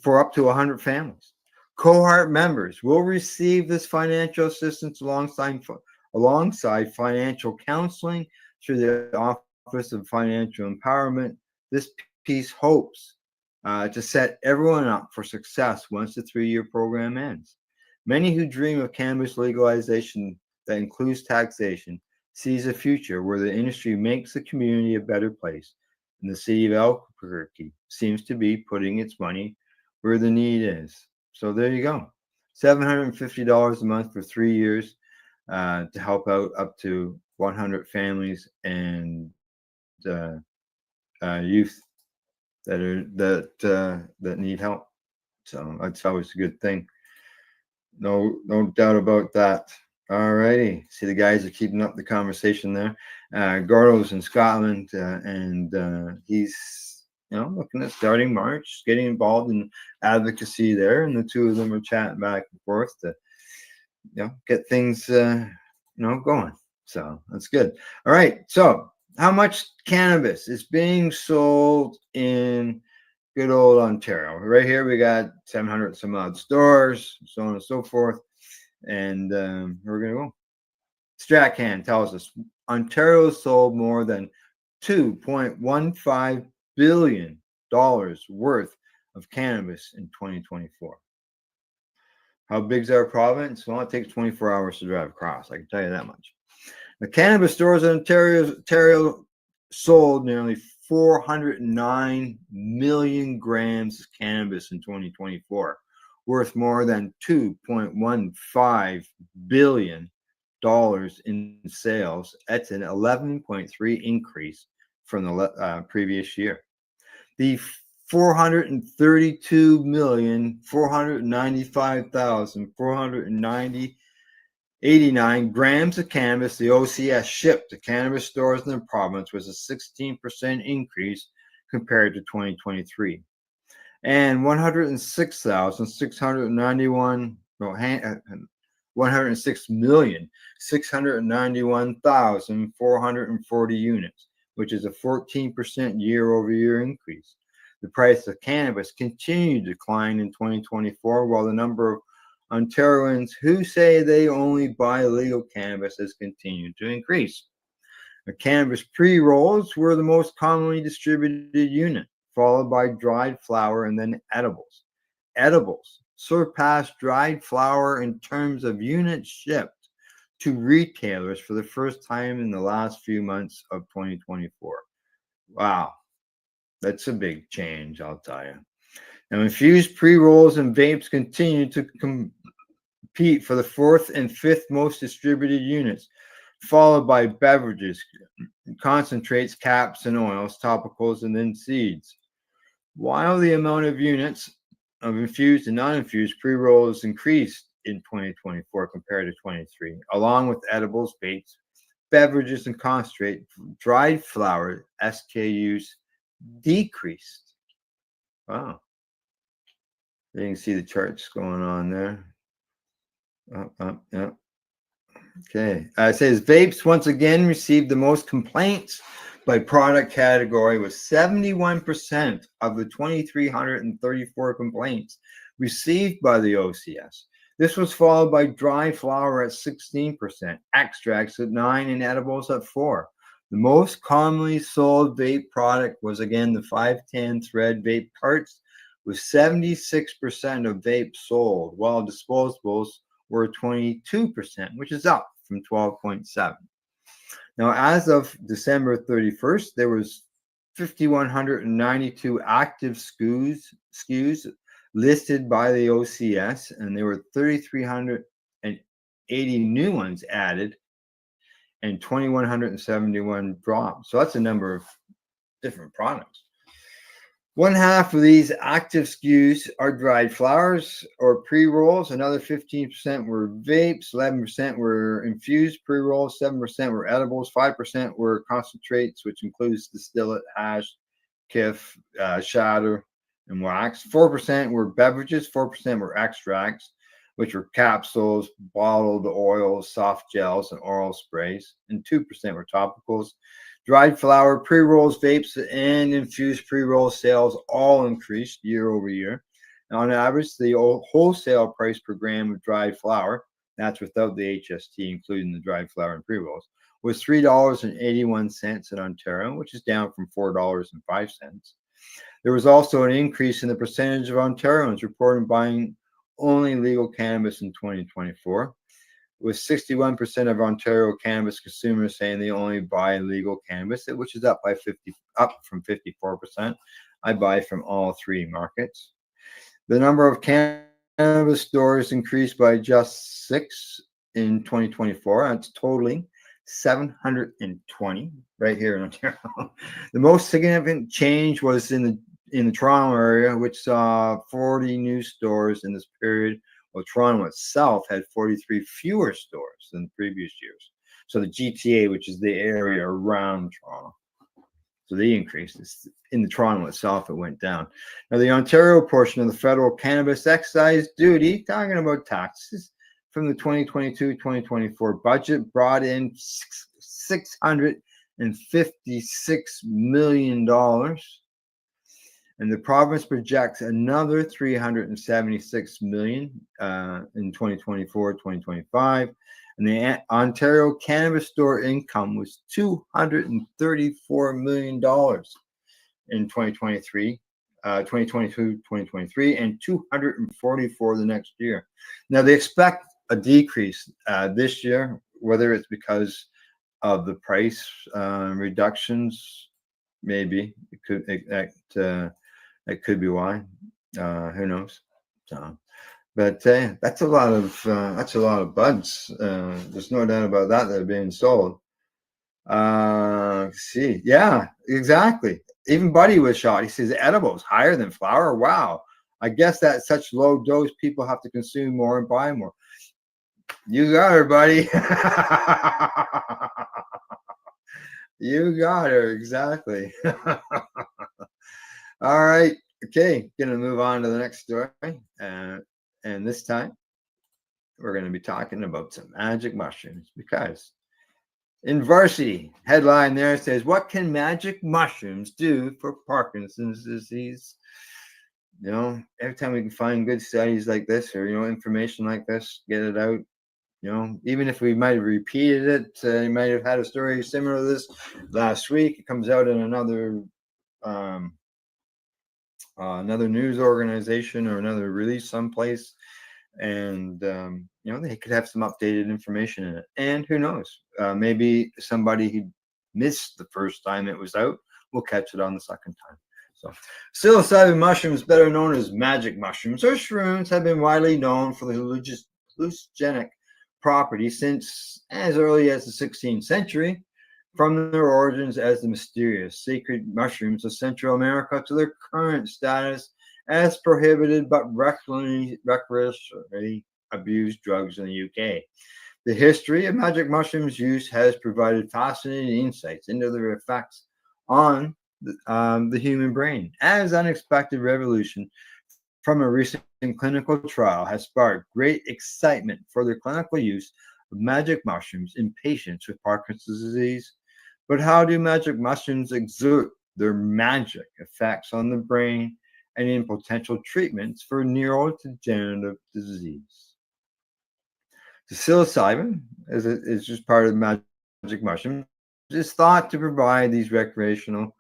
for up to 100 families. Cohort members will receive this financial assistance alongside financial counseling through the Office of Financial Empowerment. This piece hopes to set everyone up for success once the 3-year program ends. Many who dream of cannabis legalization that includes taxation sees a future where the industry makes the community a better place, and the city of Albuquerque seems to be putting its money where the need is. So there you go, $750 a month for 3 years to help out up to 100 families and youth that need help. So that's always a good thing. No doubt about that. All righty. See, the guys are keeping up the conversation there. Gordo's in Scotland, and he's looking at starting March, getting involved in advocacy there, and the two of them are chatting back and forth to get things going. So that's good. All right. So how much cannabis is being sold in good old Ontario? Right here we got 700 some odd stores, so on and so forth. And we're gonna go. Stratcan tells us Ontario sold more than $2.15 billion worth of cannabis in 2024. How big is our province? Well, it takes 24 hours to drive across. I can tell you that much. The cannabis stores in Ontario sold nearly 409 million grams of cannabis in 2024, worth more than $2.15 billion in sales. That's an 11.3 increase from the previous year. The 432,495,489 grams of cannabis the OCS shipped to cannabis stores in the province was a 16% increase compared to 2023. And 106,691,440 units, which is a 14% year-over-year increase. The price of cannabis continued to decline in 2024, while the number of Ontarians who say they only buy legal cannabis has continued to increase. The cannabis pre-rolls were the most commonly distributed unit, followed by dried flower and then edibles. Edibles surpassed dried flower in terms of units shipped to retailers for the first time in the last few months of 2024. Wow, that's a big change, I'll tell you. Now, infused pre-rolls and vapes continue to compete for the fourth and fifth most distributed units, followed by beverages, concentrates, caps, and oils, topicals, and then seeds. While the amount of units of infused and non-infused pre-rolls increased in 2024 compared to 23, along with edibles, vapes, beverages, and concentrate, dried flower SKUs decreased. Wow. You can see the charts going on there. Yeah. Okay. It says vapes once again received the most complaints by product category, with 71% of the 2,334 complaints received by the OCS. This was followed by dry flower at 16%, extracts at 9%, and edibles at 4%. The most commonly sold vape product was again the 510 thread vape carts, with 76% of vapes sold, while disposables were 22%, which is up from 12.7%. Now, as of December 31st, there was 5,192 active SKUs listed by the OCS, and there were 3,380 new ones added and 2,171 dropped. So that's a number of different products. One half of these active SKUs are dried flowers or pre-rolls. Another 15% were vapes, 11% were infused pre-rolls, 7% were edibles, 5% were concentrates, which includes distillate, hash, kiff, shatter, and wax. 4% were beverages, 4% were extracts, which were capsules, bottled oils, soft gels, and oral sprays, and 2% were topicals. Dried flower, pre-rolls, vapes, and infused pre-roll sales all increased year over year. And on average, the wholesale price per gram of dried flower, that's without the HST, including the dried flower and pre-rolls, was $3.81 in Ontario, which is down from $4.05. There was also an increase in the percentage of Ontarians reporting buying only legal cannabis in 2024. With 61% of Ontario cannabis consumers saying they only buy legal cannabis, which is up from 54%. I buy from all three markets. The number of cannabis stores increased by just 6 in 2024. That's totaling 720 right here in Ontario. The most significant change was in the Toronto area, which saw 40 new stores in this period. Well, Toronto itself had 43 fewer stores than previous years. So the GTA, which is the area around Toronto, so they increased. In the Toronto itself, it went down. Now, the Ontario portion of the federal cannabis excise duty, talking about taxes, from the 2022-2024 budget brought in $656 million. And the province projects another $376 million in 2024-2025. And the Ontario cannabis store income was $234 million in 2022-2023, and $244 the next year. Now they expect a decrease this year, whether it's because of the price reductions maybe that could be why. Who knows? So, but that's a lot of buds. There's no doubt about that are being sold. See, yeah, exactly. Even Buddy was shocked. He says edibles higher than flour. Wow. I guess that such low dose people have to consume more and buy more. You got her, buddy. You got her, exactly. All right. Okay, gonna move on to the next story. And this time we're gonna be talking about some magic mushrooms because in Varsity, headline there says, "What can magic mushrooms do for Parkinson's disease?" You know, every time we can find good studies like this or, information like this, get it out. Even if we might have repeated it, you might have had a story similar to this last week. It comes out in another news organization or another release someplace, and they could have some updated information in it. And who knows? Maybe somebody who missed the first time it was out will catch it on the second time. So, psilocybin mushrooms, better known as magic mushrooms or shrooms, have been widely known for the hallucinogenic property since as early as the 16th century, from their origins as the mysterious sacred mushrooms of Central America to their current status as prohibited but recreationally abused drugs in the UK. The history of magic mushrooms use has provided fascinating insights into their effects on the human brain, as unexpected revolution from a recent clinical trial has sparked great excitement for the clinical use of magic mushrooms in patients with Parkinson's disease. But how do magic mushrooms exert their magic effects on the brain and in potential treatments for neurodegenerative disease? The psilocybin is just part of magic mushrooms. Is thought to provide these recreational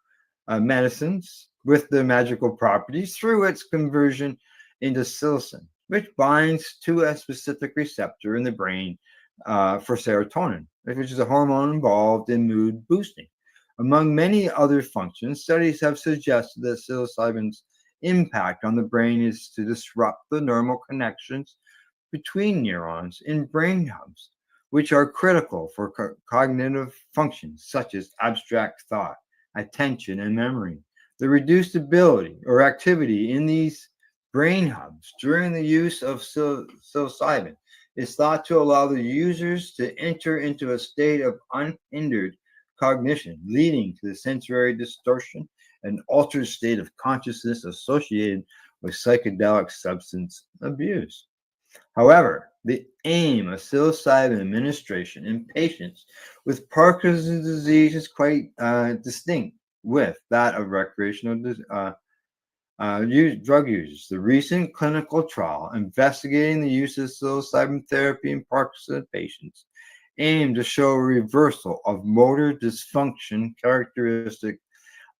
medicines with their magical properties through its conversion into psilocin, which binds to a specific receptor in the brain for serotonin, which is a hormone involved in mood boosting. Among many other functions, studies have suggested that psilocybin's impact on the brain is to disrupt the normal connections between neurons in brain hubs, which are critical for cognitive functions such as abstract thought, attention, and memory. The reduced ability or activity in these brain hubs during the use of psilocybin is thought to allow the users to enter into a state of unhindered cognition, leading to the sensory distortion and altered state of consciousness associated with psychedelic substance abuse. However, the aim of psilocybin administration in patients with Parkinson's disease is quite distinct with that of recreational drug users. The recent clinical trial investigating the use of psilocybin therapy in Parkinson's patients aimed to show a reversal of motor dysfunction characteristic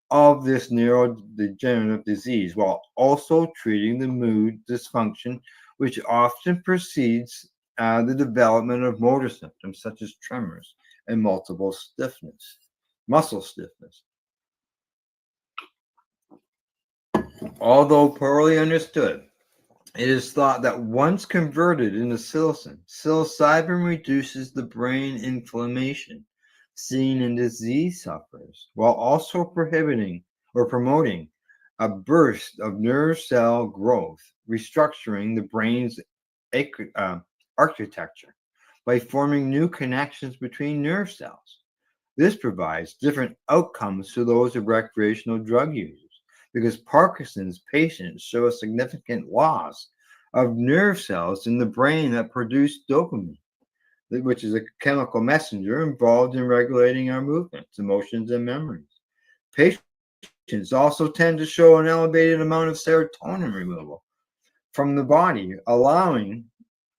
of this neurodegenerative disease, while also treating the mood dysfunction, which often precedes the development of motor symptoms such as tremors and muscle stiffness. Although poorly understood, it is thought that once converted into psilocybin reduces the brain inflammation seen in disease sufferers, while also prohibiting or promoting a burst of nerve cell growth, restructuring the brain's architecture by forming new connections between nerve cells. This provides different outcomes to those of recreational drug users, because Parkinson's patients show a significant loss of nerve cells in the brain that produce dopamine, which is a chemical messenger involved in regulating our movements, emotions, and memories. Patients also tend to show an elevated amount of serotonin removal from the body, allowing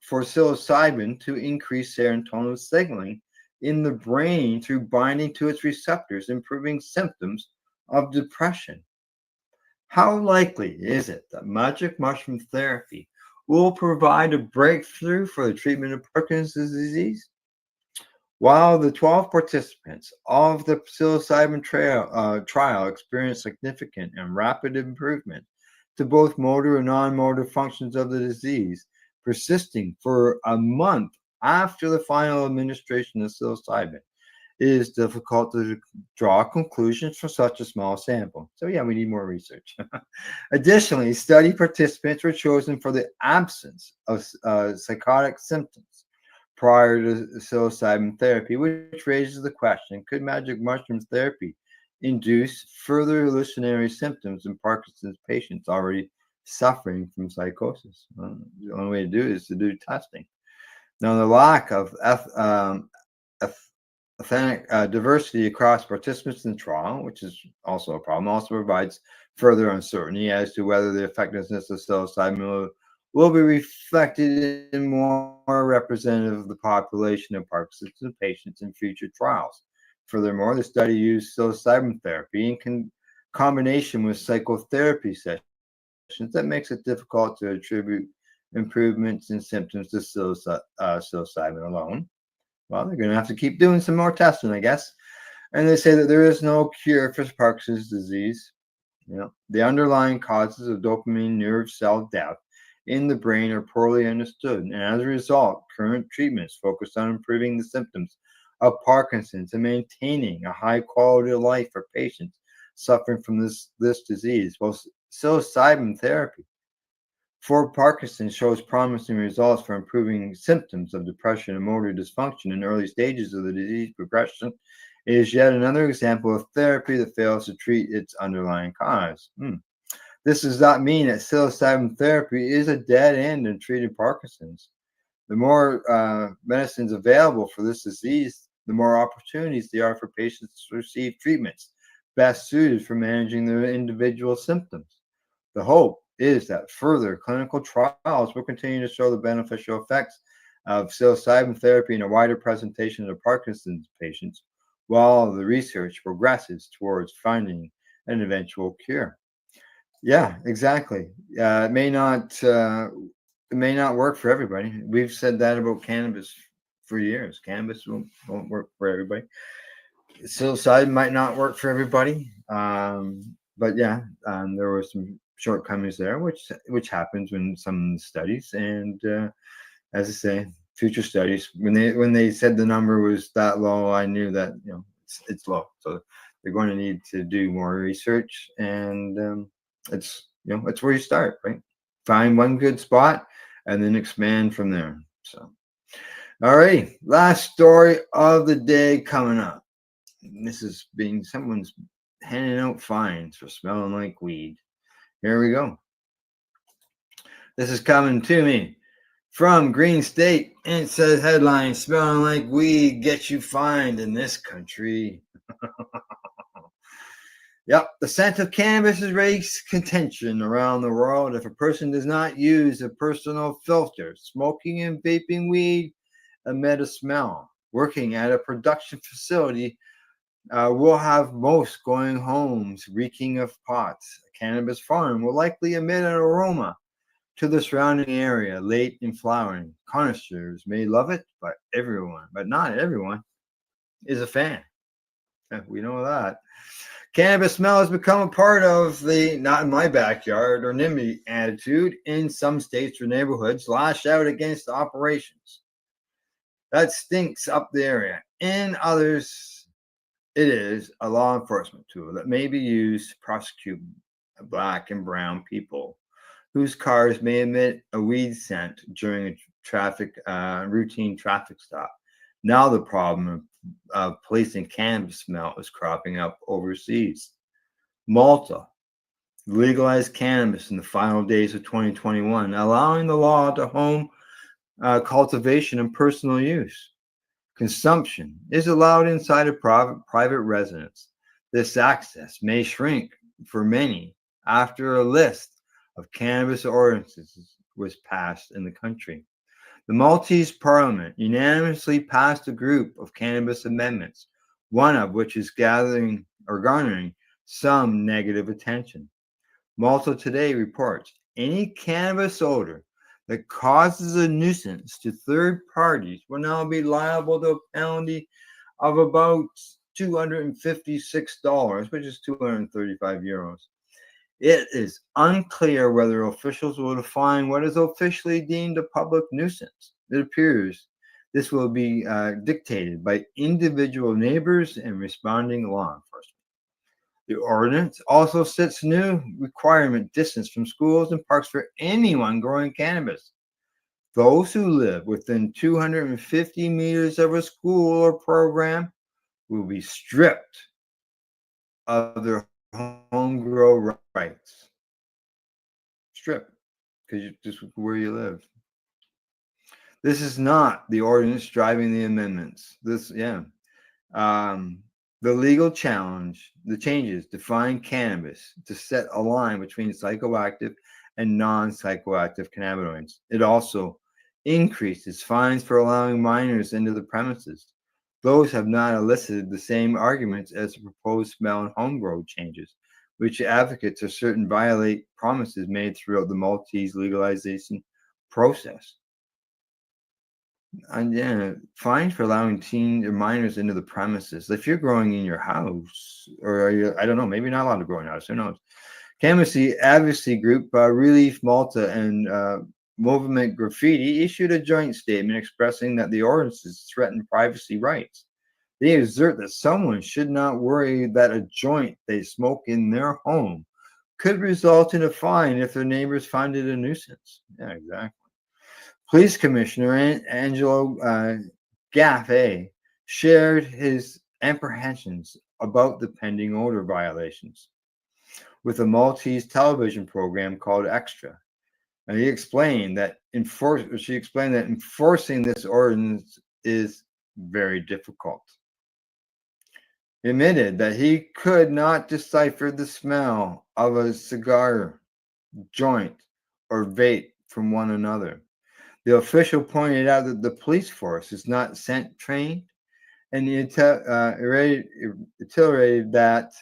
for psilocybin to increase serotonin signaling in the brain through binding to its receptors, improving symptoms of depression. How likely is it that magic mushroom therapy will provide a breakthrough for the treatment of Parkinson's disease? While the 12 participants of the psilocybin trial experienced significant and rapid improvement to both motor and non-motor functions of the disease, persisting for a month after the final administration of psilocybin, it is difficult to draw conclusions from such a small sample. So yeah, we need more research. Additionally, study participants were chosen for the absence of psychotic symptoms prior to psilocybin therapy, which raises the question, could magic mushrooms therapy induce further hallucinatory symptoms in Parkinson's patients already suffering from psychosis? Well, the only way to do it is to do testing. Now, the lack of ethnic diversity across participants in the trial, which is also a problem, also provides further uncertainty as to whether the effectiveness of psilocybin will be reflected in more representative of the population of Parkinson's patients in future trials. Furthermore, the study used psilocybin therapy in combination with psychotherapy sessions that makes it difficult to attribute improvements in symptoms to psilocybin alone. Well, they're going to have to keep doing some more testing, I guess. And they say that there is no cure for Parkinson's disease. You know, the underlying causes of dopamine nerve cell death in the brain are poorly understood, and as a result, current treatments focus on improving the symptoms of Parkinson's and maintaining a high quality of life for patients suffering from this disease. Well, psilocybin therapy for Parkinson's shows promising results for improving symptoms of depression and motor dysfunction in early stages of the disease progression. It is yet another example of therapy that fails to treat its underlying cause. This does not mean that psilocybin therapy is a dead end in treating Parkinson's. The more medicines available for this disease, the more opportunities there are for patients to receive treatments best suited for managing their individual symptoms. The hope is that further clinical trials will continue to show the beneficial effects of psilocybin therapy in a wider presentation of Parkinson's patients, while the research progresses towards finding an eventual cure. Yeah, exactly. It may not work for everybody. We've said that about cannabis for years. Cannabis won't work for everybody. Psilocybin might not work for everybody. But yeah, there were some shortcomings there, which happens in some studies. And as I say, future studies, when they said the number was that low, I knew that it's low. So they're going to need to do more research, and it's where you start, right? Find one good spot and then expand from there. So, all right, last story of the day coming up. This is someone's handing out fines for smelling like weed. Here we go. This is coming to me from Green State, and it says headline: smelling like weed gets you fined in this country. Yep, the scent of cannabis has raised contention around the world. If a person does not use a personal filter, smoking and vaping weed emit a smell. Working at a production facility will have most going homes reeking of pots. A cannabis farm will likely emit an aroma to the surrounding area late in flowering. Connoisseurs may love it, but not everyone, is a fan. We know that. Cannabis smell has become a part of the not in my backyard or NIMBY attitude in some states or neighborhoods. Lash out against operations that stinks up the area. In others, it is a law enforcement tool that may be used to prosecute Black and brown people whose cars may emit a weed scent during a routine traffic stop. Now the problem of policing cannabis smell is cropping up overseas. Malta legalized cannabis in the final days of 2021, allowing the law to home cultivation and personal use. Consumption is allowed inside of private residence. This access may shrink for many after a list of cannabis ordinances was passed in the country. The Maltese parliament unanimously passed a group of cannabis amendments, one of which is garnering some negative attention. Malta Today reports any cannabis odor that causes a nuisance to third parties will now be liable to a penalty of about $256, which is 235 euros. It is unclear whether officials will define what is officially deemed a public nuisance. It appears this will be dictated by individual neighbors and responding law enforcement. The ordinance also sets new requirement distance from schools and parks for anyone growing cannabis. Those who live within 250 meters of a school or program will be stripped of their home grow rights. Stripped, because you just where you live. This is not the ordinance driving the amendments. The legal challenge, the changes define cannabis to set a line between psychoactive and non-psychoactive cannabinoids. It also increases fines for allowing minors into the premises. Those have not elicited the same arguments as the proposed smell and home grow changes, which advocates are certain violate promises made throughout the Maltese legalization process. And fines for allowing teens or minors into the premises. If you're growing in your house, or I don't know, maybe not allowed to grow in your house, who knows? Cannabis advocacy group Relief Malta and Movement Graffiti issued a joint statement expressing that the ordinances threaten privacy rights. They assert that someone should not worry that a joint they smoke in their home could result in a fine if their neighbors find it a nuisance. Yeah, exactly. Police Commissioner Angelo Gaffey shared his apprehensions about the pending odor violations with a Maltese television program called Extra. And she explained that enforcing this ordinance is very difficult. He admitted that he could not decipher the smell of a cigar, joint, or vape from one another. The official pointed out that the police force is not scent trained, and he iterated that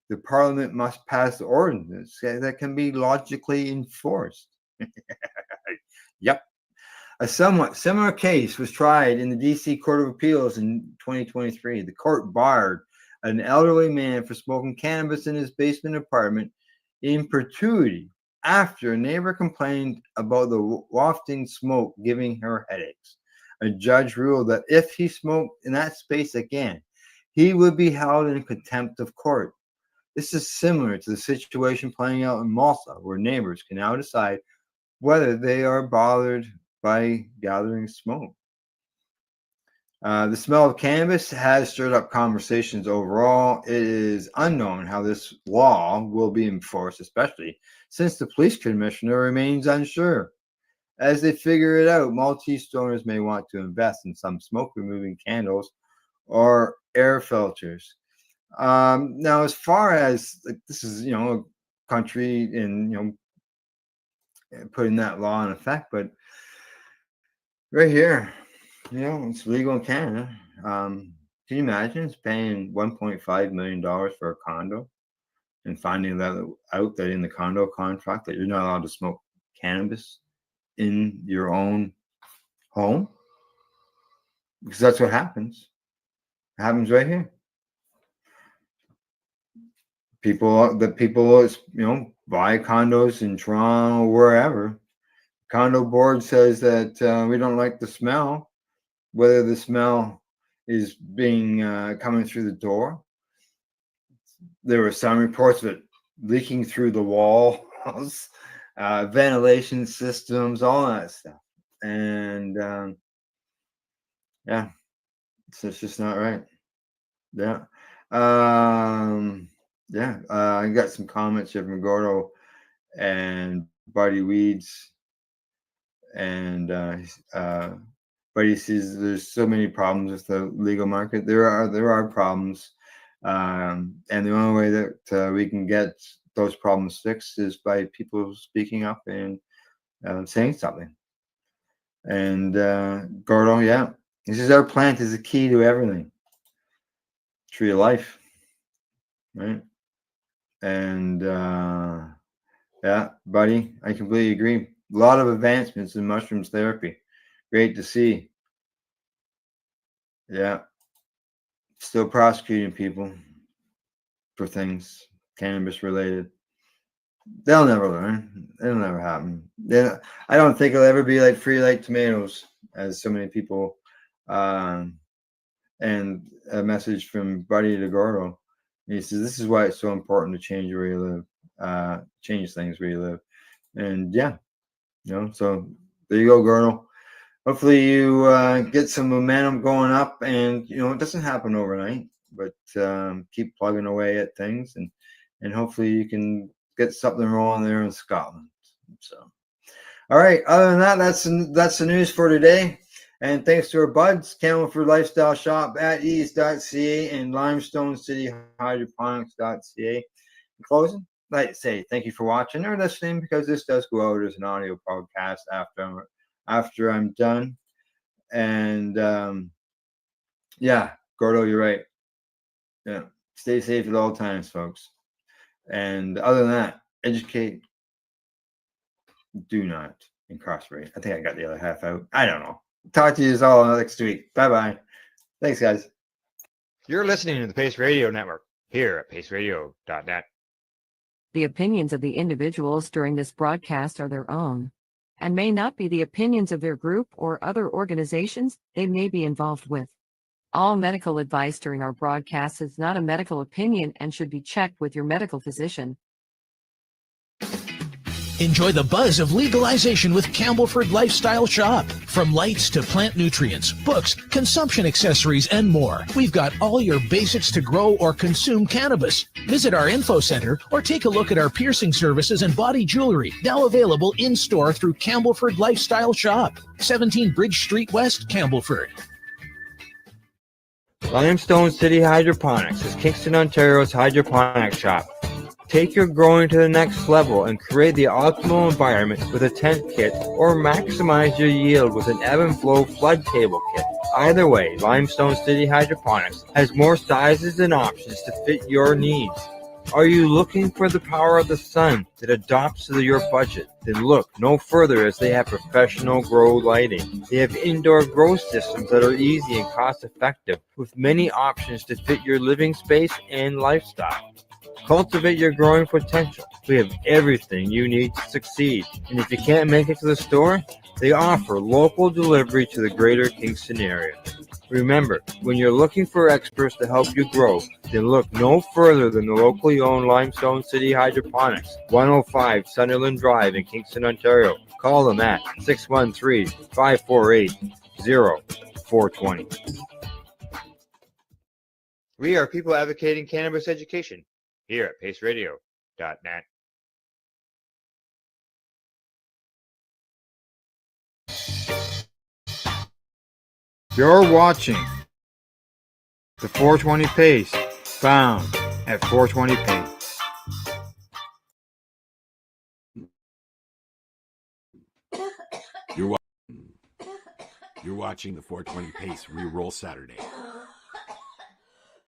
the parliament must pass ordinances that can be logically enforced. Yep. A somewhat similar case was tried in the DC Court of Appeals in 2023. The court barred an elderly man for smoking cannabis in his basement apartment in perpetuity after a neighbor complained about the wafting smoke giving her headaches. A judge ruled that if he smoked in that space again, he would be held in contempt of court. This is similar to the situation playing out in Malta, where neighbors can now decide whether they are bothered by gathering smoke. The smell of cannabis has stirred up conversations overall. It is unknown how this law will be enforced, especially since the police commissioner remains unsure. As they figure it out, Maltese stoners may want to invest in some smoke-removing candles or air filters. Now, as far as this is, a country and putting that law in effect, but right here, it's legal in Canada. Can you imagine it's paying $1.5 million for a condo and finding out that in the condo contract that you're not allowed to smoke cannabis in your own home? Because that's what happens. It happens right here. People buy condos in Toronto, wherever. Condo board says that we don't like the smell, whether the smell is being coming through the door. There were some reports of it leaking through the walls, ventilation systems, all that stuff. And it's just not right. Yeah. I got some comments here from Gordo and Buddy Weeds. And Buddy says there's so many problems with the legal market. There are problems. And the only way that we can get those problems fixed is by people speaking up and saying something. And Gordo, he says our plant is the key to everything. Tree of life, right? And Buddy, I completely agree. lot of advancements in mushrooms therapy. Great to see. Yeah. Still prosecuting people for things cannabis related. They'll never learn. It'll never happen. I don't think it'll ever be like free like tomatoes, as so many people. And a message from Buddy to Gordo. He says, "This is why it's so important to change where you live, change things where you live." And yeah, so there you go, Gordo. Hopefully you get some momentum going up, and it doesn't happen overnight, but keep plugging away at things, and hopefully you can get something rolling there in Scotland. So, all right. Other than that, that's the news for today. And thanks to our buds, Camelford Lifestyle Shop at ease.ca and Limestone City Hydroponics.ca. In closing, I'd like to say thank you for watching or listening, because this does go out as an audio podcast after I'm done. And yeah, Gordo, you're right. Yeah, stay safe at all times, folks. And other than that, educate, do not incarcerate. I think I got the other half out. I don't know. Talk to you all next week. Bye-bye. Thanks, guys. You're listening to the Pace Radio Network here at paceradio.net. The opinions of the individuals during this broadcast are their own and may not be the opinions of their group or other organizations they may be involved with. All medical advice during our broadcast is not a medical opinion and should be checked with your medical physician. Enjoy the buzz of legalization with Campbellford Lifestyle Shop. From lights to plant nutrients, books, consumption accessories, and more, we've got all your basics to grow or consume cannabis. Visit our info center or take a look at our piercing services and body jewelry, now available in-store through Campbellford Lifestyle Shop, 17 Bridge Street West, Campbellford. Limestone City Hydroponics is Kingston, Ontario's hydroponic shop. Take your growing to the next level and create the optimal environment with a tent kit, or maximize your yield with an ebb and flow flood table kit. Either way, Limestone City Hydroponics has more sizes and options to fit your needs. Are you looking for the power of the sun that adapts to your budget? Then look no further, as they have professional grow lighting. They have indoor grow systems that are easy and cost effective, with many options to fit your living space and lifestyle. Cultivate your growing potential. We have everything you need to succeed. And if you can't make it to the store, they offer local delivery to the greater Kingston area. Remember, when you're looking for experts to help you grow, then look no further than the locally owned Limestone City Hydroponics, 105 Sunderland Drive in Kingston, Ontario. Call them at 613-548-0420. We are people advocating cannabis education here at paceradio.net. You're watching the 420 Pace, found at 420 Pace. You're watching the 420 Pace Reroll Saturday.